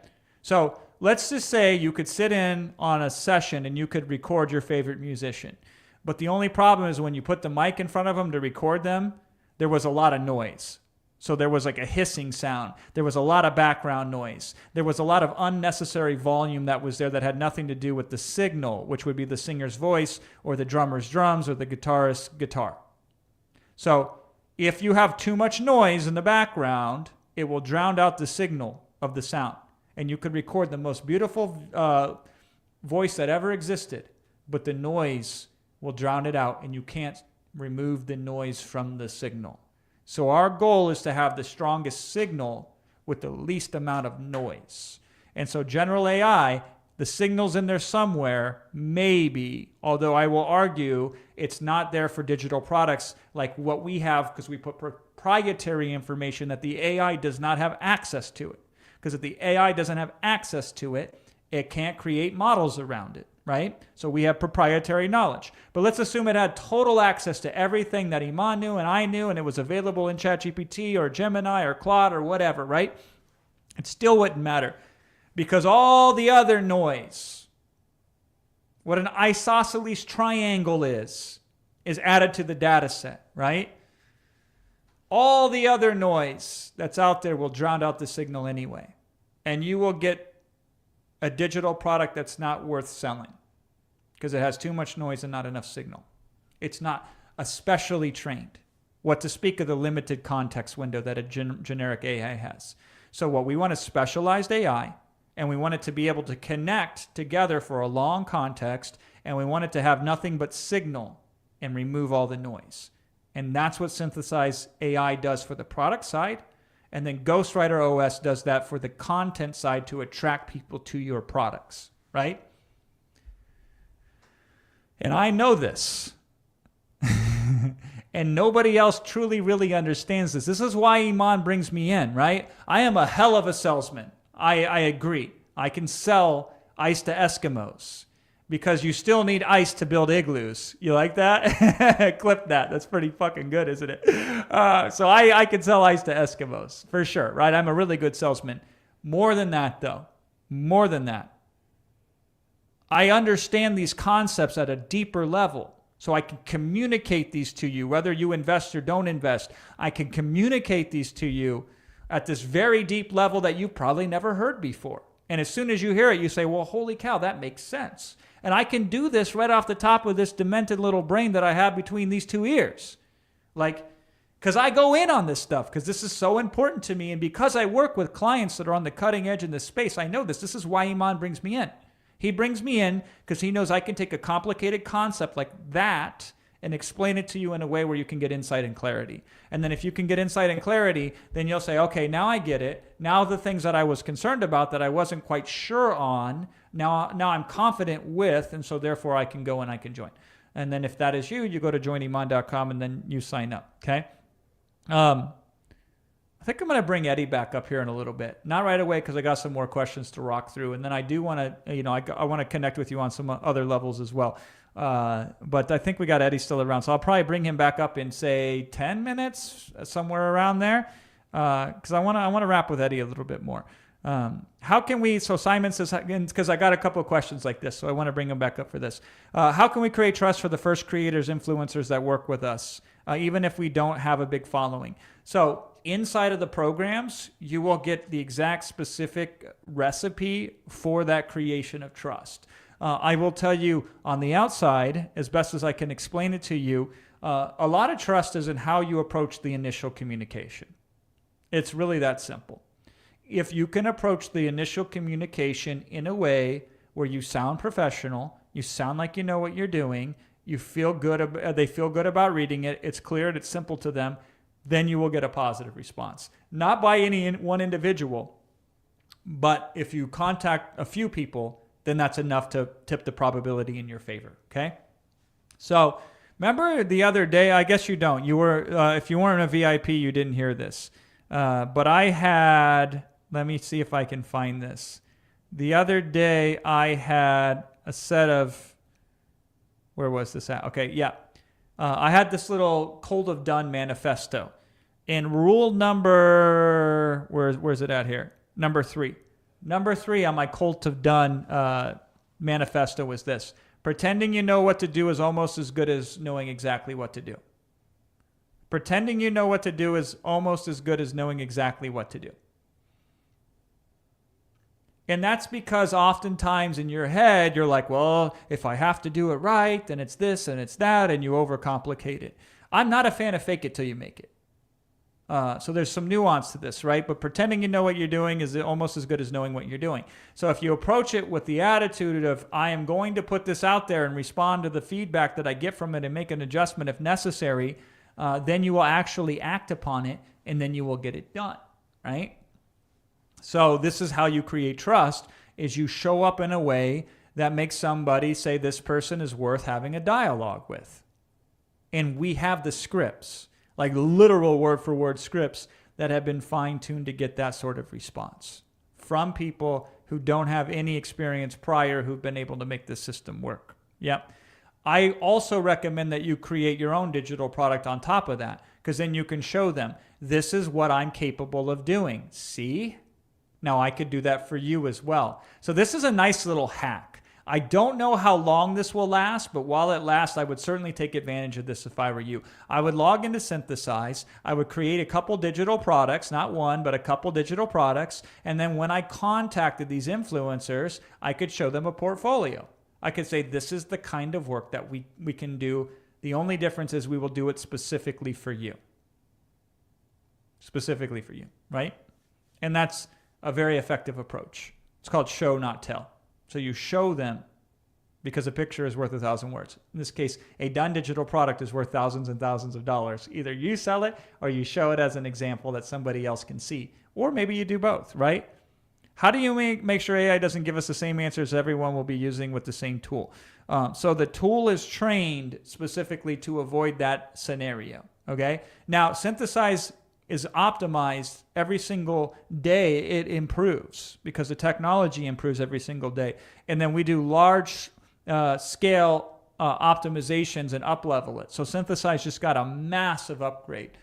So let's just say you could sit in on a session and you could record your favorite musician. But the only problem is when you put the mic in front of them to record them, there was a lot of noise. So there was like a hissing sound. There was a lot of background noise. There was a lot of unnecessary volume that was there that had nothing to do with the signal, which would be the singer's voice or the drummer's drums or the guitarist's guitar. So if you have too much noise in the background, it will drown out the signal of the sound. And you could record the most beautiful voice that ever existed, but the noise will drown it out, and you can't remove the noise from the signal. So our goal is to have the strongest signal with the least amount of noise. And so general AI, the signal's in there somewhere, maybe, although I will argue it's not there for digital products like what we have because we put proprietary information that the AI does not have access to it. Because if the AI doesn't have access to it, it can't create models around it, right? So we have proprietary knowledge. But let's assume it had total access to everything that Iman knew and I knew, and it was available in ChatGPT or Gemini or Claude or whatever, right? It still wouldn't matter because all the other noise, what an isosceles triangle is added to the data set, right? All the other noise that's out there will drown out the signal anyway. And you will get a digital product that's not worth selling because it has too much noise and not enough signal. It's not especially trained. What to speak of the limited context window that a generic AI has. So what we want is specialized AI, and we want it to be able to connect together for a long context, and we want it to have nothing but signal and remove all the noise. And that's what Synthesize AI does for the product side. And then Ghostwriter OS does that for the content side to attract people to your products, right? And I know this. And nobody else truly, really understands this. This is why Iman brings me in, right? I am a hell of a salesman. I agree. I can sell ice to Eskimos because you still need ice to build igloos. You like that? Clip that. That's pretty fucking good, isn't it? So I can sell ice to Eskimos for sure, right? I'm a really good salesman. More than that, though. More than that. I understand these concepts at a deeper level. So I can communicate these to you, whether you invest or don't invest. I can communicate these to you at this very deep level that you've probably never heard before. And as soon as you hear it, you say, well, holy cow, that makes sense. And I can do this right off the top of this demented little brain that I have between these two ears. Like, because I go in on this stuff, because this is so important to me. And because I work with clients that are on the cutting edge in this space, I know this. This is why Iman brings me in. He brings me in because he knows I can take a complicated concept like that and explain it to you in a way where you can get insight and clarity. And then if you can get insight and clarity, then you'll say, okay, now I get it. Now the things that I was concerned about that I wasn't quite sure on, now I'm confident with, and so therefore I can go and I can join. And then if that is you, you go to joiniman.com and then you sign up, okay? I think I'm going to bring Eddie back up here in a little bit. Not right away because I got some more questions to rock through. And then I do want to, I want to connect with you on some other levels as well. But I think we got Eddie still around. So I'll probably bring him back up in, say, 10 minutes, somewhere around there. Because I want to wrap with Eddie a little bit more. How can we, so Simon says, because I got a couple of questions like this, so I want to bring him back up for this. How can we create trust for the first creators, influencers that work with us, even if we don't have a big following? So inside of the programs, you will get the exact specific recipe for that creation of trust. I will tell you on the outside, as best as I can explain it to you, a lot of trust is in how you approach the initial communication. It's really that simple. If you can approach the initial communication in a way where you sound professional, you sound like you know what you're doing, you feel good, they feel good about reading it, it's clear and it's simple to them, then you will get a positive response. Not by any one individual, but if you contact a few people, then that's enough to tip the probability in your favor, okay? So remember the other day, I guess you don't, you were, if you weren't a VIP, you didn't hear this, but I had, let me see if I can find this. The other day I had a set of, where was this at? Okay, yeah. I had this little Cult of Done manifesto. And rule number, where's it at here? Number 3. Number 3 on my Cult of Done manifesto was this. Pretending you know what to do is almost as good as knowing exactly what to do. Pretending you know what to do is almost as good as knowing exactly what to do. And that's because oftentimes in your head, you're like, well, if I have to do it right, then it's this and it's that, and you overcomplicate it. I'm not a fan of fake it till you make it. So there's some nuance to this, right? But pretending you know what you're doing is almost as good as knowing what you're doing. So if you approach it with the attitude of, I am going to put this out there and respond to the feedback that I get from it and make an adjustment if necessary, then you will actually act upon it and then you will get it done, right? So this is how you create trust, is you show up in a way that makes somebody say this person is worth having a dialogue with. And we have the scripts, like literal word for word scripts that have been fine-tuned to get that sort of response from people who don't have any experience prior who've been able to make this system work. Yep. I also recommend that you create your own digital product on top of that, because then you can show them, this is what I'm capable of doing. See? Now I could do that for you as well. So this is a nice little hack. I don't know how long this will last, but while it lasts, I would certainly take advantage of this if I were you. I would log into Synthesize. I would create a couple digital products, not one, but a couple digital products. And then when I contacted these influencers, I could show them a portfolio. I could say, this is the kind of work that we can do. The only difference is we will do it specifically for you. Specifically for you, right? And that's a very effective approach. It's called show, not tell. So you show them, because a picture is worth 1,000 words. In this case, a done digital product is worth thousands and thousands of dollars. Either you sell it or you show it as an example that somebody else can see. Or maybe you do both, right? How do you make sure AI doesn't give us the same answers everyone will be using with the same tool? So the tool is trained specifically to avoid that scenario. Okay. Now, Synthesize is optimized every single day. It improves because the technology improves every single day. And then we do large scale optimizations and up-level it. So Synthesize just got a massive upgrade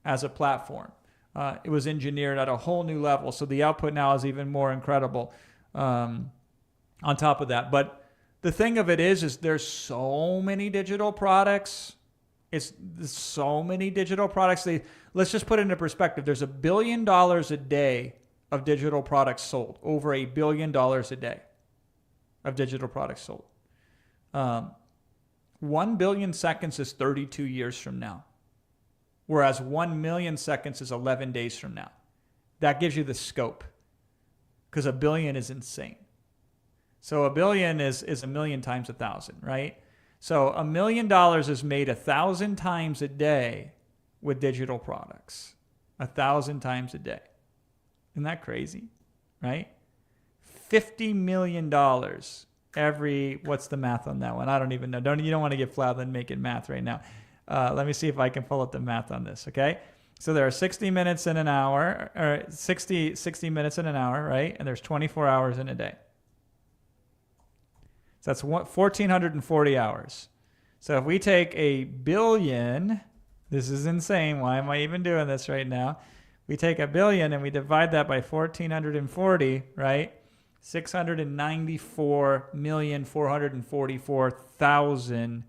as a platform. It was engineered at a whole new level. So the output now is even more incredible on top of that. But the thing of it is there's so many digital products. There's so many digital products. Let's just put it into perspective. There's $1 billion a day of digital products sold. Over $1 billion a day of digital products sold. 1 billion seconds is 32 years from now. Whereas 1 million seconds is 11 days from now. That gives you the scope. Because 1 billion is insane. So 1 billion is 1 million times 1,000, right? So $1 million is made 1,000 times a day with digital products. 1,000 times a day. Isn't that crazy? Right? $50 million every, what's the math on that one? I don't even know. You don't want to get Fladlin making math right now. Let me see if I can pull up the math on this, okay? So there are 60 minutes in an hour, or 60 minutes in an hour, right? And there's 24 hours in a day. So that's 1,440 hours. So if we take 1 billion, this is insane. Why am I even doing this right now? We take 1 billion and we divide that by 1,440, right? 694,444,000.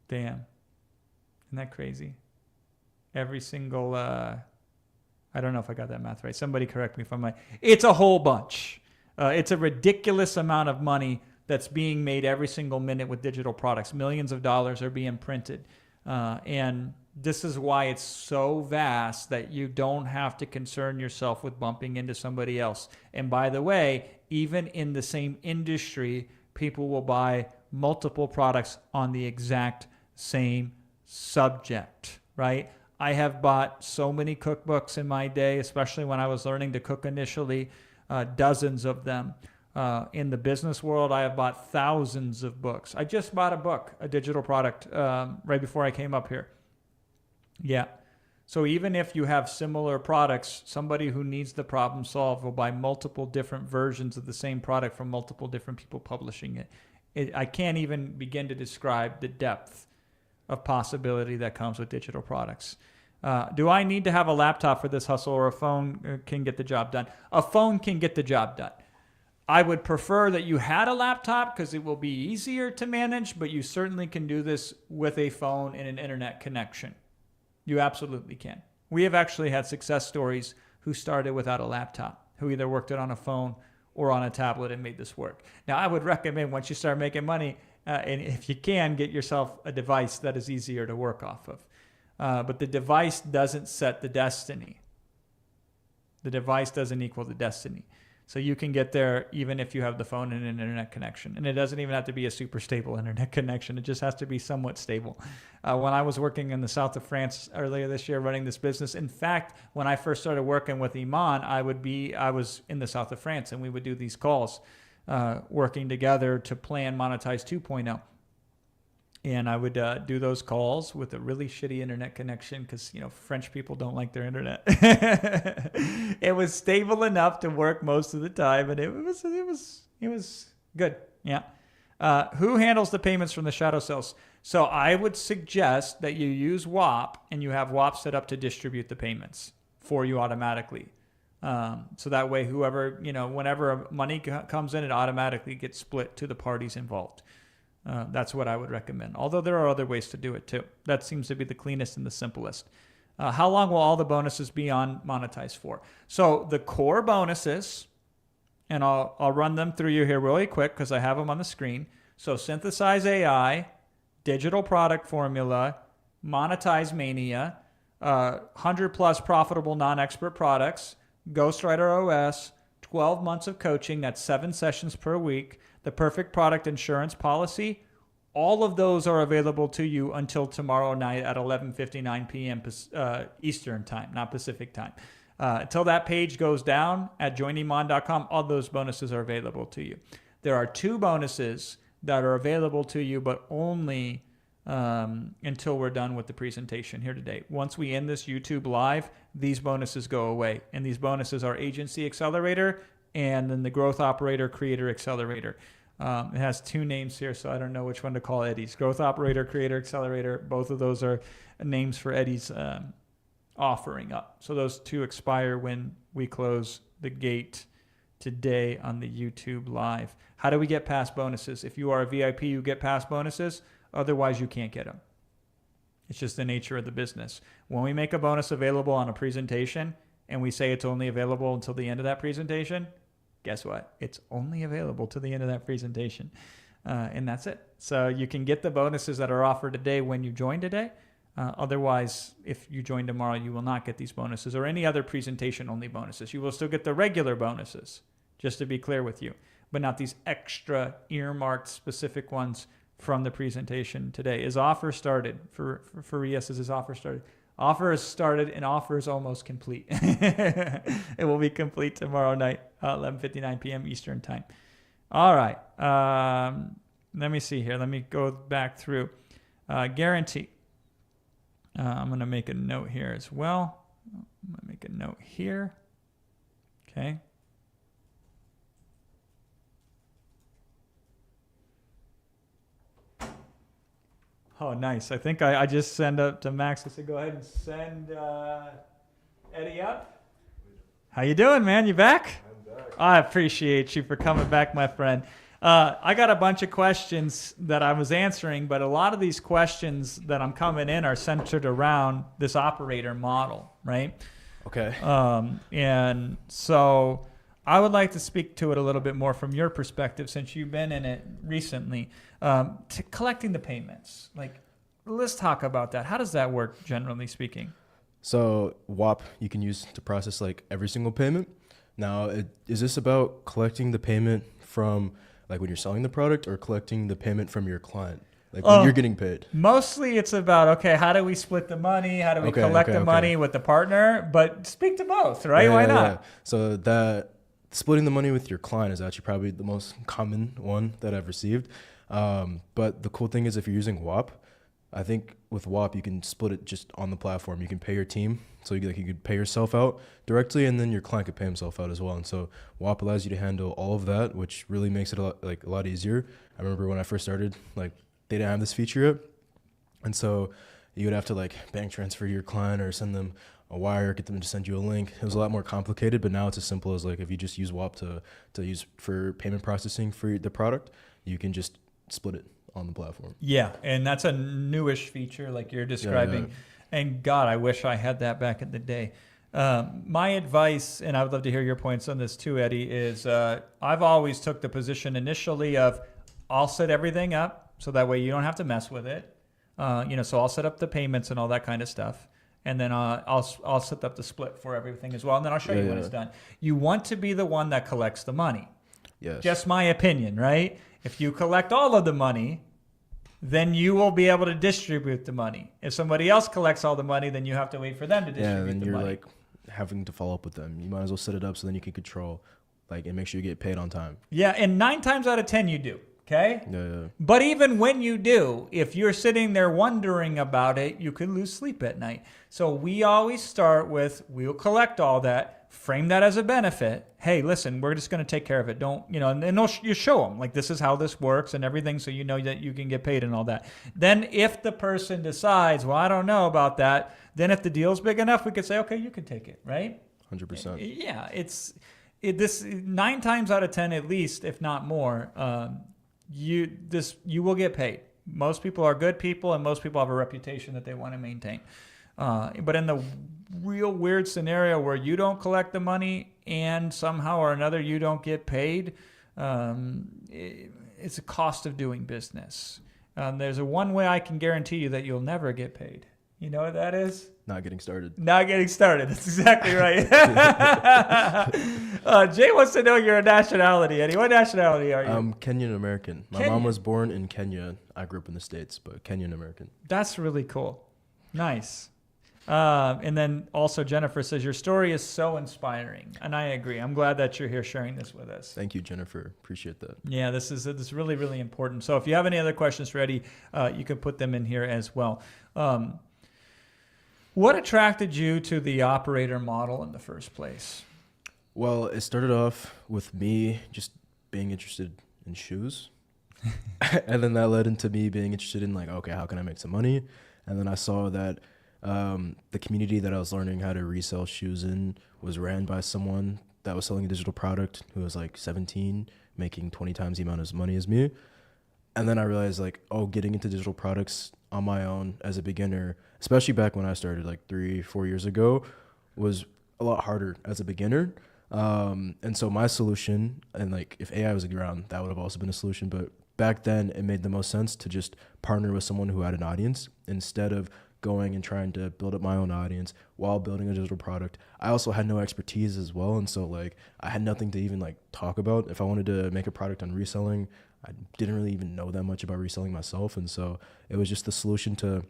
Damn. Isn't that crazy? Every single, I don't know if I got that math right. Somebody correct me if I'm right. It's a whole bunch. It's a ridiculous amount of money that's being made every single minute with digital products. Millions of dollars are being printed. And this is why it's so vast that you don't have to concern yourself with bumping into somebody else. And by the way, even in the same industry, people will buy multiple products on the exact same subject, right? I have bought so many cookbooks in my day, especially when I was learning to cook initially, dozens of them. In the business world, I have bought thousands of books. I just bought a book, a digital product, right before I came up here. Yeah. So even if you have similar products, somebody who needs the problem solved will buy multiple different versions of the same product from multiple different people publishing it. I can't even begin to describe the depth of possibility that comes with digital products. Do I need to have a laptop for this hustle, or a phone can get the job done? A phone can get the job done. I would prefer that you had a laptop because it will be easier to manage, but you certainly can do this with a phone and an internet connection. You absolutely can. We have actually had success stories who started without a laptop, who either worked it on a phone or on a tablet and made this work. Now, I would recommend once you start making money, and if you can, get yourself a device that is easier to work off of. But the device doesn't set the destiny. The device doesn't equal the destiny. So you can get there even if you have the phone and an internet connection. And it doesn't even have to be a super stable internet connection. It just has to be somewhat stable. When I was working in the south of France earlier this year running this business, in fact, when I first started working with Iman, I was in the south of France, and we would do these calls working together to plan Monetize 2.0. And I would do those calls with a really shitty internet connection because, French people don't like their internet. It was stable enough to work most of the time, and it was good. Yeah. Who handles the payments from the shadow cells? So I would suggest that you use WAP, and you have WAP set up to distribute the payments for you automatically. So that way, whoever, whenever money comes in, it automatically gets split to the parties involved. That's what I would recommend. Although there are other ways to do it too. That seems to be the cleanest and the simplest. How long will all the bonuses be on Monetize for? So the core bonuses, and I'll run them through you here really quick because I have them on the screen. So Synthesize AI, Digital Product Formula, Monetize Mania, 100 plus profitable non-expert products, Ghostwriter OS, 12 months of coaching, that's 7 sessions per week, the perfect product insurance policy, All of those are available to you until tomorrow night at 11:59 p.m. Eastern time, not Pacific time. Until that page goes down at joinimon.com, all those bonuses are available to you. There are 2 bonuses that are available to you, but only until we're done with the presentation here today. Once we end this YouTube live, these bonuses go away. And these bonuses are Agency Accelerator and then the Growth Operator Creator Accelerator. It has 2 names here, so I don't know which one to call Eddie's. Growth Operator, Creator Accelerator, both of those are names for Eddie's offering up. So those 2 expire when we close the gate today on the YouTube live. How do we get past bonuses? If you are a VIP, you get past bonuses. Otherwise, you can't get them. It's just the nature of the business. When we make a bonus available on a presentation and we say it's only available until the end of that presentation, guess what? It's only available to the end of that presentation. And that's it. So you can get the bonuses that are offered today when you join today. Otherwise, if you join tomorrow, you will not get these bonuses or any other presentation-only bonuses. You will still get the regular bonuses, just to be clear with you, but not these extra earmarked specific ones from the presentation today. Is offer started for Rias? Is his offer started? Offer is started and offer is almost complete. It will be complete tomorrow night, 11:59 p.m. Eastern time. All right. Let me see here. Let me go back through. Guarantee. I'm going to make a note here as well. I'm going to make a note here. Okay. Oh, nice. I think I just send up to Max. I said, go ahead and send Eddie up. How you doing, man? You back? I'm back. I appreciate you for coming back, my friend. I got a bunch of questions that I was answering, but a lot of these questions that I'm coming in are centered around this operator model, right? Okay. And so I would like to speak to it a little bit more from your perspective, since you've been in it recently, to collecting the payments. Like, let's talk about that. How does that work, generally speaking? So WAP you can use to process like every single payment. Now, is this about collecting the payment from like when you're selling the product or collecting the payment from your client? Like when you're getting paid? Mostly it's about, okay, how do we split the money? How do we collect the money with the partner? But speak to both, right? Why not? Yeah. So that splitting the money with your client is actually probably the most common one that I've received. But the cool thing is if you're using WAP, I think with WAP, you can split it just on the platform. You can pay your team. So you could pay yourself out directly, and then your client could pay himself out as well. And so WAP allows you to handle all of that, which really makes it a lot easier. I remember when I first started, like they didn't have this feature yet. And so you would have to like bank transfer your client or send them a wire, get them to send you a link. It was a lot more complicated, but now it's as simple as like if you just use WAP to use for payment processing for the product, you can just split it on the platform. Yeah, and that's a newish feature like you're describing. Yeah. And God, I wish I had that back in the day. My advice, and I would love to hear your points on this too, Eddie, is I've always took the position initially of I'll set everything up so that way you don't have to mess with it. So I'll set up the payments and all that kind of stuff. And then I'll set up the split for everything as well. And then I'll show you when it's done. You want to be the one that collects the money. Yes. Just my opinion, right? If you collect all of the money, then you will be able to distribute the money. If somebody else collects all the money, then you have to wait for them to distribute the money. Yeah, then you're like having to follow up with them. You might as well set it up so then you can control and make sure you get paid on time. Yeah, and 9 times out of 10 you do. Okay? Yeah. But even when you do, if you're sitting there wondering about it, you could lose sleep at night. So we always start with, we'll collect all that, frame that as a benefit. Hey, listen, we're just going to take care of it. Don't, and you show them, like, this is how this works and everything, so you know that you can get paid and all that. Then if the person decides, well, I don't know about that, then if the deal's big enough, we could say, okay, you can take it, right? 100%. Yeah, this 9 times out of 10 at least, if not more, you will get paid. Most people are good people, and most people have a reputation that they want to maintain. But in the real weird scenario where you don't collect the money and somehow or another you don't get paid, it's a cost of doing business. There's one way I can guarantee you that you'll never get paid. You know what that is? Not getting started. Not getting started. That's exactly right. Jay wants to know your nationality, Eddie. What nationality are you? I'm Kenyan American. My Kenyan. mom was born in Kenya. I grew up in the States, but Kenyan American. That's really cool. Nice. And then also Jennifer says, your story is so inspiring. And I agree. I'm glad that you're here sharing this with us. Thank you, Jennifer. Appreciate that. Yeah, this is really, really important. So if you have any other questions for Eddie, you can put them in here as well. What attracted you to the operator model in the first place? Well, it started off with me just being interested in shoes. And then that led into me being interested in like, okay, how can I make some money? And then I saw that the community that I was learning how to resell shoes in was ran by someone that was selling a digital product who was like 17, making 20 times the amount of money as me. And then I realized like, oh, getting into digital products on my own as a beginner, especially back when I started like 3-4 years ago, was a lot harder as a beginner. And so my solution, and like if AI was around, that would have also been a solution. But back then it made the most sense to just partner with someone who had an audience instead of going and trying to build up my own audience while building a digital product. I also had no expertise as well. And so like I had nothing to even like talk about. If I wanted to make a product on reselling, I didn't really even know that much about reselling myself. And so it was just the solution to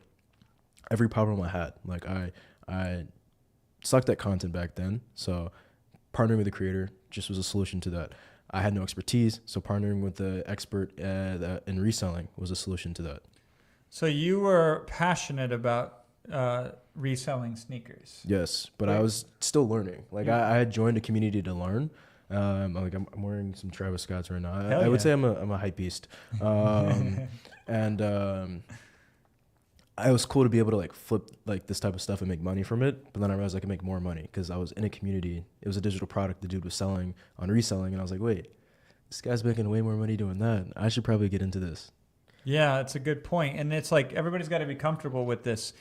every problem I had. Like I sucked at content back then. So partnering with a creator just was a solution to that. I had no expertise. So partnering with the expert in reselling was a solution to that. So you were passionate about reselling sneakers. Yes, but I was still learning. Like I had joined a community to learn. I'm wearing some Travis Scotts right now. I would say I'm a hype beast. And it was cool to be able to like flip like this type of stuff and make money from it. But then I realized I could make more money because I was in a community. It was a digital product the dude was selling on reselling, and I was like, wait, this guy's making way more money doing that. I should probably get into this. Yeah, it's a good point. And it's like everybody's got to be comfortable with this.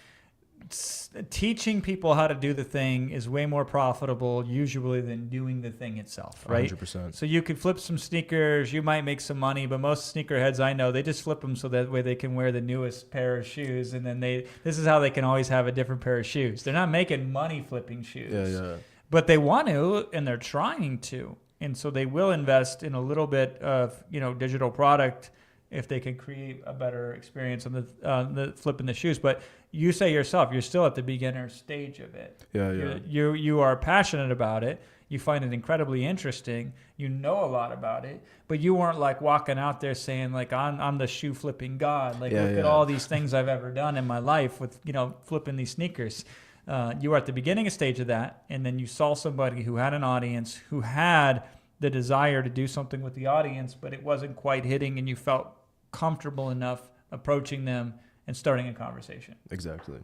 Teaching people how to do the thing is way more profitable usually than doing the thing itself, right? 100%. So you could flip some sneakers, you might make some money, but most sneakerheads I know, they just flip them so that way they can wear the newest pair of shoes, and then this is how they can always have a different pair of shoes. They're not making money flipping shoes. Yeah. But they want to, and they're trying to. And so they will invest in a little bit of, digital product if they can create a better experience on the flipping the shoes. But you say yourself, you're still at the beginner stage of it. Yeah. You are passionate about it. You find it incredibly interesting. You know a lot about it, but you weren't like walking out there saying like, I'm the shoe flipping god. Like, look at all these things I've ever done in my life with, flipping these sneakers. You were at the beginning stage of that. And then you saw somebody who had an audience, who had the desire to do something with the audience, but it wasn't quite hitting, and you felt comfortable enough approaching them and starting a conversation. Exactly.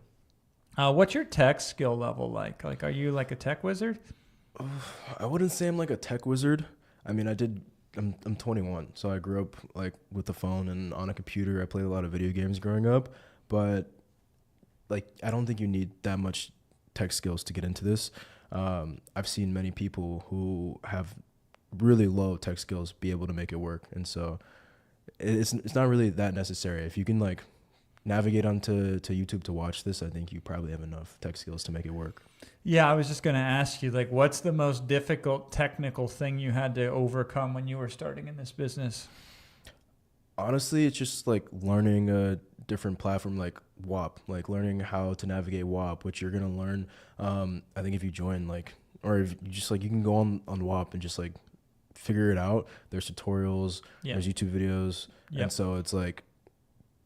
What's your tech skill level like? Like, are you like a tech wizard? I wouldn't say I'm like a tech wizard. I mean, I'm 21, so I grew up like with the phone and on a computer. I played a lot of video games growing up, but like I don't think you need that much tech skills to get into this. I've seen many people who have really low tech skills be able to make it work, and so it's not really that necessary. If you can like navigate onto YouTube to watch this, I think you probably have enough tech skills to make it work. Yeah, I was just going to ask you, like, what's the most difficult technical thing you had to overcome when you were starting in this business? Honestly, it's just like learning a different platform like WAP, like learning how to navigate WAP, which you're going to learn. I think if you join like, or if you just like, you can go on WAP and just like figure it out. There's tutorials, there's YouTube videos. And so it's like,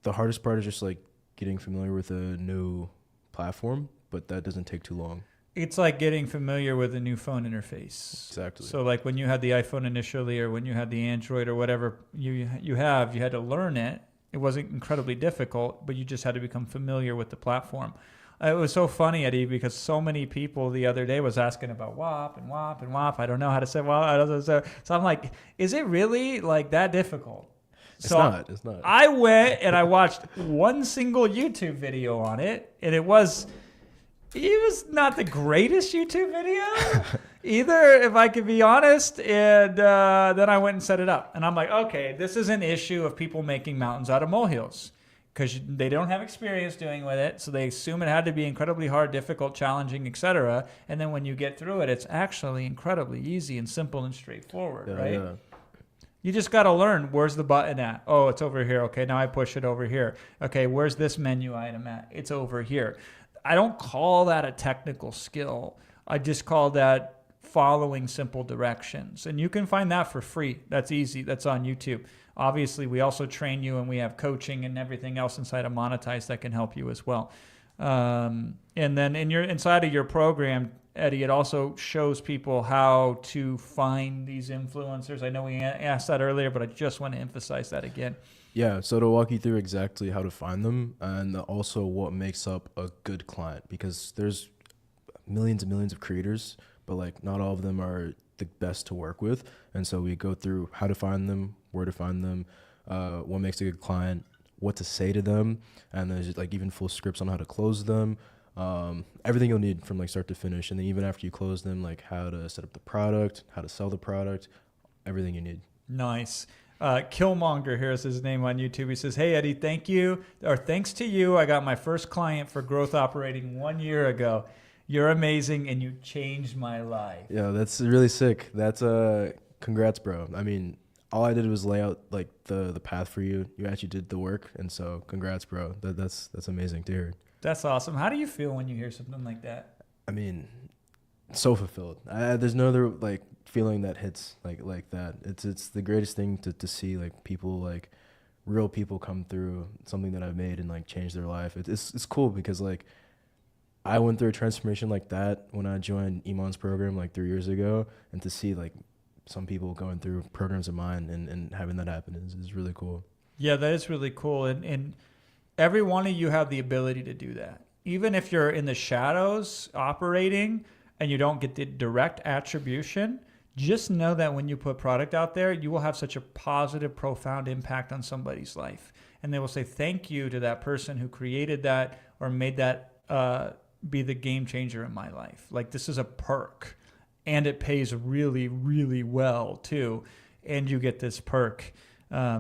the hardest part is just like getting familiar with a new platform, but that doesn't take too long. It's like getting familiar with a new phone interface. Exactly. So like when you had the iPhone initially, or when you had the Android or whatever you had to learn it. It wasn't incredibly difficult, but you just had to become familiar with the platform. It was so funny, Eddie, because so many people the other day was asking about WAP and WAP and WAP. I don't know how to say WAP. So I'm like, is it really like that difficult? It's not. I went and I watched one single YouTube video on it, and it was not the greatest YouTube video either, if I could be honest. And then I went and set it up, and I'm like, okay, this is an issue of people making mountains out of molehills. because they don't have experience doing with it. So they assume it had to be incredibly hard, difficult, challenging, etc. And then when you get through it, it's actually incredibly easy and simple and straightforward, right? Yeah. You just got to learn, where's the button at? Oh, it's over here. Okay, now I push it over here. Okay, where's this menu item at? It's over here. I don't call that a technical skill. I just call that following simple directions. And you can find that for free. That's easy. That's on YouTube. Obviously, we also train you, and we have coaching and everything else inside of Monetize that can help you as well. And then inside of your program, Eddie, it also shows people how to find these influencers. I know we asked that earlier, but I just want to emphasize that again. Yeah, so to walk you through exactly how to find them and also what makes up a good client, because there's millions and millions of creators, but like not all of them are the best to work with. And so we go through how to find them, where to find them, what makes a good client, what to say to them, and there's like even full scripts on how to close them. Everything you'll need from like start to finish, and then even after you close them, like how to set up the product, how to sell the product, everything you need. Nice. Killmonger, here is his name on YouTube. He says, "Hey Eddie, thanks to you, I got my first client for Growth Operating 1 year ago. You're amazing, and you changed my life." Yeah, that's really sick. That's congrats, bro. I mean, all I did was lay out like the path for you. You actually did the work, and so congrats, bro. That's amazing to hear. That's awesome. How do you feel when you hear something like that? I mean, so fulfilled. There's no other like feeling that hits like that. It's the greatest thing to see like people, like real people come through something that I've made and like change their life. It's cool because like I went through a transformation like that when I joined Iman's program like 3 years ago, and to see like some people going through programs of mine and having that happen is really cool. Yeah, that is really cool. And every one of you have the ability to do that. Even if you're in the shadows operating and you don't get the direct attribution, just know that when you put product out there, you will have such a positive, profound impact on somebody's life. And they will say thank you to that person who created that or made that be the game changer in my life. Like, this is a perk, and it pays really, really well too. And you get this perk.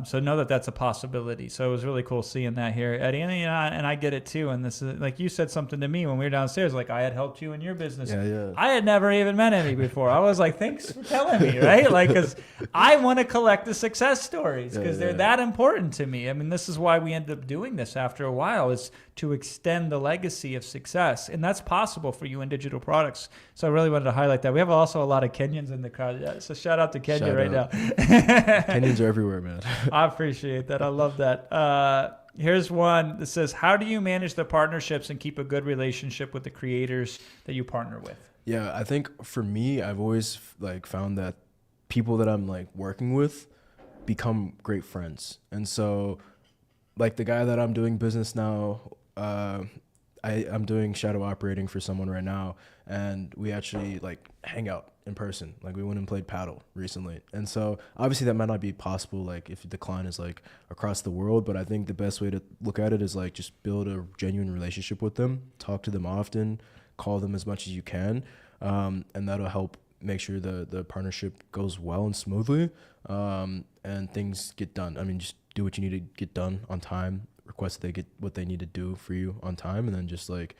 So know that that's a possibility. So it was really cool seeing that here, Eddie. And, you know, and I get it too. And this is like you said something to me when we were downstairs, like I had helped you in your business. Yeah. I had never even met Eddie before. I was like, thanks for telling me, right? Like, because I want to collect the success stories because they're that important to me. I mean, this is why we ended up doing this after a while, is to extend the legacy of success. And that's possible for you in digital products. So I really wanted to highlight that. We have also a lot of Kenyans in the crowd. So shout out to Kenya now. Kenyans are everywhere, man. I appreciate that. I love that. Here's one that says, how do you manage the partnerships and keep a good relationship with the creators that you partner with? Yeah, I think for me, I've always like found that people that I'm like working with become great friends. And so like the guy that I'm doing business now, I'm doing shadow operating for someone right now, and we actually like hang out in person. Like we went and played paddle recently. And so obviously that might not be possible like if the client is like across the world, but I think the best way to look at it is like just build a genuine relationship with them, talk to them often, call them as much as you can, and that'll help make sure the partnership goes well and smoothly, and things get done. I mean, just do what you need to get done on time, request that they get what they need to do for you on time, and then just like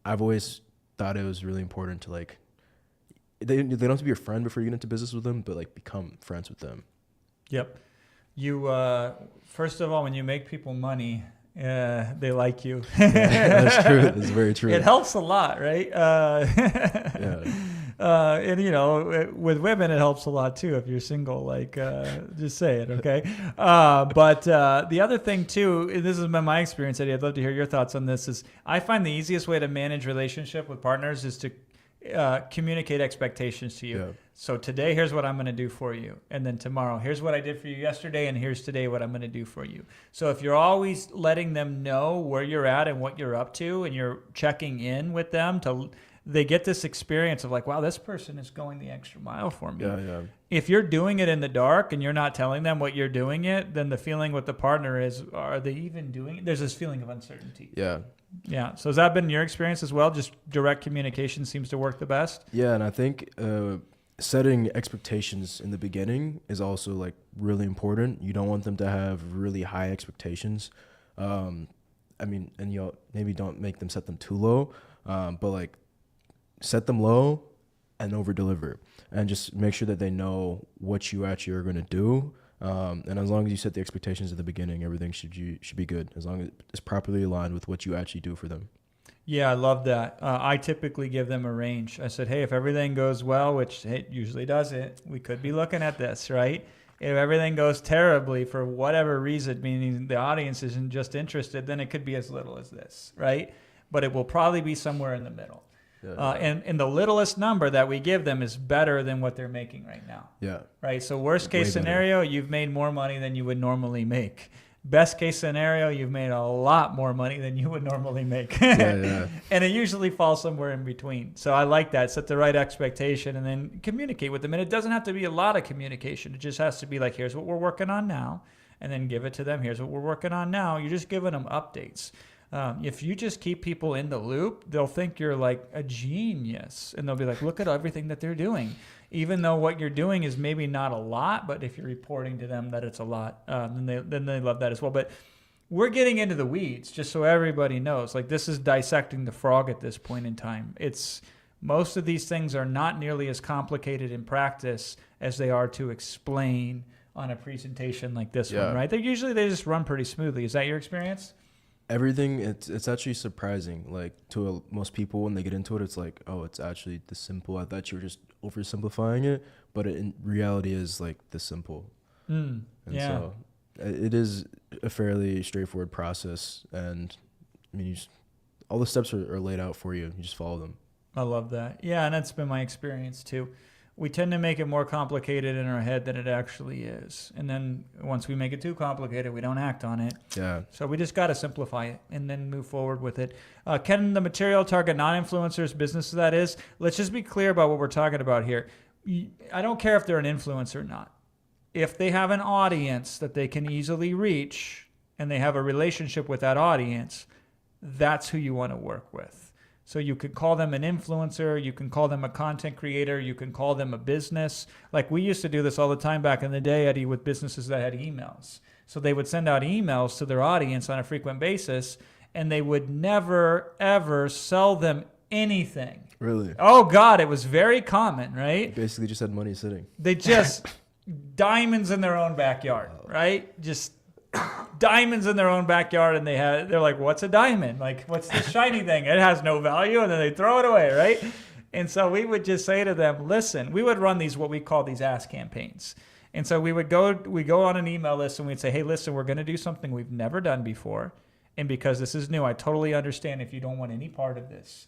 I've always thought it was really important to like they don't have to be your friend before you get into business with them, but like become friends with them. Yep. You first of all, when you make people money, they like you. Yeah, that's true. That's very true. It helps a lot, right? Yeah. And you know, with women, it helps a lot too. If you're single, like, just say it, okay? But the other thing too, and this has been my experience, Eddie, I'd love to hear your thoughts on this, is I find the easiest way to manage relationship with partners is to communicate expectations to you. Yeah. So today, here's what I'm going to do for you. And then tomorrow, here's what I did for you yesterday. And here's today what I'm going to do for you. So if you're always letting them know where you're at and what you're up to, and you're checking in with them, they get this experience of like, wow, this person is going the extra mile for me. Yeah. If you're doing it in the dark and you're not telling them what you're doing it, then the feeling with the partner is, are they even doing it? There's this feeling of uncertainty. Yeah. Yeah. So has that been your experience as well? Just direct communication seems to work the best? Yeah, and I think setting expectations in the beginning is also like really important. You don't want them to have really high expectations. I mean, and maybe don't make them set them too low, but like set them low and over deliver, and just make sure that they know what you actually are going to do. And as long as you set the expectations at the beginning, everything should be good, as long as it's properly aligned with what you actually do for them. Yeah, I love that. I typically give them a range. I said, hey, if everything goes well, which it usually doesn't, we could be looking at this, right? If everything goes terribly for whatever reason, meaning the audience isn't just interested, then it could be as little as this, right? But it will probably be somewhere in the middle. Yeah. And the littlest number that we give them is better than what they're making right now. Yeah. Right? So worst Way case better. scenario, you've made more money than you would normally make. Best case scenario, you've made a lot more money than you would normally make. Yeah. And it usually falls somewhere in between. So I like that. Set the right expectation and then communicate with them. And it doesn't have to be a lot of communication. It just has to be like, here's what we're working on now. And then give it to them. Here's what we're working on now. You're just giving them updates. If you just keep people in the loop, they'll think you're like a genius. And they'll be like, look at everything that they're doing. Even though what you're doing is maybe not a lot, but if you're reporting to them that it's a lot, then they love that as well. But we're getting into the weeds, just so everybody knows. Like, this is dissecting the frog at this point in time. Most of these things are not nearly as complicated in practice as they are to explain on a presentation like this one, right? They just run pretty smoothly. Is that your experience? Everything, it's actually surprising. Like, to most people, when they get into it, it's like, oh, it's actually this simple. I thought you were just oversimplifying it, but it in reality is like this simple. And so it is a fairly straightforward process. And I mean, all the steps are laid out for you. You just follow them. I love that. Yeah, and that's been my experience too. We tend to make it more complicated in our head than it actually is. And then once we make it too complicated, we don't act on it. Yeah. So we just got to simplify it and then move forward with it. Can the material target non-influencers, businesses that is? Let's just be clear about what we're talking about here. I don't care if they're an influencer or not. If they have an audience that they can easily reach and they have a relationship with that audience, that's who you want to work with. So you could call them an influencer, you can call them a content creator, you can call them a business. Like, we used to do this all the time back in the day, Eddie, with businesses that had emails. So they would send out emails to their audience on a frequent basis, and they would never, ever sell them anything. Really? Oh, God, it was very common, right? Basically just had money sitting. They just, diamonds in their own backyard, right? Just diamonds in their own backyard, and they're like, what's a diamond? Like, what's this shiny thing? It has no value, and then they throw it away, right? And so we would just say to them, listen, we would run these, what we call these ask campaigns. And so we go on an email list and we'd say, hey, listen, we're going to do something we've never done before. And because this is new, I totally understand if you don't want any part of this.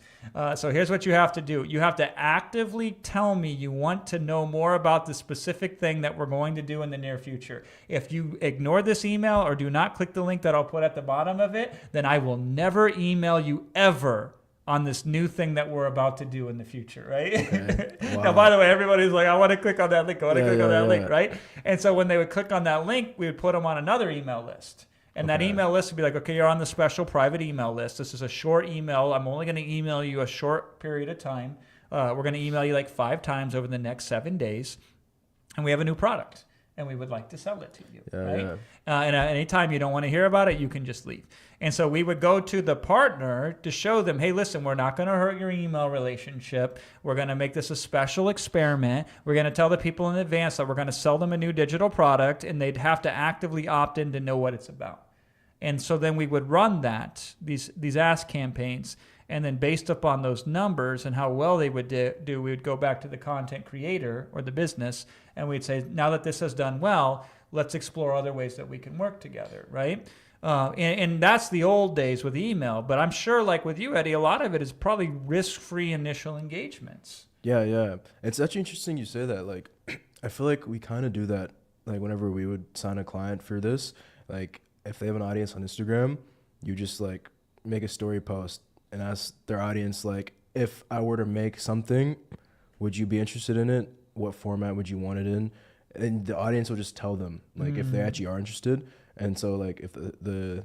So here's what you have to do. You have to actively tell me you want to know more about the specific thing that we're going to do in the near future. If you ignore this email or do not click the link that I'll put at the bottom of it, then I will never email you ever on this new thing that we're about to do in the future, right? Okay. Wow. Now, by the way, everybody's like, I want to click on that link. I want to click on that link, Yeah. right? And so when they would click on that link, we would put them on another email list. And that email list would be like, okay, you're on the special private email list. This is a short email. I'm only going to email you a short period of time. We're going to email you like 5 times over the next 7 days. And we have a new product. And we would like to sell it to you, right? Yeah. And at any time you don't want to hear about it, you can just leave. And so we would go to the partner to show them, hey, listen, we're not going to hurt your email relationship. We're going to make this a special experiment. We're going to tell the people in advance that we're going to sell them a new digital product, and they'd have to actively opt in to know what it's about. And so then we would run these ask campaigns, and then based upon those numbers and how well they would do, we would go back to the content creator or the business, and we'd say, now that this has done well, let's explore other ways that we can work together, right? And that's the old days with email. But I'm sure, like with you, Eddie, a lot of it is probably risk-free initial engagements. Yeah. It's actually interesting you say that. Like, I feel like we kind of do that. Like, whenever we would sign a client for this, like, if they have an audience on Instagram, you just like make a story post and ask their audience, like, if I were to make something, would you be interested in it? What format would you want it in? And the audience will just tell them, like, if they actually are interested. And so, like, if I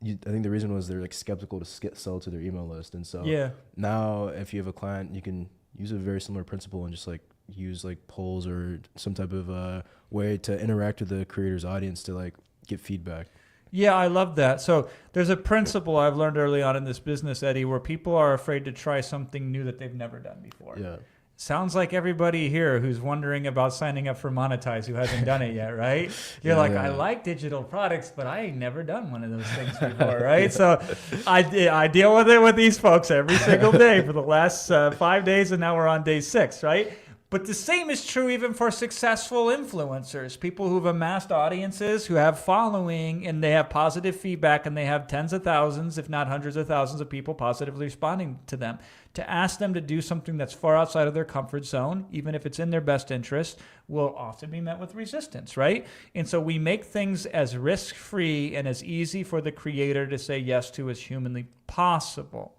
think the reason was they're like skeptical to sell to their email list. And so now if you have a client, you can use a very similar principle and just like use like polls or some type of way to interact with the creator's audience to like get feedback. Yeah, I love that. So there's a principle I've learned early on in this business, Eddie, where people are afraid to try something new that they've never done before. Yeah. Sounds like everybody here who's wondering about signing up for Monetize who hasn't done it yet, right? You're like, I like digital products, but I ain't never done one of those things before, right? So I deal with it with these folks every single day for the last 5 days, and now we're on day 6, right? But the same is true even for successful influencers, people who've amassed audiences, who have following, and they have positive feedback, and they have tens of thousands, if not hundreds of thousands of people positively responding to them. To ask them to do something that's far outside of their comfort zone, even if it's in their best interest, will often be met with resistance, right? And so we make things as risk-free and as easy for the creator to say yes to as humanly possible.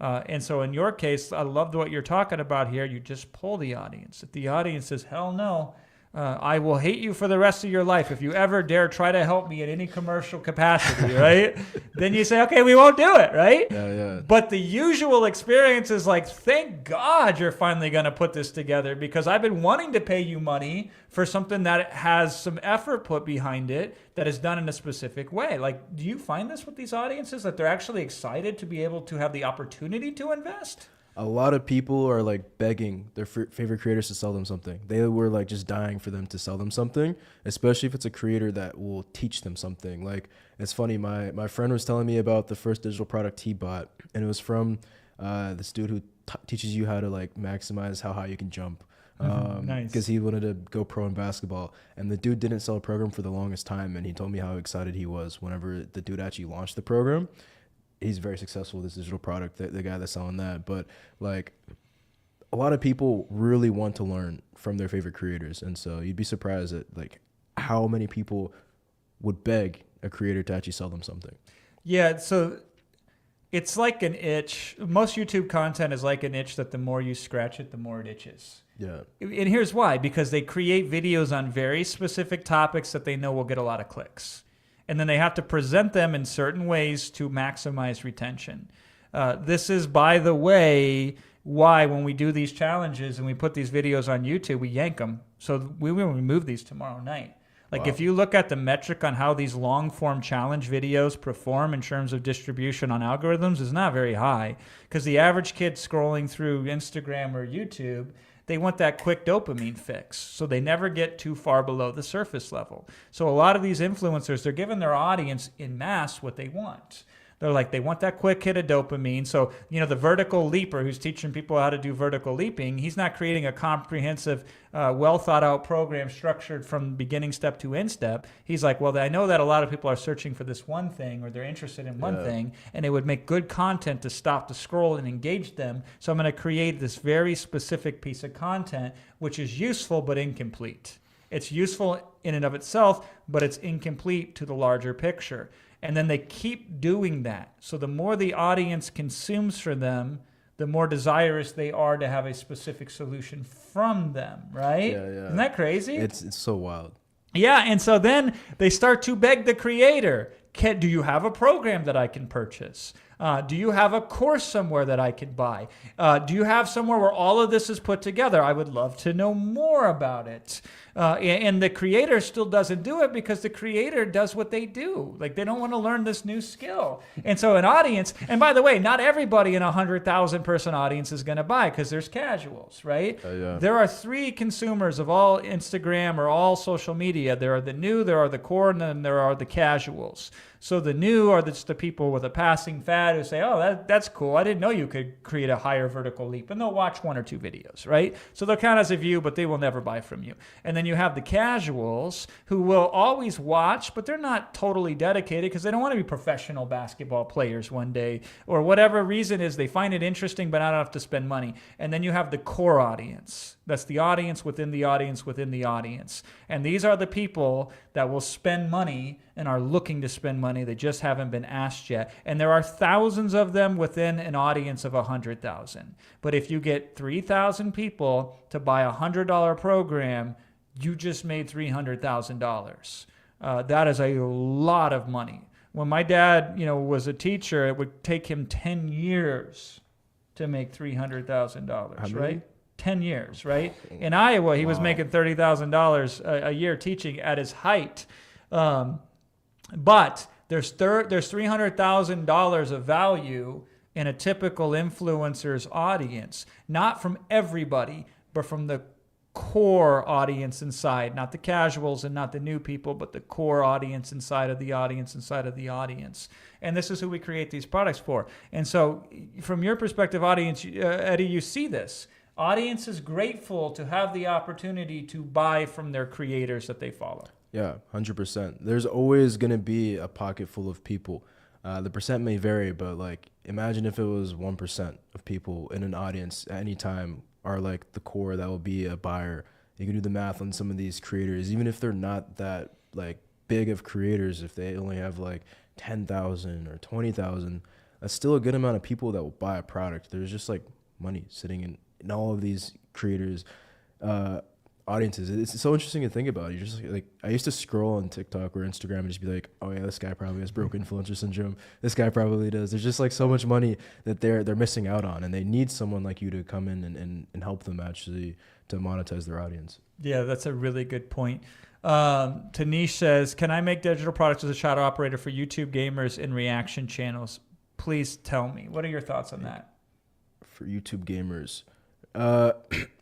And so in your case, I love what you're talking about here. You just pull the audience. If the audience says, hell no, I will hate you for the rest of your life if you ever dare try to help me in any commercial capacity, right? Then you say, okay, we won't do it, right? Yeah. But the usual experience is like, thank God you're finally going to put this together, because I've been wanting to pay you money for something that has some effort put behind it, that is done in a specific way. Like, do you find this with these audiences, that they're actually excited to be able to have the opportunity to invest? A lot of people are like begging their favorite creators to sell them something. They were like just dying for them to sell them something, especially if it's a creator that will teach them something. Like, it's funny, my friend was telling me about the first digital product he bought, and it was from this dude who teaches you how to like maximize how high you can jump. Nice. Because he wanted to go pro in basketball, and the dude didn't sell a program for the longest time, and he told me how excited he was whenever the dude actually launched the program. He's very successful with this digital product, the guy that's selling that. But like, a lot of people really want to learn from their favorite creators, and so you'd be surprised at like how many people would beg a creator to actually sell them something. Yeah, so it's like an itch. Most YouTube content is like an itch that the more you scratch it, the more it itches. Yeah. And here's why: because they create videos on very specific topics that they know will get a lot of clicks. And then they have to present them in certain ways to maximize retention. This is, by the way, why when we do these challenges and we put these videos on YouTube, we yank them. So we will remove these tomorrow night. Like, if you look at the metric on how these long-form challenge videos perform in terms of distribution on algorithms, is not very high. Because the average kid scrolling through Instagram or YouTube, they want that quick dopamine fix. So they never get too far below the surface level. So a lot of these influencers, they're giving their audience in mass what they want. They're like, they want that quick hit of dopamine. So, you know, the vertical leaper who's teaching people how to do vertical leaping, he's not creating a comprehensive, well thought out program structured from beginning step to end step. He's like, well, I know that a lot of people are searching for this one thing, or they're interested in one thing, and it would make good content to stop the scroll and engage them. So I'm going to create this very specific piece of content, which is useful but incomplete. It's useful in and of itself, but it's incomplete to the larger picture. And then they keep doing that. So the more the audience consumes from them, the more desirous they are to have a specific solution from them, right? Yeah. Isn't that crazy? It's so wild. Yeah, and so then they start to beg the creator, do you have a program that I can purchase? Do you have a course somewhere that I can buy? Do you have somewhere where all of this is put together? I would love to know more about it. And the creator still doesn't do it because the creator does what they do. Like, they don't want to learn this new skill. And so an audience, and by the way, not everybody in a 100,000 person audience is going to buy, because there's casuals, right? There are 3 consumers of all Instagram or all social media. There are the new, there are the core, and then there are the casuals. So the new are just the people with a passing fad who say, oh, that's cool. I didn't know you could create a higher vertical leap. And they'll watch 1 or 2 videos, right? So they'll count as a view, but they will never buy from you. And then you have the casuals who will always watch, but they're not totally dedicated because they don't want to be professional basketball players one day, or whatever reason is, they find it interesting but not enough to spend money. And then you have the core audience. That's the audience within the audience within the audience. And these are the people that will spend money and are looking to spend money. They just haven't been asked yet. And there are thousands of them within an audience of 100,000. But if you get 3,000 people to buy a $100 program, you just made $300,000. That is a lot of money. When my dad, was a teacher, it would take him 10 years to make $300,000, right? 10 years, right? In Iowa, he was making $30,000 a year teaching at his height. But There's $300,000 of value in a typical influencer's audience, not from everybody, but from the core audience inside, not the casuals and not the new people, but the core audience inside of the audience inside of the audience. And this is who we create these products for. And so from your perspective, audience, Eddie, you see this. Audience is grateful to have the opportunity to buy from their creators that they follow. Yeah, 100%. There's always going to be a pocket full of people. The percent may vary, but like imagine if it was 1% of people in an audience at any time are like the core that will be a buyer. You can do the math on some of these creators, even if they're not that like big of creators, if they only have like 10,000 or 20,000, that's still a good amount of people that will buy a product. There's just like money sitting in all of these creators' audiences. It's so interesting to think about. You just like I used to scroll on TikTok or Instagram and just be like, oh yeah, this guy probably has broke influencer syndrome. This guy probably does. There's just like so much money that they're missing out on, and they need someone like you to come in and help them actually to monetize their audience. Yeah, that's a really good point. Tanish says, can I make digital products as a shadow operator for YouTube gamers in reaction channels? Please tell me. What are your thoughts on that? For YouTube gamers,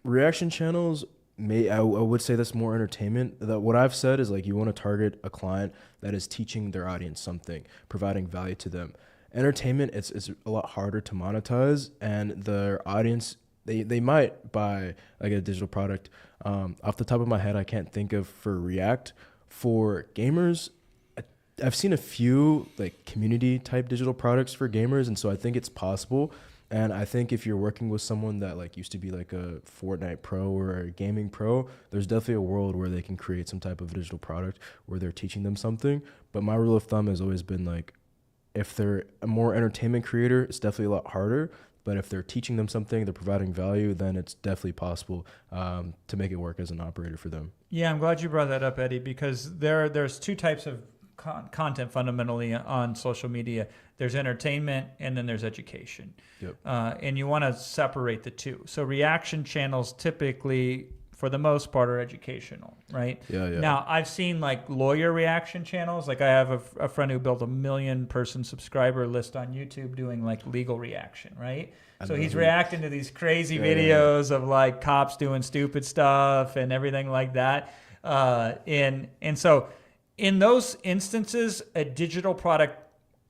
reaction channels, I would say that's more entertainment. That what I've said is like you want to target a client that is teaching their audience something, providing value to them. Entertainment, it's a lot harder to monetize, and their audience, they might buy like a digital product. Off the top of my head, I can't think of for React. For gamers, I've seen a few like community type digital products for gamers, and so I think it's possible. And I think if you're working with someone that like used to be like a Fortnite pro or a gaming pro, there's definitely a world where they can create some type of digital product where they're teaching them something. But my rule of thumb has always been like, if they're a more entertainment creator, it's definitely a lot harder. But if they're teaching them something, they're providing value, then it's definitely possible to make it work as an operator for them. Yeah, I'm glad you brought that up, Eddie, because there's two types of content fundamentally on social media. There's entertainment and then there's education. Yep. And you want to separate the two. So reaction channels typically, for the most part, are educational, right? Yeah. Now, I've seen like lawyer reaction channels. Like I have a friend who built a 1 million person subscriber list on YouTube doing like legal reaction, right? So he's reacting to these crazy videos of like cops doing stupid stuff and everything like that. And so in those instances, a digital product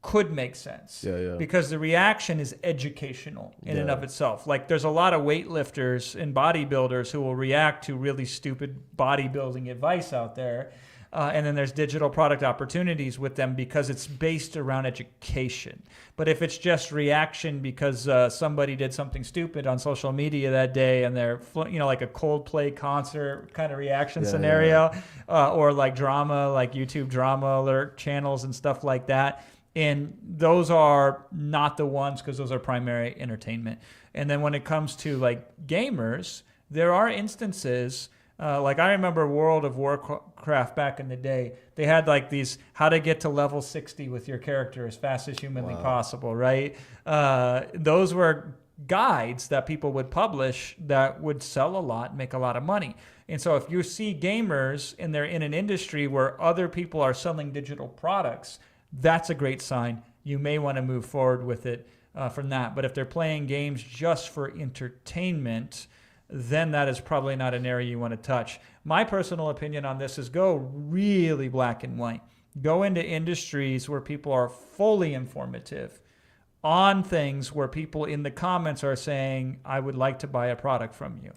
could make sense because the reaction is educational in and of itself. Like there's a lot of weightlifters and bodybuilders who will react to really stupid bodybuilding advice out there. And then there's digital product opportunities with them because it's based around education. But if it's just reaction because somebody did something stupid on social media that day and they're, like a Coldplay concert kind of reaction scenario, or like drama, like YouTube drama alert channels and stuff like that. And those are not the ones because those are primary entertainment. And then when it comes to like gamers, there are instances like I remember World of Warcraft back in the day. They had like these how to get to level 60 with your character as fast as humanly possible, right? Those were guides that people would publish that would sell a lot, make a lot of money. And so if you see gamers and they're in an industry where other people are selling digital products, that's a great sign. You may want to move forward with it from that. But if they're playing games just for entertainment, then that is probably not an area you want to touch. My personal opinion on this is go really black and white. Go into industries where people are fully informative on things where people in the comments are saying, I would like to buy a product from you.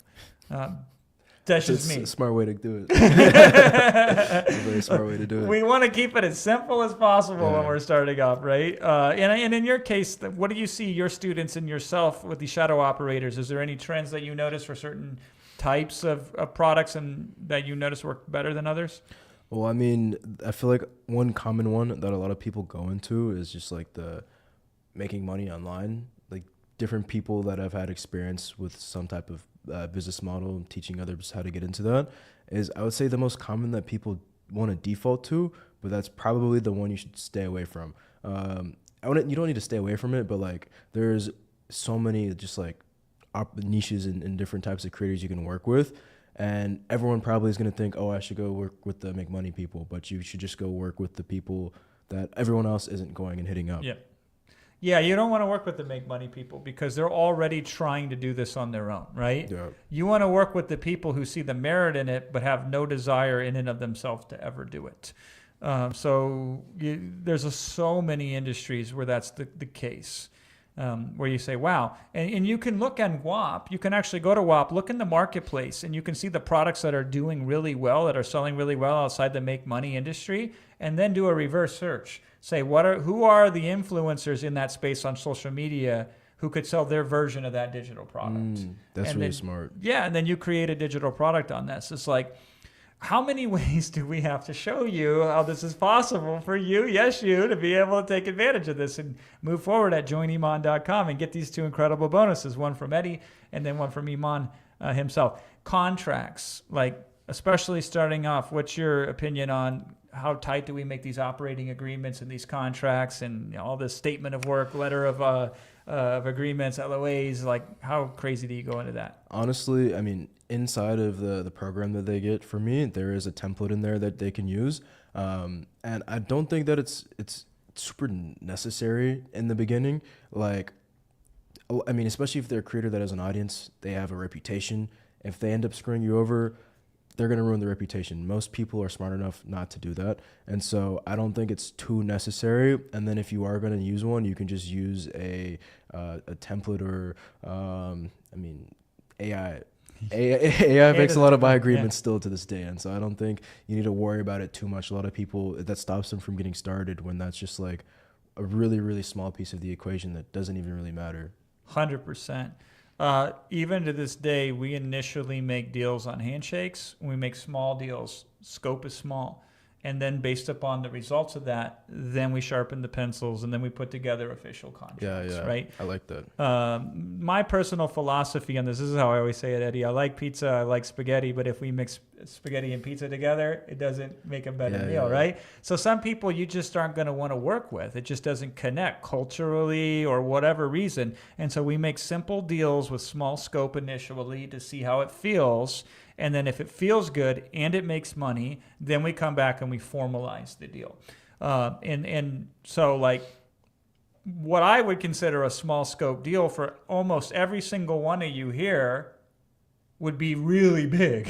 That's just me. A smart way to do it. It's a very smart way to do it. We want to keep it as simple as possible when we're starting off, right? And in your case, what do you see your students and yourself with these shadow operators? Is there any trends that you notice for certain types of products and that you notice work better than others? Well, I mean, I feel like one common one that a lot of people go into is just like the making money online. Like different people that have had experience with some type of business model and teaching others how to get into that is, I would say, the most common that people want to default to, but that's probably the one you should stay away from. You don't need to stay away from it, but like there's so many just like niches and different types of creators you can work with. And everyone probably is going to think, oh, I should go work with the make money people, but you should just go work with the people that everyone else isn't going and hitting up. Yeah. Yeah, you don't want to work with the make money people because they're already trying to do this on their own, right? Yeah. You want to work with the people who see the merit in it but have no desire in and of themselves to ever do it. There's so many industries where that's the case. Where you say, wow, and you can look at WAP, you can actually go to WAP, look in the marketplace, and you can see the products that are doing really well, that are selling really well outside the make money industry, and then do a reverse search. Say, who are the influencers in that space on social media who could sell their version of that digital product? That's And really then- smart. Yeah, and then you create a digital product on this. It's like, how many ways do we have to show you how this is possible for you, yes, you, to be able to take advantage of this and move forward at joiniman.com and get these two incredible bonuses, one from Eddie and then one from Iman himself. Contracts, like especially starting off, what's your opinion on how tight do we make these operating agreements and these contracts and all this statement of work, letter of agreements, LOAs, like how crazy do you go into that? Honestly, I mean, inside of the program that they get, for me, there is a template in there that they can use. And I don't think that it's super necessary in the beginning. Like, I mean, especially if they're a creator that has an audience, they have a reputation. If they end up screwing you over, they're going to ruin their reputation. Most people are smart enough not to do that. And so I don't think it's too necessary. And then if you are going to use one, you can just use a template or, AI. AI makes a lot of my agreements still to this day. And so I don't think you need to worry about it too much. A lot of people, that stops them from getting started when that's just like a really, really small piece of the equation that doesn't even really matter. 100%. Even to this day, we initially make deals on handshakes. We make small deals. Scope is small. And then based upon the results of that, then we sharpen the pencils and then we put together official contracts, right? I like that. My personal philosophy on this is how I always say it, Eddie. I like pizza, I like spaghetti, but if we mix spaghetti and pizza together, it doesn't make a better meal, right? So some people you just aren't going to want to work with. It just doesn't connect culturally or whatever reason. And so we make simple deals with small scope initially to see how it feels. And then if it feels good and it makes money, then we come back and we formalize the deal. And so like what I would consider a small scope deal for almost every single one of you here would be really big.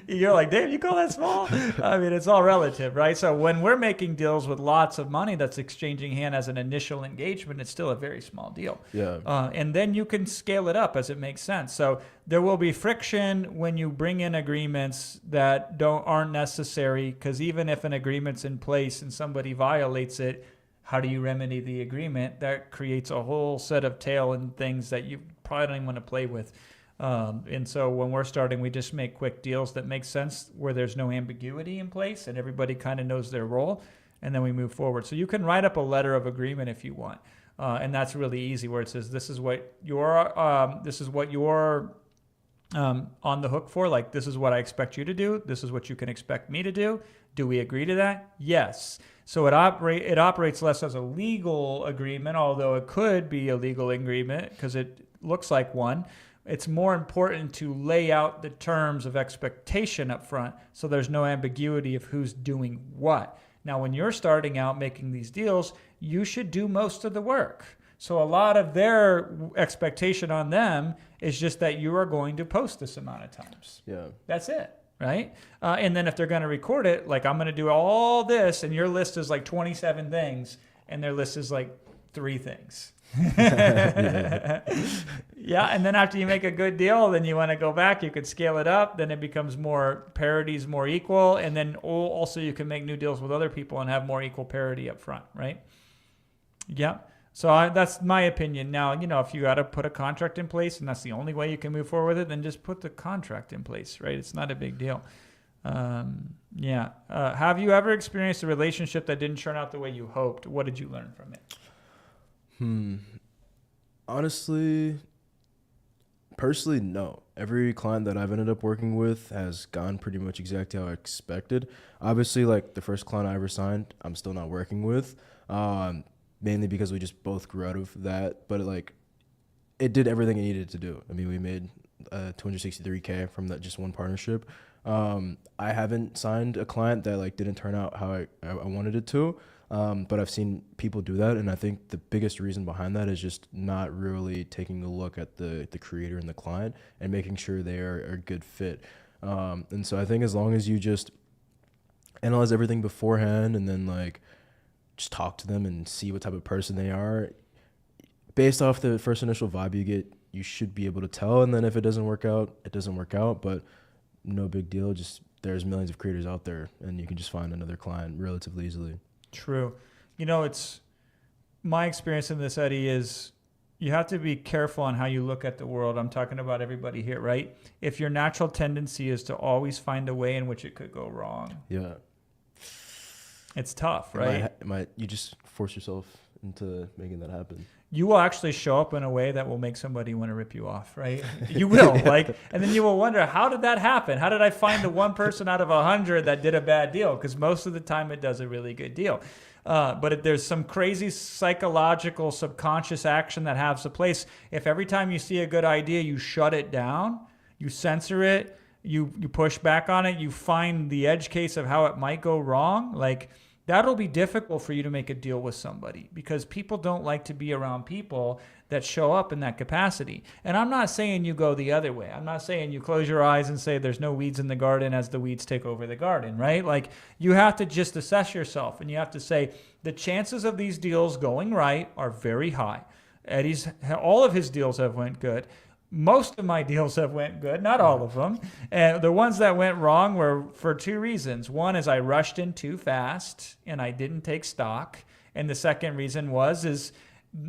You're like, Dave, you call that small? I mean, it's all relative, right? So when we're making deals with lots of money that's exchanging hand as an initial engagement, it's still a very small deal. Yeah. And then you can scale it up as it makes sense. So there will be friction when you bring in agreements that aren't necessary, because even if an agreement's in place and somebody violates it, how do you remedy the agreement? That creates a whole set of tail and things that you probably don't even want to play with. And so when we're starting, we just make quick deals that make sense where there's no ambiguity in place and everybody kind of knows their role, and then we move forward. So you can write up a letter of agreement if you want, and that's really easy, where it says this is what you're on the hook for. Like, this is what I expect you to do. This is what you can expect me to do. Do we agree to that? Yes. So it operates less as a legal agreement, although it could be a legal agreement because it looks like one. It's more important to lay out the terms of expectation up front so there's no ambiguity of who's doing what. Now, when you're starting out making these deals, you should do most of the work. So a lot of their expectation on them is just that you are going to post this amount of times. Yeah. That's it, right? And then if they're going to record it, like I'm going to do all this, and your list is like 27 things, and their list is like 3 things. Yeah, and then after you make a good deal, then you want to go back, you could scale it up, then it becomes more parities, more equal, and then also you can make new deals with other people and have more equal parity up front, right? Yeah. So that's my opinion. Now, if you got to put a contract in place and that's the only way you can move forward with it, then just put the contract in place, right? It's not a big deal. Have you ever experienced a relationship that didn't turn out the way you hoped? What did you learn from it? Honestly, personally, no. Every client that I've ended up working with has gone pretty much exactly how I expected. Obviously, like the first client I ever signed, I'm still not working with, mainly because we just both grew out of that. But it did everything it needed to do. I mean, we made $263K from that just one partnership. I haven't signed a client that like didn't turn out how I wanted it to. But I've seen people do that, and I think the biggest reason behind that is just not really taking a look at the creator and the client and making sure they are a good fit. And so I think as long as you just analyze everything beforehand and then like just talk to them and see what type of person they are, based off the first initial vibe you get, you should be able to tell. And then if it doesn't work out, it doesn't work out, but no big deal. Just there's millions of creators out there, and you can just find another client relatively easily. True. You know, it's my experience in this, Eddie, is you have to be careful on how you look at the world. I'm talking about everybody here, right? If your natural tendency is to always find a way in which it could go wrong, Yeah. it's tough, right? You just force yourself into making that happen. You will actually show up in a way that will make somebody want to rip you off, right? You will, like, and then you will wonder, how did that happen? How did I find the one person out of 100 that did a bad deal? Because most of the time it does a really good deal. But if there's some crazy psychological subconscious action that has a place, if every time you see a good idea, you shut it down, you censor it, you push back on it, you find the edge case of how it might go wrong, like, that'll be difficult for you to make a deal with somebody, because people don't like to be around people that show up in that capacity. And I'm not saying you go the other way. I'm not saying you close your eyes and say there's no weeds in the garden as the weeds take over the garden, right? Like, you have to just assess yourself, and you have to say the chances of these deals going right are very high. All of his deals have went good. Most of my deals have went good, not all of them. And the ones that went wrong were for two reasons. One is I rushed in too fast and I didn't take stock. And the second reason is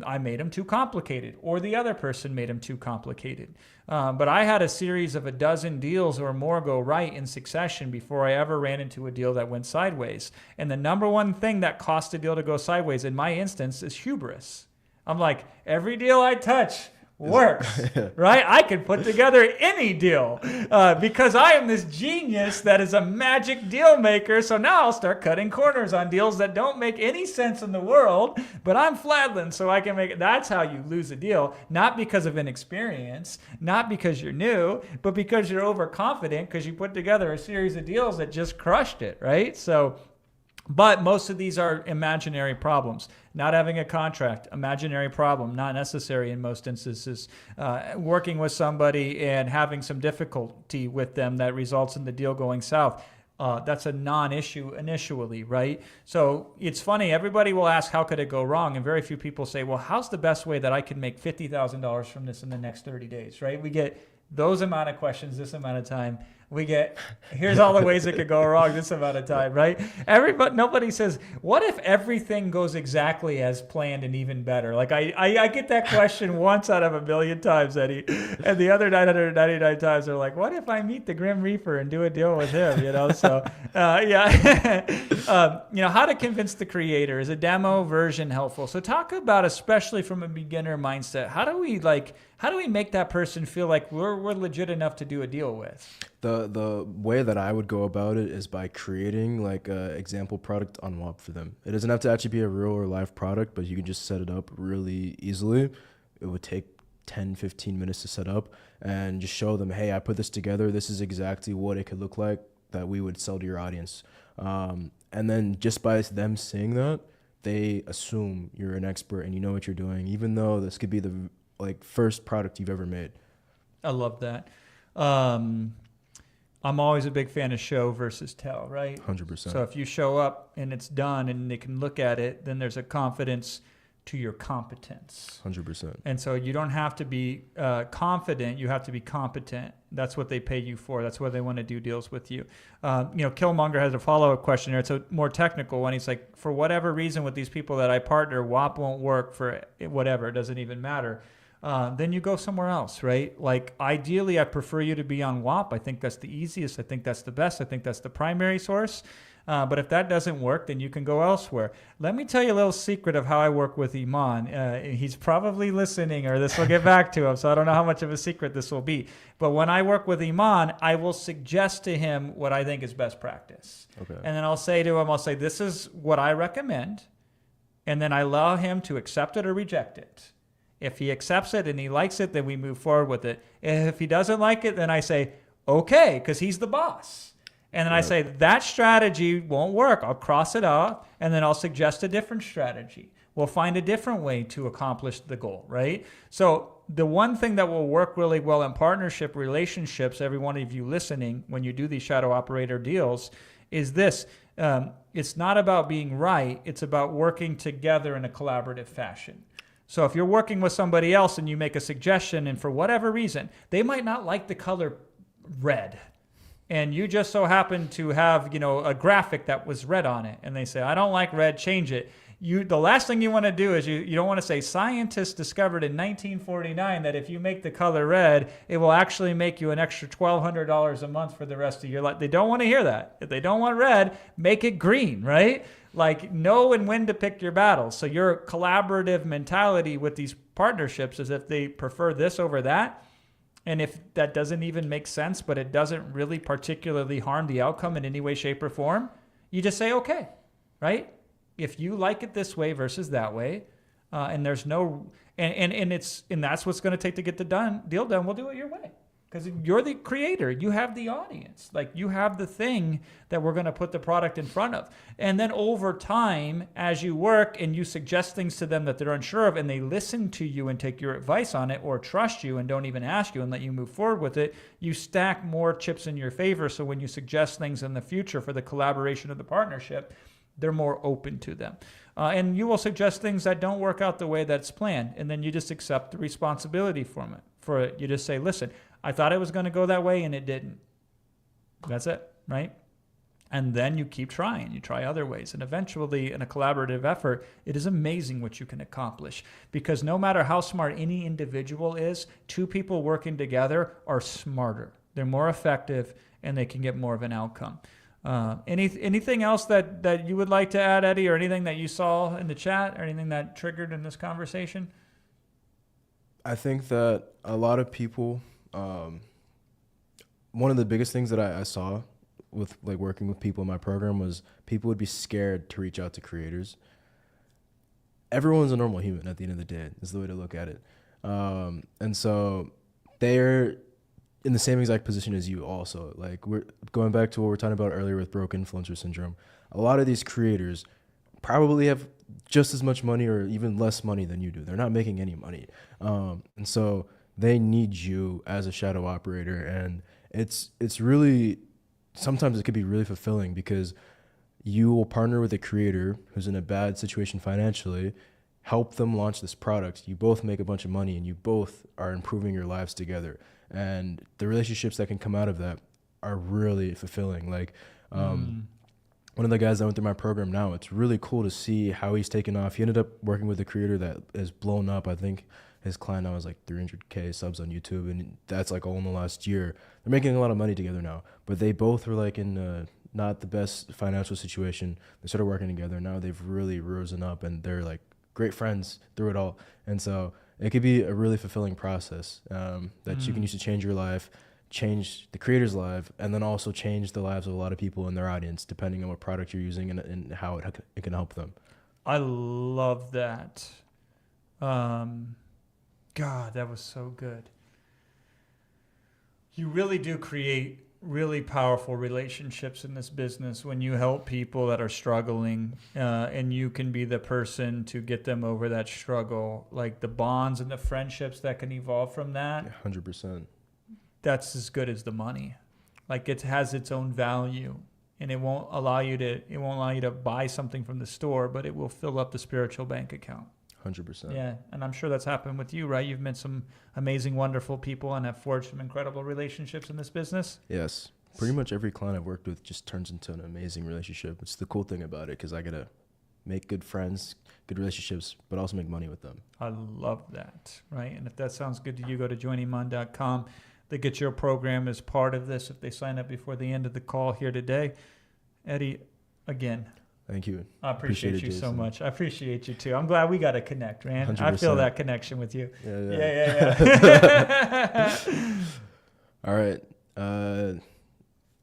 I made them too complicated, or the other person made them too complicated. But I had a series of a dozen deals or more go right in succession before I ever ran into a deal that went sideways. And the number one thing that caused a deal to go sideways in my instance is hubris. I'm like, every deal I touch works, right? I can put together any deal because I am this genius that is a magic deal maker. So now I'll start cutting corners on deals that don't make any sense in the world, but I'm Fladlin, so I can make it. That's how you lose a deal, not because of inexperience, not because you're new, but because you're overconfident because you put together a series of deals that just crushed it, right? So, but most of these are imaginary problems. Not having a contract, imaginary problem, not necessary in most instances. Working with somebody and having some difficulty with them that results in the deal going south. That's a non-issue initially, right? So it's funny, everybody will ask, how could it go wrong? And very few people say, well, how's the best way that I can make $50,000 from this in the next 30 days, right? We get those amount of questions, this amount of time. We get, here's all the ways it could go wrong this amount of time, right? Nobody says, what if everything goes exactly as planned and even better? Like I get that question once out of a million times, Eddie. And the other 999 times they're like, what if I meet the Grim Reaper and do a deal with him? You know, so yeah. You know, how to convince the creator. Is a demo version helpful? So talk about, especially from a beginner mindset, how do we make that person feel like we're legit enough to do a deal with? The way that I would go about it is by creating like a example product on WAP for them. It doesn't have to actually be a real or live product, but you can just set it up really easily. It would take 10, 15 minutes to set up, and just show them, hey, I put this together. This is exactly what it could look like that we would sell to your audience. And then just by them seeing that, they assume you're an expert and you know what you're doing, even though this could be the first product you've ever made. I love that. I'm always a big fan of show versus tell, right? 100%. So if you show up and it's done and they can look at it, then there's a confidence to your competence. 100%. And so you don't have to be confident, you have to be competent. That's what they pay you for. That's why they want to do deals with you. You know, Killmonger has a follow-up question here. It's a more technical one. He's like, for whatever reason with these people that I partner, WAP won't work for whatever. It doesn't even matter. Then you go somewhere else, right? Like, ideally, I prefer you to be on WAP. I think that's the easiest. I think that's the best. I think that's the primary source. But if that doesn't work, then you can go elsewhere. Let me tell you a little secret of how I work with Iman. He's probably listening, or this will get back to him, so I don't know how much of a secret this will be. But when I work with Iman, I will suggest to him what I think is best practice. Okay. And then I'll say to him, this is what I recommend. And then I allow him to accept it or reject it. If he accepts it and he likes it, then we move forward with it. If he doesn't like it, then I say, okay, because he's the boss. And then I say, that strategy won't work. I'll cross it off, and then I'll suggest a different strategy. We'll find a different way to accomplish the goal, right? So the one thing that will work really well in partnership relationships, every one of you listening, when you do these shadow operator deals, is this. It's not about being right. It's about working together in a collaborative fashion. So if you're working with somebody else and you make a suggestion, and for whatever reason, they might not like the color red, and you just so happen to have, a graphic that was red on it, and they say, I don't like red, change it. The last thing you want to do is you don't want to say, scientists discovered in 1949 that if you make the color red, it will actually make you an extra $1,200 a month for the rest of your life. They don't want to hear that. If they don't want red, make it green, right? Like, know and when to pick your battles. So your collaborative mentality with these partnerships is if they prefer this over that, and if that doesn't even make sense, but it doesn't really particularly harm the outcome in any way, shape, or form, you just say, okay, right? If you like it this way versus that way, and there's no, and that's what's going to take to get the deal done, we'll do it your way. Because you're the creator, you have the audience, like you have the thing that we're going to put the product in front of. And then over time, as you work and you suggest things to them that they're unsure of, and they listen to you and take your advice on it, or trust you and don't even ask you and let you move forward with it, you stack more chips in your favor. So when you suggest things in the future for the collaboration of the partnership, they're more open to them. And you will suggest things that don't work out the way that's planned. And then you just accept the responsibility for it. You just say, listen, I thought it was going to go that way and it didn't. That's it, right? And then you keep trying. You try other ways. And eventually, in a collaborative effort, it is amazing what you can accomplish. Because no matter how smart any individual is, two people working together are smarter. They're more effective, and they can get more of an outcome. Anything else that you would like to add, Eddie, or anything that you saw in the chat, or anything that triggered in this conversation? I think that a lot of people, one of the biggest things that I saw with like working with people in my program was people would be scared to reach out to creators. Everyone's a normal human at the end of the day, is the way to look at it. And so they're in the same exact position as you also. Like, we're going back to what we were talking about earlier with broke influencer syndrome. A lot of these creators probably have just as much money or even less money than you do. They're not making any money. And so they need you as a shadow operator. And it's really, sometimes it could be really fulfilling because you will partner with a creator who's in a bad situation financially, help them launch this product. You both make a bunch of money and you both are improving your lives together. And the relationships that can come out of that are really fulfilling. Like, one of the guys that went through my program now, it's really cool to see how he's taken off. He ended up working with a creator that is blown up. I think his client now has like 300K subs on YouTube, and that's like all in the last year. They're making a lot of money together now, but they both were like in not the best financial situation. They started working together. Now they've really risen up, and they're like great friends through it all. And so it could be a really fulfilling process that you can use to change your life, change the creator's life, and then also change the lives of a lot of people in their audience, depending on what product you're using and how it can help them. I love that. God, that was so good. You really do create really powerful relationships in this business when you help people that are struggling, and you can be the person to get them over that struggle. Like the bonds and the friendships that can evolve from that. 100%. That's as good as the money. Like, it has its own value, and it won't allow you to buy something from the store, but it will fill up the spiritual bank account. 100%. Yeah, and I'm sure that's happened with you, right? You've met some amazing, wonderful people and have forged some incredible relationships in this business. Yes. Pretty much every client I've worked with just turns into an amazing relationship. It's the cool thing about it, because I get to make good friends, good relationships, but also make money with them. I love that, right? And if that sounds good to you, go to joiniman.com. They get your program as part of this if they sign up before the end of the call here today. Eddie, again, Thank you. I appreciate you so Jason. much. I appreciate you too. I'm glad we got to connect, man. 100%. I feel that connection with you. Yeah. All right.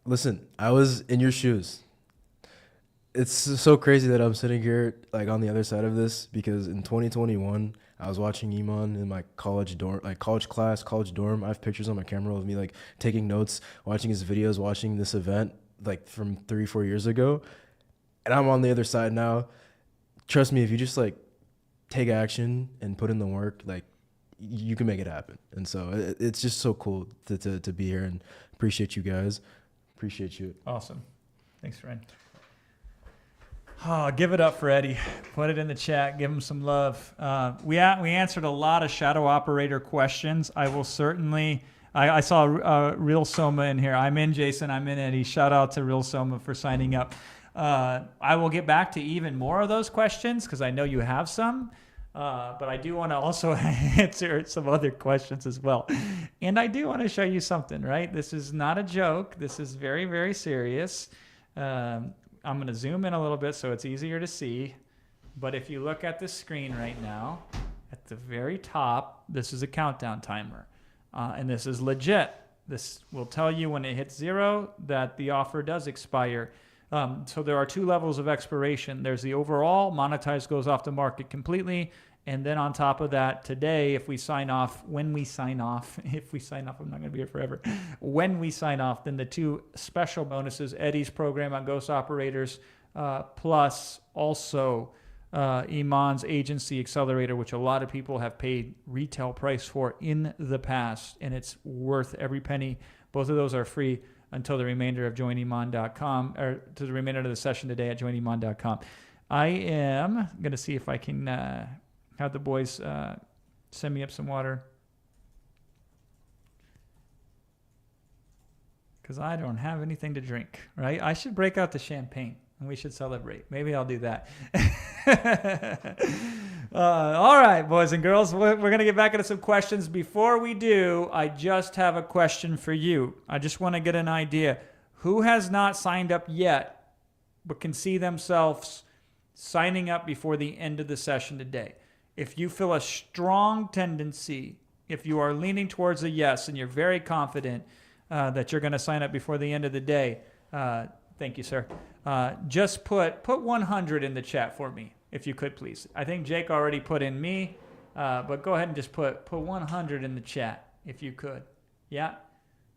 Listen, I was in your shoes. it's so crazy that I'm sitting here like on the other side of this because in 2021 I was watching Iman in my college dorm, like college class, college dorm. I have pictures on my camera of me like taking notes, watching his videos, watching this event like from 3-4 years ago, and I'm on the other side now. Trust me, if you just like take action and put in the work, like you can make it happen. And so it's just so cool to be here and appreciate you guys. Appreciate you. Awesome. Thanks, friend. Oh, give it up for Eddie. Put it in the chat. Give him some love. We answered a lot of shadow operator questions. I will certainly. I saw Real Soma in here. I'm in, Jason. I'm in, Eddie. Shout out to Real Soma for signing up. I will get back to even more of those questions because I know you have some. But I do want to also answer some other questions as well. And I do want to show you something, right? This is not a joke. This is very, very serious. I'm going to zoom in a little bit so it's easier to see. But if you look at the screen right now, at the very top, this is a countdown timer. And this is legit. This will tell you when it hits 0 that the offer does expire. So there are 2 levels of expiration. There's the overall, monetize goes off the market completely. And then on top of that, today, if we sign off, I'm not going to be here forever. When we sign off, then the 2 special bonuses, Eddie's program on Ghost Operators, plus also Iman's Agency Accelerator, which a lot of people have paid retail price for in the past, and it's worth every penny. Both of those are free until the remainder of joiniman.com, or to the remainder of the session today at joiniman.com. I am going to see if I can have the boys send me up some water, because I don't have anything to drink, right? I should break out the champagne and we should celebrate. Maybe I'll do that. All right, boys and girls, we're going to get back into some questions. Before we do, I just have a question for you. I just want to get an idea. Who has not signed up yet but can see themselves signing up before the end of the session today? If you feel a strong tendency, if you are leaning towards a yes and you're very confident that you're going to sign up before the end of the day, thank you, sir. Just put 100 in the chat for me, if you could, please. I think Jake already put in me, but go ahead and just put 100 in the chat, if you could. Yeah,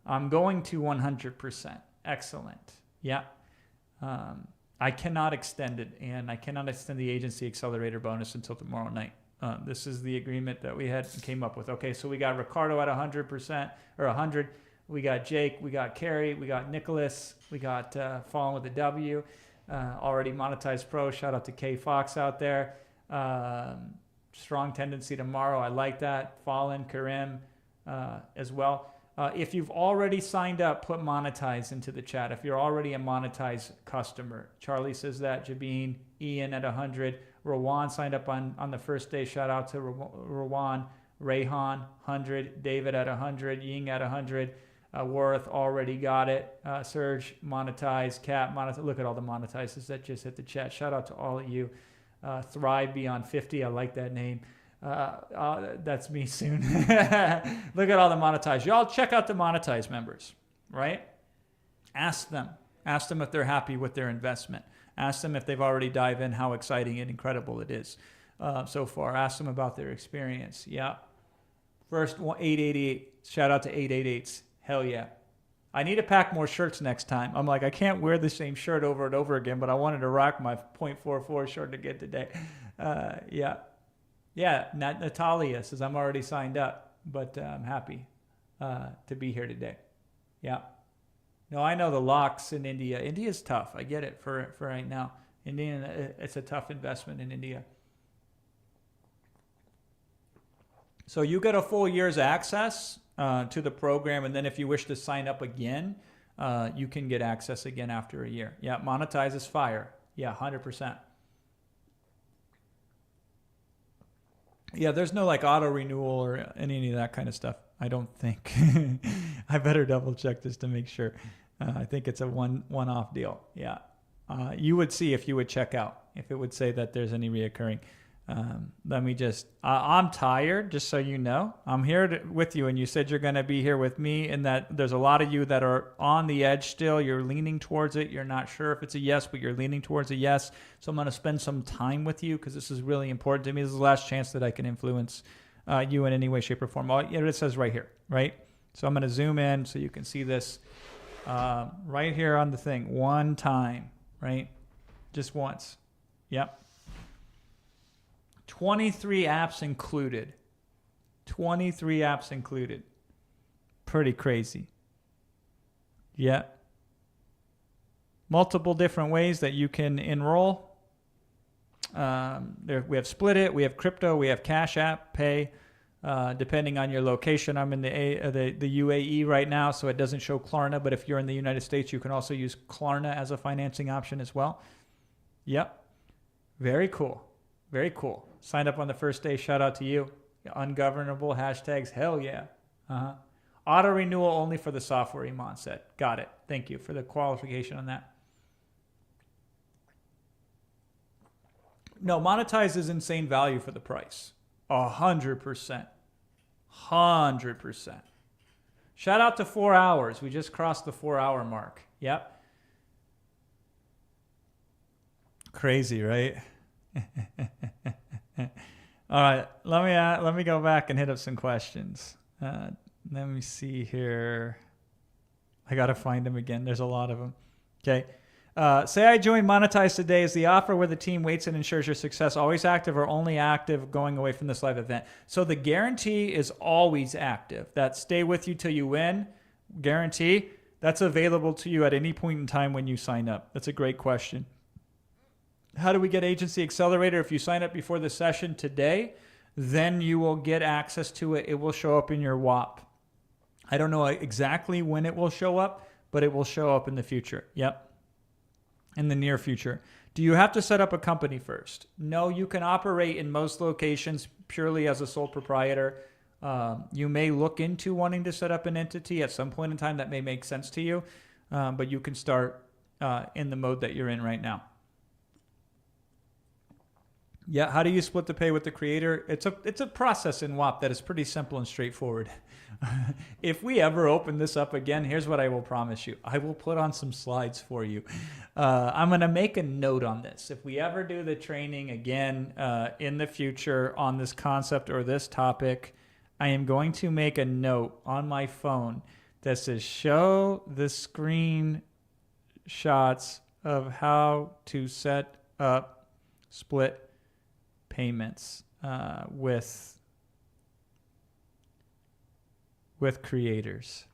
I'm going to 100%. Excellent. Yeah. I cannot extend it, and I cannot extend the Agency Accelerator bonus until tomorrow night. This is the agreement that we came up with. Okay, so we got Ricardo at 100% or 100. We got Jake, we got Carrie, we got Nicholas, we got Fallen with a W, already monetized pro. Shout out to K Fox out there. Strong tendency tomorrow. I like that. Fallen, Karim as well. If you've already signed up, put monetize into the chat. If you're already a monetized customer. Charlie says that. Jabeen, Ian at 100. Rawan signed up on the first day. Shout out to Rawan. Rayhan, 100. David at 100. Ying at 100. Worth already got it. Serge, monetize. Cap, monetize. Look at all the monetizers that just hit the chat. Shout out to all of you. Thrive Beyond 50. I like that name. That's me soon. Look at all the monetize. Y'all check out the monetize members, right? Ask them if they're happy with their investment. Ask them if they've already dived in, how exciting and incredible it is so far. Ask them about their experience. Yeah. First one, 888. Shout out to 888s. Hell yeah. I need to pack more shirts next time. I'm like, I can't wear the same shirt over and over again, but I wanted to rock my .44 shirt again today. Yeah. Yeah, Natalia says, I'm already signed up, but I'm happy to be here today. Yeah. No, I know the locks in India. India's tough. I get it for right now. It's a tough investment in India. So you get a full year's access to the program, and then if you wish to sign up again, you can get access again after a year. Yeah, monetize is fire. Yeah, 100%. Yeah, there's no like auto renewal or any of that kind of stuff. I don't think. I better double check this to make sure. I think it's a one-off deal. Yeah. You would see if you would check out, if it would say that there's any reoccurring. Let me just, I'm tired, just so you know. I'm here with you, and you said you're going to be here with me, and that there's a lot of you that are on the edge still. You're leaning towards it. You're not sure if it's a yes, but you're leaning towards a yes. So I'm going to spend some time with you because this is really important to me. This is the last chance that I can influence you in any way, shape, or form. It says right here, right? So I'm going to zoom in so you can see this right here on the thing. One time, right? Just once. Yep. 23 apps included. 23 apps included. Pretty crazy. Yeah. Multiple different ways that you can enroll. We have Split It, we have crypto, we have Cash App, Pay. Depending on your location, I'm in the UAE right now, so it doesn't show Klarna. But if you're in the United States, you can also use Klarna as a financing option as well. Yep. Very cool. Very cool. Signed up on the first day. Shout out to you. Ungovernable hashtags. Hell yeah. Auto renewal only for the software, Iman said. Got it. Thank you for the qualification on that. No, monetize is insane value for the price. 100%. 100%. Shout out to 4 hours. We just crossed the 4-hour mark. Yep. Crazy, right? All right, let me go back and hit up some questions. Let me see here. I gotta find them again. There's a lot of them. Okay. Say I join Monetize today. Is the offer where the team waits and ensures your success always active or only active going away from this live event? So the guarantee is always active. That stay with you till you win guarantee. That's available to you at any point in time when you sign up. That's a great question. How do we get Agency Accelerator? If you sign up before the session today, then you will get access to it. It will show up in your WAP. I don't know exactly when it will show up, but it will show up in the future. Yep. In the near future. Do you have to set up a company first? No, you can operate in most locations purely as a sole proprietor. You may look into wanting to set up an entity at some point in time. That may make sense to you, but you can start in the mode that you're in right now. Yeah, how do you split the pay with the creator? It's a process in WAP that is pretty simple and straightforward. If we ever open this up again, here's what I will promise you. I will put on some slides for you. I'm going to make a note on this. If we ever do the training again in the future on this concept or this topic, I am going to make a note on my phone that says, show the screen shots of how to set up split payments with creators,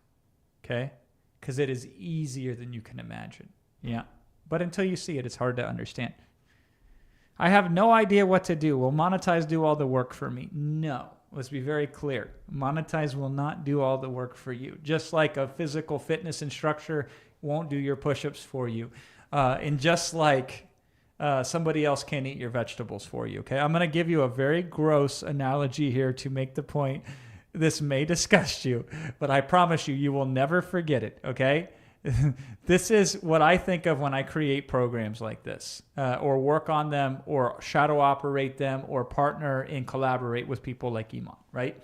okay? Because it is easier than you can imagine. Yeah, but until you see it, it's hard to understand. I have no idea what to do. Will Monetize do all the work for me? No. Let's be very clear. Monetize will not do all the work for you. Just like a physical fitness instructor won't do your push-ups for you. And just like somebody else can't eat your vegetables for you, okay? I'm going to give you a very gross analogy here to make the point. This may disgust you, but I promise you, you will never forget it, okay? This is what I think of when I create programs like this, or work on them, or shadow operate them, or partner and collaborate with people like Iman, right?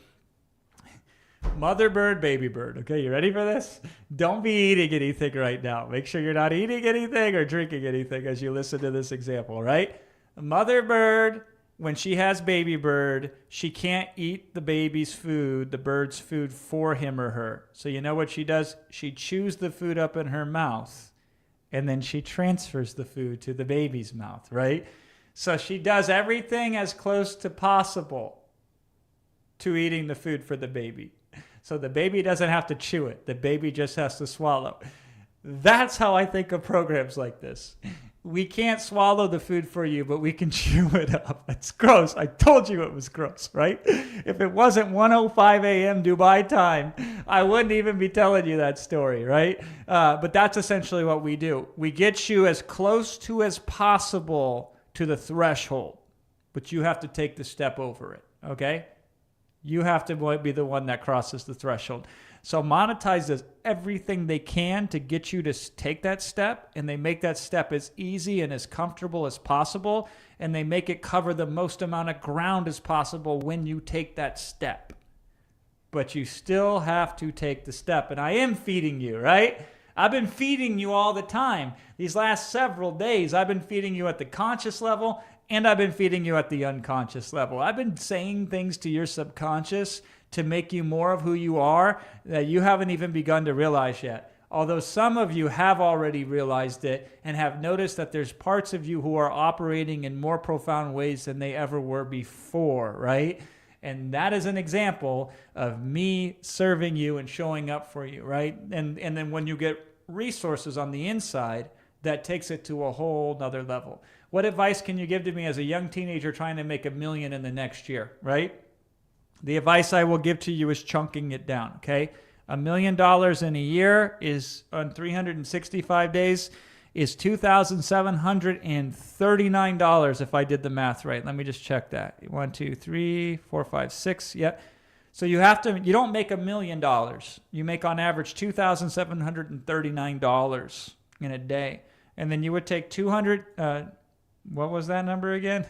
Mother bird, baby bird. Okay, you ready for this? Don't be eating anything right now. Make sure you're not eating anything or drinking anything as you listen to this example, right? Mother bird, when she has baby bird, she can't eat the baby's food, the bird's food for him or her. So you know what she does? She chews the food up in her mouth, and then she transfers the food to the baby's mouth, right? So she does everything as close to possible to eating the food for the baby. So the baby doesn't have to chew it. The baby just has to swallow. That's how I think of programs like this. We can't swallow the food for you, but we can chew it up. It's gross. I told you it was gross, right? If it wasn't 1:05 a.m. Dubai time, I wouldn't even be telling you that story, right? But that's essentially what we do. We get you as close to as possible to the threshold, but you have to take the step over it, okay? You have to be the one that crosses the threshold. So Monetize does everything they can to get you to take that step, and they make that step as easy and as comfortable as possible, and they make it cover the most amount of ground as possible when you take that step. But you still have to take the step. And I am feeding you, right? I've been feeding you all the time. These last several days, I've been feeding you at the conscious level, and I've been feeding you at the unconscious level. I've been saying things to your subconscious to make you more of who you are that you haven't even begun to realize yet. Although some of you have already realized it and have noticed that there's parts of you who are operating in more profound ways than they ever were before, right? And that is an example of me serving you and showing up for you, right? And then when you get resources on the inside, that takes it to a whole nother level. What advice can you give to me as a young teenager trying to make $1 million in the next year, right? The advice I will give to you is chunking it down, okay? $1 million in a year is on 365 days is $2,739 if I did the math right. Let me just check that. 1, 2, 3, 4, 5, 6. Yep. So you don't make $1 million. You make on average $2,739 in a day. And then you would take 200, what was that number again?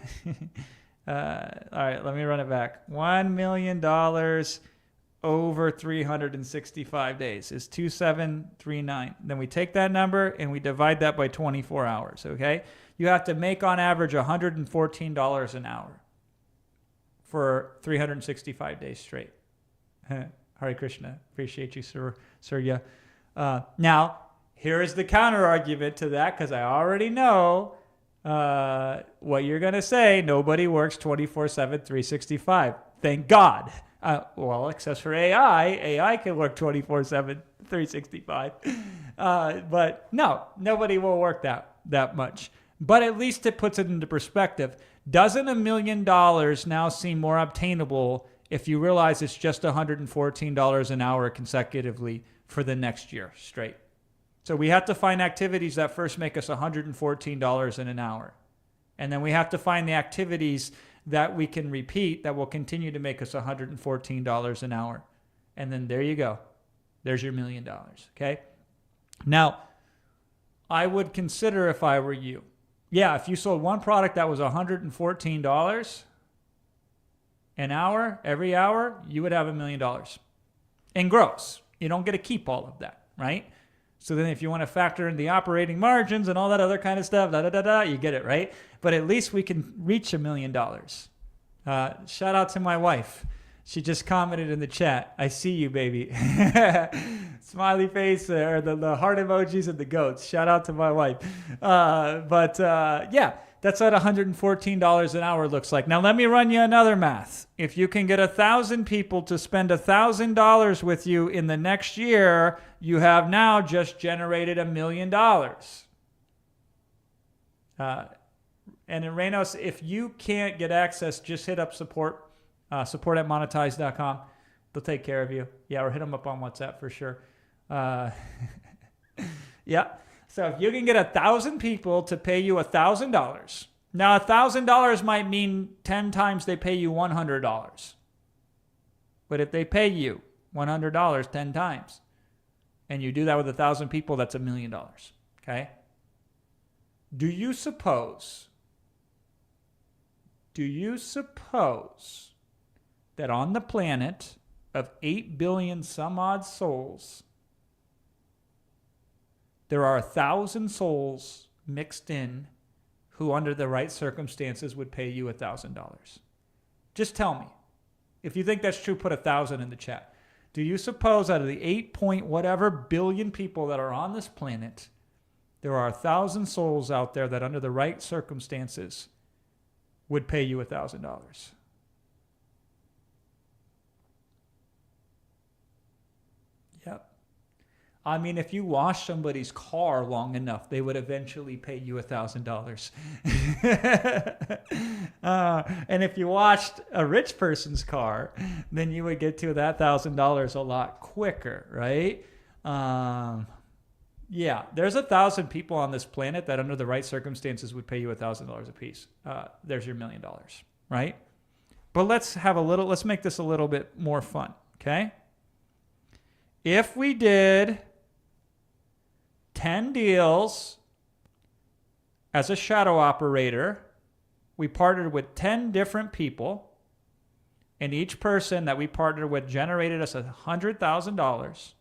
All right, let me run it back. $1 million over 365 days is 2,739. Then we take that number and we divide that by 24 hours, okay? You have to make on average $114 an hour for 365 days straight. Hare Krishna. Appreciate you, Surya. Now, here is the counter argument to that, because I already know what you're going to say. Nobody works 24/7, 365. Thank God. Well, except for AI. AI can work 24/7, 365. But no, nobody will work that much. But at least it puts it into perspective. Doesn't $1 million now seem more obtainable if you realize it's just $114 an hour consecutively for the next year straight? So we have to find activities that first make us $114 in an hour. And then we have to find the activities that we can repeat that will continue to make us $114 an hour. And then there you go. There's your $1 million, okay? Now, I would consider, if I were you, if you sold one product that was $114 an hour, every hour, you would have $1 million in gross. You don't get to keep all of that, right? So then if you want to factor in the operating margins and all that other kind of stuff, you get it, right? But at least we can reach $1 million. Shout out to my wife. She just commented in the chat. I see you, baby. Smiley face or the heart emojis and the goats. Shout out to my wife. That's what $114 an hour looks like. Now let me run you another math. If you can get 1,000 people to spend $1,000 with you in the next year, you have now just generated $1 million. And in Reynos, if you can't get access, just hit up support at monetize.com. They'll take care of you. Yeah, or hit them up on WhatsApp for sure. Yeah. So if you can get 1,000 people to pay you $1,000, now $1,000 might mean 10 times they pay you $100. But if they pay you $100 10 times, and you do that with 1,000 people, that's $1 million. Okay? Do you suppose that on the planet of 8 billion some odd souls, there are 1,000 souls mixed in who, under the right circumstances, would pay you $1,000? Just tell me. If you think that's true, put 1,000 in the chat. Do you suppose out of the 8 point whatever billion people that are on this planet, there are 1,000 souls out there that, under the right circumstances, would pay you $1,000? Yep. I mean, if you wash somebody's car long enough, they would eventually pay you $1,000. And if you washed a rich person's car, then you would get to that $1,000 a lot quicker, right? Yeah, there's 1,000 people on this planet that, under the right circumstances, would pay you $1,000 a piece. There's your $1 million, right? But let's make this a little bit more fun, okay? If we did 10 deals as a shadow operator, we partnered with 10 different people, and each person that we partnered with generated us $100,000,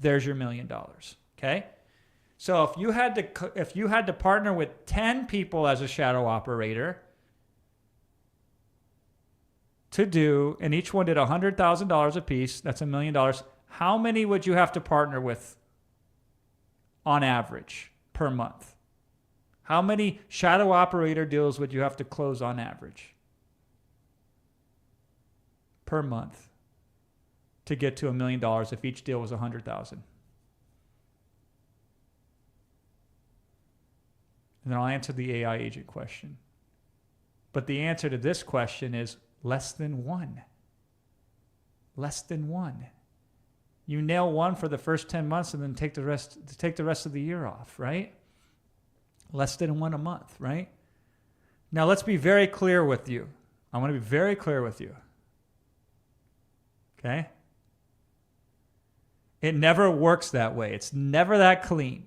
there's your $1 million, okay? So if you had to partner with 10 people as a shadow operator to do, and each one did $100,000 a piece, that's $1 million, how many would you have to partner with on average per month? How many shadow operator deals would you have to close on average per month to get to $1 million if each deal was $100,000? And then I'll answer the AI agent question. But the answer to this question is less than one. Less than one. You nail one for the first 10 months and then take the rest of the year off, right? Less than one a month, right? Now let's be very clear with you. I want to be very clear with you. Okay? It never works that way. It's never that clean.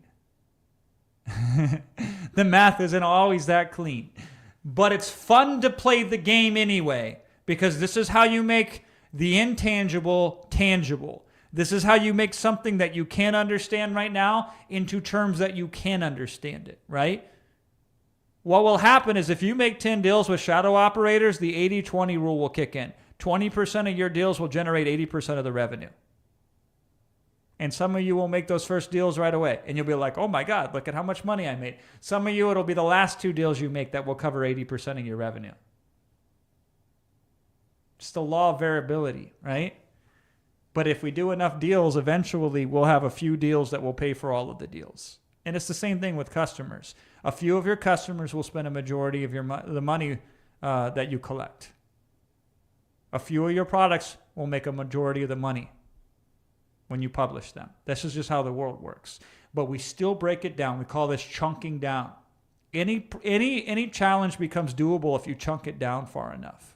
The math isn't always that clean. But it's fun to play the game anyway, because this is how you make the intangible tangible. This is how you make something that you can't understand right now into terms that you can understand it, right? What will happen is if you make 10 deals with shadow operators, the 80-20 rule will kick in. 20% of your deals will generate 80% of the revenue. And some of you will make those first deals right away. And you'll be like, oh my God, look at how much money I made. Some of you, it'll be the last 2 deals you make that will cover 80% of your revenue. It's the law of variability, right? But if we do enough deals, eventually we'll have a few deals that will pay for all of the deals. And it's the same thing with customers. A few of your customers will spend a majority of the money that you collect. A few of your products will make a majority of the money when you publish them. This is just how the world works. But we still break it down. We call this chunking down. Any challenge becomes doable if you chunk it down far enough.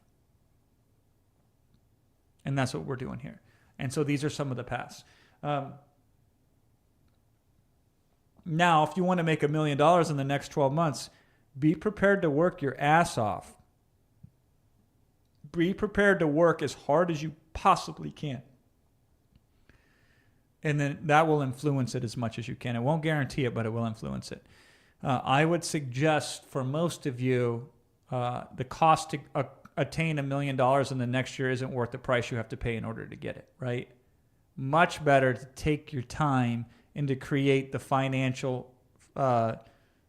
And that's what we're doing here. And so these are some of the paths. Now, if you want to make $1 million in the next 12 months, be prepared to work your ass off. Be prepared to work as hard as you possibly can. And then that will influence it as much as you can. It won't guarantee it, but it will influence it. I would suggest for most of you, the cost to attain $1 million in the next year isn't worth the price you have to pay in order to get it, right? Much better to take your time and to create the financial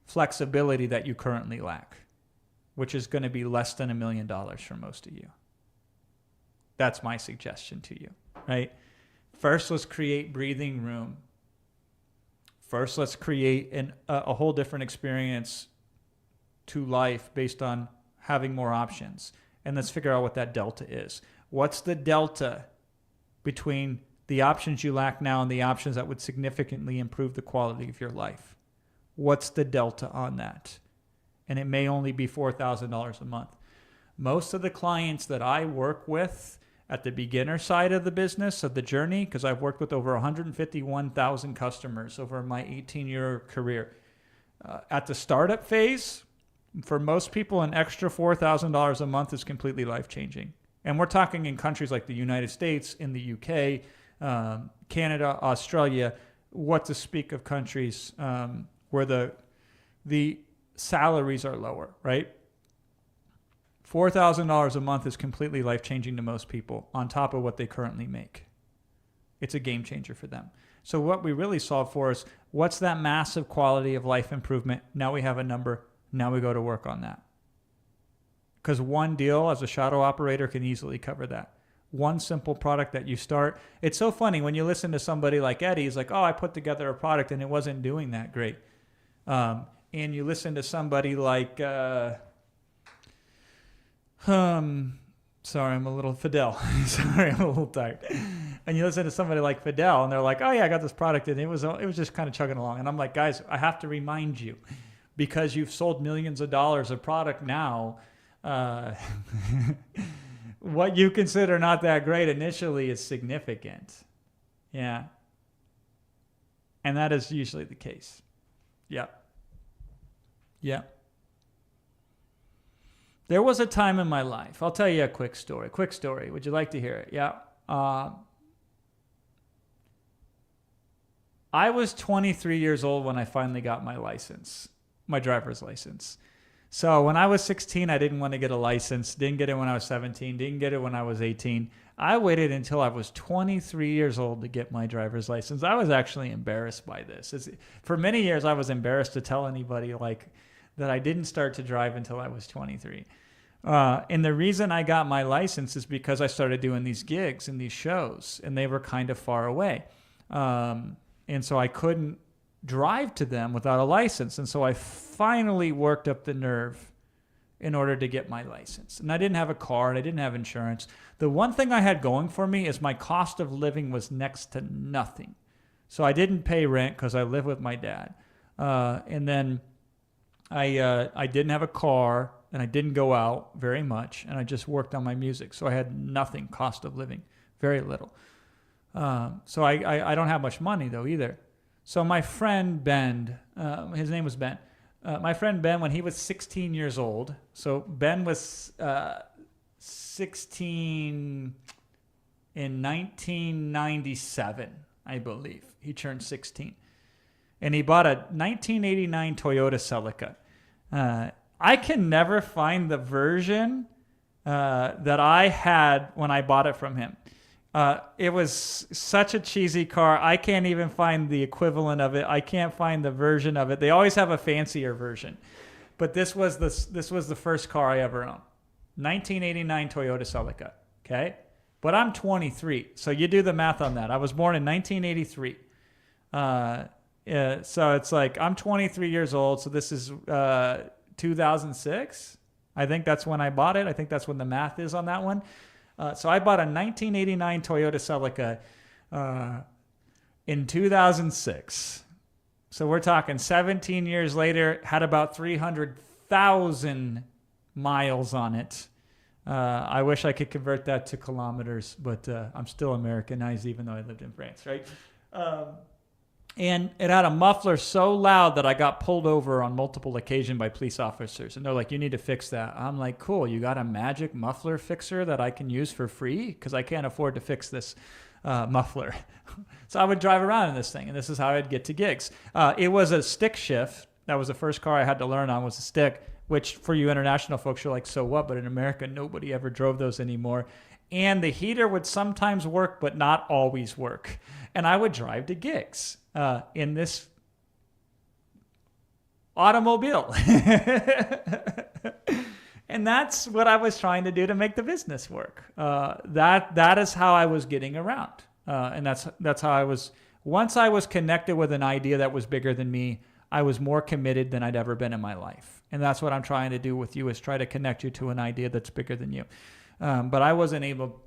flexibility that you currently lack, which is going to be less than $1 million for most of you. That's my suggestion to you, right? First, let's create breathing room. First, let's create a whole different experience to life based on having more options. And let's figure out what that delta is. What's the delta between the options you lack now and the options that would significantly improve the quality of your life? What's the delta on that? And it may only be $4,000 a month. Most of the clients that I work with at the beginner side of the business, of the journey, because I've worked with over 151,000 customers over my 18-year career. At the startup phase, for most people, an extra $4,000 a month is completely life-changing. And we're talking in countries like the United States, in the UK, Canada, Australia, what to speak of countries where the salaries are lower, right? $4,000 a month is completely life-changing to most people on top of what they currently make. It's a game changer for them. So what we really solve for is what's that massive quality of life improvement? Now we have a number. Now we go to work on that. Because one deal as a shadow operator can easily cover that. One simple product that you start. It's so funny when you listen to somebody like Eddie, he's like, oh, I put together a product and it wasn't doing that great. And you listen to somebody like... sorry, I'm a little Fidel. Sorry, I'm a little tired. And you listen to somebody like Fidel, and they're like, "Oh yeah, I got this product, and it was just kind of chugging along." And I'm like, "Guys, I have to remind you, because you've sold millions of dollars of product now, uh, what you consider not that great initially is significant. Yeah. And that is usually the case. Yep. Yep. There was a time in my life. I'll tell you a quick story. Quick story. Would you like to hear it? Yeah. I was 23 years old when I finally got my license, my driver's license. So when I was 16, I didn't want to get a license. Didn't get it when I was 17. Didn't get it when I was 18. I waited until I was 23 years old to get my driver's license. I was actually embarrassed by this. For many years, I was embarrassed to tell anybody like that I didn't start to drive until I was 23. And the reason I got my license is because I started doing these gigs and these shows, and they were kind of far away. And so I couldn't drive to them without a license. And so I finally worked up the nerve in order to get my license. And I didn't have a car and I didn't have insurance. The one thing I had going for me is my cost of living was next to nothing. So I didn't pay rent because I live with my dad. And then I didn't have a car and I didn't go out very much. And I just worked on my music. So I had nothing cost of living, very little. So I don't have much money though either. So my friend Ben, his name was Ben. My friend Ben, when he was 16 years old, so Ben was 16 in 1997, I believe. He turned 16. And he bought a 1989 Toyota Celica. I can never find the version that I had when I bought it from him. It was such a cheesy car. I can't even find the equivalent of it. I can't find the version of it. They always have a fancier version. But this was the first car I ever owned. 1989 Toyota Celica. Okay? But I'm 23. So you do the math on that. I was born in 1983. So it's like I'm 23 years old. So this is 2006. I think that's when I bought it. I think that's when the math is on that one. So I bought a 1989 Toyota Celica in 2006. So we're talking 17 years later, had about 300,000 miles on it. I wish I could convert that to kilometers, but I'm still Americanized even though I lived in France, right? And it had a muffler so loud that I got pulled over on multiple occasions by police officers. And they're like, you need to fix that. I'm like, cool, you got a magic muffler fixer that I can use for free? Because I can't afford to fix this muffler. So I would drive around in this thing, and this is how I'd get to gigs. It was a stick shift. That was the first car I had to learn on, was a stick, which for you international folks, you're like, so what? But in America, nobody ever drove those anymore. And the heater would sometimes work, but not always work. And I would drive to gigs in this automobile. And that's what I was trying to do to make the business work. That is how I was getting around. And that's how I was. Once I was connected with an idea that was bigger than me, I was more committed than I'd ever been in my life. And that's what I'm trying to do with you, is try to connect you to an idea that's bigger than you. But I wasn't able.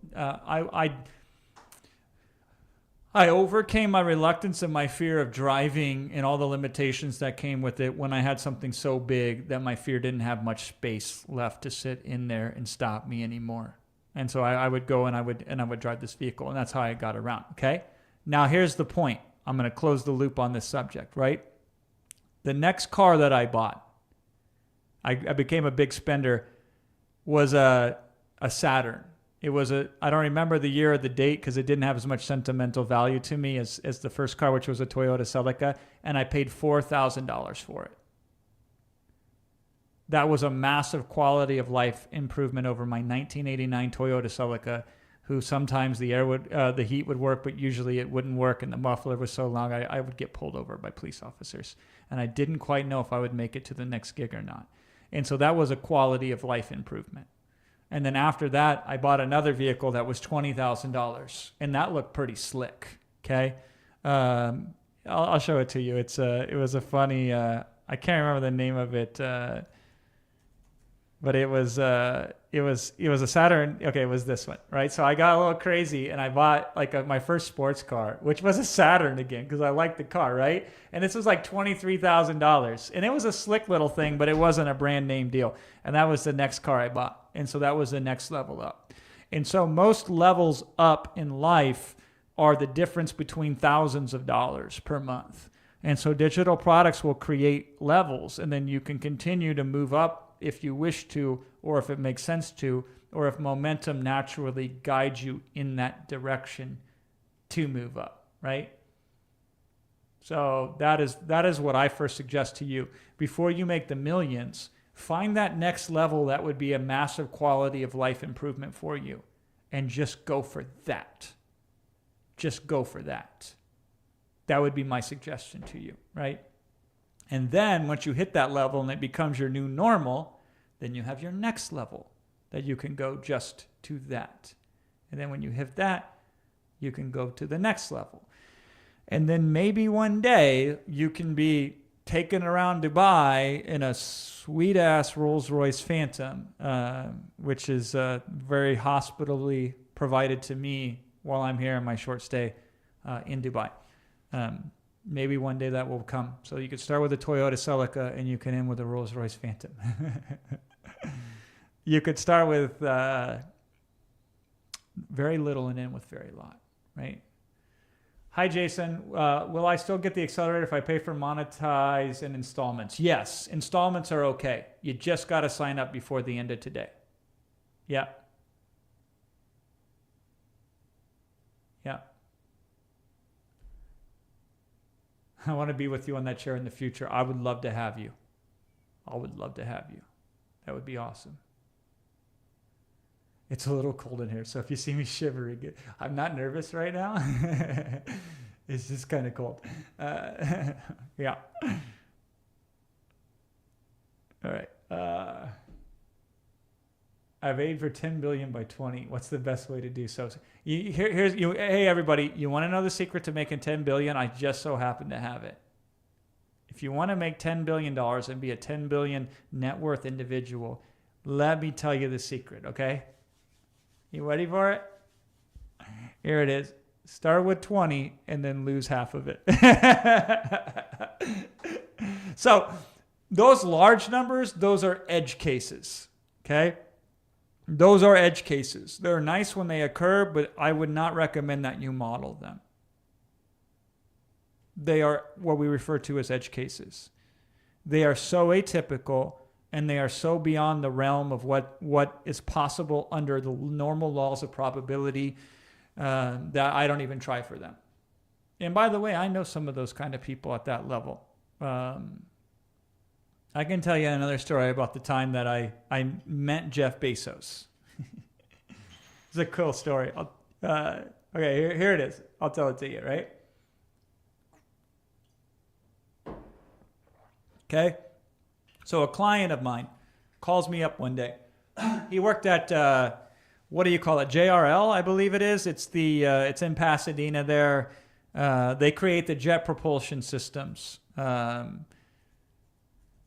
I overcame my reluctance and my fear of driving and all the limitations that came with it when I had something so big that my fear didn't have much space left to sit in there and stop me anymore. And so I would go and I would drive this vehicle, and that's how I got around. Okay. Now here's the point. I'm going to close the loop on this subject, right? The next car that I bought, I became a big spender, was a Saturn. It was I don't remember the year or the date because it didn't have as much sentimental value to me as the first car, which was a Toyota Celica, and I paid $4,000 for it. That was a massive quality of life improvement over my 1989 Toyota Celica, who sometimes the heat would work, but usually it wouldn't work, and the muffler was so long I would get pulled over by police officers, and I didn't quite know if I would make it to the next gig or not. And so that was a quality of life improvement. And then after that, I bought another vehicle that was $20,000, and that looked pretty slick. Okay, I'll show it to you. It was a funny. I can't remember the name of it, but but it was a Saturn. Okay, it was this one, right? So I got a little crazy and I bought like my first sports car, which was a Saturn again because I liked the car, right? And this was like $23,000, and it was a slick little thing, but it wasn't a brand name deal. And that was the next car I bought, and so that was the next level up. And so most levels up in life are the difference between thousands of dollars per month. And so digital products will create levels, and then you can continue to move up if you wish to, or if it makes sense to, or if momentum naturally guides you in that direction to move up, right? So that is what I first suggest to you. Before you make the millions, find that next level that would be a massive quality of life improvement for you, and just go for that. Just go for that. That would be my suggestion to you, right? And then once you hit that level and it becomes your new normal, then you have your next level that you can go just to that. And then when you hit that, you can go to the next level. And then maybe one day you can be taken around Dubai in a sweet-ass Rolls-Royce Phantom, which is very hospitably provided to me while I'm here in my short stay in Dubai. Maybe one day that will come. So you could start with a Toyota Celica and you can end with a Rolls-Royce Phantom. You could start with very little and end with very lot, right? Hi, Jason. Will I still get the accelerator if I pay for monetize and installments? Yes, installments are okay. You just got to sign up before the end of today. Yeah. Yeah. I want to be with you on that chair in the future. I would love to have you. I would love to have you. That would be awesome. It's a little cold in here, so if you see me shivering, I'm not nervous right now. It's just kind of cold. Yeah. All right. I've aimed for 10 billion by 20. What's the best way to do so? Hey, everybody, you want to know the secret to making 10 billion? I just so happen to have it. If you want to make $10 billion and be a 10 billion net worth individual, let me tell you the secret, okay? You ready for it? Here it is. Start with 20 and then lose half of it. So those large numbers, those are edge cases, okay? Those are edge cases. They're nice when they occur, but I would not recommend that you model them. They are what we refer to as edge cases. They are so atypical and they are so beyond the realm of what is possible under the normal laws of probability that I don't even try for them. And by the way, I know some of those kind of people at that level. I can tell you another story about the time that I met Jeff Bezos. It's a cool story. Okay, here it is. I'll tell it to you, right? Okay. So a client of mine calls me up one day. He worked at, what do you call it? JRL, I believe it is. It's in Pasadena there. They create the jet propulsion systems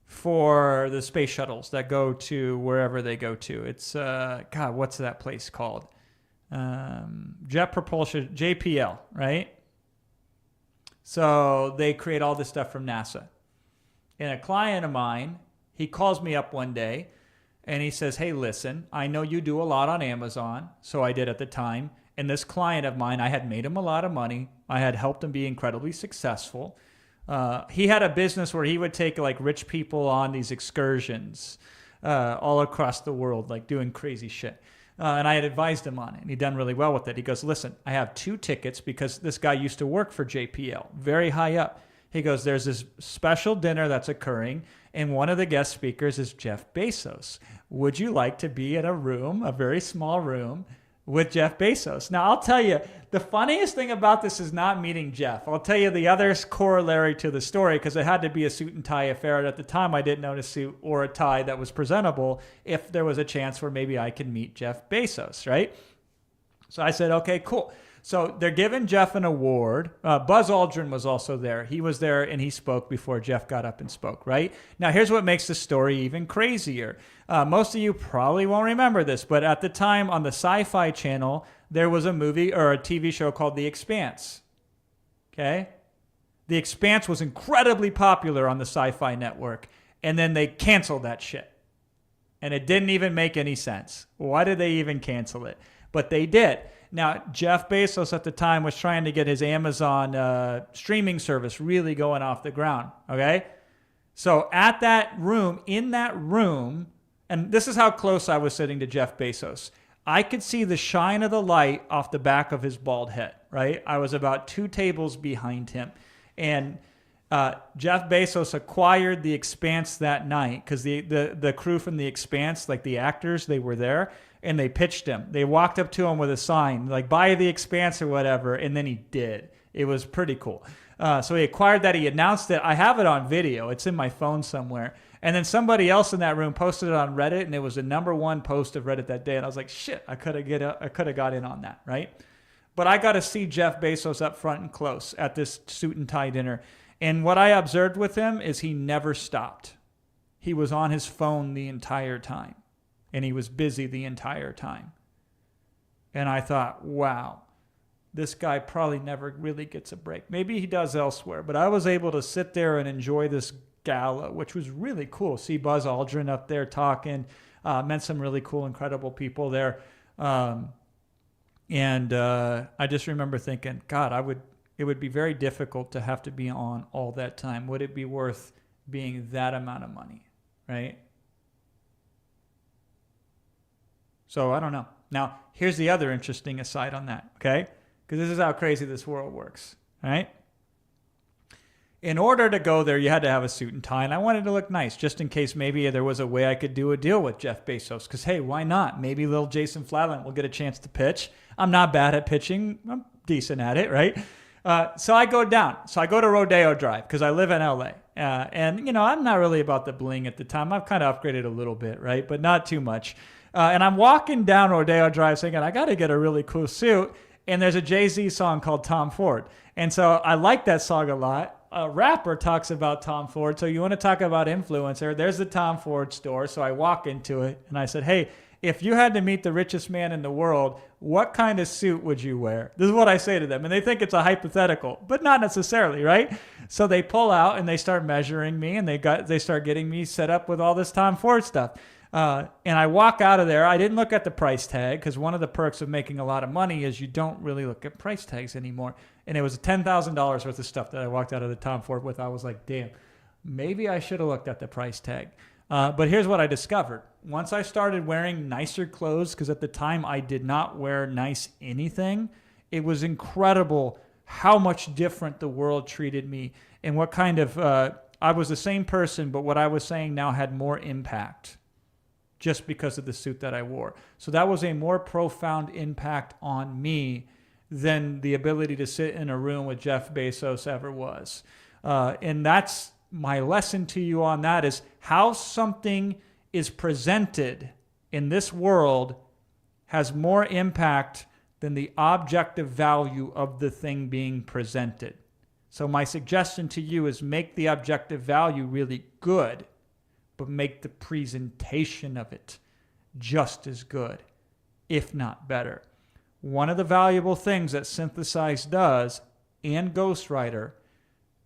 for the space shuttles that go to wherever they go to. It's, God, what's that place called? Jet propulsion, JPL, right? So they create all this stuff from NASA. And a client of mine, he calls me up one day and he says, hey, listen, I know you do a lot on Amazon. So I did at the time. And this client of mine, I had made him a lot of money. I had helped him be incredibly successful. He had a business where he would take like rich people on these excursions all across the world, like doing crazy shit. And I had advised him on it, and he'd done really well with it. He goes, listen, I have 2 tickets because this guy used to work for JPL, very high up. He goes, there's this special dinner that's occurring, and one of the guest speakers is Jeff Bezos. Would you like to be in a room, a very small room, with Jeff Bezos? Now, I'll tell you, the funniest thing about this is not meeting Jeff. I'll tell you the other corollary to the story, because it had to be a suit and tie affair. And at the time, I didn't own a suit or a tie that was presentable if there was a chance where maybe I could meet Jeff Bezos, right? So I said, okay, cool. So they're giving Jeff an award. Buzz Aldrin was also there. He was there and he spoke before Jeff got up and spoke, right? Now, here's what makes the story even crazier. Most of you probably won't remember this, but at the time on the Sci-Fi Channel, there was a movie or a TV show called The Expanse. Okay? The Expanse was incredibly popular on the Sci-Fi Network, and then they canceled that shit. And it didn't even make any sense. Why did they even cancel it? But they did. Now, Jeff Bezos at the time was trying to get his Amazon streaming service really going off the ground, okay? So at that room, in that room, and this is how close I was sitting to Jeff Bezos. I could see the shine of the light off the back of his bald head, right? I was about 2 tables behind him. And Jeff Bezos acquired The Expanse that night because the crew from The Expanse, like the actors, they were there. And they pitched him. They walked up to him with a sign, like, buy The Expanse or whatever, and then he did. It was pretty cool. So he acquired that. He announced it. I have it on video. It's in my phone somewhere. And then somebody else in that room posted it on Reddit, and it was the #1 post of Reddit that day. And I was like, shit, I could have got in on that, right? But I got to see Jeff Bezos up front and close at this suit and tie dinner. And what I observed with him is he never stopped. He was on his phone the entire time. And he was busy the entire time. And I thought, wow, this guy probably never really gets a break. Maybe he does elsewhere, but I was able to sit there and enjoy this gala, which was really cool. See Buzz Aldrin up there talking, met some really cool, incredible people there. And I just remember thinking, God, it would be very difficult to have to be on all that time. Would it be worth being that amount of money, right? So I don't know. Now, here's the other interesting aside on that, okay? Because this is how crazy this world works, right? In order to go there, you had to have a suit and tie, and I wanted to look nice, just in case maybe there was a way I could do a deal with Jeff Bezos. Because, hey, why not? Maybe little Jason Flatland will get a chance to pitch. I'm not bad at pitching. I'm decent at it, right? So I go down. So I go to Rodeo Drive because I live in LA. And, you know, I'm not really about the bling at the time. I've kind of upgraded a little bit, right? But not too much. And I'm walking down Rodeo Drive thinking, I got to get a really cool suit. And there's a Jay-Z song called Tom Ford. And so I like that song a lot. A rapper talks about Tom Ford. So you want to talk about influencer. There's the Tom Ford store. So I walk into it and I said, hey, if you had to meet the richest man in the world, what kind of suit would you wear? This is what I say to them. And they think it's a hypothetical, but not necessarily, right? So they pull out and they start measuring me and they start getting me set up with all this Tom Ford stuff. And I walk out of there. I didn't look at the price tag because one of the perks of making a lot of money is you don't really look at price tags anymore. And it was $10,000 worth of stuff that I walked out of the Tom Ford with. I was like, damn, maybe I should have looked at the price tag. But here's what I discovered. Once I started wearing nicer clothes, because at the time I did not wear nice anything, it was incredible how much different the world treated me and what kind of, I was the same person, but what I was saying now had more impact just because of the suit that I wore. So that was a more profound impact on me than the ability to sit in a room with Jeff Bezos ever was. And that's my lesson to you on that is how something is presented in this world has more impact than the objective value of the thing being presented. So my suggestion to you is make the objective value really good, but make the presentation of it just as good, if not better. One of the valuable things that Synthesize does and Ghostwriter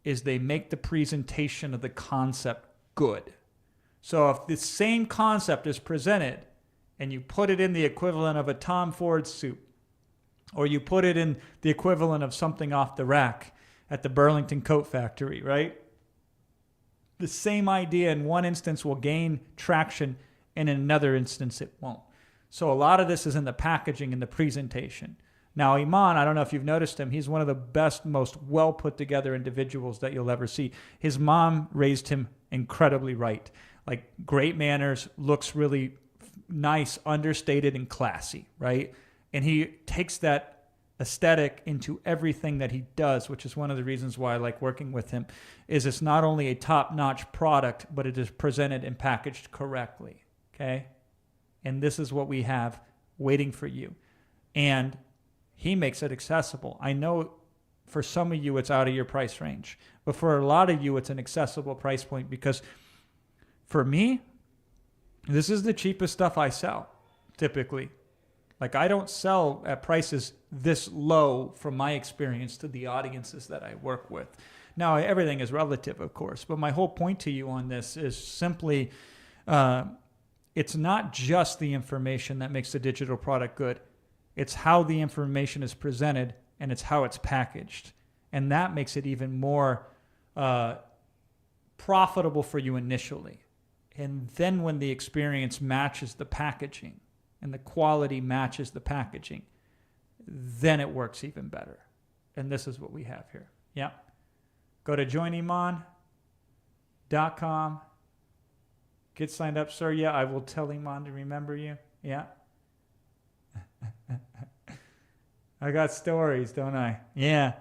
is they make the presentation of the concept good. So if the same concept is presented and you put it in the equivalent of a Tom Ford suit, or you put it in the equivalent of something off the rack at the Burlington Coat Factory, right? The same idea in one instance will gain traction and in another instance it won't. So a lot of this is in the packaging and the presentation. Now, Iman, I don't know if you've noticed him. He's one of the best, most well put together individuals that you'll ever see. His mom raised him incredibly right. Like great manners, looks really nice, understated, and classy, right? And he takes that aesthetic into everything that he does, which is one of the reasons why I like working with him, is it's not only a top-notch product, but it is presented and packaged correctly, okay? And this is what we have waiting for you. And He makes it accessible. I know for some of you it's out of your price range, but for a lot of you it's an accessible price point, because for me, this is the cheapest stuff I sell typically. Like, I don't sell at prices this low from my experience to the audiences that I work with. Now, everything is relative, of course, but my whole point to you on this is simply it's not just the information that makes the digital product good. It's how the information is presented, and it's how it's packaged. And that makes it even more profitable for you initially. And then when the experience matches the packaging and the quality matches the packaging, then it works even better. And this is what we have here. Yeah. Go to joiniman.com. Get signed up, sir. Yeah, I will tell Iman to remember you. Yeah. I got stories, don't I? Yeah.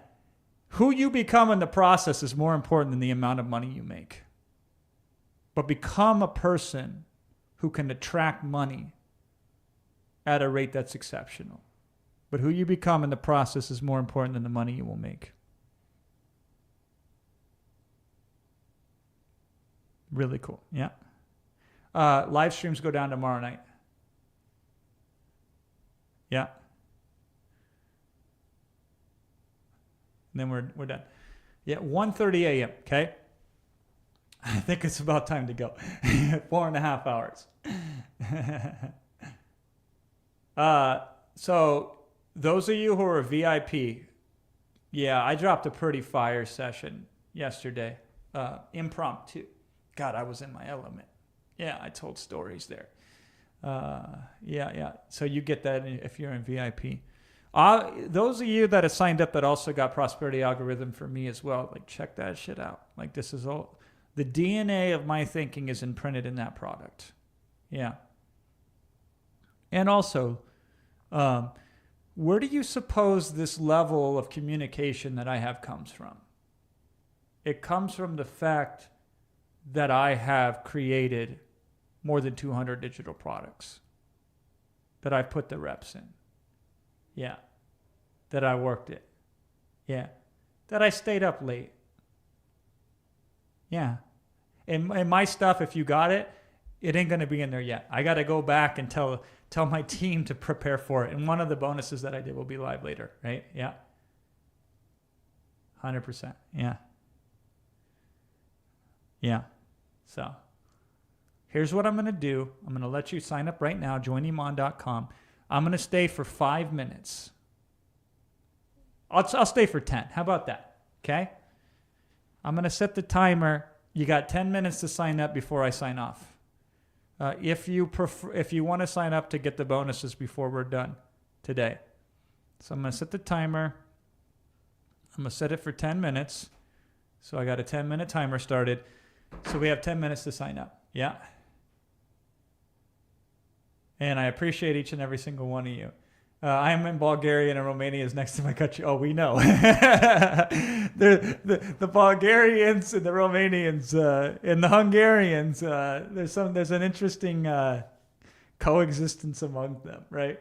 Who you become in the process is more important than the amount of money you make. But become a person who can attract money at a rate that's exceptional. But who you become in the process is more important than the money you will make. Really cool. Yeah. Live streams go down tomorrow night. Yeah. And then we're done. Yeah, 1:30 a.m., okay? I think it's about time to go. 4.5 hours. So those of you who are VIP, yeah, I dropped a pretty fire session yesterday. Impromptu. God, I was in my element. Yeah, I told stories there. Yeah. So you get that if you're in VIP. Those of you that have signed up that also got Prosperity Algorithm for me as well, like, check that shit out. Like, this is all, the DNA of my thinking is imprinted in that product. Yeah. And also, where do you suppose this level of communication that I have comes from? It comes from the fact that I have created more than 200 digital products, that I've put the reps in. Yeah. That I worked it. Yeah. That I stayed up late. Yeah. And my stuff, if you got it, it ain't going to be in there yet. I got to go back and tell my team to prepare for it. And one of the bonuses that I did will be live later, right? Yeah. 100%. Yeah. Yeah. So here's what I'm going to do. I'm going to let you sign up right now, joiniman.com. I'm going to stay for 5 minutes. I'll stay for 10. How about that? Okay? I'm going to set the timer. You got 10 minutes to sign up before I sign off. If you want to sign up to get the bonuses before we're done today. So I'm going to set the timer. I'm going to set it for 10 minutes. So I got a 10-minute timer started. So we have 10 minutes to sign up. Yeah? And I appreciate each and every single one of you. I am in Bulgaria and Romania is next to my country. Oh, we know. the Bulgarians and the Romanians and the Hungarians, there's an interesting coexistence among them, right?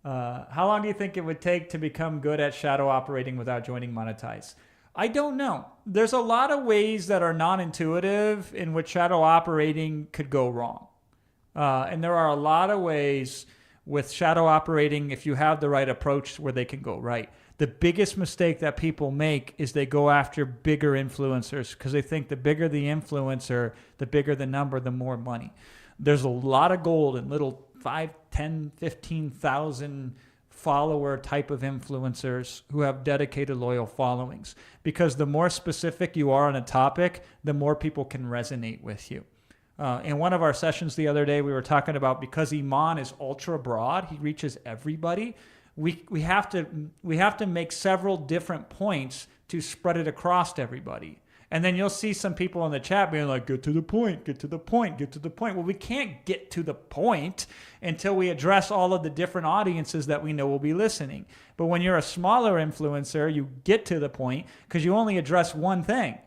How long do you think it would take to become good at shadow operating without joining Monetize? I don't know. There's a lot of ways that are non-intuitive in which shadow operating could go wrong. And there are a lot of ways with shadow operating, if you have the right approach, where they can go right. The biggest mistake that people make is they go after bigger influencers because they think the bigger the influencer, the bigger the number, the more money. There's a lot of gold in little 5, 10, 15,000 follower type of influencers who have dedicated, loyal followings. Because the more specific you are on a topic, the more people can resonate with you. In one of our sessions the other day, we were talking about, because Iman is ultra broad, he reaches everybody. We have to make several different points to spread it across to everybody. And then you'll see some people in the chat being like, get to the point, get to the point, get to the point. Well, we can't get to the point until we address all of the different audiences that we know will be listening. But when you're a smaller influencer, you get to the point because you only address one thing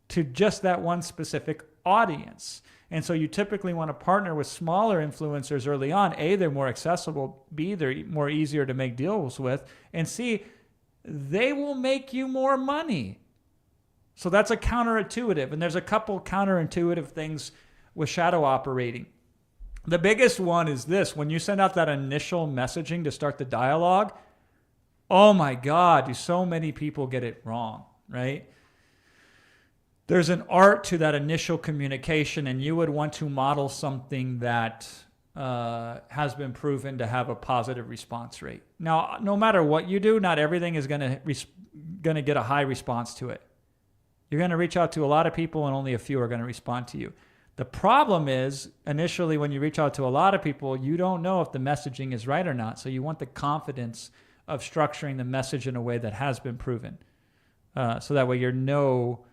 to just that one specific audience. And so you typically want to partner with smaller influencers early on. A, they're more accessible. B, they're more easier to make deals with. And C, they will make you more money. So that's a counterintuitive. And there's a couple counterintuitive things with shadow operating. The biggest one is this. When you send out that initial messaging to start the dialogue, oh my God, do so many people get it wrong, right? There's an art to that initial communication, and you would want to model something that has been proven to have a positive response rate. Now, no matter what you do, not everything is going to get a high response to it. You're going to reach out to a lot of people, and only a few are going to respond to you. The problem is, initially, when you reach out to a lot of people, you don't know if the messaging is right or not. So you want the confidence of structuring the message in a way that has been proven. So that way you know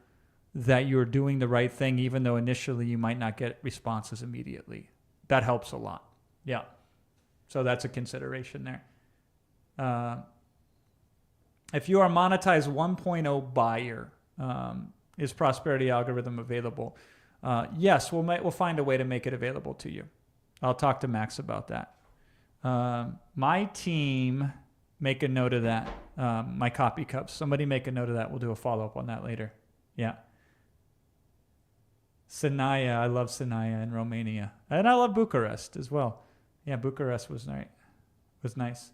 that you're doing the right thing, even though initially you might not get responses immediately. That helps a lot. Yeah. So that's a consideration there. If you are monetized 1.0 buyer, is Prosperity Algorithm available? Yes, we'll find a way to make it available to you. I'll talk to Max about that. My team, make a note of that. My copy cups. Somebody make a note of that. We'll do a follow-up on that later. Yeah. Sinaia. I love Sinaia in Romania. And I love Bucharest as well. Yeah, Bucharest was nice.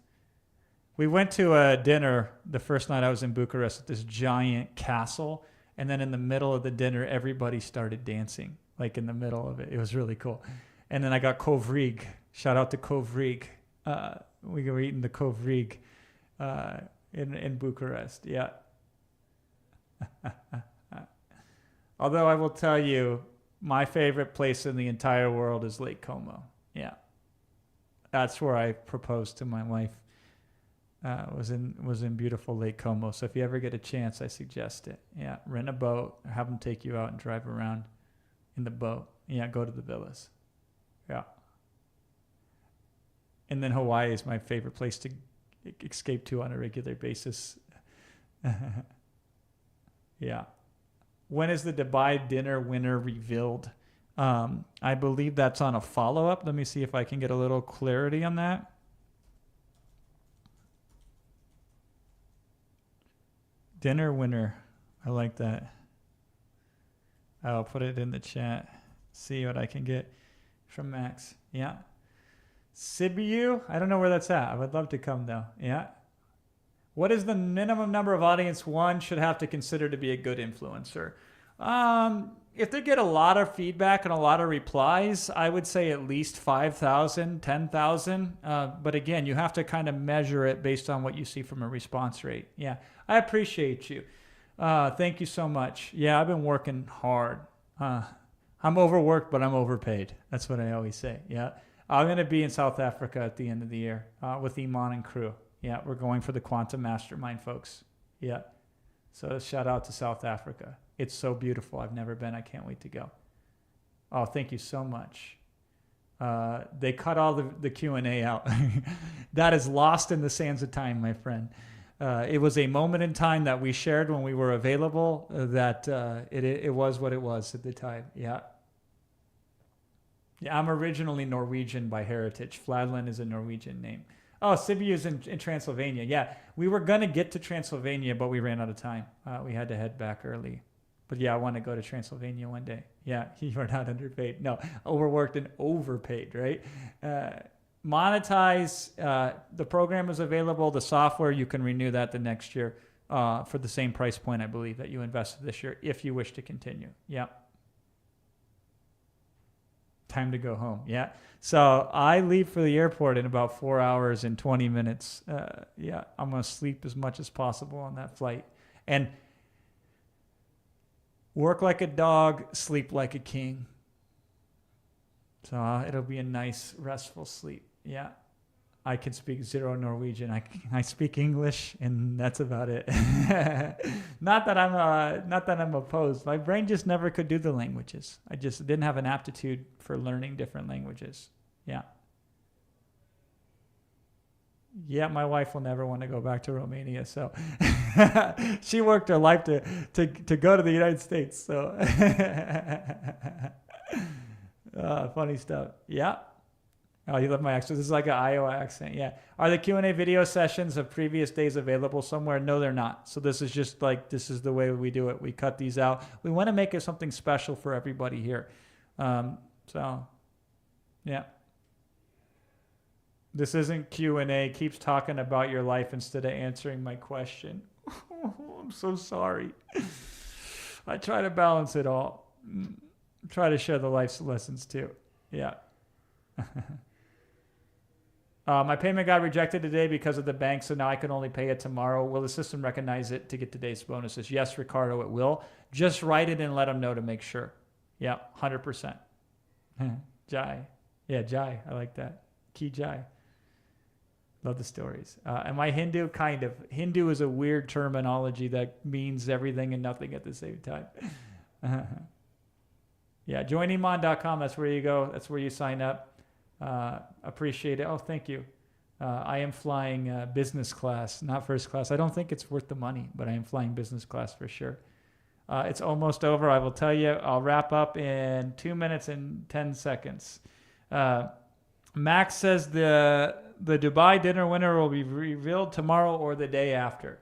We went to a dinner the first night I was in Bucharest at this giant castle. And then in the middle of the dinner, everybody started dancing, like in the middle of it. It was really cool. And then I got kovrig. Shout out to kovrig. We were eating the kovrig in Bucharest. Yeah. Although I will tell you, my favorite place in the entire world is Lake Como. Yeah. That's where I proposed to my wife. Was in beautiful Lake Como. So if you ever get a chance, I suggest it. Yeah, rent a boat, or have them take you out and drive around in the boat. Yeah, go to the villas. Yeah. And then Hawaii is my favorite place to escape to on a regular basis. Yeah. When is the Dubai dinner winner revealed? I believe that's on a follow-up. Let me see if I can get a little clarity on that. Dinner winner. I like that. I'll put it in the chat. See what I can get from Max. Yeah. Sibiu. I don't know where that's at. I would love to come though. Yeah. What is the minimum number of audience one should have to consider to be a good influencer? If they get a lot of feedback and a lot of replies, I would say at least 5,000, 10,000. But again, you have to kind of measure it based on what you see from a response rate. Yeah, I appreciate you. Thank you so much. Yeah, I've been working hard. I'm overworked, but I'm overpaid. That's what I always say. Yeah, I'm going to be in South Africa at the end of the year with Iman and crew. Yeah, we're going for the Quantum Mastermind, folks. Yeah, so shout out to South Africa. It's so beautiful. I've never been. I can't wait to go. Oh, thank you so much. They cut all the Q&A out. That is lost in the sands of time, my friend. It was a moment in time that we shared when we were available that it was what it was at the time. Yeah. Yeah, I'm originally Norwegian by heritage. Fladland is a Norwegian name. Oh, Sibiu is in Transylvania. Yeah, we were going to get to Transylvania, but we ran out of time. We had to head back early. But yeah, I want to go to Transylvania one day. Yeah, you are not underpaid. No, overworked and overpaid, right? Monetize. The program is available. The software, you can renew that the next year for the same price point, I believe, that you invested this year if you wish to continue. Yeah. Time to go home. Yeah. So I leave for the airport in about 4 hours and 20 minutes. Yeah, I'm going to sleep as much as possible on that flight. And work like a dog, sleep like a king. So it'll be a nice, restful sleep. Yeah. I can speak zero Norwegian. I speak English, and that's about it. Not that I'm opposed. My brain just never could do the languages. I just didn't have an aptitude for learning different languages. Yeah. Yeah, my wife will never want to go back to Romania, so she worked her life to go to the United States. So Funny stuff. Yeah. Oh, you love my accent. This is like an Iowa accent. Yeah. Are the Q&A video sessions of previous days available somewhere? No, they're not. So this is just like, this is the way we do it. We cut these out. We want to make it something special for everybody here. So, yeah. This isn't Q&A. Keeps talking about your life instead of answering my question. I'm so sorry. I try to balance it all. Try to share the life's lessons too. Yeah. My payment got rejected today because of the bank, so now I can only pay it tomorrow. Will the system recognize it to get today's bonuses? Yes, Ricardo, it will. Just write it and let them know to make sure. Yeah, 100%. Jai. Yeah, Jai. I like that. Ki Jai. Love the stories. Am I Hindu? Kind of. Hindu is a weird terminology that means everything and nothing at the same time. Yeah, joiniman.com. That's where you go. That's where you sign up. Appreciate it. Oh, thank you. I am flying business class, not first class. I don't think it's worth the money, but I am flying business class for sure. It's almost over. I will tell you. I'll wrap up in 2 minutes and 10 seconds. Max says the Dubai dinner winner will be revealed tomorrow or the day after.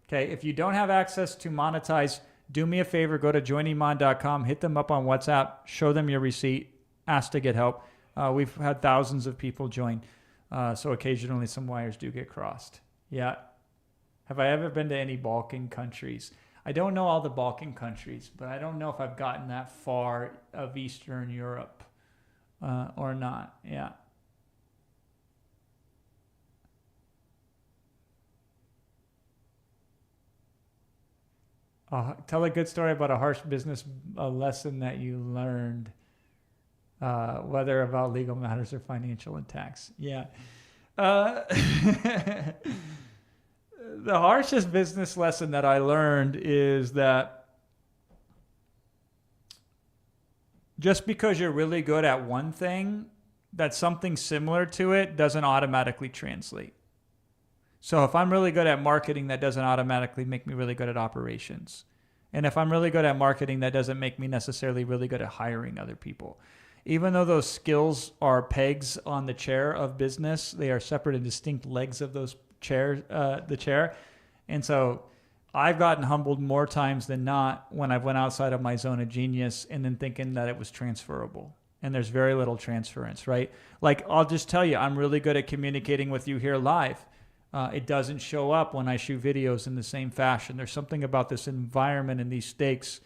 Okay, if you don't have access to monetize, do me a favor. Go to joiniman.com. Hit them up on WhatsApp. Show them your receipt. Ask to get help. We've had thousands of people join, so occasionally some wires do get crossed. Yeah. Have I ever been to any Balkan countries? I don't know all the Balkan countries, but I don't know if I've gotten that far of Eastern Europe or not. Yeah. Tell a good story about a harsh business lesson that you learned. Whether about legal matters or financial and tax. Yeah. The harshest business lesson that I learned is that just because you're really good at one thing, that something similar to it doesn't automatically translate. So if I'm really good at marketing, that doesn't automatically make me really good at operations. And if I'm really good at marketing, that doesn't make me necessarily really good at hiring other people. Even though those skills are pegs on the chair of business, they are separate and distinct legs of those the chair. And so I've gotten humbled more times than not when I've went outside of my zone of genius and then thinking that it was transferable. And there's very little transference, right? Like, I'll just tell you, I'm really good at communicating with you here live. It doesn't show up when I shoot videos in the same fashion. There's something about this environment and these stakes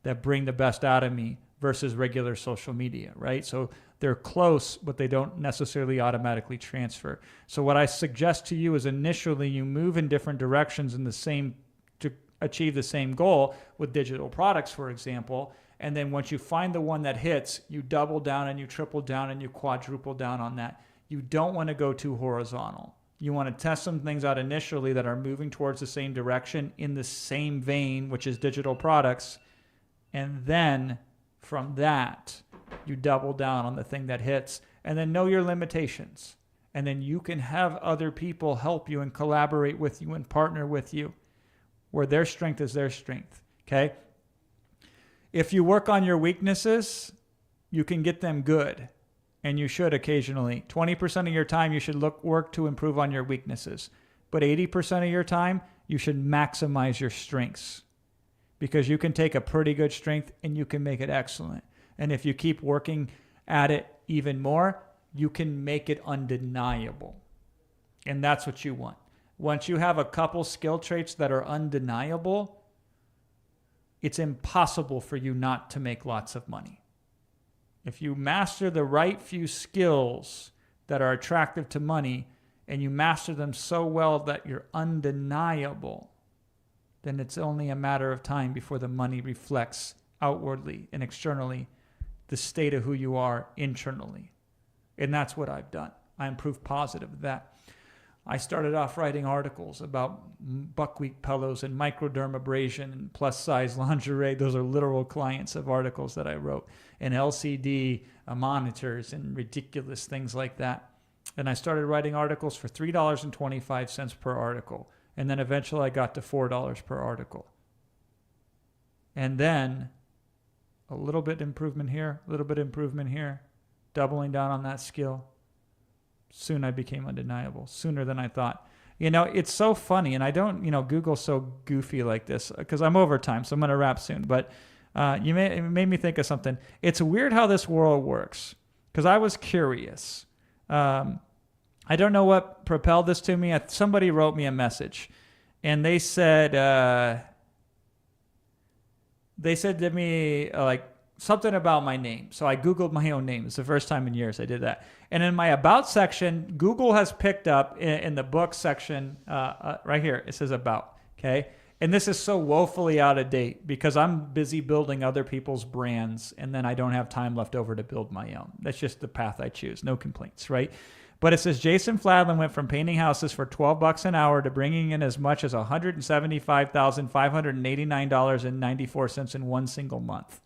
that bring the best out of me versus regular social media, right? So they're close, but they don't necessarily automatically transfer. So what I suggest to you is initially you move in different directions to achieve the same goal with digital products, for example. And then once you find the one that hits, you double down and you triple down and you quadruple down on that. You don't want to go too horizontal. You want to test some things out initially that are moving towards the same direction in the same vein, which is digital products. And then from that, you double down on the thing that hits, and then know your limitations. And then you can have other people help you and collaborate with you and partner with you where their strength is their strength. Okay? If you work on your weaknesses, you can get them good. And you should occasionally. 20% of your time, you should work to improve on your weaknesses. But 80% of your time, you should maximize your strengths. Because you can take a pretty good strength and you can make it excellent. And if you keep working at it even more, you can make it undeniable. And that's what you want. Once you have a couple skill traits that are undeniable, it's impossible for you not to make lots of money. If you master the right few skills that are attractive to money and you master them so well that you're undeniable, then it's only a matter of time before the money reflects outwardly and externally the state of who you are internally. And that's what I've done. I am proof positive of that. I started off writing articles about buckwheat pillows and microdermabrasion and plus-size lingerie. Those are literal clients of articles that I wrote. And LCD monitors and ridiculous things like that. And I started writing articles for $3.25 per article. And then eventually I got to $4 per article. And then a little bit improvement here, a little bit improvement here, doubling down on that skill. Soon I became undeniable, sooner than I thought. You know, it's so funny, and I don't, Google's so goofy like this because I'm over time, so I'm going to wrap soon. But it made me think of something. It's weird how this world works because I was curious. I don't know what propelled this to me. Somebody wrote me a message, and they said to me like something about my name. So I Googled my own name. It's the first time in years I did that. And in my About section, Google has picked up in the book section right here. It says About, okay? And this is so woefully out of date because I'm busy building other people's brands and then I don't have time left over to build my own. That's just the path I choose. No complaints, right? But it says Jason Fladlien went from painting houses for $12 an hour to bringing in as much as $175,589.94 in one single month.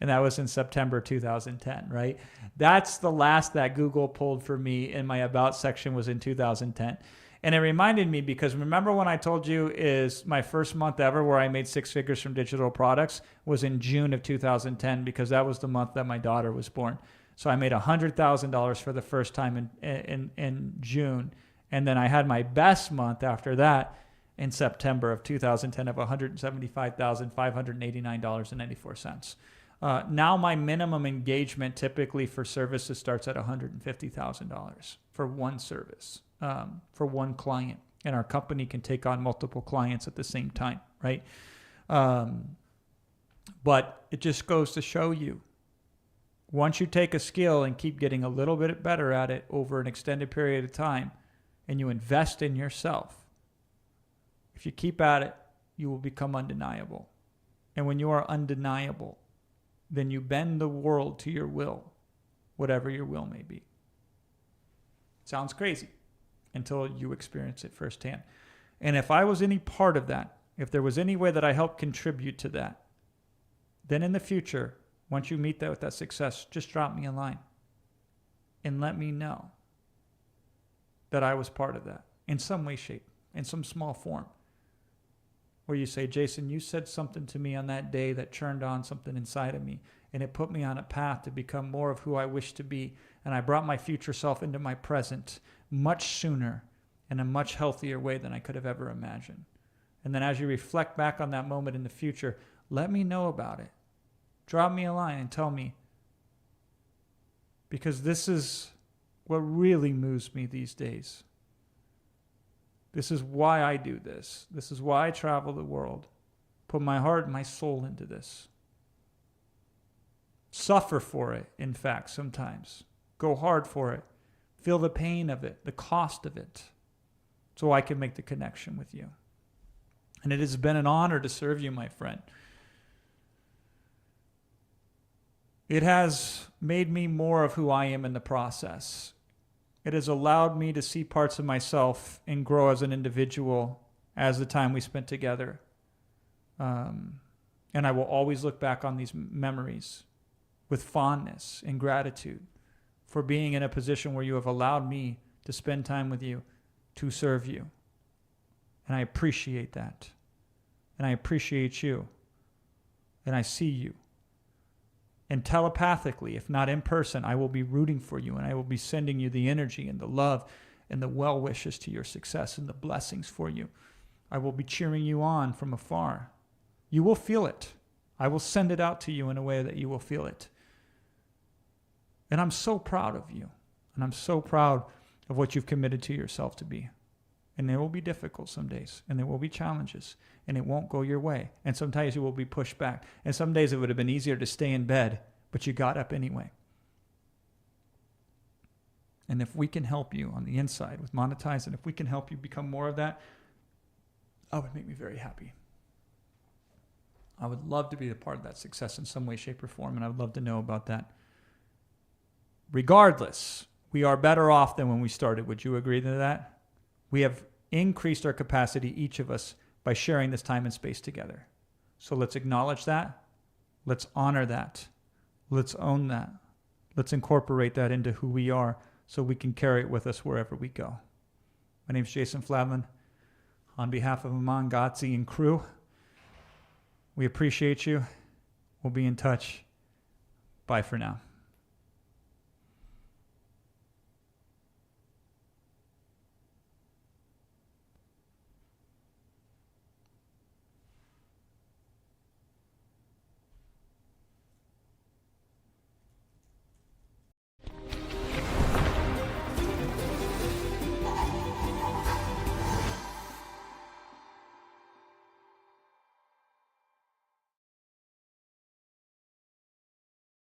And that was in September 2010, right? That's the last that Google pulled for me in my About section was in 2010. And it reminded me because remember when I told you is my first month ever where I made 6 figures from digital products was in June of 2010 because that was the month that my daughter was born. So I made $100,000 for the first time in June. And then I had my best month after that in September of 2010 of $175,589.94. Now my minimum engagement typically for services starts at $150,000 for one service, for one client. And our company can take on multiple clients at the same time, right? But it just goes to show you, once you take a skill and keep getting a little bit better at it over an extended period of time, and you invest in yourself, if you keep at it, you will become undeniable. And when you are undeniable, then you bend the world to your will, whatever your will may be. Sounds crazy until you experience it firsthand. And if I was any part of that, if there was any way that I helped contribute to that, then in the future, once you meet that with that success, just drop me a line and let me know that I was part of that in some way, shape, in some small form. Where you say, Jason, you said something to me on that day that turned on something inside of me, and it put me on a path to become more of who I wish to be, and I brought my future self into my present much sooner in a much healthier way than I could have ever imagined. And then as you reflect back on that moment in the future, let me know about it. Drop me a line and tell me, because this is what really moves me these days. This is why I do this. This is why I travel the world. Put my heart and my soul into this. Suffer for it, in fact, sometimes. Go hard for it. Feel the pain of it, the cost of it, so I can make the connection with you. And it has been an honor to serve you, my friend. It has made me more of who I am in the process. It has allowed me to see parts of myself and grow as an individual as the time we spent together. And I will always look back on these memories with fondness and gratitude for being in a position where you have allowed me to spend time with you, to serve you. And I appreciate that. And I appreciate you. And I see you. And telepathically, if not in person, I will be rooting for you and I will be sending you the energy and the love and the well wishes to your success and the blessings for you. I will be cheering you on from afar. You will feel it. I will send it out to you in a way that you will feel it. And I'm so proud of you. And I'm so proud of what you've committed to yourself to be. And it will be difficult some days. And there will be challenges. And it won't go your way. And sometimes you will be pushed back. And some days it would have been easier to stay in bed, but you got up anyway. And if we can help you on the inside with monetizing, if we can help you become more of that, that would make me very happy. I would love to be a part of that success in some way, shape, or form, and I would love to know about that. Regardless, we are better off than when we started. Would you agree to that? We have increased our capacity, each of us, by sharing this time and space together. So let's acknowledge that. Let's honor that. Let's own that. Let's incorporate that into who we are so we can carry it with us wherever we go. My name is Jason Fladlien. On behalf of Iman Ghatzi and crew, we appreciate you. We'll be in touch. Bye for now.